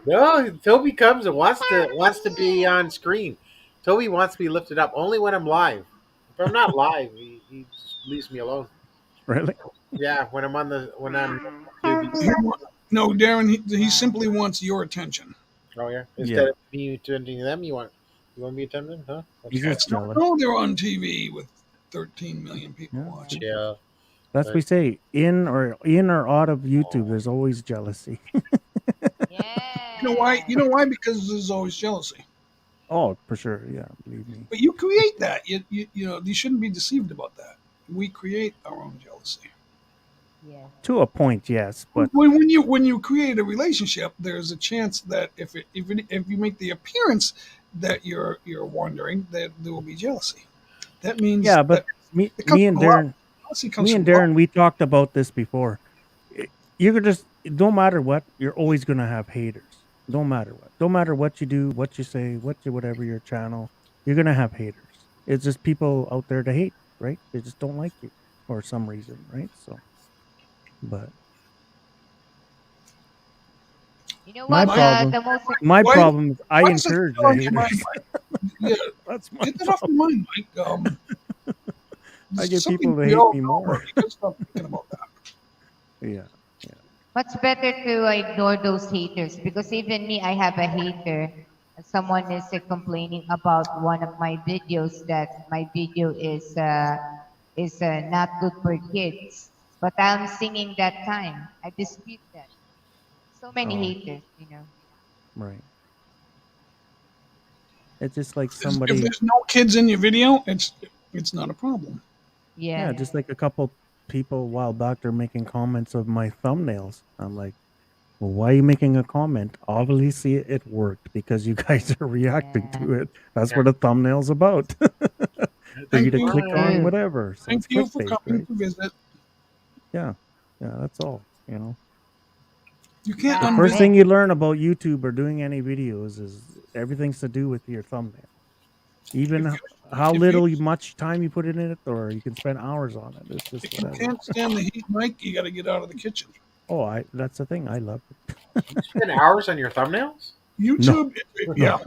Speaker 2: No, Toby comes and wants to be on screen. Toby wants to be lifted up only when I'm live. If I'm not live, he just leaves me alone.
Speaker 7: Really?
Speaker 2: Yeah, when I'm
Speaker 13: No, Darren, he simply wants your attention.
Speaker 2: Oh yeah. Instead of me attending them, you want me attending, huh?
Speaker 7: He's
Speaker 13: Cats
Speaker 7: just
Speaker 13: don't
Speaker 7: jealous.
Speaker 13: know they're on TV with 13 million people watching.
Speaker 2: Yeah.
Speaker 7: That's what we say. In or out of YouTube, there's always jealousy.
Speaker 13: You know why? You know why? Because there's always jealousy.
Speaker 7: Oh, for sure. Yeah, believe me.
Speaker 13: But you create that. You shouldn't be deceived about that. We create our own jealousy.
Speaker 12: Yeah.
Speaker 7: To a point, yes, but
Speaker 13: when you create a relationship, there's a chance that if you make the appearance that you're wandering, that there will be jealousy. That means
Speaker 7: yeah, but
Speaker 13: it comes
Speaker 7: me and
Speaker 13: from love.
Speaker 7: Darren,
Speaker 13: Jealousy comes from love.
Speaker 7: we talked about this before. You could just don't matter what, you're always gonna have haters. Don't matter what. Don't matter what you do, what you say, whatever your channel, you're gonna have haters. It's just people out there to hate, right? They just don't like you for some reason, right? So, but
Speaker 12: You know
Speaker 7: my
Speaker 12: what?
Speaker 7: problem,
Speaker 12: The most
Speaker 7: my
Speaker 13: Why-
Speaker 7: problem is I
Speaker 13: why does that
Speaker 7: encourage
Speaker 13: still
Speaker 7: the
Speaker 13: on your mind,
Speaker 7: haters.
Speaker 13: Mike? Yeah,
Speaker 7: That's my
Speaker 13: get that off your mind, Mike.
Speaker 7: I get
Speaker 13: something
Speaker 7: people to
Speaker 13: we
Speaker 7: hate
Speaker 13: all
Speaker 7: me
Speaker 13: know
Speaker 7: more.
Speaker 13: about. You can stop thinking about that.
Speaker 7: Yeah.
Speaker 12: Much better to ignore those haters because even me, I have a hater. Someone is complaining about one of my videos that my video is is not good for kids. But I'm singing that time. I dispute that. So many
Speaker 7: Oh,
Speaker 12: haters.
Speaker 7: right. It's just like
Speaker 13: If
Speaker 7: somebody,
Speaker 13: there's no kids in your video, it's not a problem.
Speaker 7: yeah,
Speaker 12: Yeah.
Speaker 7: just like a couple people a while back, they're making comments of my thumbnails. I'm like, well, why are you making a comment? Obviously, it worked because you guys are reacting
Speaker 12: Yeah.
Speaker 7: to it. That's
Speaker 2: Yeah.
Speaker 7: what a thumbnail's about. For you
Speaker 13: Thank
Speaker 7: to
Speaker 13: you.
Speaker 7: click on
Speaker 12: True.
Speaker 7: whatever. So
Speaker 13: Thank
Speaker 7: it's
Speaker 13: you for
Speaker 7: clickbait,
Speaker 13: coming
Speaker 7: right?
Speaker 13: to visit.
Speaker 7: Yeah. Yeah, that's all, you know.
Speaker 13: You can't
Speaker 7: The
Speaker 12: Wow.
Speaker 7: first
Speaker 13: unvisit.
Speaker 7: thing you learn about YouTube or doing any videos is everything's to do with your thumbnail. Even
Speaker 13: If you
Speaker 7: how
Speaker 13: if you
Speaker 7: little much time you put in it, or you can spend hours on it. It's just
Speaker 13: if you
Speaker 7: whatever.
Speaker 13: can't stand the heat, Mike, you got to get out of the kitchen.
Speaker 7: Oh, I that's the thing. I love it.
Speaker 2: You spend hours on your thumbnails?
Speaker 7: No,
Speaker 13: YouTube,
Speaker 7: no.
Speaker 13: yeah,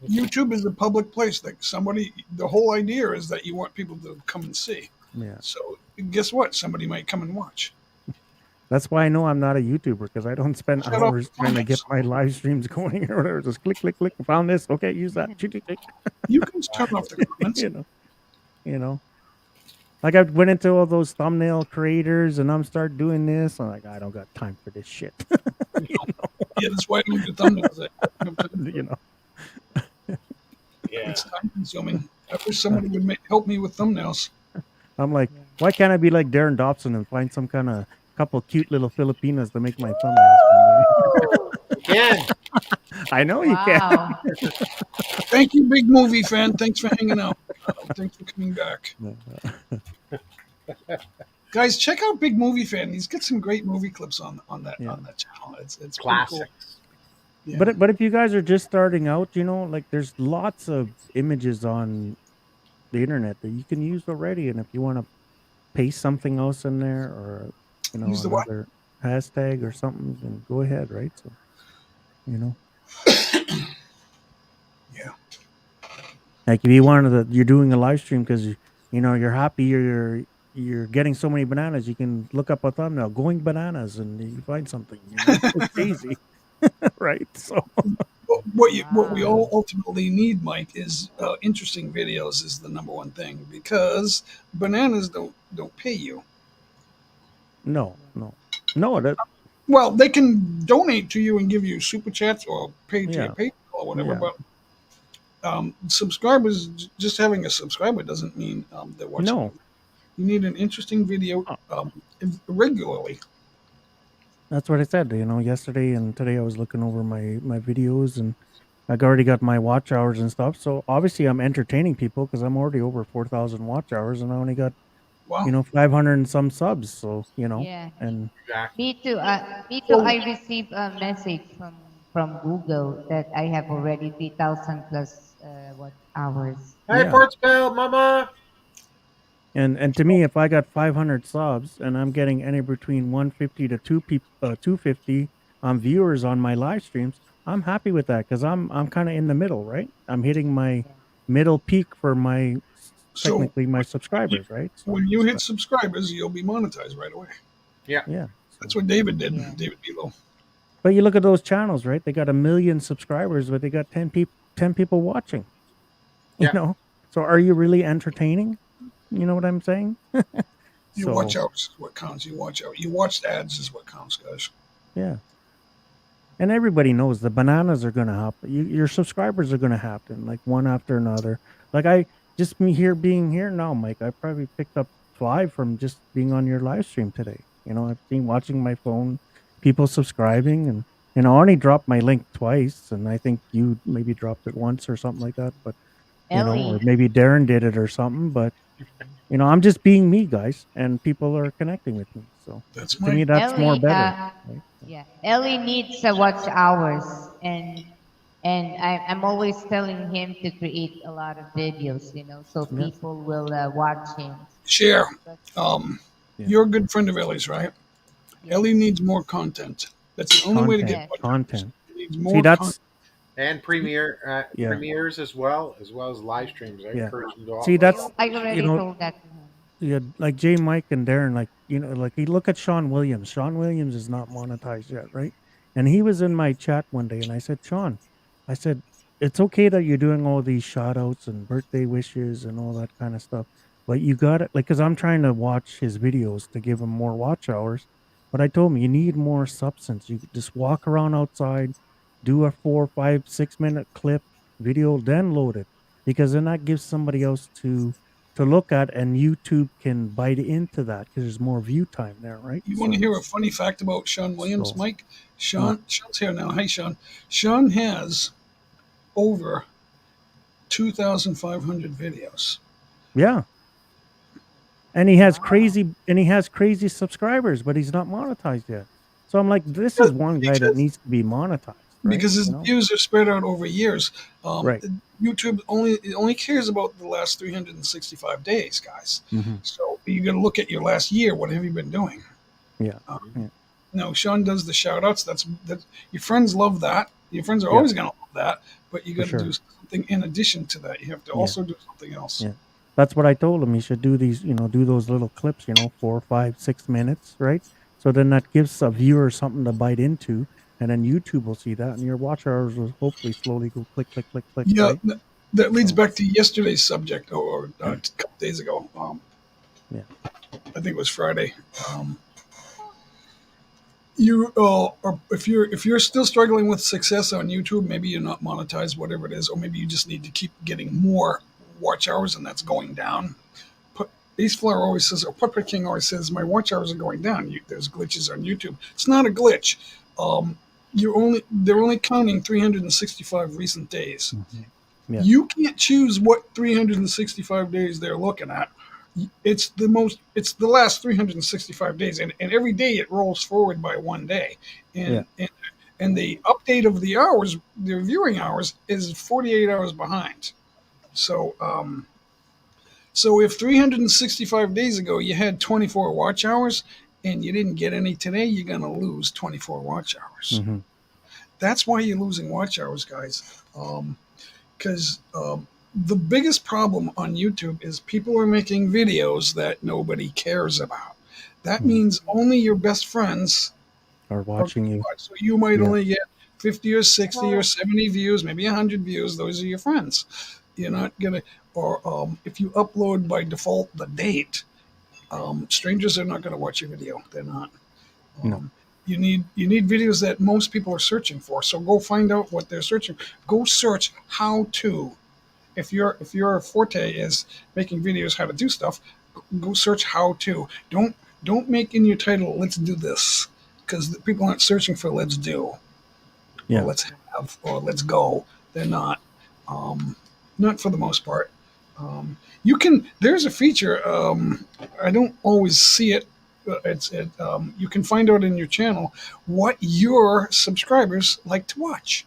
Speaker 13: YouTube is a public place that somebody. The whole idea is that you want people to come and see.
Speaker 7: Yeah.
Speaker 13: So guess what? Somebody might come and watch.
Speaker 7: That's why I know I'm not a YouTuber because I don't spend
Speaker 13: Shut up
Speaker 7: hours
Speaker 13: the
Speaker 7: trying to get
Speaker 13: comments.
Speaker 7: my live streams going or whatever. Just click, click, click. Found this. Okay, use that. Click, click, click.
Speaker 13: You can turn off the comments.
Speaker 7: you know, you know. Like I went into all those thumbnail creators and I'm start doing this. I'm like, I don't got time for this shit. you
Speaker 13: Yeah, that's why I don't do thumbnails. I don't have time
Speaker 7: know,
Speaker 13: for
Speaker 7: you
Speaker 13: it.
Speaker 7: know.
Speaker 2: Yeah.
Speaker 13: It's time consuming. I wish somebody would help me with thumbnails.
Speaker 7: I'm like, why can't I be like Darren Dobson and find some kind of couple cute little Filipinas to make my thumbnails for me?
Speaker 2: Again.
Speaker 7: I know you can.
Speaker 12: Wow.
Speaker 13: Thank you, big movie fan. Thanks for hanging out. Thanks for coming back. Guys, check out Big Movie Fan. He's got some great movie clips on that
Speaker 7: Yeah.
Speaker 13: channel. It's pretty cool.
Speaker 2: Classics.
Speaker 13: Yeah.
Speaker 7: But if you guys are just starting out, like there's lots of images on the internet that you can use already, and if you want to paste something else in there or
Speaker 13: Use the what?
Speaker 7: another hashtag or something, then go ahead, right? So you know,
Speaker 13: Yeah.
Speaker 7: like if you wanted to, you're doing a live stream because you're happy you're getting so many bananas, you can look up a thumbnail going bananas and you find something. It's easy, right? So
Speaker 13: But what we all ultimately need, Mike, is interesting videos is the number one thing because bananas don't pay you.
Speaker 7: no, that
Speaker 13: Well, they can donate to you and give you super chats or pay to your
Speaker 7: yeah,
Speaker 13: PayPal or whatever,
Speaker 7: yeah.
Speaker 13: but subscribers, just having a subscriber doesn't mean they're watching
Speaker 7: No.
Speaker 13: you. You need an interesting video regularly.
Speaker 7: That's what I said. Yesterday and today I was looking over my videos and I already got my watch hours and stuff. So obviously I'm entertaining people because I'm already over 4,000 watch hours and I only got
Speaker 13: Wow.
Speaker 7: 500 and some subs. So
Speaker 12: Yeah.
Speaker 7: and
Speaker 12: Me too. Me too. I received a message from Google that I have already 3,000 plus what hours.
Speaker 2: Hey,
Speaker 7: yeah.
Speaker 2: Port Spell, Mama.
Speaker 7: And to me, if I got 500 subs and I'm getting any between 150 to 250 viewers on my live streams, I'm happy with that because I'm kind of in the middle, right? I'm hitting my middle peak for my
Speaker 13: So
Speaker 7: technically my subscribers, right? So
Speaker 13: when you hit subscribers, you'll be monetized right away.
Speaker 2: Yeah.
Speaker 7: yeah.
Speaker 13: That's what David did.
Speaker 12: Yeah.
Speaker 13: David Belo.
Speaker 7: But you look at those channels, right? They got 1 million subscribers, but they got 10 people watching. You
Speaker 2: Yeah.
Speaker 7: know, so are you really entertaining? You know what I'm saying?
Speaker 13: You watch out is what counts. You watch out. You watched ads is what counts, guys.
Speaker 7: Yeah. And everybody knows the bananas are going to happen. Your subscribers are going to happen like one after another. Like me here being here now, Mike, I probably picked up 5 from just being on your live stream today. I've been watching my phone, people subscribing, and I only dropped my link twice, and I think you maybe dropped it once or something like that. But
Speaker 12: Ellie.
Speaker 7: or maybe Darren did it or something. But I'm just being me, guys, and people are connecting with me. So
Speaker 13: That's
Speaker 7: to me, that's
Speaker 12: Ellie,
Speaker 7: more better. Right?
Speaker 12: yeah. Ellie needs watch hours, and I'm always telling him to create a lot of videos, so
Speaker 7: Yeah.
Speaker 12: people will watch him.
Speaker 13: Share.
Speaker 7: Yeah.
Speaker 13: You're a good friend of Ellie's, right? Ellie needs more content. That's the only way to get watch hours.
Speaker 7: Content.
Speaker 13: She needs more
Speaker 7: See, that's
Speaker 13: content.
Speaker 2: And
Speaker 7: Yeah.
Speaker 2: premieres as well as live streams. I
Speaker 7: Yeah.
Speaker 2: encourage them to
Speaker 7: See, that's
Speaker 12: I already told that to him.
Speaker 7: yeah, like J Mike and Darren, like like you look at Sean Williams. Sean Williams is not monetized yet, right? And he was in my chat one day, and I said, Sean, I said, it's okay that you're doing all these shout outs and birthday wishes and all that kind of stuff, But you got it, like, because I'm trying to watch his videos to give him more watch hours. But I told him you need more substance. You could just walk around outside, do a 4, 5, 6 minute clip video, then load it, because then that gives somebody else to look at, and YouTube can bite into that because there's more view time there, right?
Speaker 13: You want to hear a funny fact about Sean Williams,
Speaker 7: So,
Speaker 13: Mike?
Speaker 7: what?
Speaker 13: Sean's here now. Hey, Sean. Sean has over 2,500 videos.
Speaker 7: Yeah. And he has crazy subscribers, but he's not monetized yet. So I'm like, this is one guy that needs to be monetized, right?
Speaker 13: Because his
Speaker 7: You know?
Speaker 13: views are spread out over years.
Speaker 7: Right.
Speaker 13: YouTube only cares about the last 365 days, guys.
Speaker 7: Mhm.
Speaker 13: So you got to look at your last year. What have you been doing?
Speaker 7: Yeah.
Speaker 13: No, Sean does the shout outs. That your friends love that. Your friends are
Speaker 7: Yeah.
Speaker 13: always going to love that, but you
Speaker 7: For
Speaker 13: got to
Speaker 7: sure.
Speaker 13: do something in addition to that. You have to
Speaker 7: Yeah.
Speaker 13: also do something else.
Speaker 7: Yeah. That's what I told him. He should do these, do those little clips, 4, 5, 6 minutes, right? So then that gives a viewer something to bite into, and then YouTube will see that, and your watch hours will hopefully slowly go click, click, click, click,
Speaker 13: Yeah,
Speaker 7: right?
Speaker 13: that leads
Speaker 7: So,
Speaker 13: back to yesterday's subject, or a couple days ago.
Speaker 7: yeah.
Speaker 13: I think it was Friday. You or if you're still struggling with success on YouTube, maybe you're not monetized, whatever it is, or maybe you just need to keep getting more watch hours, and that's going down. Ace Flower always says, or Puppet King always says, my watch hours are going down. There's glitches on YouTube. It's not a glitch. They're only counting 365 recent days.
Speaker 7: Yeah.
Speaker 13: You can't choose what 365 days they're looking at. It's the last 365 days, and every day it rolls forward by one day. And the update of the hours, their viewing hours, is 48 hours behind. So if 365 days ago you had 24 watch hours and you didn't get any today, you're going to lose 24 watch hours.
Speaker 7: Mhm.
Speaker 13: That's why you're losing watch hours, guys. Because the biggest problem on YouTube is people are making videos that nobody cares about. That means only your best friends
Speaker 7: Are watching you.
Speaker 13: So you might
Speaker 7: Yeah.
Speaker 13: only get 50 or 60 or 70 views, maybe 100 views. Those are your friends. You're not going to, or if you upload by default the date, strangers are not going to watch your video. They're not.
Speaker 7: No.
Speaker 13: You need videos that most people are searching for. So go find out what they're searching. Go search how to. If your forte is making videos how to do stuff, go search how to. Don't make in your title let's do this, because people aren't searching for let's do,
Speaker 7: Yeah.
Speaker 13: or let's have, or let's go. They're not. Not for the most part. There's a feature. I don't always see it. But you can find out in your channel what your subscribers like to watch.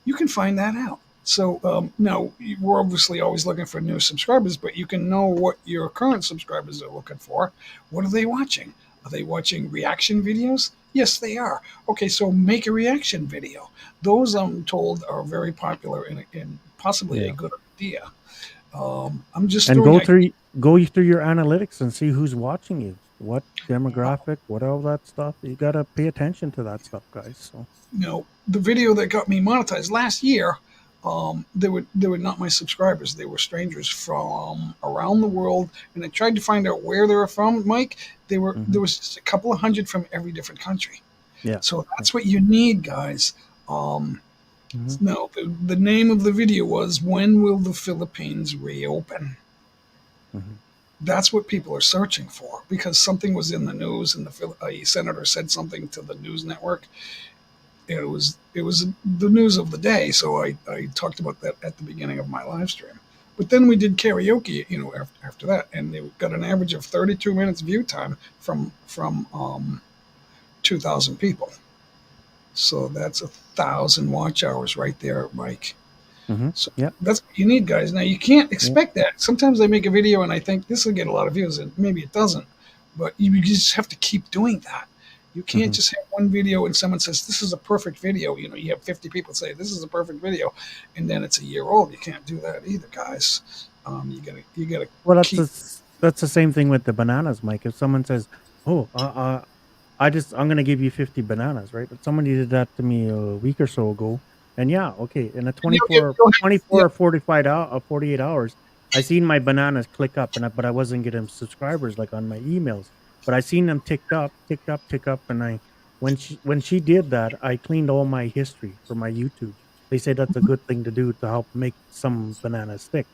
Speaker 13: You can find that out. So now we're obviously always looking for new subscribers, but you can know what your current subscribers are looking for. What are they watching? Are they watching reaction videos? Yes, they are. Okay, so make a reaction video. Those, I'm told, are very popular and possibly a good idea. I'm just
Speaker 7: And
Speaker 13: throwing
Speaker 7: go through your analytics and see who's watching you, what demographic, what all that stuff. You got to pay attention to that stuff, guys. So,
Speaker 13: the video that got me monetized last year, they were not my subscribers. They were strangers from around the world, and I tried to find out where they were from. Mike, there was just a couple of hundred from every different country.
Speaker 7: Yeah.
Speaker 13: So that's what you need, guys. No, the name of the video was "When Will the Philippines Reopen?" That's what people are searching for, because something was in the news, and a senator said something to the news network. It was the news of the day, so I talked about that at the beginning of my live stream. But then we did karaoke, after that, and they got an average of 32 minutes view time from 2,000 people. So that's 1,000 watch hours right there, Mike. So that's what you need, guys. Now you can't expect that. Sometimes I make a video and I think this will get a lot of views, and maybe it doesn't. But you just have to keep doing that. You can't just have one video and someone says this is a perfect video. You have 50 people say this is a perfect video, and then it's a year old. You can't do that either, guys. You gotta.
Speaker 7: Well, that's the same thing with the bananas, Mike. If someone says, "Oh, I'm gonna give you 50 bananas," right? But somebody did that to me a week or so ago, and okay, in a 24 or 48 hours, I seen my bananas click up, but I wasn't getting subscribers like on my emails. But I seen them ticked up, tick up, tick up, and when she did that, I cleaned all my history for my YouTube. They say that's a good thing to do to help make some bananas stick.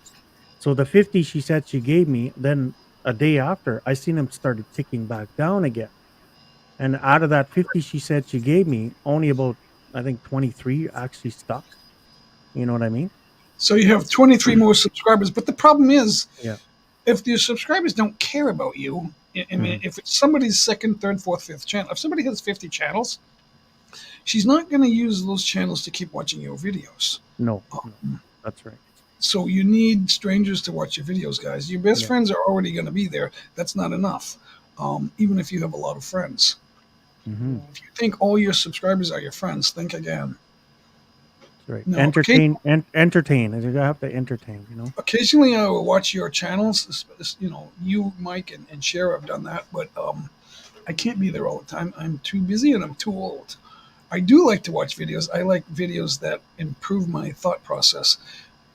Speaker 7: So the 50 she said she gave me, then a day after, I seen them started ticking back down again. And out of that 50 she said she gave me, only about I think 23 actually stuck. You know what I mean?
Speaker 13: So you have 23 more subscribers, but the problem is,
Speaker 7: Yeah.
Speaker 13: if your subscribers don't care about you, I mean,
Speaker 7: Mhm.
Speaker 13: if it's somebody's second, third, fourth, fifth channel, if somebody has 50 channels, she's not going to use those channels to keep watching your videos.
Speaker 7: No, that's right.
Speaker 13: So you need strangers to watch your videos, guys. Your best
Speaker 7: Yeah.
Speaker 13: friends are already going to be there. That's not enough, even if you have a lot of friends.
Speaker 7: Mhm.
Speaker 13: If you think all your subscribers are your friends, think again.
Speaker 7: That's right.
Speaker 13: No,
Speaker 7: Entertain. You have to entertain. You know.
Speaker 13: occasionally I will watch your channels. You know, you, Mike, and Cher have done that, but I can't be there all the time. I'm too busy and I'm too old. I do like to watch videos. I like videos that improve my thought process.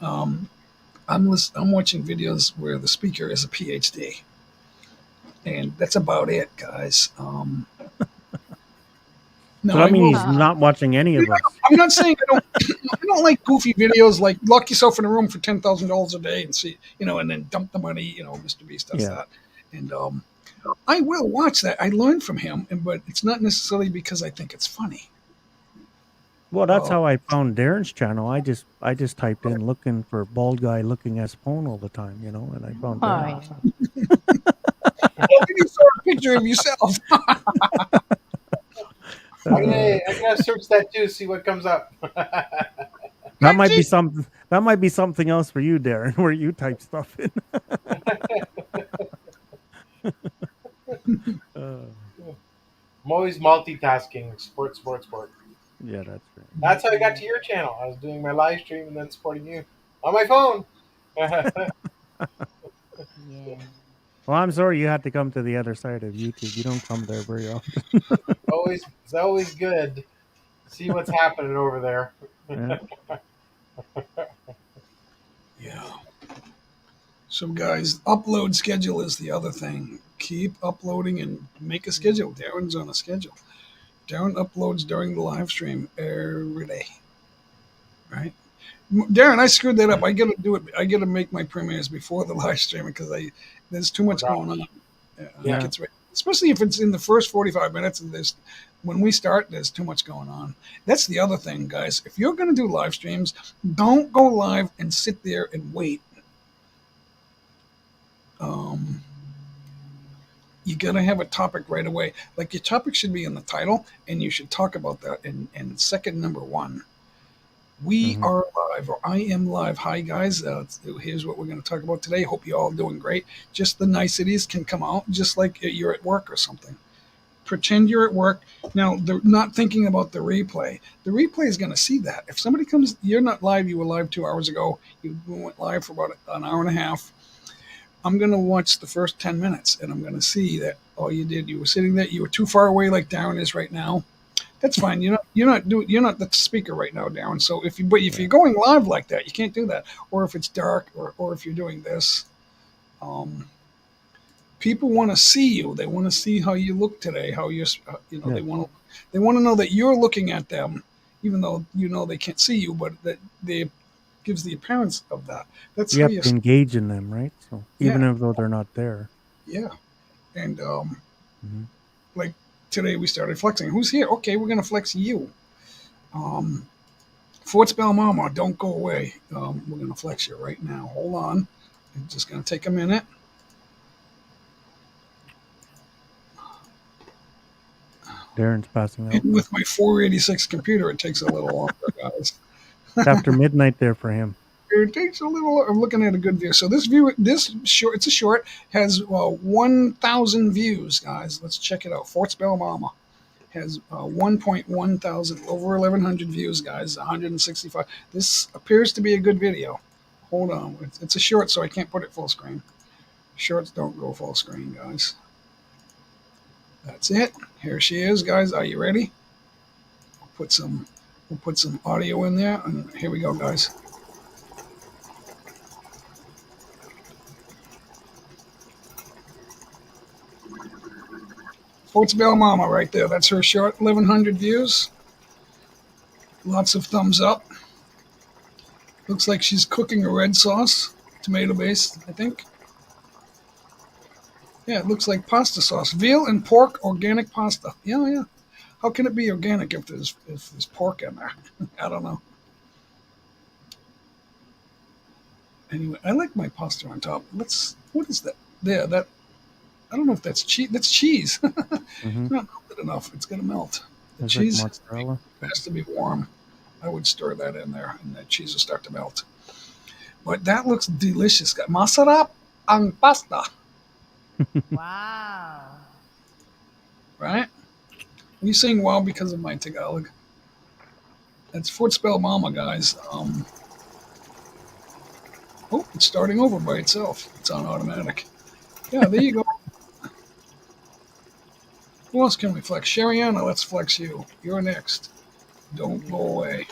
Speaker 13: Um, I'm watching videos where the speaker is a PhD, and that's about it, guys.
Speaker 7: So
Speaker 13: No,
Speaker 7: that
Speaker 13: I will.
Speaker 7: means he's not watching any of us.
Speaker 13: I'm not saying I don't. I don't like goofy videos like lock yourself in a room for $10,000 a day and see, and then dump the money. Mr. Beast does
Speaker 7: Yeah.
Speaker 13: that, and I will watch that. I learn from him, but it's not necessarily because I think it's funny.
Speaker 7: Well, that's
Speaker 13: Oh.
Speaker 7: how I found Darren's channel. I just typed in looking for bald guy looking at porn all the time, and I found Darren.
Speaker 13: Well, then you saw a picture of yourself.
Speaker 2: I'm gonna search that too, see what comes up.
Speaker 7: That might be something. That might be something else for you, Darren, where you type stuff in.
Speaker 2: I'm always multitasking. Sport.
Speaker 7: Yeah, that's right.
Speaker 2: That's how I got to your channel. I was doing my live stream and then supporting you on my phone.
Speaker 12: Yeah.
Speaker 7: Well, I'm sorry you had to come to the other side of YouTube. You don't come there very often.
Speaker 2: It's always good to see what's happening over there.
Speaker 7: Yeah.
Speaker 13: Yeah. So, guys, upload schedule is the other thing. Keep uploading and make a schedule. Darren's on a schedule. Darren uploads during the live stream every day. Right? Darren, I screwed that up. I got to do it. I got to make my premieres before the live stream because there's too much going on.
Speaker 2: Yeah.
Speaker 13: Especially if it's in the first 45 minutes. And when we start, there's too much going on. That's the other thing, guys. If you're going to do live streams, don't go live and sit there and wait. You got to have a topic right away. Like your topic should be in the title, and you should talk about that in second number one. We are live, or I am live. Hi, guys. Here's what we're going to talk about today. Hope you all doing great. Just the niceties can come out, just like you're at work or something. Pretend you're at work. Now, they're not thinking about the replay. The replay is going to see that. If somebody comes, you're not live, you were live 2 hours ago, you went live for about an hour and a half. I'm going to watch the first 10 minutes, and I'm going to see that all you did, you were sitting there, you were too far away like Darren is right now. That's fine. You're not the speaker right now, Darren. So if you're going live like that, you can't do that. Or if it's dark, or if you're doing this, people want to see you. They want to see how you look today. How you're, they want to know that you're looking at them, even though they can't see you, but that they gives the appearance of that. That's
Speaker 7: You
Speaker 13: how
Speaker 7: have to engage in them, right? So even though they're not there.
Speaker 13: Yeah, and like today we started flexing. Who's here? Okay, we're gonna flex you. Fort Spell Mama, don't go away. We're gonna flex you right now. Hold on. It's just gonna take a minute.
Speaker 7: Darren's passing out.
Speaker 13: And with my 486 computer, it takes a little longer, guys.
Speaker 7: It's after midnight there for him.
Speaker 13: It takes a little. I'm looking at a good view. So this short. It's a short. Has 1,000 views, guys. Let's check it out. Fort Spell Mama has 1.1 thousand, over 1,100 views, guys. 165. This appears to be a good video. Hold on. It's a short, so I can't put it full screen. Shorts don't go full screen, guys. That's it. Here she is, guys. Are you ready? We'll put some audio in there, and here we go, guys. Sports Bell Mama right there. That's her short, 1,100 views. Lots of thumbs up. Looks like she's cooking a red sauce, tomato based, I think. Yeah, it looks like pasta sauce. Veal and pork organic pasta. Yeah, yeah. How can it be organic if there's pork in there? I don't know. Anyway, I like my pasta on top. What is that? There, that I don't know if that's cheese. That's cheese.
Speaker 7: Mm-hmm.
Speaker 13: Not melted enough. It's gonna melt. The
Speaker 7: That's like
Speaker 13: cheese
Speaker 7: mozzarella.
Speaker 13: has to be warm. I would stir that in there, and the cheese will start to melt. But that looks delicious. Got masarap ang pasta,
Speaker 12: Wow.
Speaker 13: right? You saying wow because of my Tagalog? That's Fort Spell Mama, guys. Oh, it's starting over by itself. It's on automatic. Yeah, there you go. Who else can we flex? Sheriana, let's flex you. You're next. Don't go away.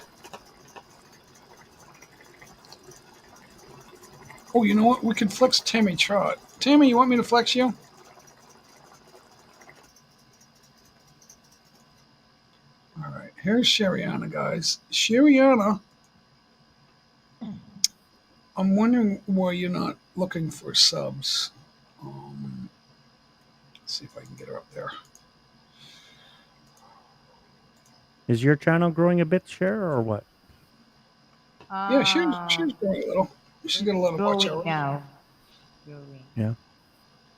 Speaker 13: Oh, you know what? We could flex Tammy Trot. Tammy, you want me to flex you? All right, here's Sheriana, guys. Sheriana, I'm wondering why you're not looking for subs. Let's see if I can get her up there.
Speaker 7: Is your channel growing a bit, Share, or what?
Speaker 13: Yeah, she's growing a little. She's got a lot of watch
Speaker 12: Growing
Speaker 13: hours.
Speaker 12: now. Growing.
Speaker 7: Yeah.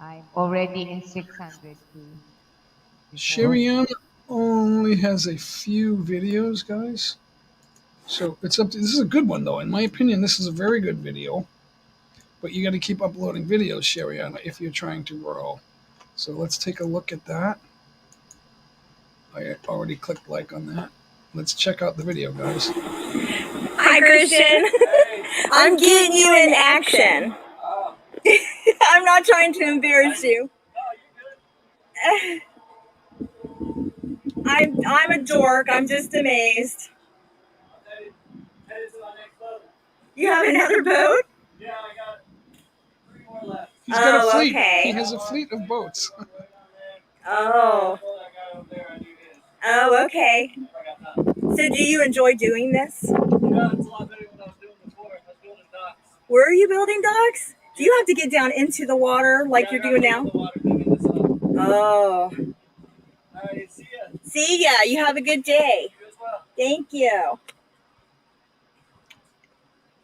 Speaker 12: I'm already in 600 too.
Speaker 13: Sheriana only has a few videos, guys. So it's up to, this is a good one though. In my opinion, this is a very good video. But you got to keep uploading videos, Sheriana, if you're trying to grow. So let's take a look at that. I already clicked like on that. Let's check out the video, guys.
Speaker 15: Hi, Christian. I'm getting you in action. I'm not trying to embarrass you. I'm a dork. I'm just amazed. You have another boat?
Speaker 13: He's got a fleet.
Speaker 15: Okay.
Speaker 13: He has a fleet of boats.
Speaker 15: Oh. Oh, okay. So do you enjoy doing this? Where are you building docks? Do you have to get down into the water like you're doing now? Oh. See ya. You have a good day. Thank you.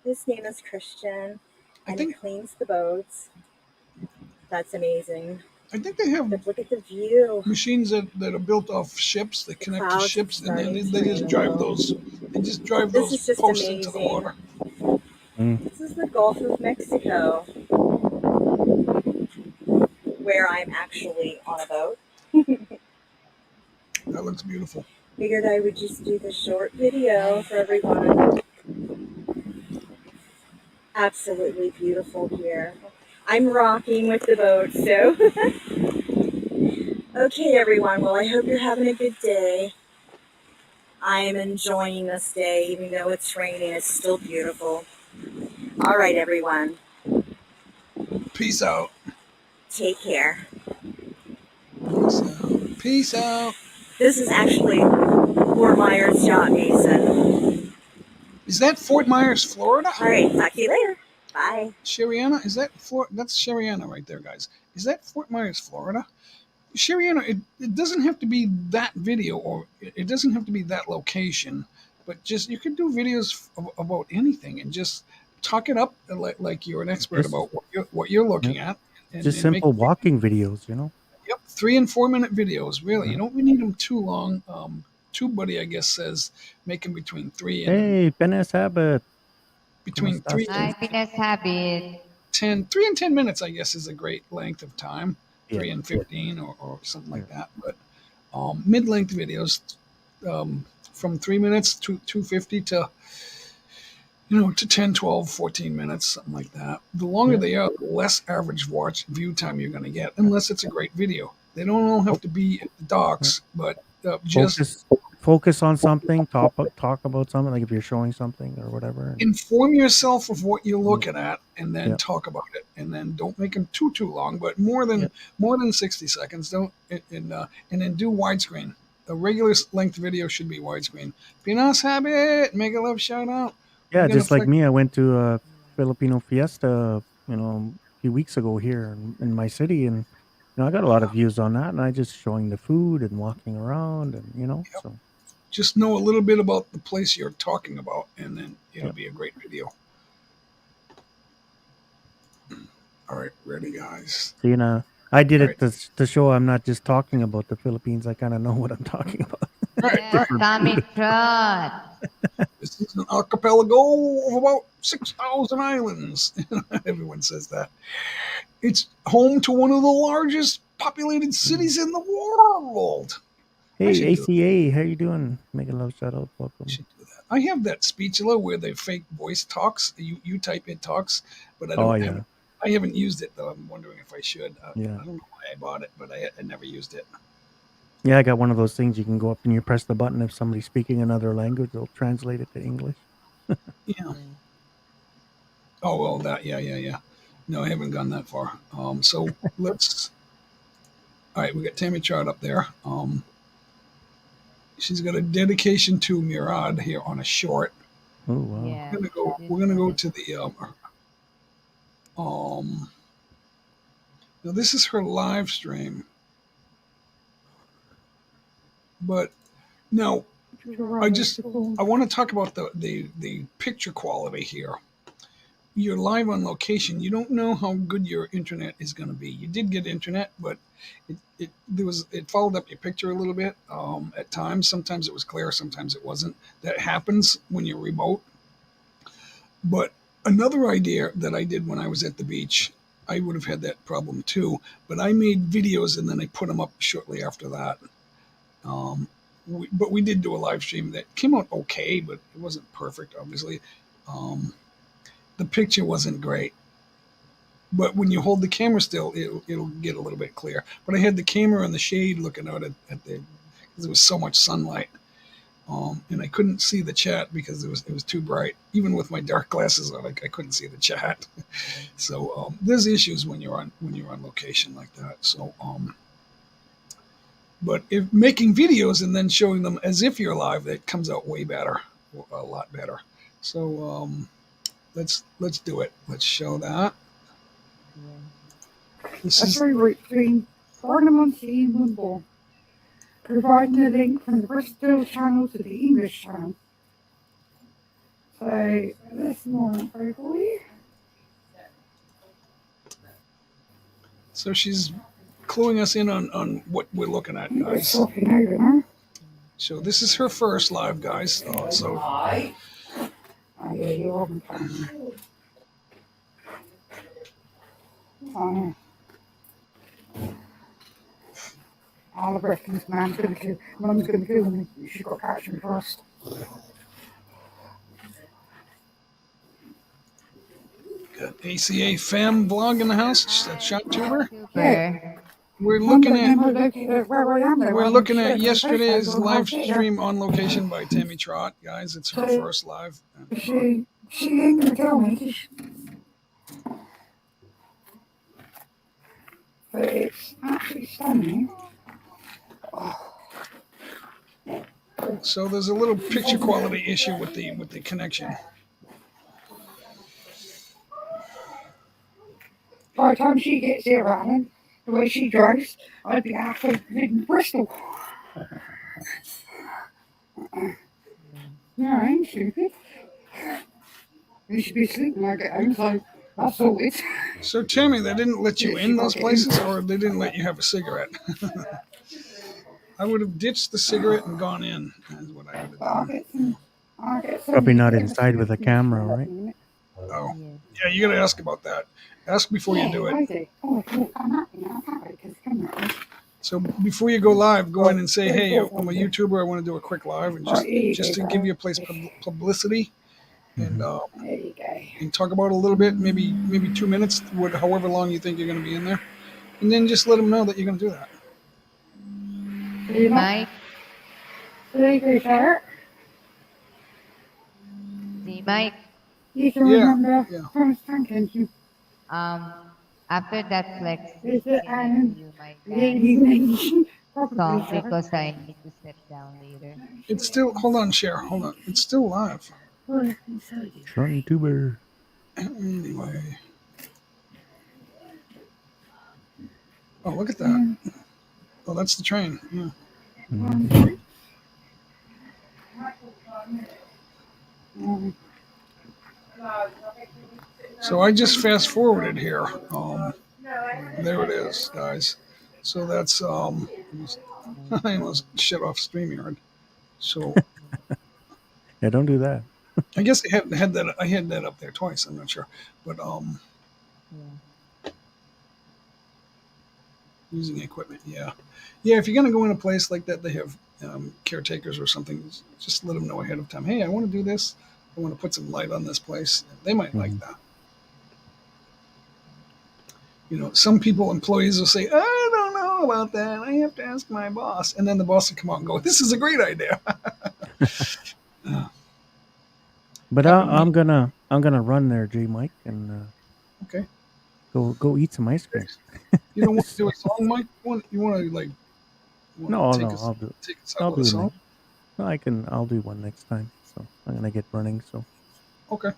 Speaker 15: His name is Christian, and he cleans the boats. That's amazing.
Speaker 13: I think they have
Speaker 15: But look at the view.
Speaker 13: machines that are built off ships. They connect to
Speaker 15: clouds
Speaker 13: ships, and then
Speaker 15: starting
Speaker 13: they
Speaker 15: to
Speaker 13: just
Speaker 15: rain a
Speaker 13: drive
Speaker 15: little.
Speaker 13: those. They just drive
Speaker 15: This
Speaker 13: those
Speaker 15: is just
Speaker 13: posts into the
Speaker 15: amazing.
Speaker 13: water.
Speaker 15: This is the Gulf of Mexico, where I'm actually on a boat.
Speaker 13: That looks beautiful.
Speaker 15: Figured I would just do the short video for everyone. Absolutely beautiful here. I'm rocking with the boat, so. Okay, everyone. Well, I hope you're having a good day. I am enjoying this day, even though it's raining. It's still beautiful. All right, everyone.
Speaker 13: Peace out.
Speaker 15: Take care.
Speaker 13: Peace out.
Speaker 15: This is actually Fort Myers Yacht Basin.
Speaker 13: Is that Fort Myers, Florida?
Speaker 15: All right, talk to you later. Bye.
Speaker 13: Sheriana, is that that's Sheriana right there, guys. Is that Fort Myers, Florida? Sheriana, it doesn't have to be that video or it doesn't have to be that location, but just you can do videos about anything and just talk it up like you're an expert
Speaker 7: Just-
Speaker 13: about what you're looking at. And,
Speaker 7: Just
Speaker 13: and make-
Speaker 7: simple walking videos, you know.
Speaker 13: Yep, 3 and 4 minute videos. Really, you don't need them too long. TubeBuddy, I guess, says make them between 3 and
Speaker 7: Hey, Penes Habit.
Speaker 13: between 3 and
Speaker 12: Happiness habit.
Speaker 13: 10. 3 and 10 minutes, I guess, is a great length of time. 3
Speaker 7: Yeah.
Speaker 13: and 15 or something like that. But mid-length videos from 3 minutes to 250 to to 10, 12, 14 minutes, something like that. The longer they are, the less average view time you're going to get, unless it's a great video. They don't all have to be at the docks, but just
Speaker 7: focus on something, talk about something, like if you're showing something or whatever. And,
Speaker 13: Inform yourself of what you're looking at, and then
Speaker 7: Yeah.
Speaker 13: talk about it. And then don't make them too long, but more than 60 seconds. Don't and then do widescreen. A regular length video should be widescreen. Pinas habit, make a love shout out.
Speaker 7: yeah,
Speaker 13: We're gonna
Speaker 7: just like
Speaker 13: flick-
Speaker 7: me, I went to a Filipino fiesta, a few weeks ago here in my city, and I got a lot of views on that, and I just showing the food and walking around, and so.
Speaker 13: Just know a little bit about the place you're talking about, and then it'll
Speaker 7: Yep.
Speaker 13: be a great video. All right, ready, guys.
Speaker 7: So, I did
Speaker 13: All
Speaker 7: it to show I'm not just talking about the Philippines. I kind of know what I'm talking about.
Speaker 13: Right.
Speaker 12: Tommy Trot.
Speaker 13: This is an archipelago of about 6,000 islands. Everyone says that. It's home to one of the largest populated cities in the world.
Speaker 7: Hey, ACA, how you doing? Make a love shout out. Welcome.
Speaker 13: I have that Speechula where the fake voice talks. You type it talks, but I
Speaker 7: Oh,
Speaker 13: don't.
Speaker 7: yeah.
Speaker 13: I haven't used it though. I'm wondering if I should.
Speaker 7: Yeah.
Speaker 13: I don't know why I bought it, but I never used it.
Speaker 7: Yeah, I got one of those things you can go up and you press the button. If somebody's speaking another language, they'll translate it to English.
Speaker 13: Yeah. Oh well, that yeah. No, I haven't gone that far. So let's. All right, we got Tammy Trot up there. She's got a dedication to Murad here on a short.
Speaker 7: Oh wow.
Speaker 12: Yeah.
Speaker 13: We're gonna go to the now this is her live stream. But now I want to talk about the picture quality here. You're live on location. You don't know how good your internet is going to be. You did get internet, but it followed up your picture a little bit at times. Sometimes it was clear, sometimes it wasn't. That happens when you're remote. But another idea that I did when I was at the beach, I would have had that problem too. But I made videos and then I put them up shortly after that. But we did do a live stream that came out okay, but it wasn't perfect, obviously. The picture wasn't great. But when you hold the camera still, it'll get a little bit clear. But I had the camera in the shade looking out at because there was so much sunlight. And I couldn't see the chat because it was too bright. Even with my dark glasses on, I couldn't see the chat. So there's issues when you're on location like that. So but if making videos and then showing them as if you're live, that comes out way better, a lot better. So let's do it. Let's show that. This is
Speaker 16: right between Parliament and Wimbledon, providing a link from the Bristol channel to the English channel. So this one for you.
Speaker 13: So she's cluing us in on what we're looking at, guys. So this is her first live, guys.
Speaker 16: All the rest of this man's gonna kill me. She's got to catch me first.
Speaker 13: Got ACA Fam vlog in the house. Shot tuber.
Speaker 12: Yeah.
Speaker 13: We're looking at yesterday's live stream on location by Tammy Trot, guys. It's her first live.
Speaker 16: She ain't gonna tell me. But it's actually stunning.
Speaker 13: So there's a little picture quality issue with the connection.
Speaker 16: By the time she gets here, Alan, the way she drives, I'd be halfway in Bristol. No, I ain't stupid. You should be sleeping when I get home, so that's all it.
Speaker 13: So Tammy, they didn't let you in those places, or they didn't let you have a cigarette? I would have ditched the cigarette and gone in. Is what I would have done.
Speaker 7: Probably not inside with a camera, right?
Speaker 13: Oh, yeah, you got to ask about that. Ask before you do it. So before you go live, go in and say, "Hey, I'm a YouTuber. I want to do a quick live," and just to give your place publicity, and talk about it a little bit, maybe 2 minutes, however long you think you're going to be in there, and then just let them know that you're going to do that.
Speaker 12: Mike.
Speaker 16: Later, sir.
Speaker 12: See, Mike.
Speaker 16: Please
Speaker 1: Yeah,
Speaker 16: remember
Speaker 1: yeah.
Speaker 16: constant tension.
Speaker 12: After that flex,
Speaker 16: Is
Speaker 12: can
Speaker 16: it
Speaker 12: I
Speaker 16: an
Speaker 12: do my
Speaker 16: lady
Speaker 12: dance
Speaker 16: probably,
Speaker 12: song
Speaker 16: sir?
Speaker 12: because I need to step down later.
Speaker 1: It's still. Hold on, Cher. Hold on. It's still live.
Speaker 7: Sean Tuber.
Speaker 1: Anyway. Oh, look at that. Oh, that's the train. Yeah. So I just fast forwarded here. There it is, guys. So that's I almost shut off StreamYard. So
Speaker 7: Yeah, don't do that.
Speaker 1: I guess I had that. I had that up there twice. I'm not sure, but using equipment. Yeah, yeah. If you're gonna go in a place like that, they have caretakers or something. Just let them know ahead of time. Hey, I want to do this. I want to put some light on this place. They might like that. You know, some people, employees will say, I don't know about that. I have to ask my boss. And then the boss will come out and go, this is a great idea.
Speaker 7: But I'm gonna run there, J Mike, and
Speaker 1: Okay.
Speaker 7: go eat some ice cream.
Speaker 1: You don't want to do a song, Mike? You want to, like,
Speaker 7: No,
Speaker 1: take
Speaker 7: no,
Speaker 1: us,
Speaker 7: I'll do.
Speaker 1: take us
Speaker 7: I'll
Speaker 1: out with
Speaker 7: do
Speaker 1: a
Speaker 7: it
Speaker 1: song?
Speaker 7: next. No, I'll do one next time. So I'm gonna get running. So
Speaker 1: Okay.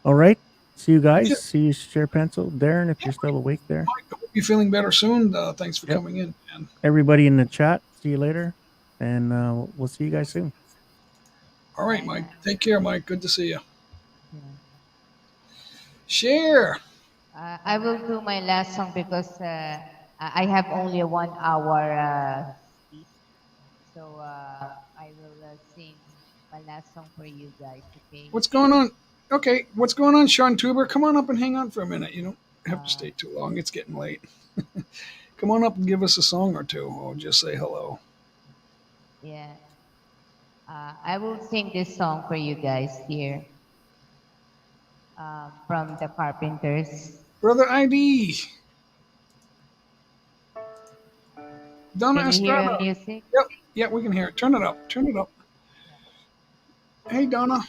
Speaker 7: all right. See you guys.
Speaker 1: Yeah.
Speaker 7: See you, Share Pencil, Darren, if you're still awake there.
Speaker 1: Mike, I hope you're feeling better soon. Thanks for coming in, man.
Speaker 7: Everybody in the chat. See you later, and we'll see you guys soon.
Speaker 1: All right, Mike. Take care, Mike. Good to see you. Share.
Speaker 12: I will do my last song because I have only a 1 hour sleep. So I will sing my last song for you guys, okay?
Speaker 1: What's going on? Okay, what's going on, Sean Tuber? Come on up and hang on for a minute. You don't have to stay too long. It's getting late. Come on up and give us a song or two, or just say hello.
Speaker 12: Yeah. I will sing this song for you guys here from the Carpenters.
Speaker 1: Brother ID. Donna
Speaker 12: Can you hear
Speaker 1: Estrada.
Speaker 12: the music?
Speaker 1: Yep, yeah, we can hear it. Turn it up. Turn it up. Hey, Donna.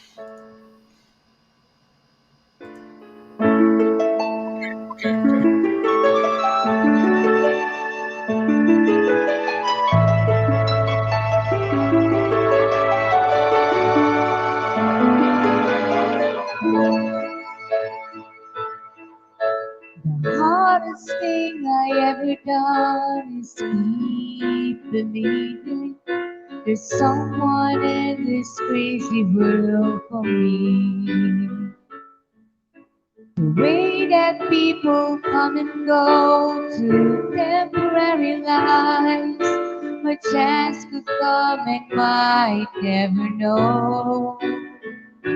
Speaker 12: The hardest thing I ever done is keep believing there's someone in this crazy world for me. The way that people come and go to temporary lives, my chance could come and might never know. I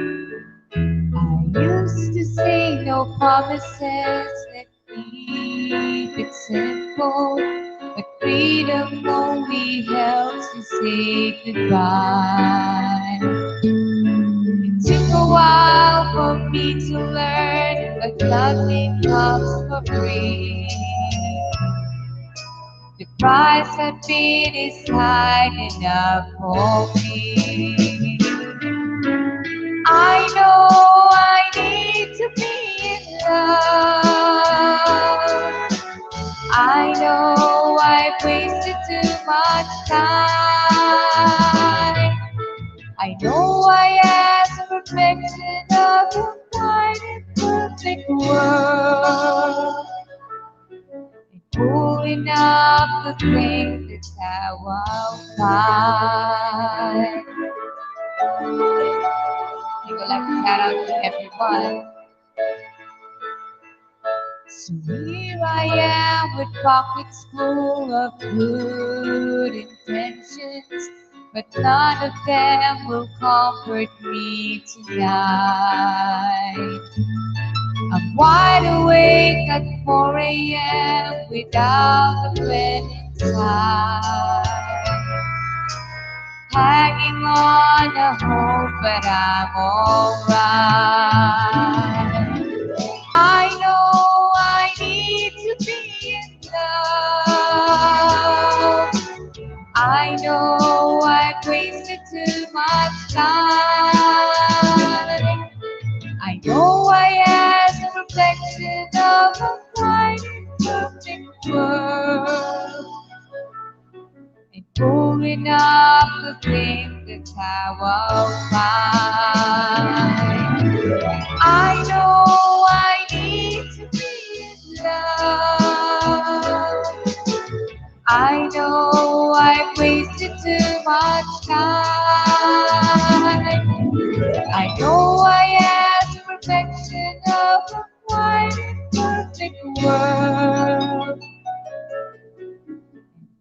Speaker 12: used to say no promises, let's keep it simple, but freedom only helps to say goodbye. It took a while for me to learn, but nothing comes for free. The price I paid is high enough for me. I know I need to be in love. I know I've wasted too much time. I know I am the perfection of a fine and perfect world. And pulling up the things that's how I'll find. We would like to shout out to everyone. So here I am with pockets full of good intentions, but none of them will comfort me tonight. I'm wide awake at 4 a.m. without a friend inside. Hanging on a hope, but I'm alright. I know I need to be in love. I know know I've wasted too much time. I know I asked the perfection of a fine perfect world. And pulling up the things that's how I'll find. I know I need to be in love. I know I've wasted too much time. I know I asked perfection of a fine perfect world.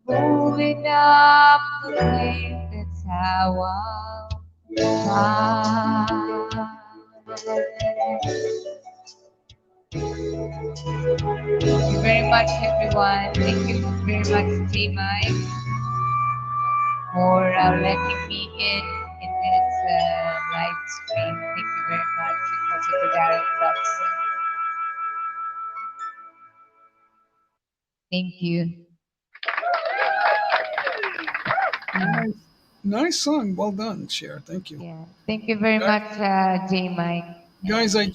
Speaker 12: Moving up the lane, that's how I'll find. Thank you very much, everyone. Thank you very much, T-Mike, for letting me in this live stream. Thank you very much. And also to Darren Dobson. Thank you.
Speaker 13: Nice song. Well done, Cher. Thank you.
Speaker 12: Yeah. Thank you very much, J. Mike.
Speaker 13: Guys, I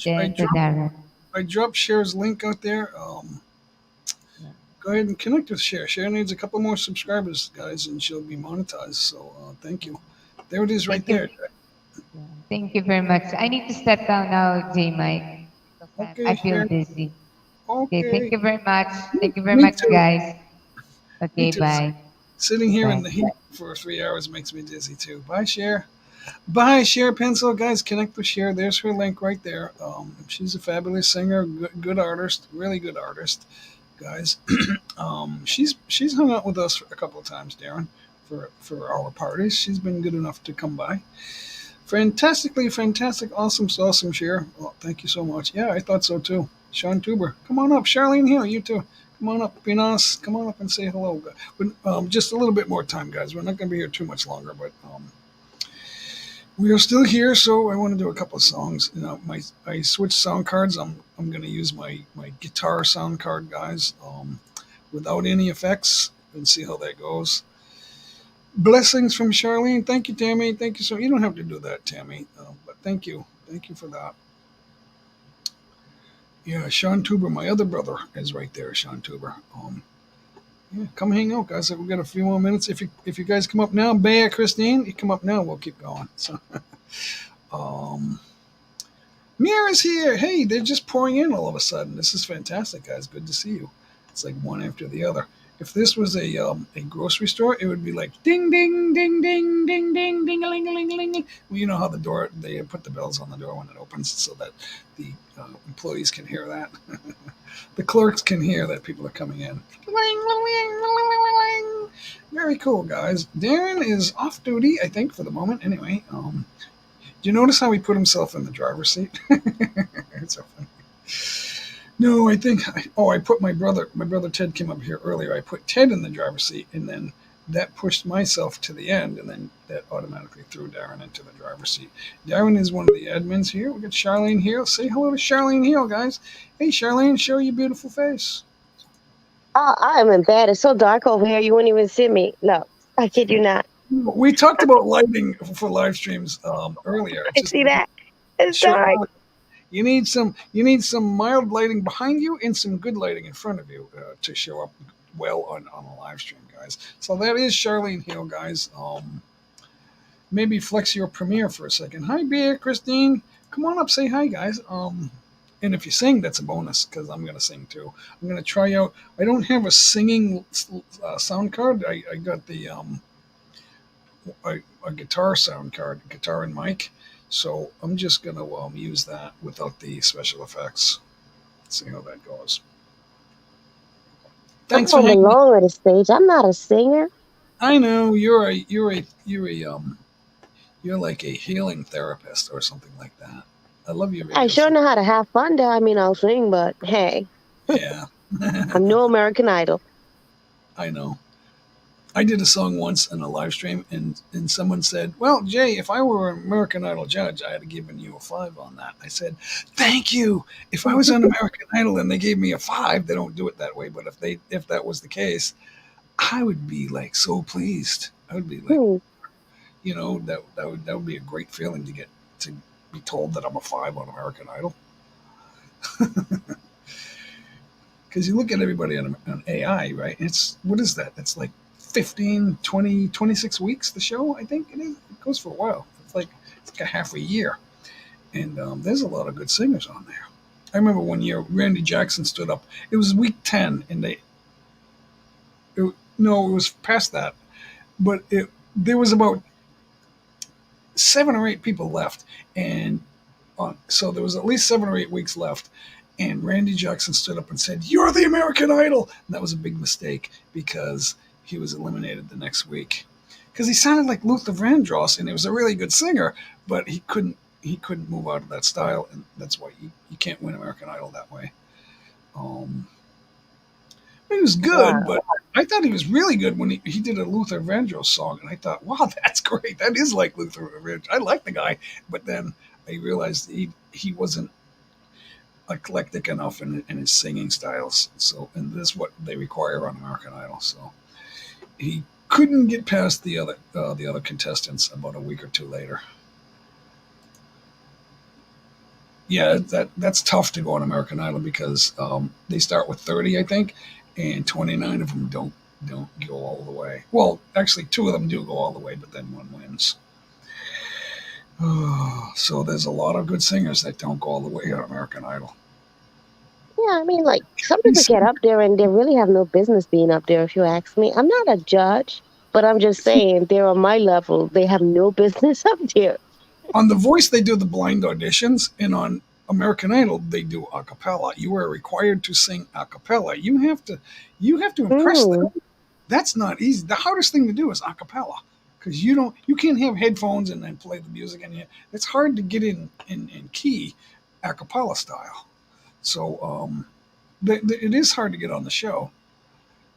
Speaker 13: dropped Cher's link out there. Go ahead and connect with Cher. Cher needs a couple more subscribers, guys, and she'll be monetized. So thank you. There it is, right there.
Speaker 12: Thank you very much. I need to step down now, J. Mike.
Speaker 13: Okay,
Speaker 12: I feel
Speaker 13: Cher.
Speaker 12: dizzy.
Speaker 13: Okay.
Speaker 12: Thank you very much. Thank you very
Speaker 13: Me
Speaker 12: much,
Speaker 13: too.
Speaker 12: guys.
Speaker 13: Me
Speaker 12: Okay,
Speaker 13: too.
Speaker 12: bye.
Speaker 13: Sitting here in
Speaker 12: Bye.
Speaker 13: the heat for 3 hours makes me dizzy too. Bye, Cher. Bye, Cher Pencil. Guys, connect with Cher. There's her link right there. She's a fabulous singer, good artist, really good artist, guys. She's hung out with us a couple of times, Darren, for our parties. She's been good enough to come by. Fantastic, awesome, Cher. Well, thank you so much. Yeah, I thought so too. Sean Tuber, come on up. Charlene Hill, you too. Come on up, be nice. Come on up and say hello. But just a little bit more time, guys. We're not going to be here too much longer, but we are still here, so I want to do a couple of songs. You know, I switched sound cards. I'm going to use my guitar sound card, guys, without any effects, and see how that goes. Blessings from Charlene. Thank you, Tammy. Thank you so. You don't have to do that, Tammy, but thank you for that. Yeah, Sean Tuber, my other brother, is right there. Sean Tuber. Yeah, come hang out, guys. We've got a few more minutes. If you guys come up now, Bea, Christine, you come up now. We'll keep going. So, Mira's here. Hey, they're just pouring in all of a sudden. This is fantastic, guys. Good to see you. It's like one after the other. If this was a grocery store, it would be like ding ding ding ding ding ding ding a ling a ling a ling. Well, you know how the door, they put the bells on the door when it opens so that the employees can hear that. The clerks can hear that people are coming in. Very cool, guys. Darren is off duty, I think, for the moment. Anyway, do you notice how he put himself in the driver's seat? It's so funny. No, I think I put my brother Ted came up here earlier. I put Ted in the driver's seat, and then that pushed myself to the end, and then that automatically threw Darren into the driver's seat. Darren is one of the admins here. We got Charlene Hill. Say hello to Charlene Hill, guys. Hey, Charlene, show your beautiful face.
Speaker 17: Oh, I am in bed. It's so dark over here. You wouldn't even see me. No, I kid you not.
Speaker 13: We talked about lighting for live streams earlier.
Speaker 17: I see that. It's dark.
Speaker 13: You need some mild lighting behind you and some good lighting in front of you to show up well on a live stream, guys. So that is Charlene Hill, guys. Maybe flex your premiere for a second. Hi, Bea, Christine. Come on up, say hi, guys. And if you sing, that's a bonus because I'm going to sing too. I'm going to try out. I don't have a singing sound card. I got the a guitar sound card, guitar and mic. So I'm just going to use that without the special effects. See how that goes. Thanks
Speaker 17: I'm
Speaker 13: for
Speaker 17: home
Speaker 13: hanging.
Speaker 17: alone on the stage. I'm not a singer.
Speaker 13: I know you're like a healing therapist or something like that. I love your videos.
Speaker 17: I sure know how to have fun though. I mean, I'll sing, but hey.
Speaker 13: Yeah.
Speaker 17: I'm no American Idol.
Speaker 13: I know. I did a song once in a live stream, and someone said, well, Jay, if I were an American Idol judge, I'd have given you a 5 on that. I said, thank you. If I was on American Idol and they gave me a 5, they don't do it that way, but if that was the case, I would be like so pleased. That would be like, that would be a great feeling to be told that I'm a 5 on American Idol. Because you look at everybody on AI, right? What is that? That's like 15, 20, 26 weeks, the show, I think it is. It goes for a while. It's like a half a year. And there's a lot of good singers on there. I remember one year Randy Jackson stood up. It was week 10, and it was past that. But there was about 7 or 8 people left. And so there was at least 7 or 8 weeks left. And Randy Jackson stood up and said, "You're the American Idol." And that was a big mistake because he was eliminated the next week. Because he sounded like Luther Vandross, and he was a really good singer, but he couldn't move out of that style, and that's why you can't win American Idol that way. He was good, but I thought he was really good when he did a Luther Vandross song, and I thought, wow, that's great. That is like Luther Vandross. I like the guy, but then I realized he wasn't eclectic enough in his singing styles. So, and this is what they require on American Idol. So he couldn't get past the other contestants about a week or two later. Yeah, that's tough to go on American Idol because they start with 30, I think, and 29 of them don't go all the way. Well, actually, 2 of them do go all the way, but then 1 wins. So there's a lot of good singers that don't go all the way on American Idol.
Speaker 17: Yeah, I mean, like, some people get up there and they really have no business being up there, if you ask me. I'm not a judge, but I'm just saying they're on my level. They have no business up there.
Speaker 13: On The Voice, they do the blind auditions, and on American Idol, they do a cappella. You are required to sing a cappella. You have to impress them. That's not easy. The hardest thing to do is a cappella because you can't have headphones and then play the music, and it's hard to get in key a cappella style. So it is hard to get on the show.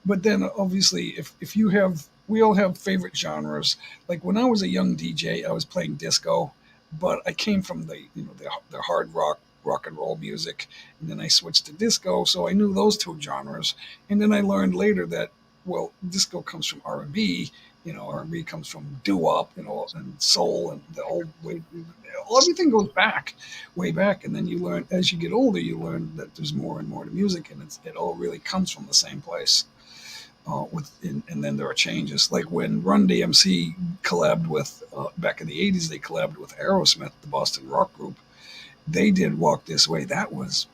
Speaker 13: But then obviously, if you have, we all have favorite genres. Like when I was a young DJ, I was playing disco, but I came from the hard rock and roll music, and then I switched to disco, so I knew those 2 genres. And then I learned later that disco comes from R&B. R&B comes from doo-wop, and soul, and the old way. Everything goes way back, and then you learn as you get older. You learn that there's more and more to music, and it all really comes from the same place. And then there are changes, like when Run DMC collabed with back in the '80s. They collabed with Aerosmith, the Boston rock group. They did "Walk This Way." That was,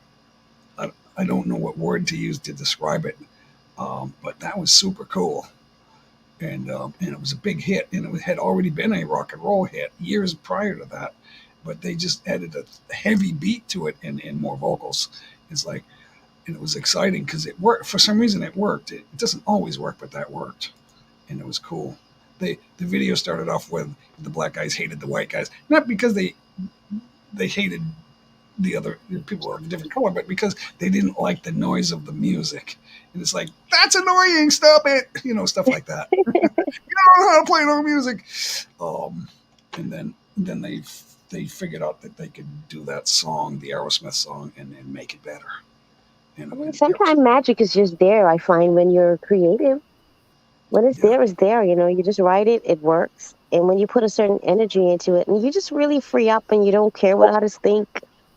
Speaker 13: I don't know what word to use to describe it, but that was super cool. And it was a big hit, and it had already been a rock and roll hit years prior to that, but they just added a heavy beat to it and more vocals. It's like, and it was exciting because it worked. For some reason, it worked. It doesn't always work, but that worked, and it was cool. The video started off with the black guys hated the white guys, not because they hated the other people of a different color, but because they didn't like the noise of the music. And it's like, that's annoying, stop it, stuff like that. You don't know how to play no music. And then they figured out that they could do that song, the Aerosmith song, and make it better.
Speaker 17: Sometimes magic is just there, I find, when you're creative. When it's there, it's there. You just write it, it works. And when you put a certain energy into it, and you just really free up and you don't care what others think,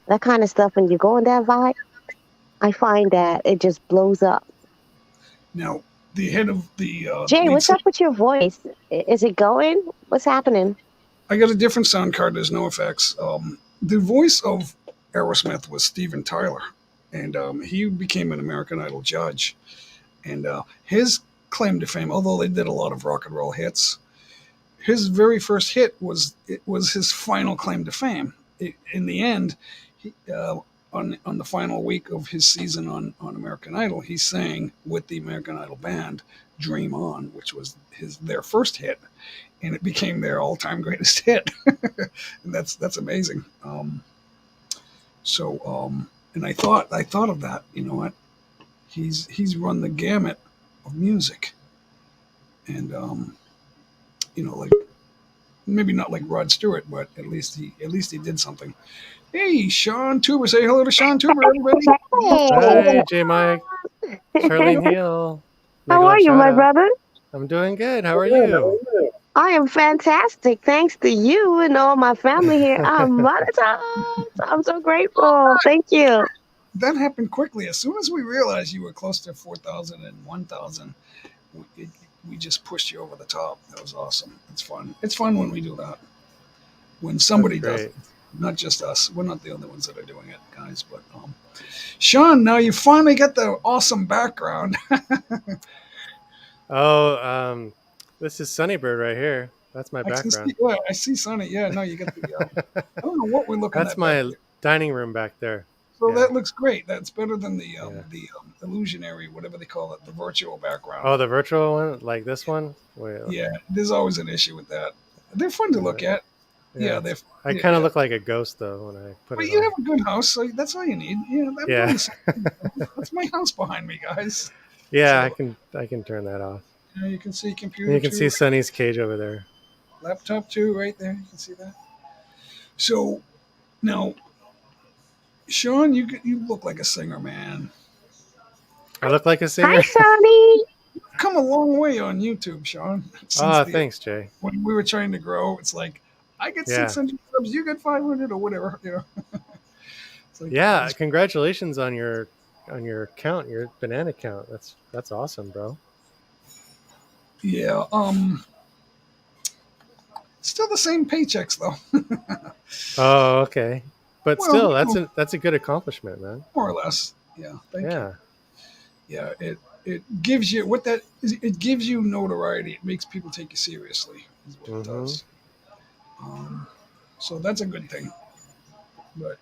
Speaker 17: that kind of stuff, when you go in that vibe, I find that it just blows up.
Speaker 13: Now, the head of the...
Speaker 17: Jay, what's up with your voice? Is it going? What's happening?
Speaker 13: I got a different sound card. There's no effects. The voice of Aerosmith was Steven Tyler, and he became an American Idol judge. And his claim to fame, although they did a lot of rock and roll hits, his very first hit was his final claim to fame. In the end, on the final week of his season on American Idol, he sang with the American Idol band "Dream On," which was their first hit, and it became their all-time greatest hit. And that's amazing. And I thought of that. You know what? He's run the gamut of music, and like maybe not like Rod Stewart, but at least he did something. Hey, Sean Tuber, say hello to Sean Tuber, everybody.
Speaker 18: Hi, J Mike, Charlene Hill.
Speaker 17: How are you, my brother?
Speaker 18: I'm doing good. How are you?
Speaker 17: I am fantastic. Thanks to you and all my family here. I'm monetized. I'm so grateful. Thank you.
Speaker 13: That happened quickly. As soon as we realized you were close to 4,000 and 1,000, we just pushed you over the top. That was awesome. It's fun. It's fun when we do that. When somebody does it, not just us. We're not the only ones that are doing it, guys. But Sean, now you finally get the awesome background.
Speaker 18: Oh, this is Sunnybird right here. That's my background.
Speaker 13: I see Sonny. Yeah, no, you get the. I don't know what we're looking
Speaker 18: That's
Speaker 13: at.
Speaker 18: my dining room back there.
Speaker 13: So that looks great. That's better than the illusionary, whatever they call it, the virtual background.
Speaker 18: Oh, the virtual one, like this one. Wait,
Speaker 13: yeah, there's always an issue with that. They're fun to look at. Yeah, they're.
Speaker 18: I kind of look like a ghost though when I put
Speaker 13: But
Speaker 18: it
Speaker 13: you
Speaker 18: on.
Speaker 13: have a good house, so that's all you need. Yeah, that's my house behind me, guys.
Speaker 18: Yeah,
Speaker 13: So,
Speaker 18: I can turn that off.
Speaker 13: You can see computer.
Speaker 18: And you can see
Speaker 13: too.
Speaker 18: Sonny's cage over there.
Speaker 13: Laptop too, right there. You can see that. So now, Sean, you look like a singer, man.
Speaker 18: I look like a singer.
Speaker 17: Hi, Sonny.
Speaker 13: You've come a long way on YouTube, Sean.
Speaker 18: Thanks, Jay.
Speaker 13: When we were trying to grow, it's like I get 600 subs, you get 500 or whatever.
Speaker 18: Like, congratulations on your account, your banana account. That's awesome, bro.
Speaker 13: Yeah. Still the same paychecks though.
Speaker 18: Oh, okay. But still, that's a good accomplishment, man.
Speaker 13: More or less. Yeah. Thank you. Yeah. It gives you it gives you notoriety. It makes people take you seriously. Is what it does. So that's a good thing. But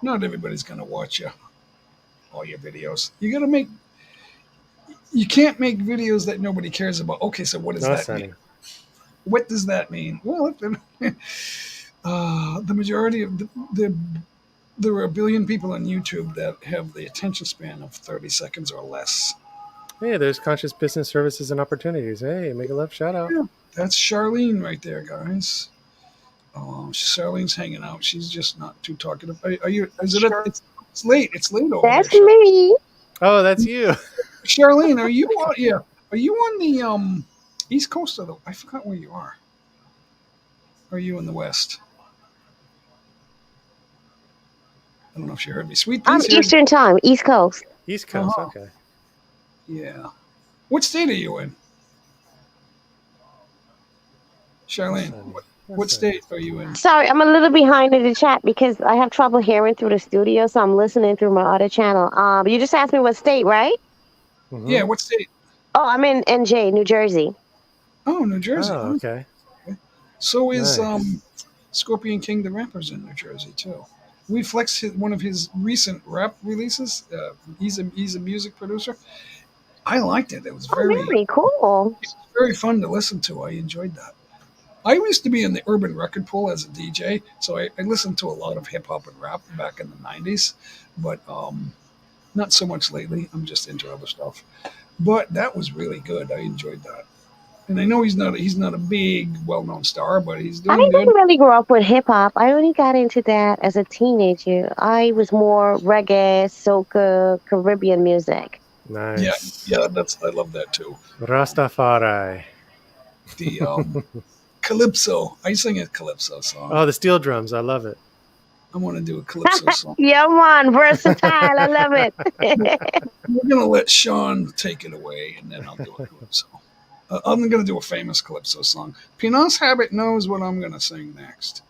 Speaker 13: not everybody's gonna watch all your videos. You can't make videos that nobody cares about. Okay, so what does that mean? What does that mean? Well, the majority of there are a billion people on YouTube that have the attention span of 30 seconds or less.
Speaker 18: Hey, there's conscious business services and opportunities. Hey, make a love shout out.
Speaker 13: Yeah, that's Charlene right there, guys. Charlene's hanging out. She's just not too talkative. Are you? Is it? It's late. It's late over
Speaker 17: That's
Speaker 13: there.
Speaker 17: me.
Speaker 18: Oh, that's you,
Speaker 13: Charlene. Are you? Yeah. Are you on the East Coast of the? I forgot where you are. Are you in the West? I don't know if you heard me. Sweet Pea's
Speaker 17: I'm
Speaker 13: here.
Speaker 17: Eastern Time, East Coast.
Speaker 18: East Coast. Okay.
Speaker 13: Yeah. What state are you in? Charlene, what state are you in?
Speaker 17: Sorry, I'm a little behind in the chat because I have trouble hearing through the studio, so I'm listening through my other channel. You just asked me what state, right?
Speaker 13: Yeah, what state?
Speaker 17: Oh, I'm in NJ, New Jersey.
Speaker 13: Oh, New Jersey.
Speaker 18: Oh, okay.
Speaker 13: So is Scorpion King the Rapper's in New Jersey too. We flexed one of his recent rap releases. He's a music producer. I liked it. It was
Speaker 17: very cool.
Speaker 13: It was very fun to listen to. I enjoyed that. I used to be in the urban record pool as a DJ, so I listened to a lot of hip hop and rap back in the 90s, but not so much lately. I'm just into other stuff. But that was really good. I enjoyed that. And I know he's not a big, well-known star, but he's doing
Speaker 17: I
Speaker 13: good.
Speaker 17: didn't really grow up with hip hop. I only got into that as a teenager. I was more reggae, soca, Caribbean music.
Speaker 18: Nice.
Speaker 13: Yeah, I love that too.
Speaker 18: Rastafari.
Speaker 13: The calypso. I sing a calypso song.
Speaker 18: Oh, the steel drums. I love it.
Speaker 13: I want to do a calypso song.
Speaker 17: Yeah, man, versatile. I love it.
Speaker 13: We're gonna let Sean take it away, and then I'll do a calypso. I'm gonna do a famous calypso song. Pinos Habit knows what I'm gonna sing next.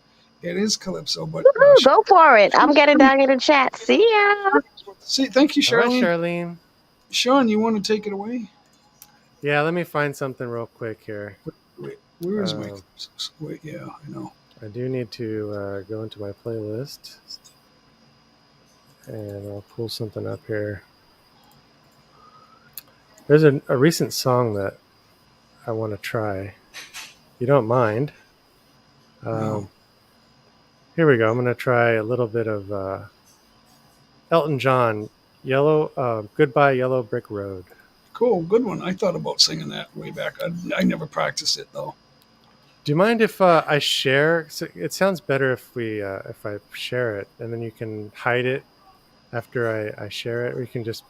Speaker 13: It is calypso, but
Speaker 17: go for it. I'm getting down in the chat. See ya.
Speaker 13: Thank you, Charlene.
Speaker 18: All right, Charlene.
Speaker 13: Sean, you want to take it away?
Speaker 18: Yeah, let me find something real quick here.
Speaker 13: Wait, where is my? Wait, yeah, I know.
Speaker 18: I do need to go into my playlist, and I'll pull something up here. There's a recent song that I want to try. You don't mind?
Speaker 13: No.
Speaker 18: Here we go. I'm going to try a little bit of Elton John, Goodbye Yellow Brick Road.
Speaker 13: Cool, good one. I thought about singing that way back. I never practiced it though.
Speaker 18: Do you mind if I share? So it sounds better if I share it, and then you can hide it after I share it. Or you can just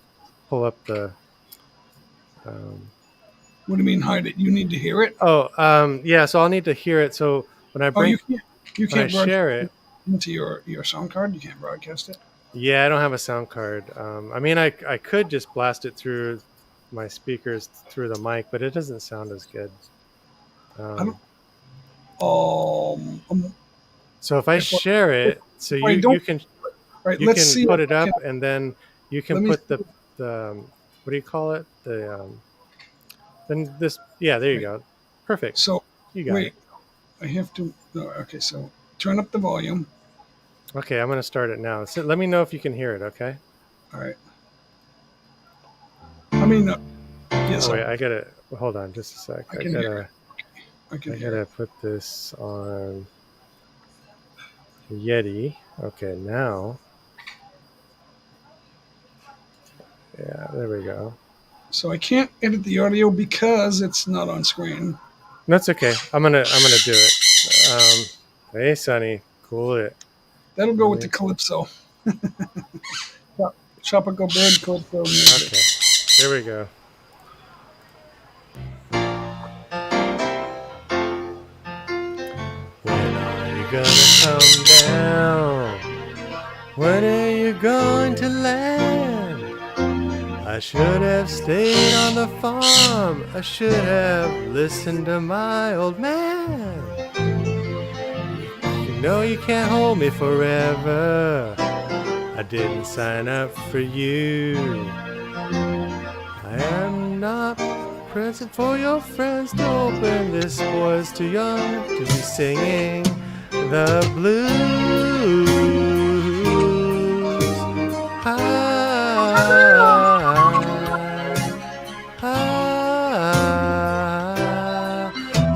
Speaker 18: pull up the.
Speaker 13: What do you mean hide it? You need to hear it.
Speaker 18: Oh, yeah. So I'll need to hear it. So when I
Speaker 13: Oh,
Speaker 18: bring,
Speaker 13: you
Speaker 18: when I
Speaker 13: can't broadcast
Speaker 18: share
Speaker 13: it
Speaker 18: it,
Speaker 13: into your sound card. You can't broadcast it.
Speaker 18: yeah, I don't have a sound card. I mean, I could just blast it through my speakers through the mic, but it doesn't sound as good.
Speaker 13: I don't.
Speaker 18: So if I share it, so
Speaker 13: if I don't,
Speaker 18: you can
Speaker 13: right.
Speaker 18: you
Speaker 13: Let's
Speaker 18: can
Speaker 13: see
Speaker 18: put
Speaker 13: if
Speaker 18: it
Speaker 13: I
Speaker 18: up,
Speaker 13: can.
Speaker 18: and then you can
Speaker 13: Let me
Speaker 18: put
Speaker 13: see.
Speaker 18: the what do you call it? Then this, yeah, there you
Speaker 13: Wait.
Speaker 18: go. Perfect.
Speaker 13: So
Speaker 18: You got
Speaker 13: wait,
Speaker 18: it.
Speaker 13: I have to. Okay, so turn up the volume.
Speaker 18: Okay, I'm gonna start it now. So let me know if you can hear it. Okay.
Speaker 13: All right. I mean, yes.
Speaker 18: Oh wait, I gotta hold on just a sec.
Speaker 13: I can hear it. I
Speaker 18: I
Speaker 13: can hear
Speaker 18: gotta
Speaker 13: it.
Speaker 18: put this on Yeti. Okay, now. Yeah, there we go.
Speaker 13: So I can't edit the audio because it's not on screen.
Speaker 18: That's okay. I'm gonna do it. Hey, Sonny, cool it.
Speaker 13: That'll go with the calypso. Tropical bird calypso music.
Speaker 18: Okay, there we go. When are you gonna come down? When are you going to land? I should have stayed on the farm. I should have listened to my old man. You know you can't hold me forever. I didn't sign up for you. I am not present for your friends to open. This boy's too young to be singing the blues.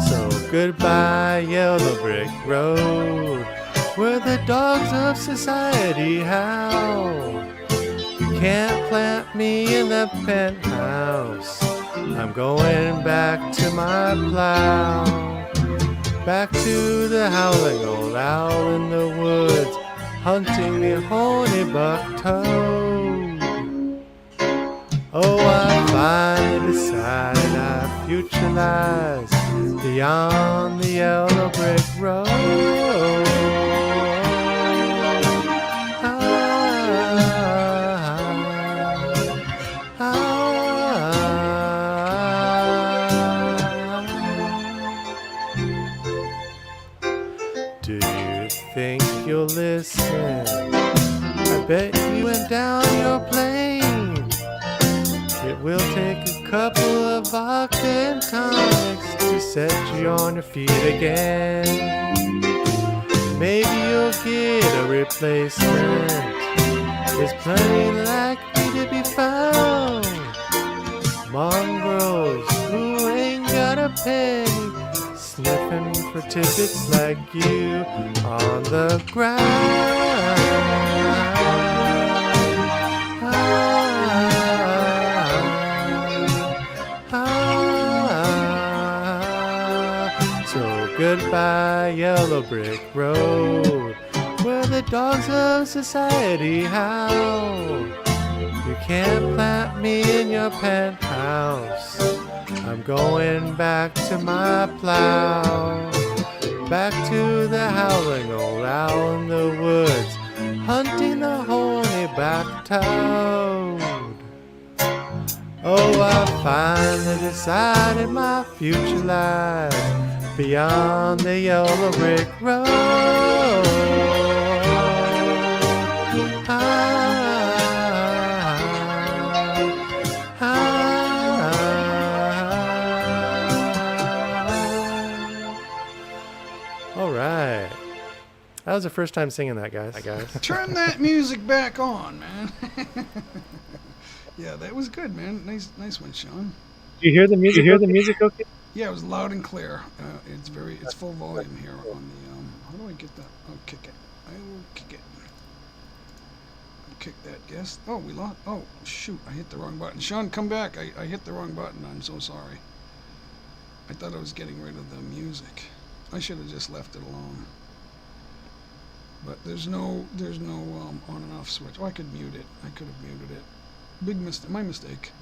Speaker 18: So goodbye, yellow brick road, where the dogs of society howl. You can't plant me in the penthouse. I'm going back to my plow. Back to the howling old owl in the woods, hunting the horny buck toad. Oh, I finally decided our future lies beyond the yellow brick road. Do you think you'll listen? I bet you went down your plane. It will take a couple of vodka and tonics to set you on your feet again. Maybe you'll get a replacement. There's plenty likely to be found. Mongrels who ain't got a penny, sniffing for tidbits like you on the ground. So goodbye, yellow brick road, where the dogs of society howl. You can't plant me in your penthouse. I'm going back to my plow. Back to the howling old owl in the woods, hunting the horny back toad. Oh, I finally decided my future lies beyond the yellow brick road. All right. That was the first time singing that, guys.
Speaker 13: Turn that music back on, man. Yeah, that was good, man. Nice one, Sean.
Speaker 18: Do you hear the music? Okay?
Speaker 13: Yeah, it was loud and clear. It's full volume here on the. How do I get that? I'll kick it. I will kick it. I'll kick that guest. Oh, we lost. Oh, shoot! I hit the wrong button. Sean, come back. I hit the wrong button. I'm so sorry. I thought I was getting rid of the music. I should have just left it alone. But there's no on and off switch. Oh, I could mute it. I could have muted it. Big mistake. My mistake.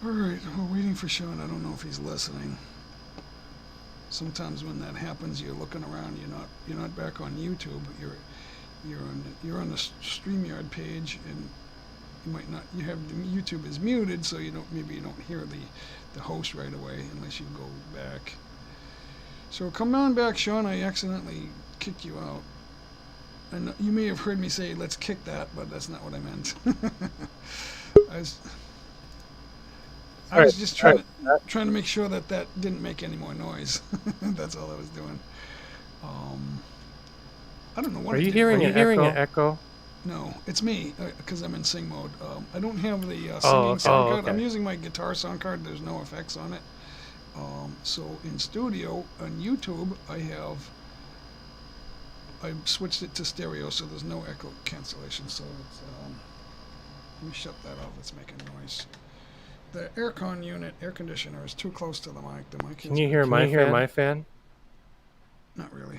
Speaker 13: All right, we're waiting for Sean. I don't know if he's listening. Sometimes when that happens, you're looking around. You're not back on YouTube. You're on the StreamYard page, and you might not. You have the YouTube is muted, so maybe you don't hear the host right away unless you go back. So come on back, Sean. I accidentally kicked you out. And you may have heard me say, let's kick that, but that's not what I meant. I was just trying to make sure that didn't make any more noise. That's all I was doing. I don't know what.
Speaker 18: Are you hearing an echo?
Speaker 13: No, it's me, because I'm in sing mode. I don't have the singing sound card.
Speaker 18: Okay.
Speaker 13: I'm using my guitar sound card. There's no effects on it. So in studio, on YouTube, I switched it to stereo, so there's no echo cancellation. So it's, let me shut that off. It's making noise. The aircon unit, air conditioner, is too close to the mic. The mic.
Speaker 18: Can you hear my fan?
Speaker 13: Not really.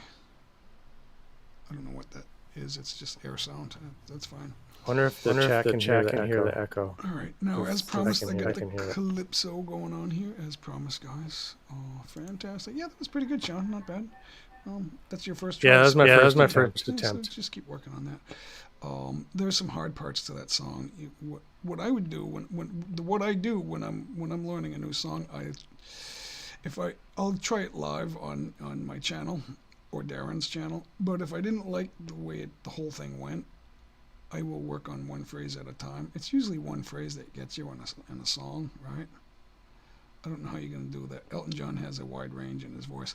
Speaker 13: I don't know what that is. It's just air sound. That's fine.
Speaker 18: Wonder if the chat can hear the echo.
Speaker 13: All right. Now, as promised, I got the calypso going on here, as promised, guys. Oh, fantastic. Yeah, that was pretty good, Sean. Not bad. That's your first try.
Speaker 18: Yeah, that was my first attempt.
Speaker 13: So just keep working on that. There's some hard parts to that song. What I would do when I'm learning a new song, I'll try it live on my channel or Darren's channel. But if I didn't like the way the whole thing went, I will work on one phrase at a time. It's usually one phrase that gets you in a song, right? I don't know how you're going to do that. Elton John has a wide range in his voice.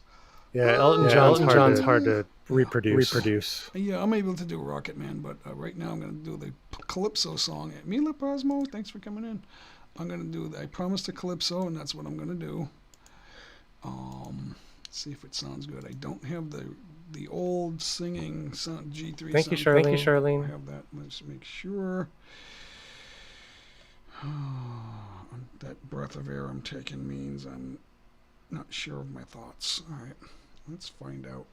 Speaker 18: Yeah, Elton John's hard to reproduce.
Speaker 13: Yeah, I'm able to do Rocket Man, but right now I'm going to do the Calypso song. Mila Posmo, thanks for coming in. I'm going to do I promised a Calypso, and that's what I'm going to do. See if it sounds good. I don't have the old singing sound G3.
Speaker 18: Thank you, Charlene.
Speaker 13: I have that. Let's make sure. That breath of air I'm taking means I'm not sure of my thoughts. All right, let's find out.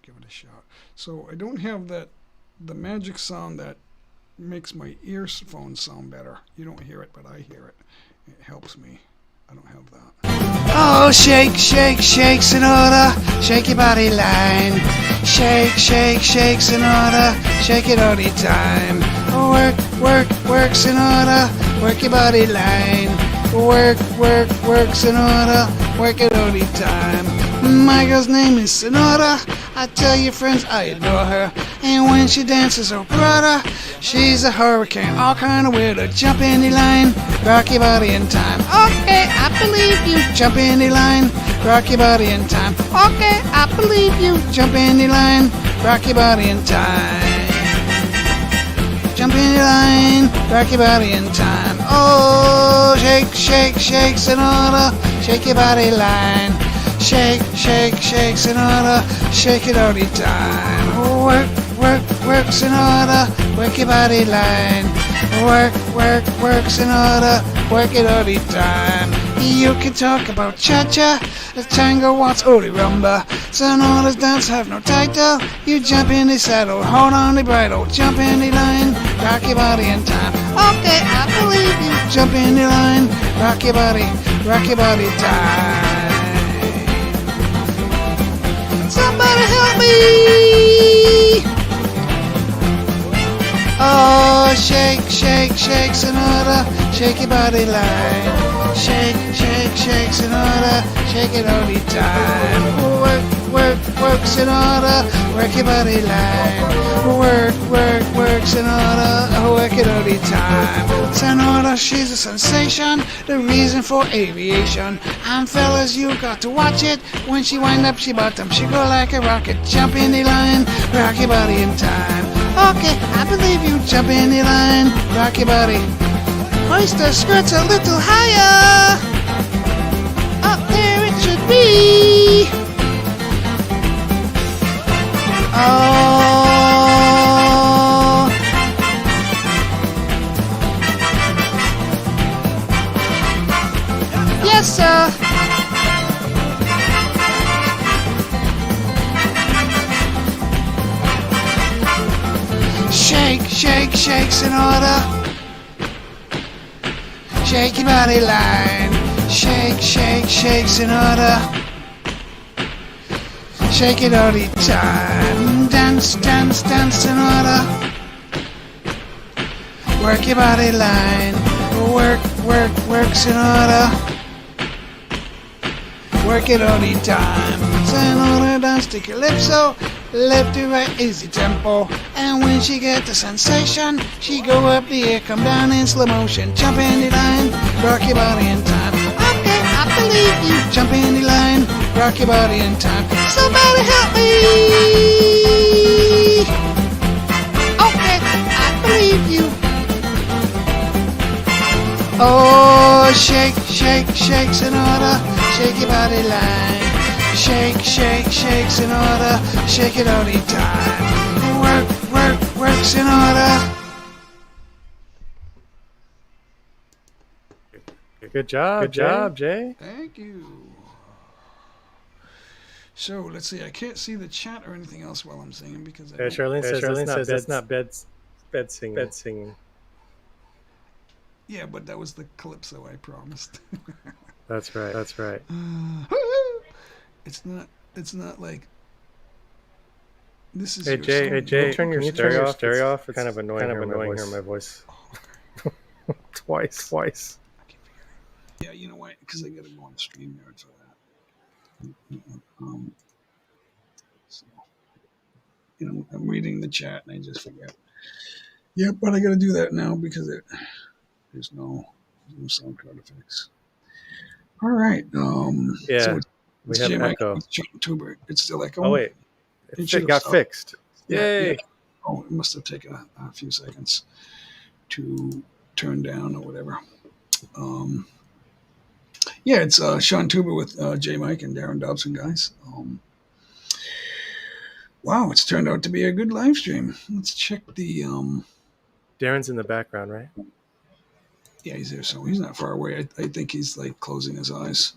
Speaker 13: Give it a shot. So I don't have the magic sound that makes my earphones sound better. You don't hear it, but I hear it. It helps me. I don't have that.
Speaker 11: Oh, shake, shake, shake, Sonora, shake your body line. Shake, shake, shake, Sonora, shake it all the time. Work, work, work, Sonora, work your body line. Work, work, work, Sonora, work it all the time. My girl's name is Sonora. I tell your friends I adore her. And when she dances, oh brother, she's a hurricane, all kind of weird. Jump in the line, rock your body in time. Okay, I believe you. Jump in the line, rock your body in time. Okay, I believe you. Jump in the line, rock your body in time. Jump in the line, rock your body in time. Oh, shake, shake, shake, Sonora, shake your body line. Shake, shake, shake, Sonora, shake it all the time. Work, work, work, Sonora, work your body line. Work, work, work, Sonora, work it all the time. You can talk about cha-cha, the tango, waltz, or the rumba. Sonora's dance have no title. You jump in the saddle, hold on the bridle, jump in the line, rock your body in time. Okay, I believe you. Jump in the line, rock your body time. Somebody help me! Oh, shake, shake, shake, Sonora, shake your body line. Shake, shake, shake, Sonora, shake it all the time. Work, work, work, Sonora, work your body line. Work, work, work, Sonora, work it all the time. Sonora, she's a sensation, the reason for aviation. And fellas, you got to watch it. When she wind up, she bottom, she go like a rocket. Jump in the line, rock your body in time. Okay, I believe you. Jump in the line, rock your body. Hoist the skirts a little higher. Up there it should be. Oh. Yes, sir. Shake, shake, shake, Sonora.
Speaker 13: Shake your body line. Shake, shake, shakes in order. Shake it all the time. Dance, dance, dance in order. Work your body line. Work, work, works in order. Work it all the time. In order, dance to calypso. Left to right, easy tempo. And when she get the sensation, she go up the air, come down in slow motion. Jump in the line, rock your body in time. Okay, I believe you. Jump in the line, rock your body in time. Somebody help me. Okay, I believe you. Oh, shake, shake, shakes in order. Shake your body line. Shake, shake, shakes in order. Shake it all the time. Work, work, works in order.
Speaker 18: Good job, Jay.
Speaker 13: Thank you. So let's see. I can't see the chat or anything else while I'm singing because I
Speaker 18: Charlene says that's not bed singing.
Speaker 13: Yeah, but that was the calypso I promised.
Speaker 18: That's right.
Speaker 13: It's not like this is.
Speaker 18: Hey Jay, turn your stereo off. It's kind of annoying hearing my voice. Twice.
Speaker 13: Yeah, you know why? Because I got to go on StreamYard for that. So, I'm reading the chat and I just forget. Yeah, but I got to do that now because there's no sound card to fix. All right.
Speaker 18: Yeah.
Speaker 13: So
Speaker 18: We have echo.
Speaker 13: It's still echo.
Speaker 18: Oh wait, it got fixed. Yay!
Speaker 13: Yeah. Oh, it must have taken a few seconds to turn down or whatever. Yeah, it's Sean Tuber with J Mike and Darren Dobson, guys. Wow, it's turned out to be a good live stream. Let's check the.
Speaker 18: Darren's in the background, right?
Speaker 13: Yeah, he's there, so he's not far away. I think he's like closing his eyes.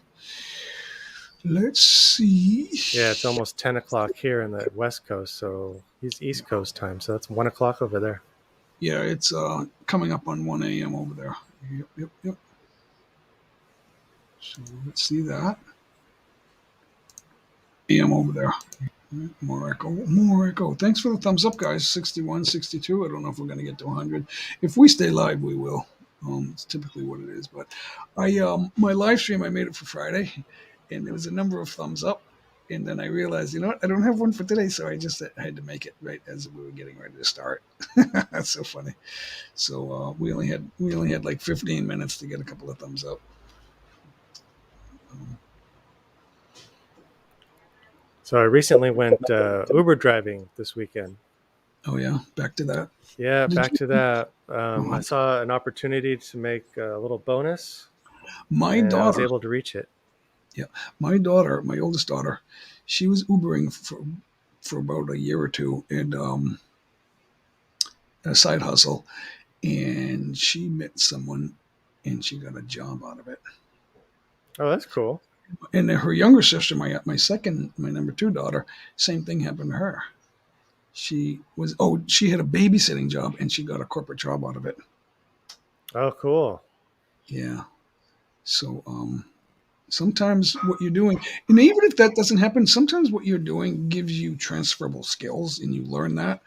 Speaker 13: Let's see.
Speaker 18: Yeah, it's almost 10 o'clock here in the West Coast, so he's East Coast time, so that's 1 o'clock over there.
Speaker 13: Yeah, it's coming up on 1 a.m. over there. Yep. So let's see that. AM over there. More echo. Thanks for the thumbs up, guys. 61, 62. I don't know if we're going to get to 100. If we stay live, we will. It's typically what it is. But my live stream, I made it for Friday, and there was a number of thumbs up. And then I realized, you know what? I don't have one for today, so I had to make it right as we were getting ready to start. That's so funny. So we only had like 15 minutes to get a couple of thumbs up.
Speaker 18: So I recently went Uber driving this weekend.
Speaker 13: Oh yeah, back to that.
Speaker 18: Yeah, back to that. I saw an opportunity to make a little bonus.
Speaker 13: My daughter
Speaker 18: I was able to reach it.
Speaker 13: Yeah, my daughter, my oldest daughter, she was Ubering for about a year or two, and a side hustle, and she met someone, and she got a job out of it.
Speaker 18: Oh, that's cool.
Speaker 13: And her younger sister, my number 2 daughter, same thing happened to her. She had a babysitting job, and she got a corporate job out of it.
Speaker 18: Oh, cool.
Speaker 13: Yeah. So sometimes what you're doing, and even if that doesn't happen, sometimes what you're doing gives you transferable skills, and you learn that,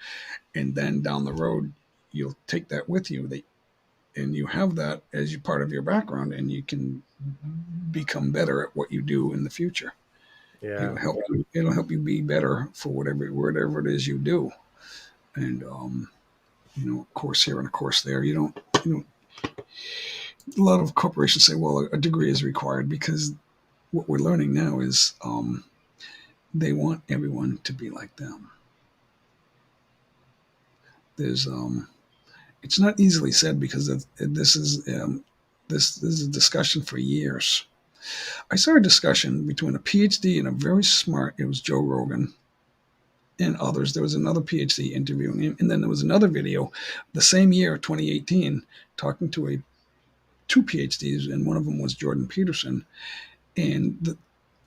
Speaker 13: and then down the road, you'll take that with you. And you have that as part of your background, and you can become better at what you do in the future.
Speaker 18: Yeah,
Speaker 13: it'll help you be better for whatever it is you do. And a course here and a course there. You don't. A lot of corporations say, well, a degree is required, because what we're learning now is they want everyone to be like them. There's it's not easily said, because this is a discussion for years. I saw a discussion between a PhD and a very smart, it was Joe Rogan and others. There was another PhD interviewing him, and then there was another video the same year, 2018, talking to two PhDs, and one of them was Jordan Peterson. And the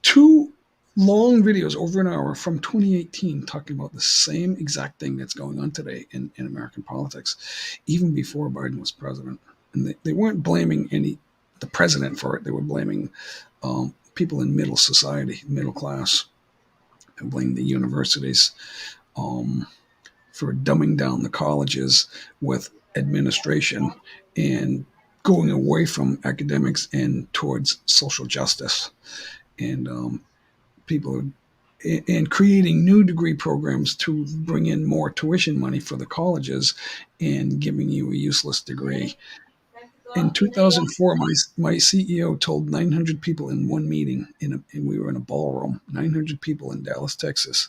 Speaker 13: two long videos over an hour from 2018 talking about the same exact thing that's going on today in American politics, even before Biden was president. And they weren't blaming the president for it. They were blaming people in middle society, middle class, and blaming the universities for dumbing down the colleges with administration and going away from academics and towards social justice. And people and creating new degree programs to bring in more tuition money for the colleges and giving you a useless degree. In 2004, my CEO told 900 people in one meeting, and we were in a ballroom, 900 people in Dallas, Texas.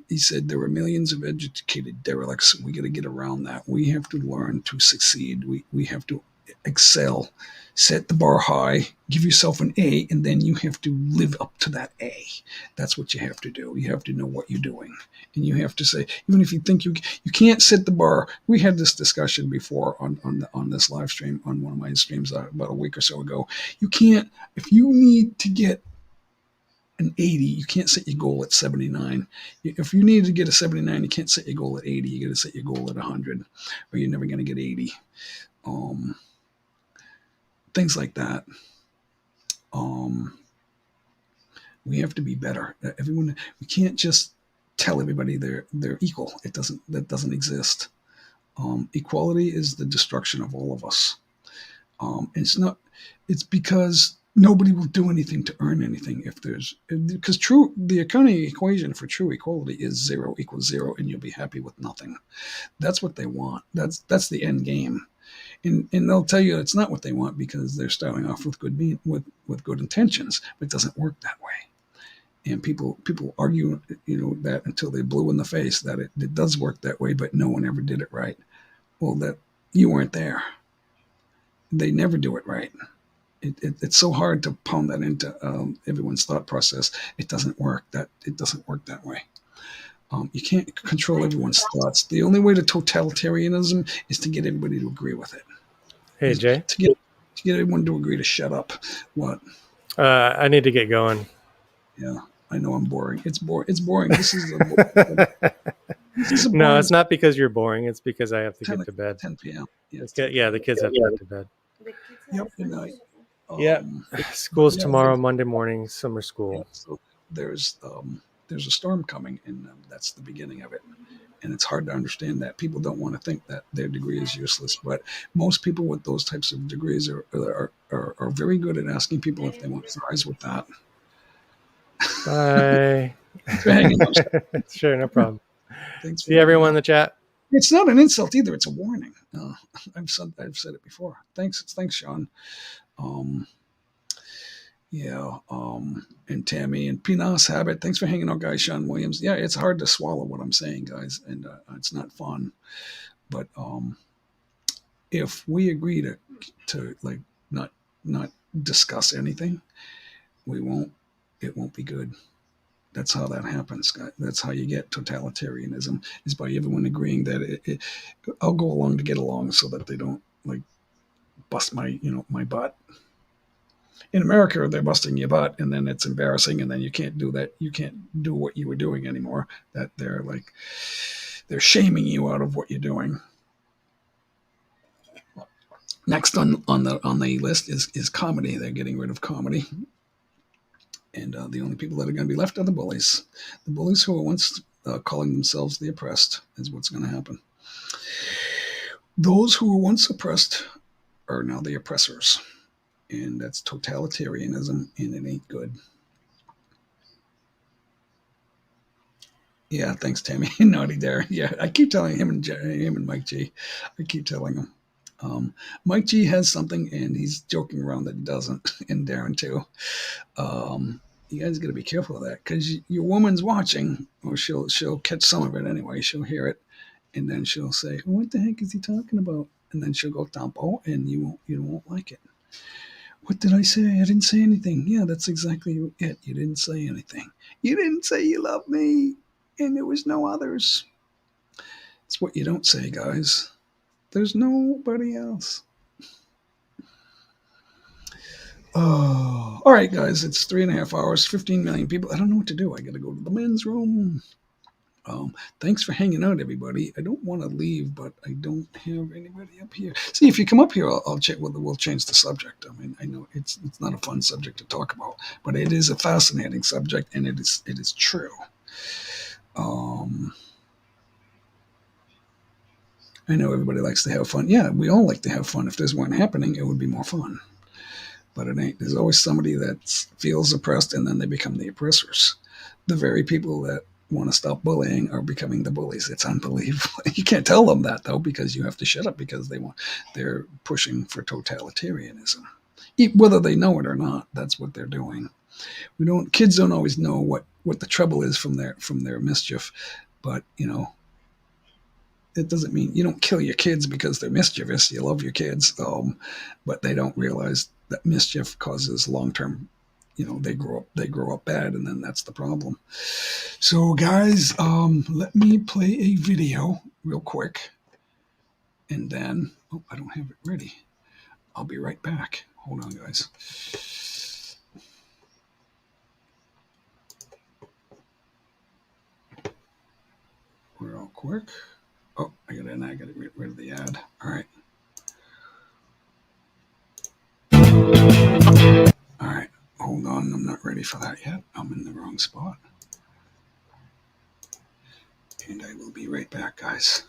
Speaker 13: He said there were millions of educated derelicts. We got to get around that. We have to learn to succeed. We have to excel, set the bar high, give yourself an A, and then you have to live up to that A. That's what you have to do. You have to know what you're doing. And you have to say, even if you think you can't set the bar. We had this discussion before on this live stream, on one of my streams about a week or so ago. You can't, if you need to get an 80, you can't set your goal at 79. If you need to get a 79, you can't set your goal at 80. You got to set your goal at 100, or you're never going to get 80. Things like that. We have to be better. Everyone, we can't just tell everybody they're equal. That doesn't exist. Equality is the destruction of all of us. It's because nobody will do anything to earn anything because the accounting equation for true equality is 0 equals 0, and you'll be happy with nothing. That's what they want. That's the end game. And they'll tell you it's not what they want because they're starting off with good intentions, but it doesn't work that way. And people argue, that until they're blue in the face that it does work that way, but no one ever did it right. Well, that you weren't there. They never do it right. It's so hard to pound that into everyone's thought process. It doesn't work. It doesn't work that way. You can't control everyone's thoughts. The only way to totalitarianism is to get everybody to agree with it.
Speaker 18: Hey, Jay.
Speaker 13: To get everyone to agree to shut up. What?
Speaker 18: I need to get going.
Speaker 13: Yeah, I know I'm boring. It's boring. It's boring. This is
Speaker 18: No, it's not because you're boring. It's because I have to get to bed.
Speaker 13: 10 p.m.
Speaker 18: Yeah, the kids have to get to bed.
Speaker 13: Yep. And
Speaker 18: yeah, school's tomorrow, Monday morning, summer school.
Speaker 13: So there's a storm coming, and that's the beginning of it. And it's hard to understand that. People don't want to think that their degree is useless, but most people with those types of degrees are very good at asking people if they want fries with that.
Speaker 18: Bye. Sure, no problem.
Speaker 13: Thanks.
Speaker 18: See everyone in the chat.
Speaker 13: It's not an insult either. It's a warning. I've said it before. Thanks, Sean. And Tammy and Pinas Habit. Thanks for hanging out, guys. Sean Williams. Yeah, it's hard to swallow what I'm saying, guys, and it's not fun. But if we agree to like not discuss anything, it won't be good. That's how that happens, guys. That's how you get totalitarianism, is by everyone agreeing that I'll go along to get along, so that they don't like bust my butt. In America, they're busting your butt, and then it's embarrassing, and then you can't do that. You can't do what you were doing anymore. That they're shaming you out of what you're doing. Next on the list is comedy. They're getting rid of comedy. And the only people that are going to be left are the bullies. The bullies who were once calling themselves the oppressed is what's going to happen. Those who were once oppressed are now the oppressors. And that's totalitarianism, and it ain't good. Yeah, thanks, Tammy. Naughty Dare. Yeah, I keep telling him and Mike G. I keep telling him. Mike G has something, and he's joking around that he doesn't, and Darren too. You guys got to be careful of that, because your woman's watching, or she'll catch some of it anyway. She'll hear it, and then she'll say, "What the heck is he talking about?" And then she'll go tampo, and you won't like it. What did I say? I didn't say anything. Yeah, that's exactly it. You didn't say anything. You didn't say you love me, and there was no others. It's what you don't say, guys. There's nobody else. Oh, all right, guys. It's 3.5 hours, 15 million people. I don't know what to do. I got to go to the men's room. Thanks for hanging out, everybody. I don't want to leave, but I don't have anybody up here. See, if you come up here, I'll check. We'll change the subject. I mean, I know it's not a fun subject to talk about, but it is a fascinating subject, and it is true. I know everybody likes to have fun. Yeah, we all like to have fun. If this weren't happening, it would be more fun. But it ain't. There's always somebody that feels oppressed, and then they become the oppressors. The very people that want to stop bullying are becoming the bullies. It's unbelievable. You can't tell them that though, because you have to shut up because they're pushing for totalitarianism, whether they know it or not. That's what they're doing. Kids don't always know what the trouble is from their mischief, but it doesn't mean you don't kill your kids because they're mischievous. You love your kids, but they don't realize that mischief causes long-term. They grow up bad, and then that's the problem. So, guys, let me play a video real quick, and then I don't have it ready. I'll be right back. Hold on, guys. Real quick. Oh, I got to get rid of the ad. All right. All right. Hold on. I'm not ready for that yet. I'm in the wrong spot. And I will be right back, guys.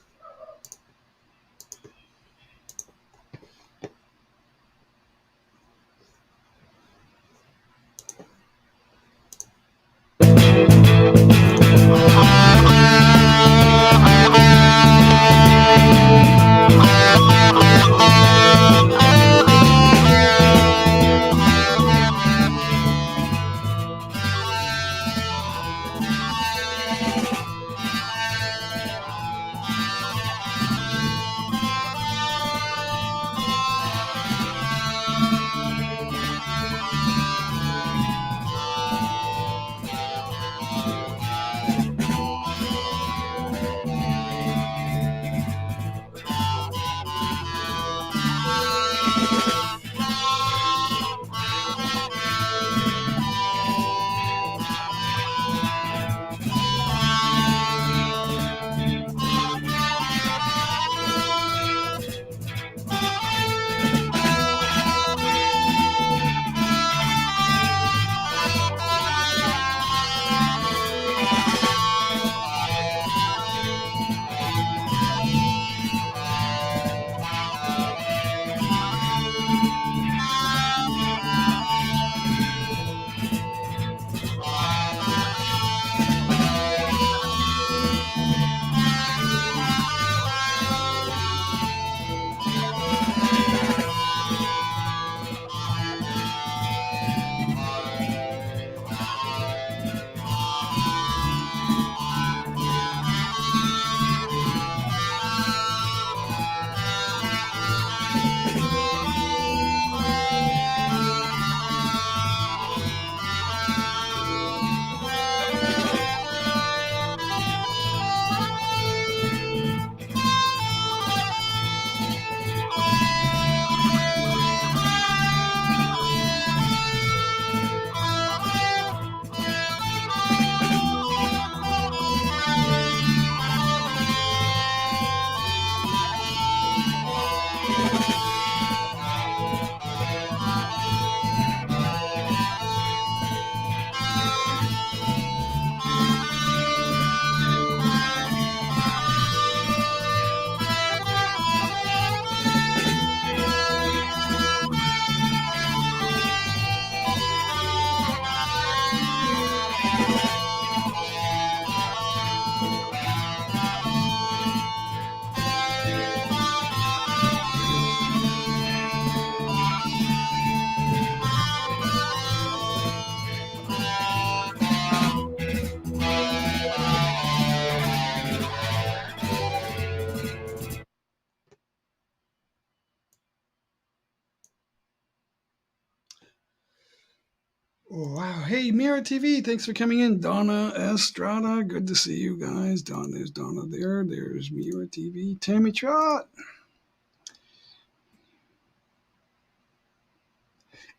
Speaker 13: Wow. Hey, Mira TV, thanks for coming in. Donna Estrada, good to see you guys. There's Donna there. There's Mira TV. Tammy Trot.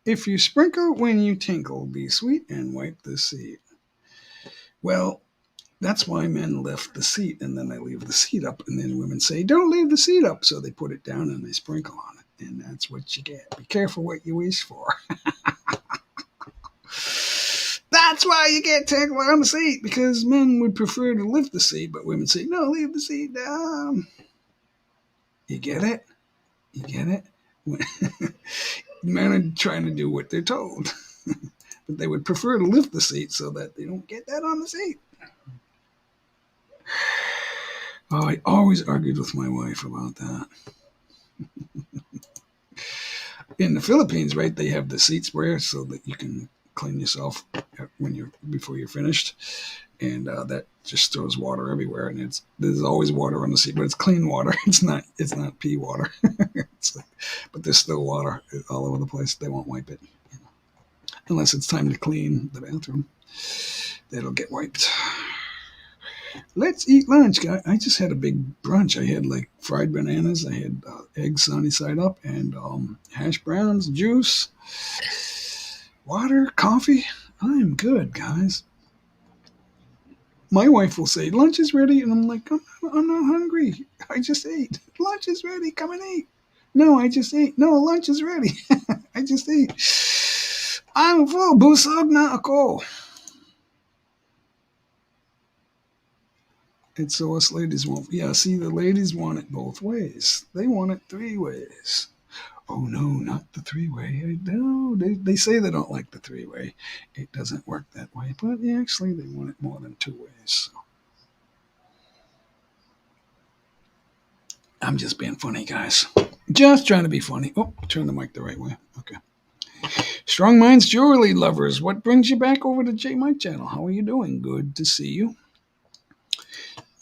Speaker 13: If you sprinkle when you tinkle, be sweet and wipe the seat. Well, That's why men lift the seat and then they leave the seat up, and then women say, "Don't leave the seat up," so they put it down and they sprinkle on it, and that's what you get. Be careful what you wish for. That's why you get tangled on the seat, because men would prefer to lift the seat, but women say, "No, leave the seat down." You get it? You get it? Men are trying to do what they're told, but they would prefer to lift the seat so that they don't get that on the seat. Oh, I always argued with my wife about that. In the Philippines, right, they have the seat sprayer so that you can clean yourself before you're finished, and that just throws water everywhere, and there's always water on the seat, but it's clean water. It's not pee water. But there's still water all over the place. They won't wipe it unless it's time to clean the bathroom. That'll get wiped. Let's eat lunch, guys. I just had a big brunch. I had like fried bananas. I had eggs sunny side up and hash browns, juice, water, coffee. I'm good, guys. My wife will say, "Lunch is ready," and I'm like, I'm not hungry. I just ate. Lunch is ready. Come and eat. No, I just ate. No, lunch is ready. I just ate. I'm full. Busog na ako. And so us ladies won't. Yeah, see, the ladies want it both ways. They want it 3 ways. Oh, no, not the 3-way. No, they say they don't like the 3-way. It doesn't work that way. But actually, they want it more than 2 ways. So. I'm just being funny, guys. Just trying to be funny. Oh, turn the mic the right way. Okay. Strong Minds Jewelry Lovers, what brings you back over to J Mike Channel? How are you doing? Good to see you.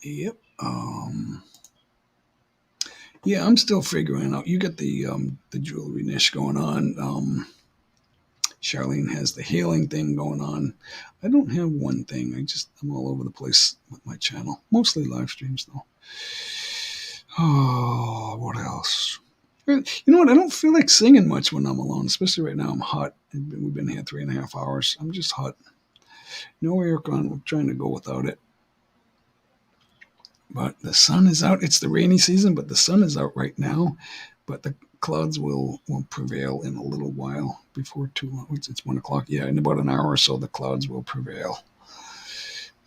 Speaker 13: Yep. Yeah, I'm still figuring out. You got the jewelry niche going on. Charlene has the healing thing going on. I don't have one thing. I'm all over the place with my channel. Mostly live streams, though. Oh, what else? You know what? I don't feel like singing much when I'm alone, especially right now. I'm hot. We've been here 3.5 hours. I'm just hot. No aircon. We're trying to go without it. But the sun is out. It's the rainy season, but the sun is out right now. But the clouds will prevail in a little while before too long. It's 1 o'clock. Yeah, in about an hour or so, the clouds will prevail.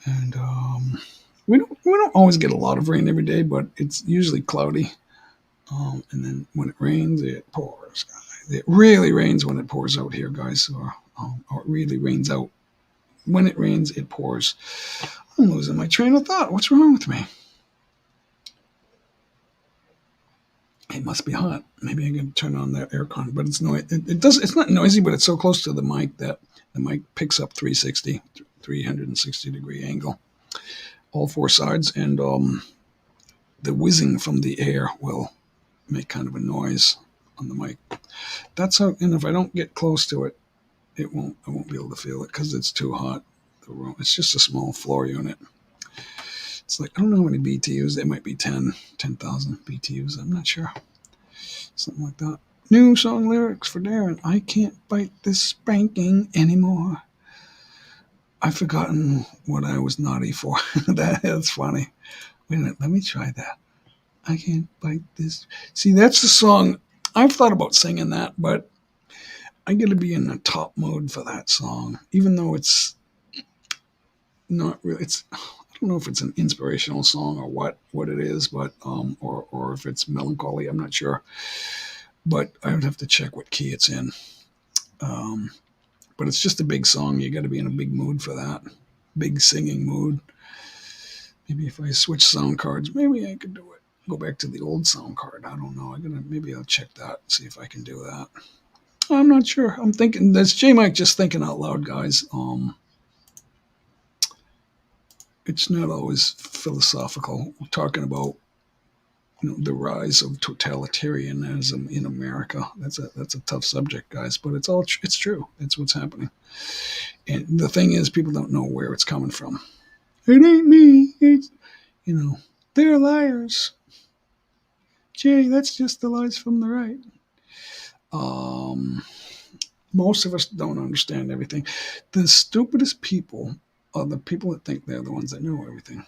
Speaker 13: And we don't always get a lot of rain every day, but it's usually cloudy. And then when it rains, it pours. It really rains when it pours out here, guys. Or it really rains out. When it rains, it pours. I'm losing my train of thought. What's wrong with me? It must be hot. Maybe I can turn on that aircon, but it's noisy. It's not noisy, but it's so close to the mic that the mic picks up 360 degree angle, all 4 sides, and the whizzing from the air will make kind of a noise on the mic. That's how. And if I don't get close to it, I won't be able to feel it because it's too hot. The room. It's just a small floor unit. It's like, I don't know how many BTUs. It might be 10,000 BTUs. I'm not sure. Something like that. New song lyrics for Darren. I can't bite this spanking anymore. I've forgotten what I was naughty for. That is funny. Wait a minute. Let me try that. I can't bite this. See, that's the song. I've thought about singing that, but I got to be in the top mode for that song, even though it's not really. I don't know if it's an inspirational song or what it is, but or if it's melancholy. I'm not sure, but I would have to check what key it's in. But it's just a big song. You got to be in a big mood for that, big singing mood. Maybe if I switch sound cards, maybe I could do it. Go back to the old sound card. I don't know. Maybe I'll check that, see if I can do that. I'm not sure. I'm thinking that's J Mike just thinking out loud, guys. It's not always philosophical. We're talking about the rise of totalitarianism in America. That's a tough subject, guys, but it's true. That's what's happening. And the thing is, people don't know where it's coming from. It ain't me. It's they're liars. Jay, that's just the lies from the right. Most of us don't understand everything. The stupidest people are the people that think they're the ones that know everything.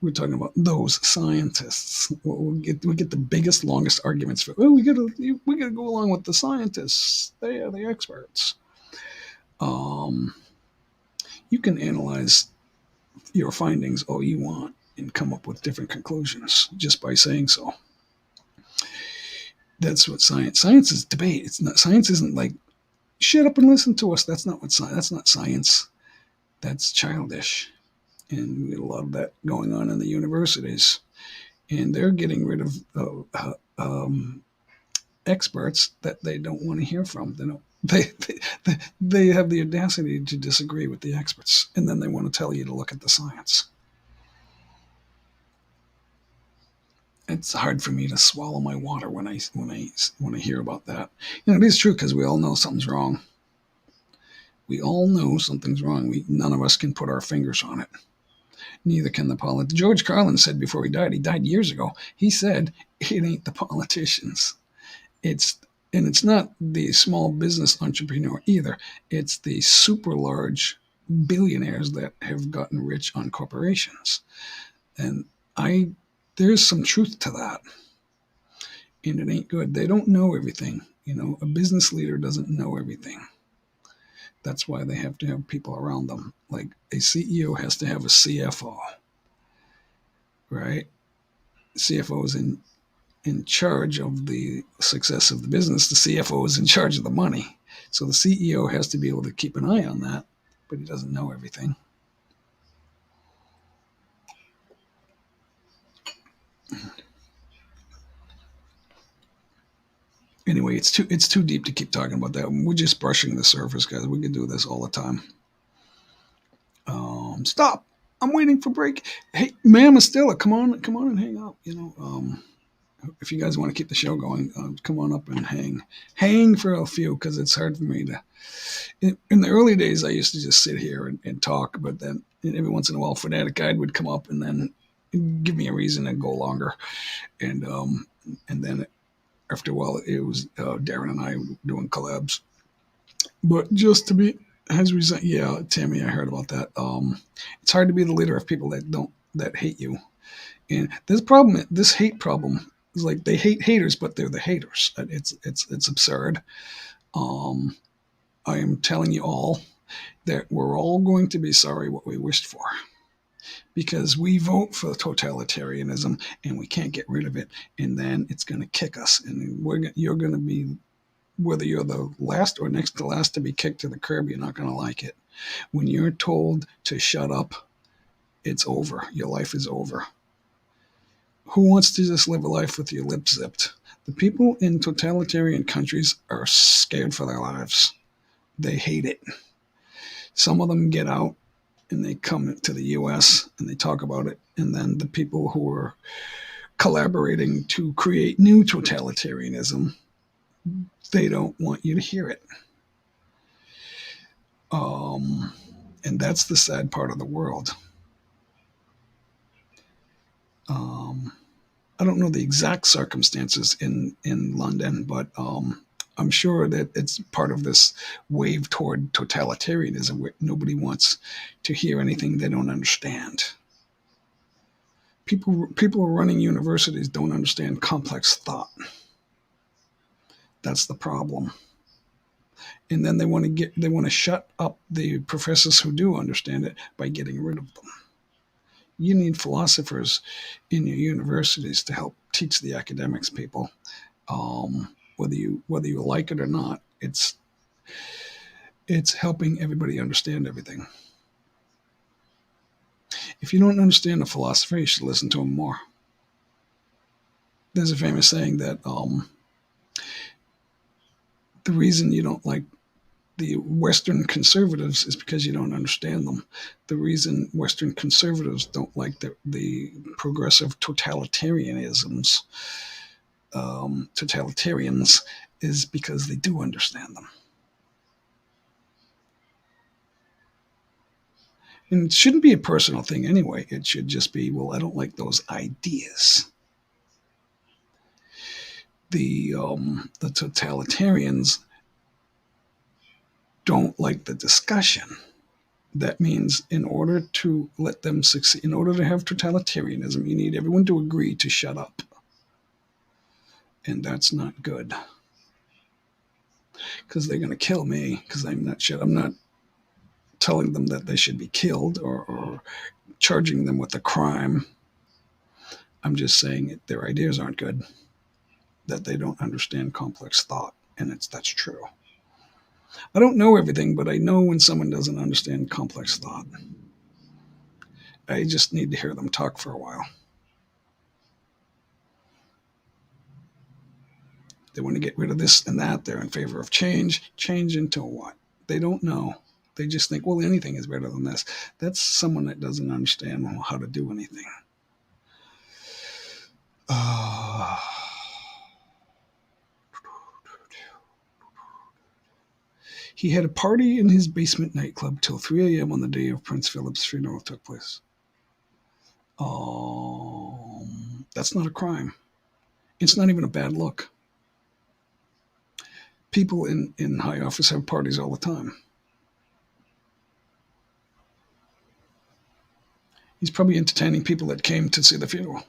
Speaker 13: We're talking about those scientists. We get the biggest, longest arguments for. Oh, we gotta go along with the scientists. They are the experts. You can analyze your findings all you want and come up with different conclusions just by saying so. That's what science. Science is debate. It's not. Science isn't like shut up and listen to us. That's not what science. That's not science. That's childish. And we get a lot of that going on in the universities, and they're getting rid of experts that they don't want to hear from. They don't. They have the audacity to disagree with the experts, and then they want to tell you to look at the science. It's hard for me to swallow my water when I hear about that. It is true because we all know something's wrong. We all know something's wrong. None of us can put our fingers on it. Neither can the politicians. George Carlin said before he died years ago, he said, it ain't the politicians. It's not the small business entrepreneur either. It's the super large billionaires that have gotten rich on corporations. And there's some truth to that. And it ain't good. They don't know everything. A business leader doesn't know everything. That's why they have to have people around them. Like a CEO has to have a CFO, right? CFO is in charge of the success of the business. The CFO is in charge of the money. So the CEO has to be able to keep an eye on that, but he doesn't know everything. Anyway, it's too deep to keep talking about that. We're just brushing the surface, guys. We can do this all the time. Stop! I'm waiting for break. Hey, Ma'am Estella, come on and hang out. If you guys want to keep the show going, come on up and hang for a few, because it's hard for me to. In the early days, I used to just sit here and talk, but then every once in a while, Fanatic Guide would come up and then give me a reason to go longer, and then after a while, it was Darren and I doing collabs. But just to be yeah, Tammy, I heard about that. It's hard to be the leader of people that hate you, and this hate problem is like they hate haters, but they're the haters. It's absurd. I am telling you all that we're all going to be sorry what we wished for, because we vote for totalitarianism and we can't get rid of it, and then it's going to kick us, and you're going to be, whether you're the last or next to last to be kicked to the curb, you're not going to like it. When you're told to shut up, it's over. Your life is over. Who wants to just live a life with your lips zipped? The people in totalitarian countries are scared for their lives. They hate it. Some of them get out and they come to the U.S. and they talk about it. And then the people who are collaborating to create new totalitarianism, they don't want you to hear it. And that's the sad part of the world. I don't know the exact circumstances in London, but I'm sure that it's part of this wave toward totalitarianism where nobody wants to hear anything they don't understand. People running universities don't understand complex thought. That's the problem. And then they want to shut up the professors who do understand it by getting rid of them. You need philosophers in your universities to help teach the academics, people. Whether you like it or not, it's helping everybody understand everything. If you don't understand a philosopher, you should listen to him more. There's a famous saying that the reason you don't like the Western conservatives is because you don't understand them. The reason Western conservatives don't like the progressive totalitarians is because they do understand them. And it shouldn't be a personal thing anyway. It should just be, well, I don't like those ideas. The totalitarians don't like the discussion. That means in order to let them succeed, in order to have totalitarianism, you need everyone to agree to shut up. And that's not good. Because they're going to kill me because I'm not telling them that they should be killed or charging them with a crime. I'm just saying their ideas aren't good, that they don't understand complex thought, and that's true. I don't know everything, but I know when someone doesn't understand complex thought. I just need to hear them talk for a while. They want to get rid of this and that. They're in favor of change. Change into what? They don't know. They just think, well, anything is better than this. That's someone that doesn't understand how to do anything. He had a party in his basement nightclub till 3 a.m. on the day of Prince Philip's funeral took place. That's not a crime. It's not even a bad look. People in high office have parties all the time. He's probably entertaining people that came to see the funeral.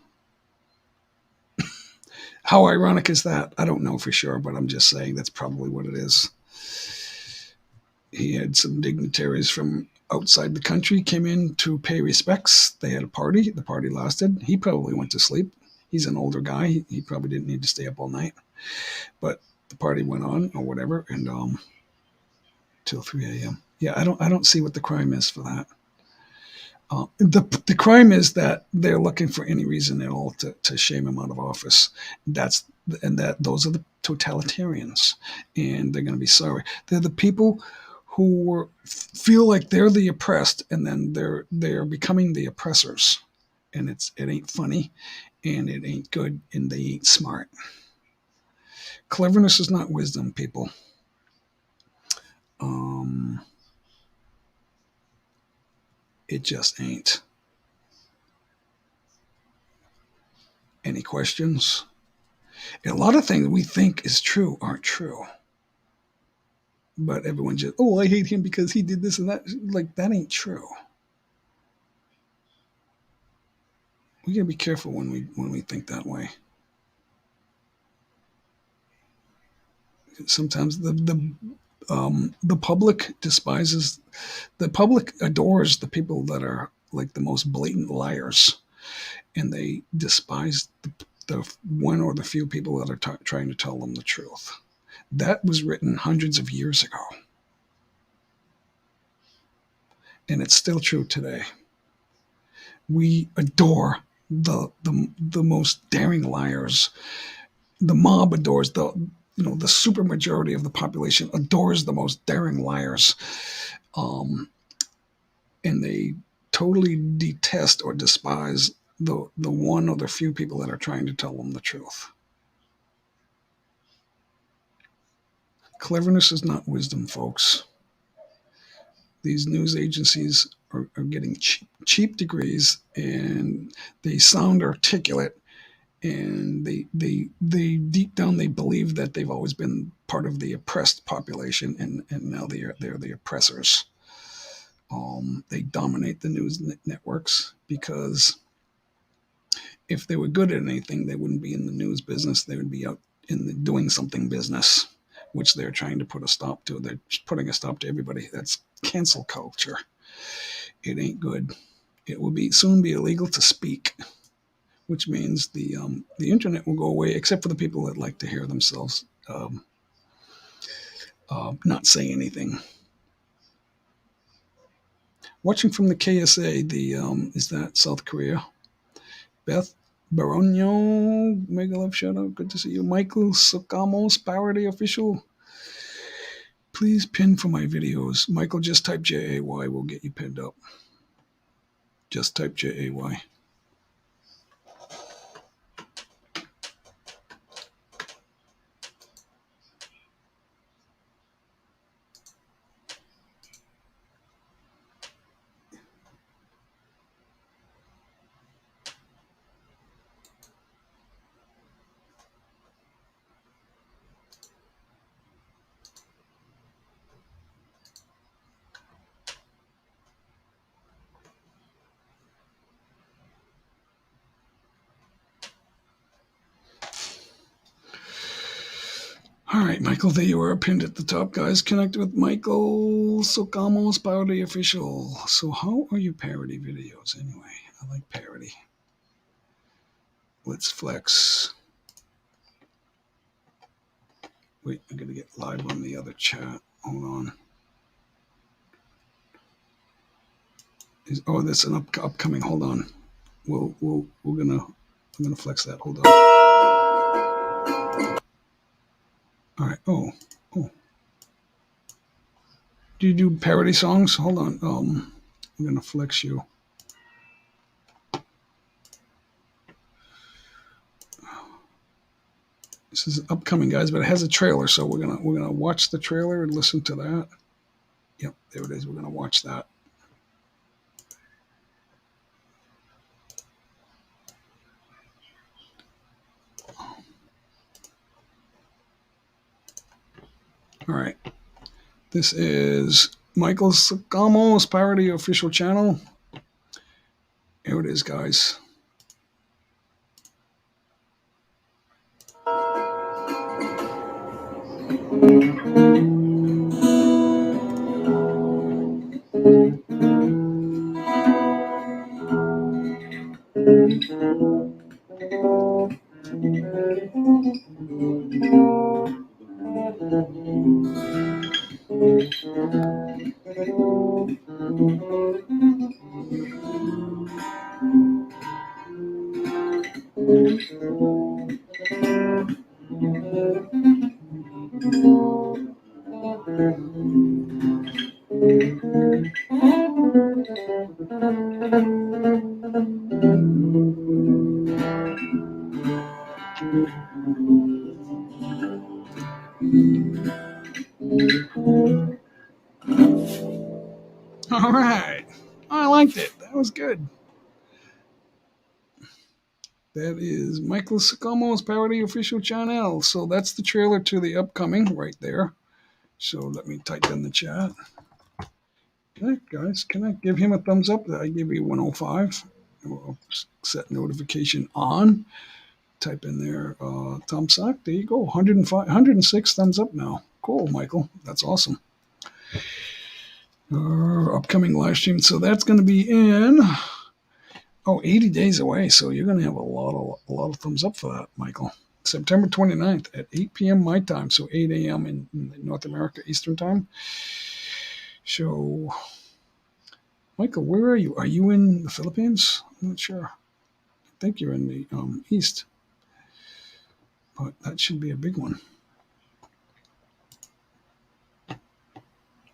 Speaker 13: How ironic is that? I don't know for sure, but I'm just saying that's probably what it is. He had some dignitaries from outside the country came in to pay respects. They had a party. The party lasted. He probably went to sleep. He's an older guy. He probably didn't need to stay up all night. But the party went on or whatever, and till 3 a.m. Yeah, I don't see what the crime is for that. The crime is that they're looking for any reason at all to shame him out of office. Those are the totalitarians, and they're going to be sorry. They're the people who feel like they're the oppressed, and then they're becoming the oppressors, and it ain't funny, and it ain't good, and they ain't smart. Cleverness is not wisdom, people. It just ain't. Any questions? A lot of things we think is true aren't true. But everyone just, I hate him because he did this and that. Like, that ain't true. We gotta be careful when we think that way. Sometimes the public despises, the public adores the people that are like the most blatant liars, and they despise the one or the few people that are trying to tell them the truth. That was written hundreds of years ago, and it's still true today. We adore the most daring liars. The mob adores the super majority of the population adores the most daring liars, and they totally detest or despise the one or the few people that are trying to tell them the truth. Cleverness is not wisdom, folks. These news agencies are getting cheap degrees, and they sound articulate, and they deep down they believe that they've always been part of the oppressed population, and now they're the oppressors. They dominate the news networks because if they were good at anything, they wouldn't be in the news business. They would be out in the doing something business, which they're trying to put a stop to. They're putting a stop to everybody. That's cancel culture. It ain't good. It will soon be illegal to speak, which means the internet will go away, except for the people that like to hear themselves not say anything. Watching from the KSA, is that South Korea? Beth Baronio, mega love shout out. Good to see you. Michael Sokamos, Parody Official. Please pin for my videos. Michael, just type JAY. We'll get you pinned up. Just type JAY. All right, Michael, there you are, pinned at the top, guys. Connect with Michael Socamo's Parody Official. So how are your parody videos anyway? I like parody. Let's flex. Wait, I gotta get live on the other chat. Hold on. Oh, that's an upcoming. Hold on. I'm gonna flex that. Hold on. All right. Oh. Do you do parody songs? Hold on. I'm gonna flex you. This is upcoming, guys, but it has a trailer, so we're gonna watch the trailer and listen to that. Yep, there it is. We're gonna watch that. All right. This is Michael Socamo's Parody Official Channel. Here it is, guys. All right. I liked it. That was good. That is Michael Socamo's Parody Official Channel. So that's the trailer to the upcoming right there. So let me type in the chat. Guys, can I give him a thumbs up? I give you 105. We'll set notification on. Type in there thumbs up. There you go. 105, 106 thumbs up now. Cool, Michael. That's awesome. Upcoming live stream. So that's going to be in 80 days away. So you're going to have a lot of thumbs up for that, Michael. September 29th at 8 p.m. my time. So 8 a.m. in North America Eastern time. So, Michael, where are you? Are you in the Philippines? I'm not sure. I think you're in the East. But that should be a big one.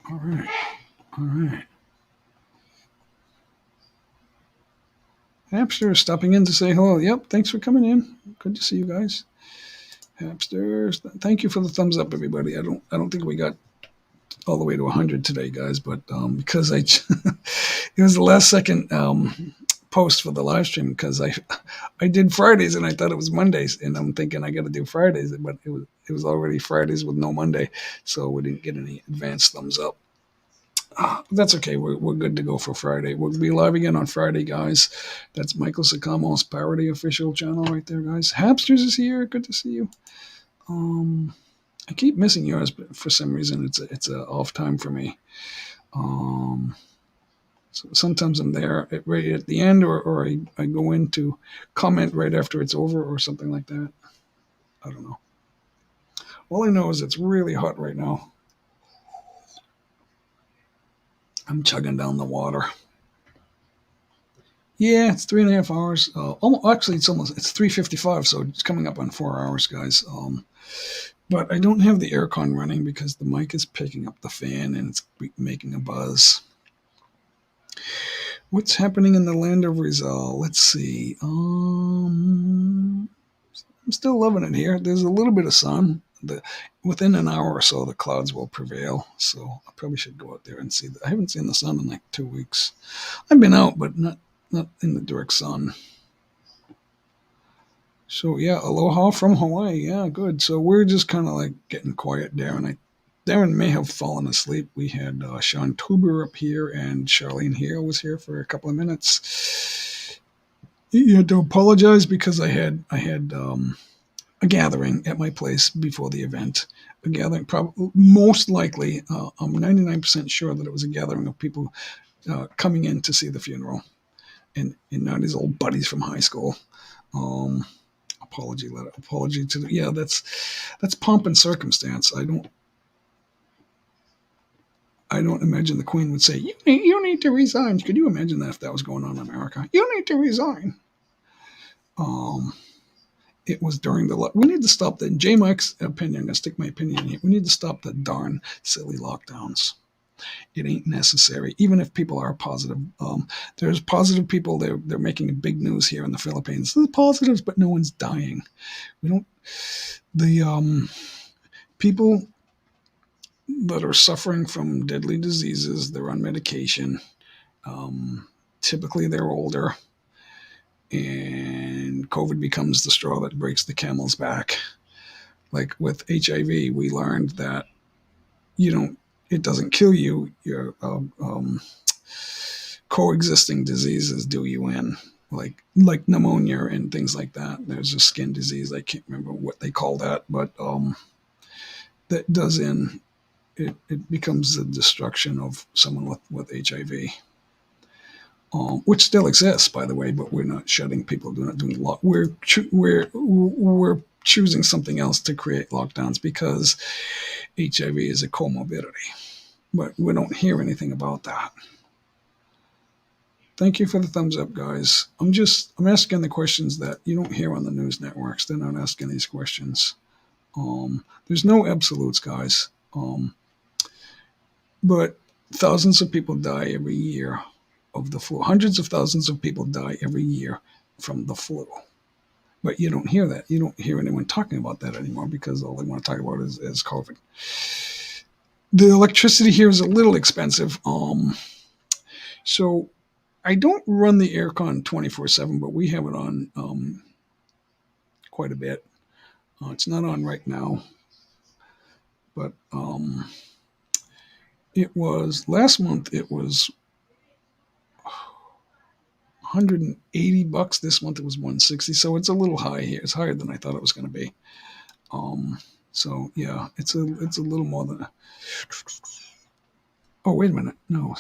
Speaker 13: All right. Hamster is stopping in to say hello. Yep, thanks for coming in. Good to see you guys. Hamsters, thank you for the thumbs up, everybody. I don't think we got all the way to 100 today, guys, but because it was the last second post for the live stream because I did Fridays and I thought it was Mondays, and I'm thinking I got to do Fridays, but it was already Fridays with no Monday, so we didn't get any advanced thumbs up. That's okay. We're good to go for Friday. We'll be live again on Friday, guys. That's Michael Socamo's Parody Official Channel right there, guys. Hamsters is here. Good to see you. I keep missing yours, but for some reason it's a off time for me. So sometimes I'm there right at the end, or I go in to comment right after it's over or something like that. I don't know. All I know is it's really hot right now. I'm chugging down the water. Yeah, it's 3.5 hours. Actually, it's 3:55, so it's coming up on 4 hours, guys. But I don't have the aircon running because the mic is picking up the fan and it's making a buzz. What's happening in the land of Rizal? Let's see. I'm still loving it here. There's a little bit of sun. Within an hour or so, the clouds will prevail. So I probably should go out there and see. I haven't seen the sun in like 2 weeks. I've been out, but not in the direct sun. So yeah, aloha from Hawaii. Yeah, good. So we're just kind of like getting quiet, Darren. Darren may have fallen asleep. We had Sean Tuber up here, and Charlene here was here for a couple of minutes. You had to apologize because I a gathering at my place before the event. A gathering, probably most likely, I'm 99% sure that it was a gathering of people coming in to see the funeral, and not his old buddies from high school. Apology letter. Apology to the, yeah. That's pomp and circumstance. I don't imagine the Queen would say, you need to resign. Could you imagine that if that was going on in America? You need to resign. It was during the, we need to stop the, J Mike's opinion, I'm going to stick my opinion in here. We need to stop the darn silly lockdowns. It ain't necessary, even if people are positive. There's positive people, they're making big news here in the Philippines. There's positives, but no one's dying. We don't, the people that are suffering from deadly diseases, they're on medication. Typically, they're older, and COVID becomes the straw that breaks the camel's back. Like with HIV, we learned that it doesn't kill you. Your coexisting diseases do you in, like pneumonia and things like that. There's a skin disease. I can't remember what they call that, but that does in. It becomes the destruction of someone with HIV, which still exists, by the way. But we're not shutting people. We're not doing we're choosing something else to create lockdowns because HIV is a comorbidity. But we don't hear anything about that. Thank you for the thumbs up, guys. I'm asking the questions that you don't hear on the news networks. They're not asking these questions. There's no absolutes, guys. But thousands of people die every year of the flu. Hundreds of thousands of people die every year from the flu. But you don't hear that. You don't hear anyone talking about that anymore because all they want to talk about is COVID. The electricity here is a little expensive. So I don't run the aircon 24/7, but we have it on quite a bit. It's not on right now, but it was last month. It was $180. This month it was $160. So it's a little high here. It's higher than I thought it was going to be. So yeah, it's a little more than. Oh wait a minute, no,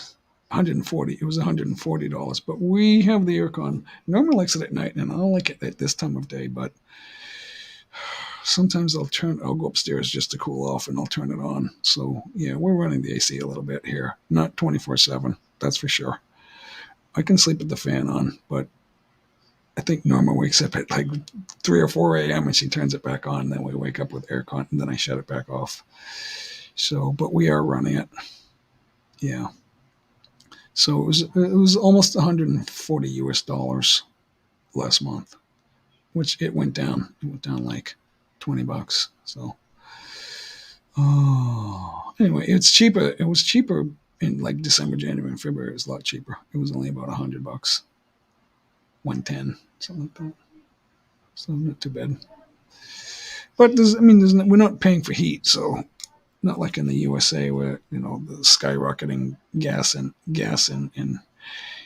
Speaker 13: $140. It was $140. But we have the aircon. Norman likes it at night, and I don't like it at this time of day. But sometimes I'll go upstairs just to cool off, and I'll turn it on. So yeah, we're running the AC a little bit here, not 24/7. That's for sure. I can sleep with the fan on, but I think Norma wakes up at like 3 or 4 a.m. and she turns it back on. Then we wake up with aircon, and then I shut it back off. So, but we are running it. Yeah. So it was almost $140 last month, which it went down. It went down like $20. So, anyway, it's cheaper. It was cheaper in like December, January, and February. It was a lot cheaper. It was only about $100, $110, something like that. So not too bad. But we're not paying for heat, so not like in the USA where the skyrocketing gas and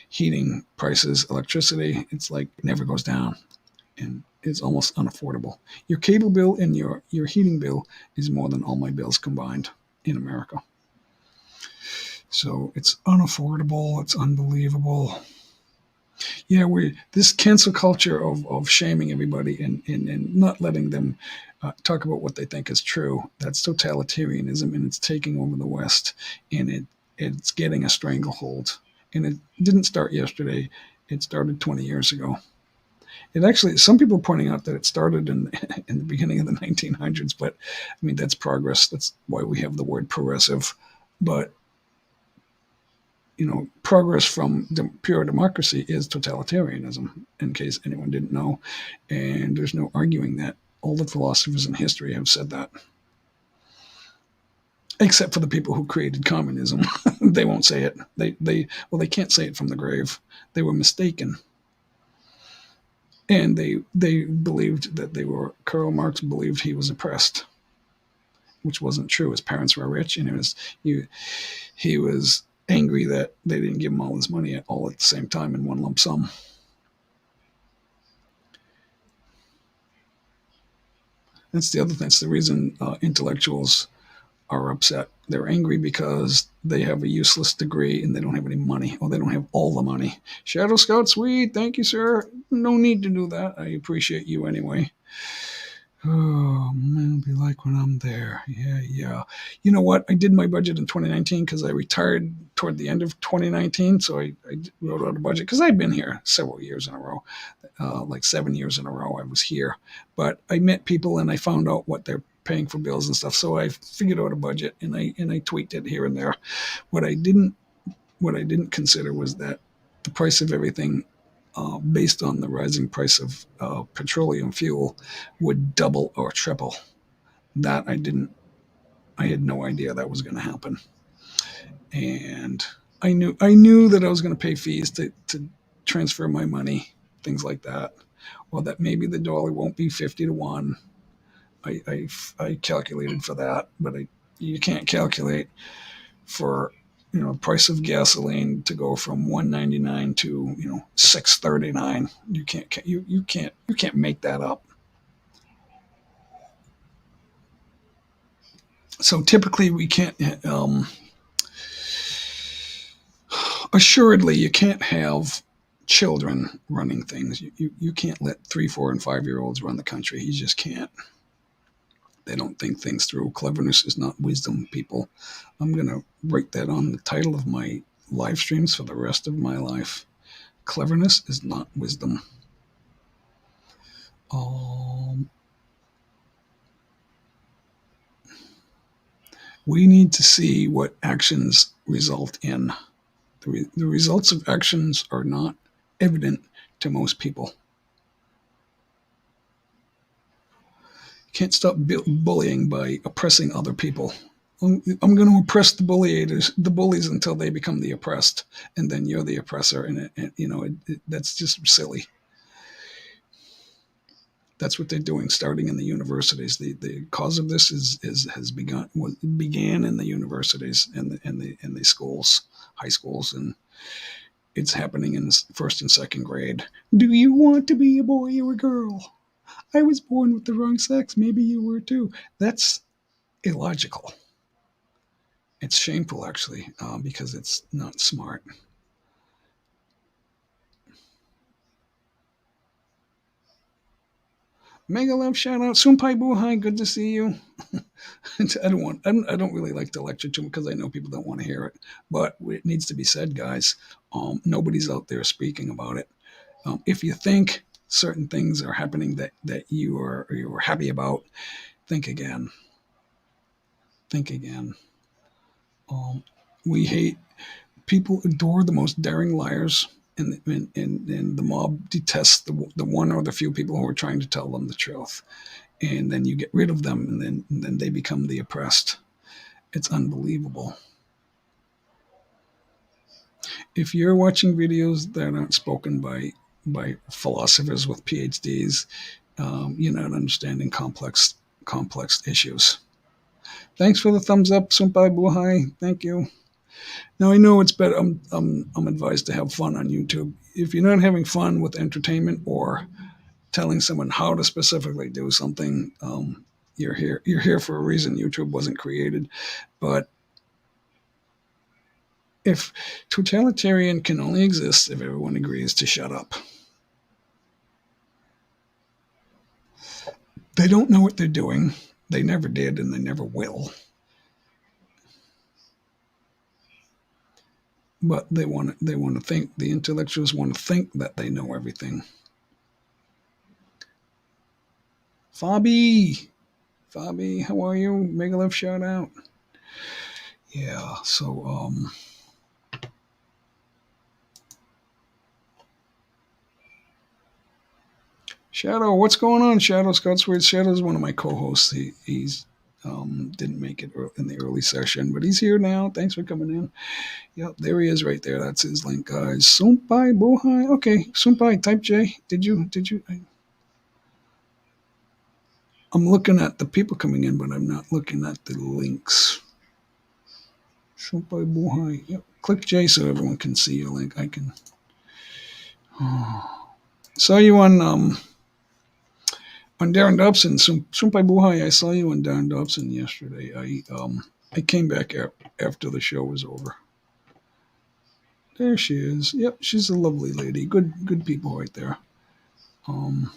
Speaker 13: heating prices, electricity. It's like it never goes down, and it's almost unaffordable. Your cable bill and your heating bill is more than all my bills combined in America. So it's unaffordable. It's unbelievable. Yeah, this cancel culture of shaming everybody and not letting them talk about what they think is true. That's totalitarianism, and it's taking over the West, and it's getting a stranglehold. And it didn't start yesterday. It started 20 years ago. It actually, some people are pointing out that it started in the beginning of the 1900s, but that's progress. That's why we have the word progressive. But progress from pure democracy is totalitarianism, in case anyone didn't know. And there's no arguing that. All the philosophers in history have said that. Except for the people who created communism. They won't say it. They can't say it from the grave. They were mistaken. And they believed that Karl Marx believed he was oppressed, which wasn't true. His parents were rich, and he was angry that they didn't give him all his money all at the same time in one lump sum. That's the other thing. That's the reason intellectuals are upset. They're angry because they have a useless degree and they don't have any money, or they don't have all the money. Shadow Scout, sweet. Thank you, sir. No need to do that. I appreciate you anyway. Oh, man, it'll be like when I'm there. Yeah. You know what? I did my budget in 2019 because I retired toward the end of 2019. So I wrote out a budget because I'd been here several years in a row, like 7 years in a row I was here. But I met people and I found out what they're paying for bills and stuff. So I figured out a budget and I tweaked it here and there. What I didn't consider was that the price of everything, based on the rising price of petroleum fuel, would double or triple. That I had no idea that was going to happen. And I knew that I was going to pay fees to transfer my money, things like that. Well, that maybe the dollar won't be 50 to 1. I calculated for that, but you can't calculate for price of gasoline to go from 1.99 to 6.39. You can't make that up. So typically we can't. Assuredly, you can't have children running things. You can't let 3, 4, and 5-year-olds run the country. You just can't. They don't think things through. Cleverness is not wisdom, people. I'm going to write that on the title of my live streams for the rest of my life. Cleverness is not wisdom. We need to see what actions result in. The results of actions are not evident to most people. You can't stop bullying by oppressing other people. I'm going to oppress the bullies until they become the oppressed, and then you're the oppressor, and that's just silly. That's what they're doing, starting in the universities. The cause of this began in the universities and the schools, high schools, and it's happening in the first and second grade. Do you want to be a boy or a girl? I was born with the wrong sex. Maybe you were too. That's illogical. It's shameful, actually, because it's not smart. Mega love shout out. Sunpai Buhai, good to see you. I don't really like to lecture to them because I know people don't want to hear it, but it needs to be said, guys. Nobody's out there speaking about it. If you think certain things are happening that you are happy about, think again. People adore the most daring liars, and the mob detests the one or the few people who are trying to tell them the truth. And then you get rid of them, and then they become the oppressed. It's unbelievable. If you're watching videos that aren't spoken by philosophers with PhDs, you're not understanding complex issues. Thanks for the thumbs up, Sunpai Buhai. Thank you. Now I know it's better. I'm advised to have fun on YouTube. If you're not having fun with entertainment or telling someone how to specifically do something, you're here for a reason. YouTube wasn't created. But if totalitarian can only exist if everyone agrees to shut up. They don't know what they're doing. They never did, and they never will. But they want to think. The intellectuals want to think that they know everything. Fabi, how are you? Mega love shout out. Yeah, so Shadow, what's going on? Shadow Scott's Weird. Shadow's one of my co-hosts. He's didn't make it in the early session, but he's here now. Thanks for coming in. Yep, there he is right there. That's his link, guys. Sunpai Bohai. Okay, Sunpai, type J. Did you? I'm looking at the people coming in, but I'm not looking at the links. Sunpai Bohai. Yep, click J so everyone can see your link. I can. Saw you on on Darren Dobson, Sumpai Buhay, I saw you on Darren Dobson yesterday. I came back after the show was over. There she is. Yep, she's a lovely lady. Good people right there. I'll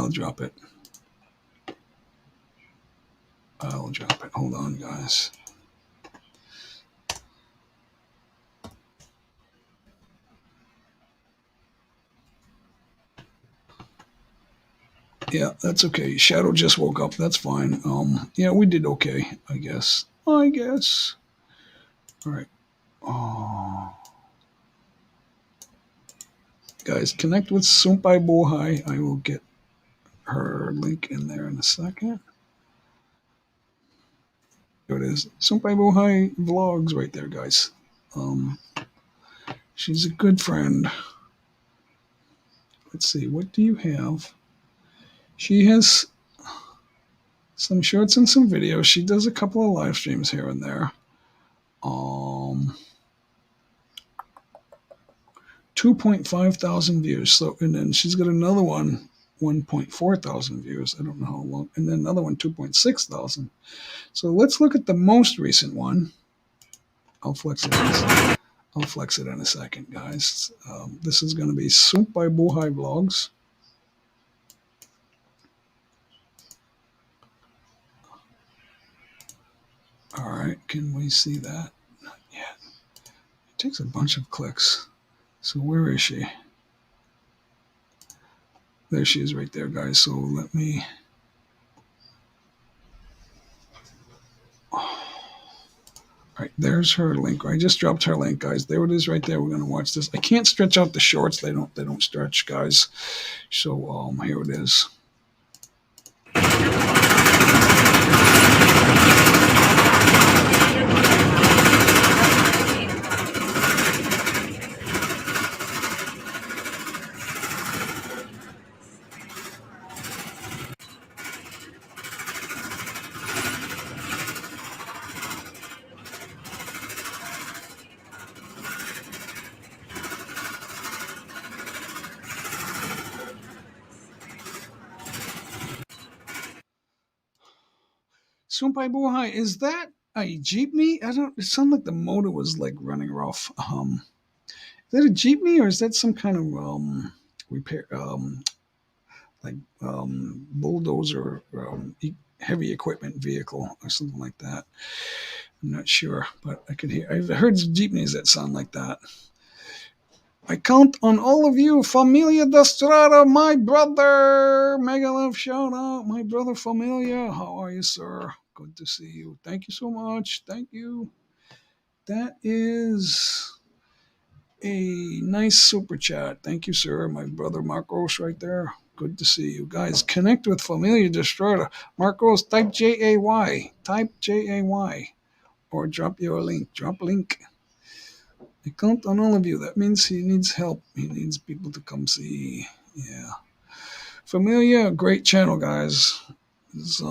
Speaker 13: drop it. Hold on, guys. Yeah, that's okay. Shadow just woke up. That's fine. Yeah, we did okay, I guess. All right. Oh. Guys, connect with Sumpai Buhay. I will get her link in there in a second. There it is. Sumpai Buhay vlogs right there, guys. She's a good friend. Let's see, what do you have? She has some shorts and some videos. She does a couple of live streams here and there. 2.5 thousand views. So, and then she's got another one, 1.4 thousand views. I don't know how long. And then another one, 2.6 thousand. So let's look at the most recent one. I'll flex it in a second, guys. This is going to be Sumpai Buhay Vlogs. All right, can we see that? Not yet. It takes a bunch of clicks. So where is she? There she is right there, guys. So let me... All right, there's her link. I just dropped her link, guys. There it is right there. We're going to watch this. I can't stretch out the shorts. They don't stretch, guys. So here it is. Sumpai Buhay, is that a jeepney? It sounded like the motor was like running rough. Is that a jeepney or is that some kind of repair, bulldozer, heavy equipment vehicle or something like that? I'm not sure, but I've heard jeepneys that sound like that. I count on all of you, Familia Destrada, my brother. Mega love shout out, my brother Familia. How are you, sir? Good to see you. Thank you so much. Thank you. That is a nice super chat. Thank you, sir. My brother Marcos right there. Good to see you. Guys, connect with Familia Destrada. Marcos, type J-A-Y. Type J-A-Y. Or drop your link. Drop link. I count on all of you. That means he needs help. He needs people to come see. Yeah. Familia, great channel, guys. It's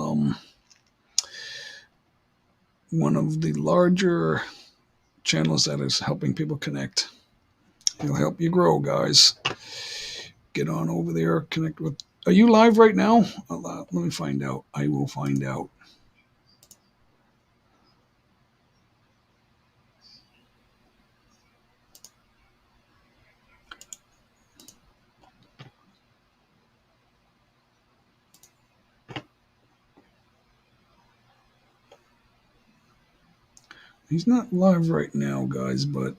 Speaker 13: one of the larger channels that is helping people connect. He'll help you grow, guys. Get on over there, connect with... Are you live right now? Let me find out. I will find out. He's not live right now, guys, but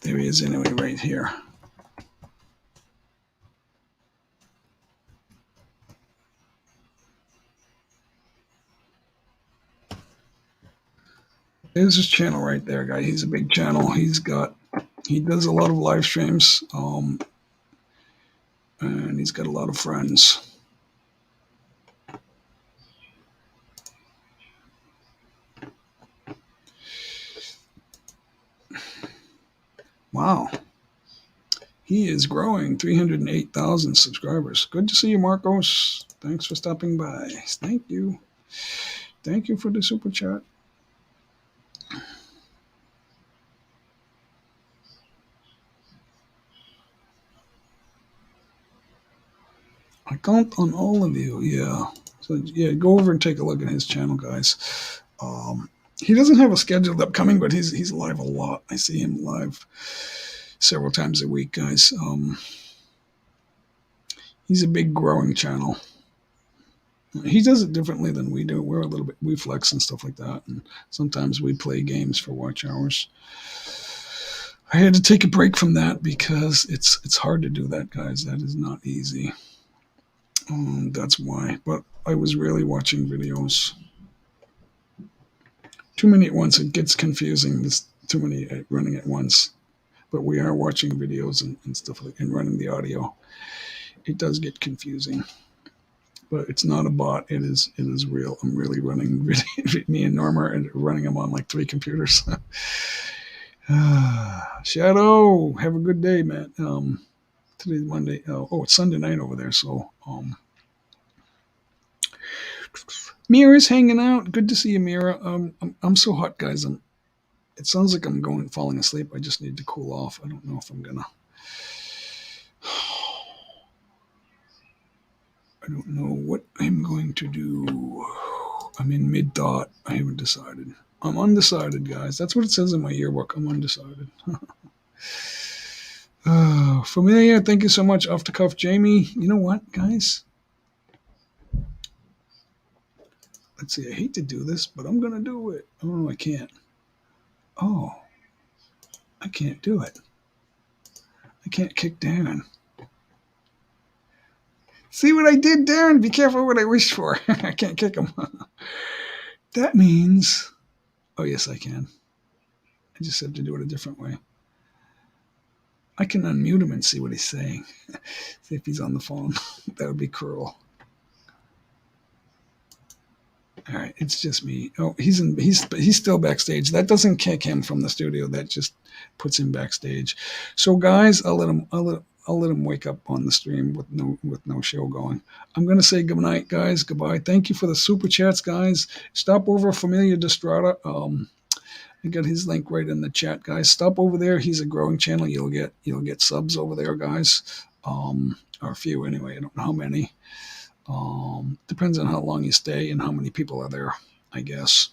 Speaker 13: there he is anyway, right here. There's his channel right there, guys. He's a big channel. He does a lot of live streams, and he's got a lot of friends. Wow. He is growing, 308,000 subscribers. Good to see you, Marcos. Thanks for stopping by. Thank you. Thank you for the super chat. I count on all of you. Yeah. So yeah, go over and take a look at his channel, guys. He doesn't have a scheduled upcoming, but he's live a lot. I see him live several times a week, guys. He's a big growing channel. He does it differently than we do. We're a little bit, we flex and stuff like that, and sometimes we play games for watch hours. I had to take a break from that because it's hard to do that, guys. That is not easy. That's why. But I was really watching videos. Too many at once, it gets confusing. There's too many running at once. But we are watching videos and stuff like and running the audio. It does get confusing. But it's not a bot. It is real. I'm really running me and Norma are running them on like 3 computers. Shadow, have a good day, man. Today's Monday. Oh, it's Sunday night over there. So Mira's hanging out. Good to see you, Mira. I'm so hot, guys. It sounds like I'm falling asleep. I just need to cool off. I don't know if I'm gonna. I don't know what I'm going to do. I'm in mid thought. I haven't decided. I'm undecided, guys. That's what it says in my yearbook. I'm undecided. Familia, thank you so much. Off the cuff, Jamie. You know what, guys? Let's see. I hate to do this, but I'm gonna do it. Oh, I can't. Oh, I can't do it. I can't kick Darren. See what I did, Darren? Be careful what I wish for. I can't kick him. That means... Oh, yes, I can. I just have to do it a different way. I can unmute him and see what he's saying. See if he's on the phone. That would be cruel. All right, it's just me. Oh, he's still backstage. That doesn't kick him from the studio. That just puts him backstage. So, guys, I'll let him wake up on the stream with no show going. I'm gonna say good night, guys. Goodbye. Thank you for the super chats, guys. Stop over Familia Destrada. I got his link right in the chat, guys. Stop over there. He's a growing channel. You'll get subs over there, guys. Or a few anyway. I don't know how many. Depends on how long you stay and how many people are there, I guess.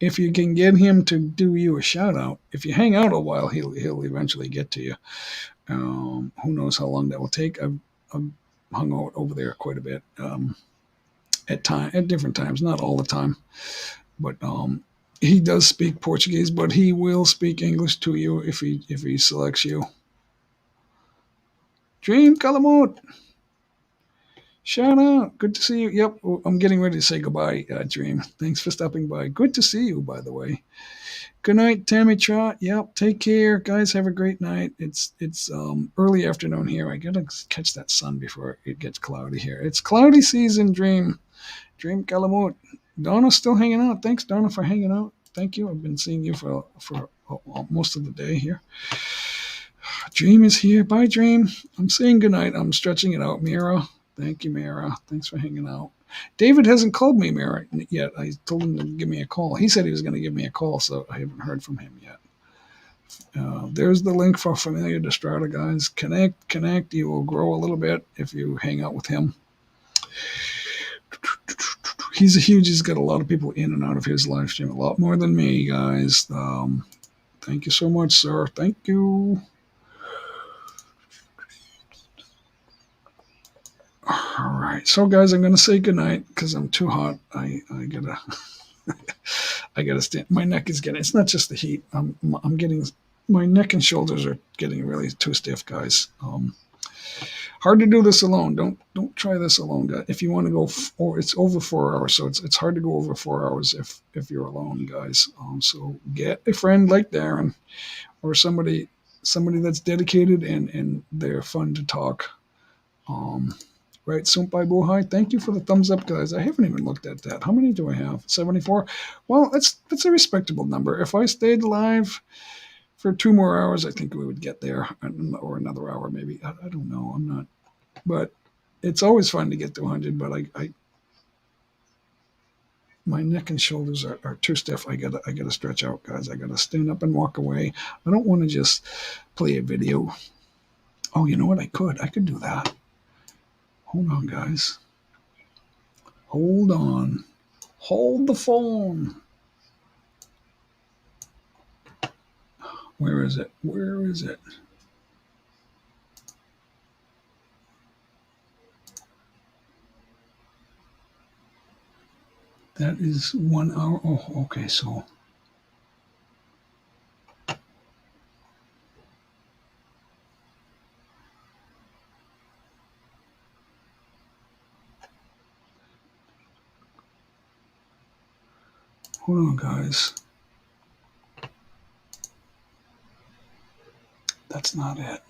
Speaker 13: If you can get him to do you a shout out, if you hang out a while, he'll eventually get to you. Who knows how long that will take? I've hung out over there quite a bit at different times, not all the time, but he does speak Portuguese, but he will speak English to you if he selects you. Dream Calamut. Shout out. Good to see you. Yep, I'm getting ready to say goodbye, Dream. Thanks for stopping by. Good to see you, by the way. Good night, Tammy Trot. Yep, take care. Guys, have a great night. It's early afternoon here. I gotta catch that sun before it gets cloudy here. It's cloudy season, Dream Calamut. Donna's still hanging out. Thanks, Donna, for hanging out. Thank you. I've been seeing you for most of the day here. Dream is here. Bye, Dream. I'm saying goodnight. I'm stretching it out, Mira. Thank you, Mira. Thanks for hanging out. David hasn't called me, Mira, yet. I told him to give me a call. He said he was going to give me a call, so I haven't heard from him yet. There's the link for Familia Destrada, guys. Connect. You will grow a little bit if you hang out with him. He's got a lot of people in and out of his live stream, a lot more than me, guys. Thank you so much, sir. Thank you. All right, so guys, I'm gonna say goodnight because I'm too hot. I gotta stand. My neck is getting. It's not just the heat. I'm getting. My neck and shoulders are getting really too stiff, guys. Hard to do this alone. Don't try this alone, guys. If you want to go, it's over 4 hours, so it's hard to go over 4 hours if you're alone, guys. So get a friend like Darren or somebody that's dedicated and they're fun to talk. Right, Sumpai Buhai, thank you for the thumbs up, guys. I haven't even looked at that. How many do I have? 74? Well, that's a respectable number. If I stayed live for 2 more hours, I think we would get there, or another hour maybe. I don't know. I'm not. But it's always fun to get to 100, but my neck and shoulders are too stiff. I gotta stretch out, guys. I gotta stand up and walk away. I don't want to just play a video. Oh, you know what? I could do that. Hold on, guys. Hold on. Hold the phone. Where is it? Where is it? That is 1 hour. Oh, okay. So hold on, guys. That's not it.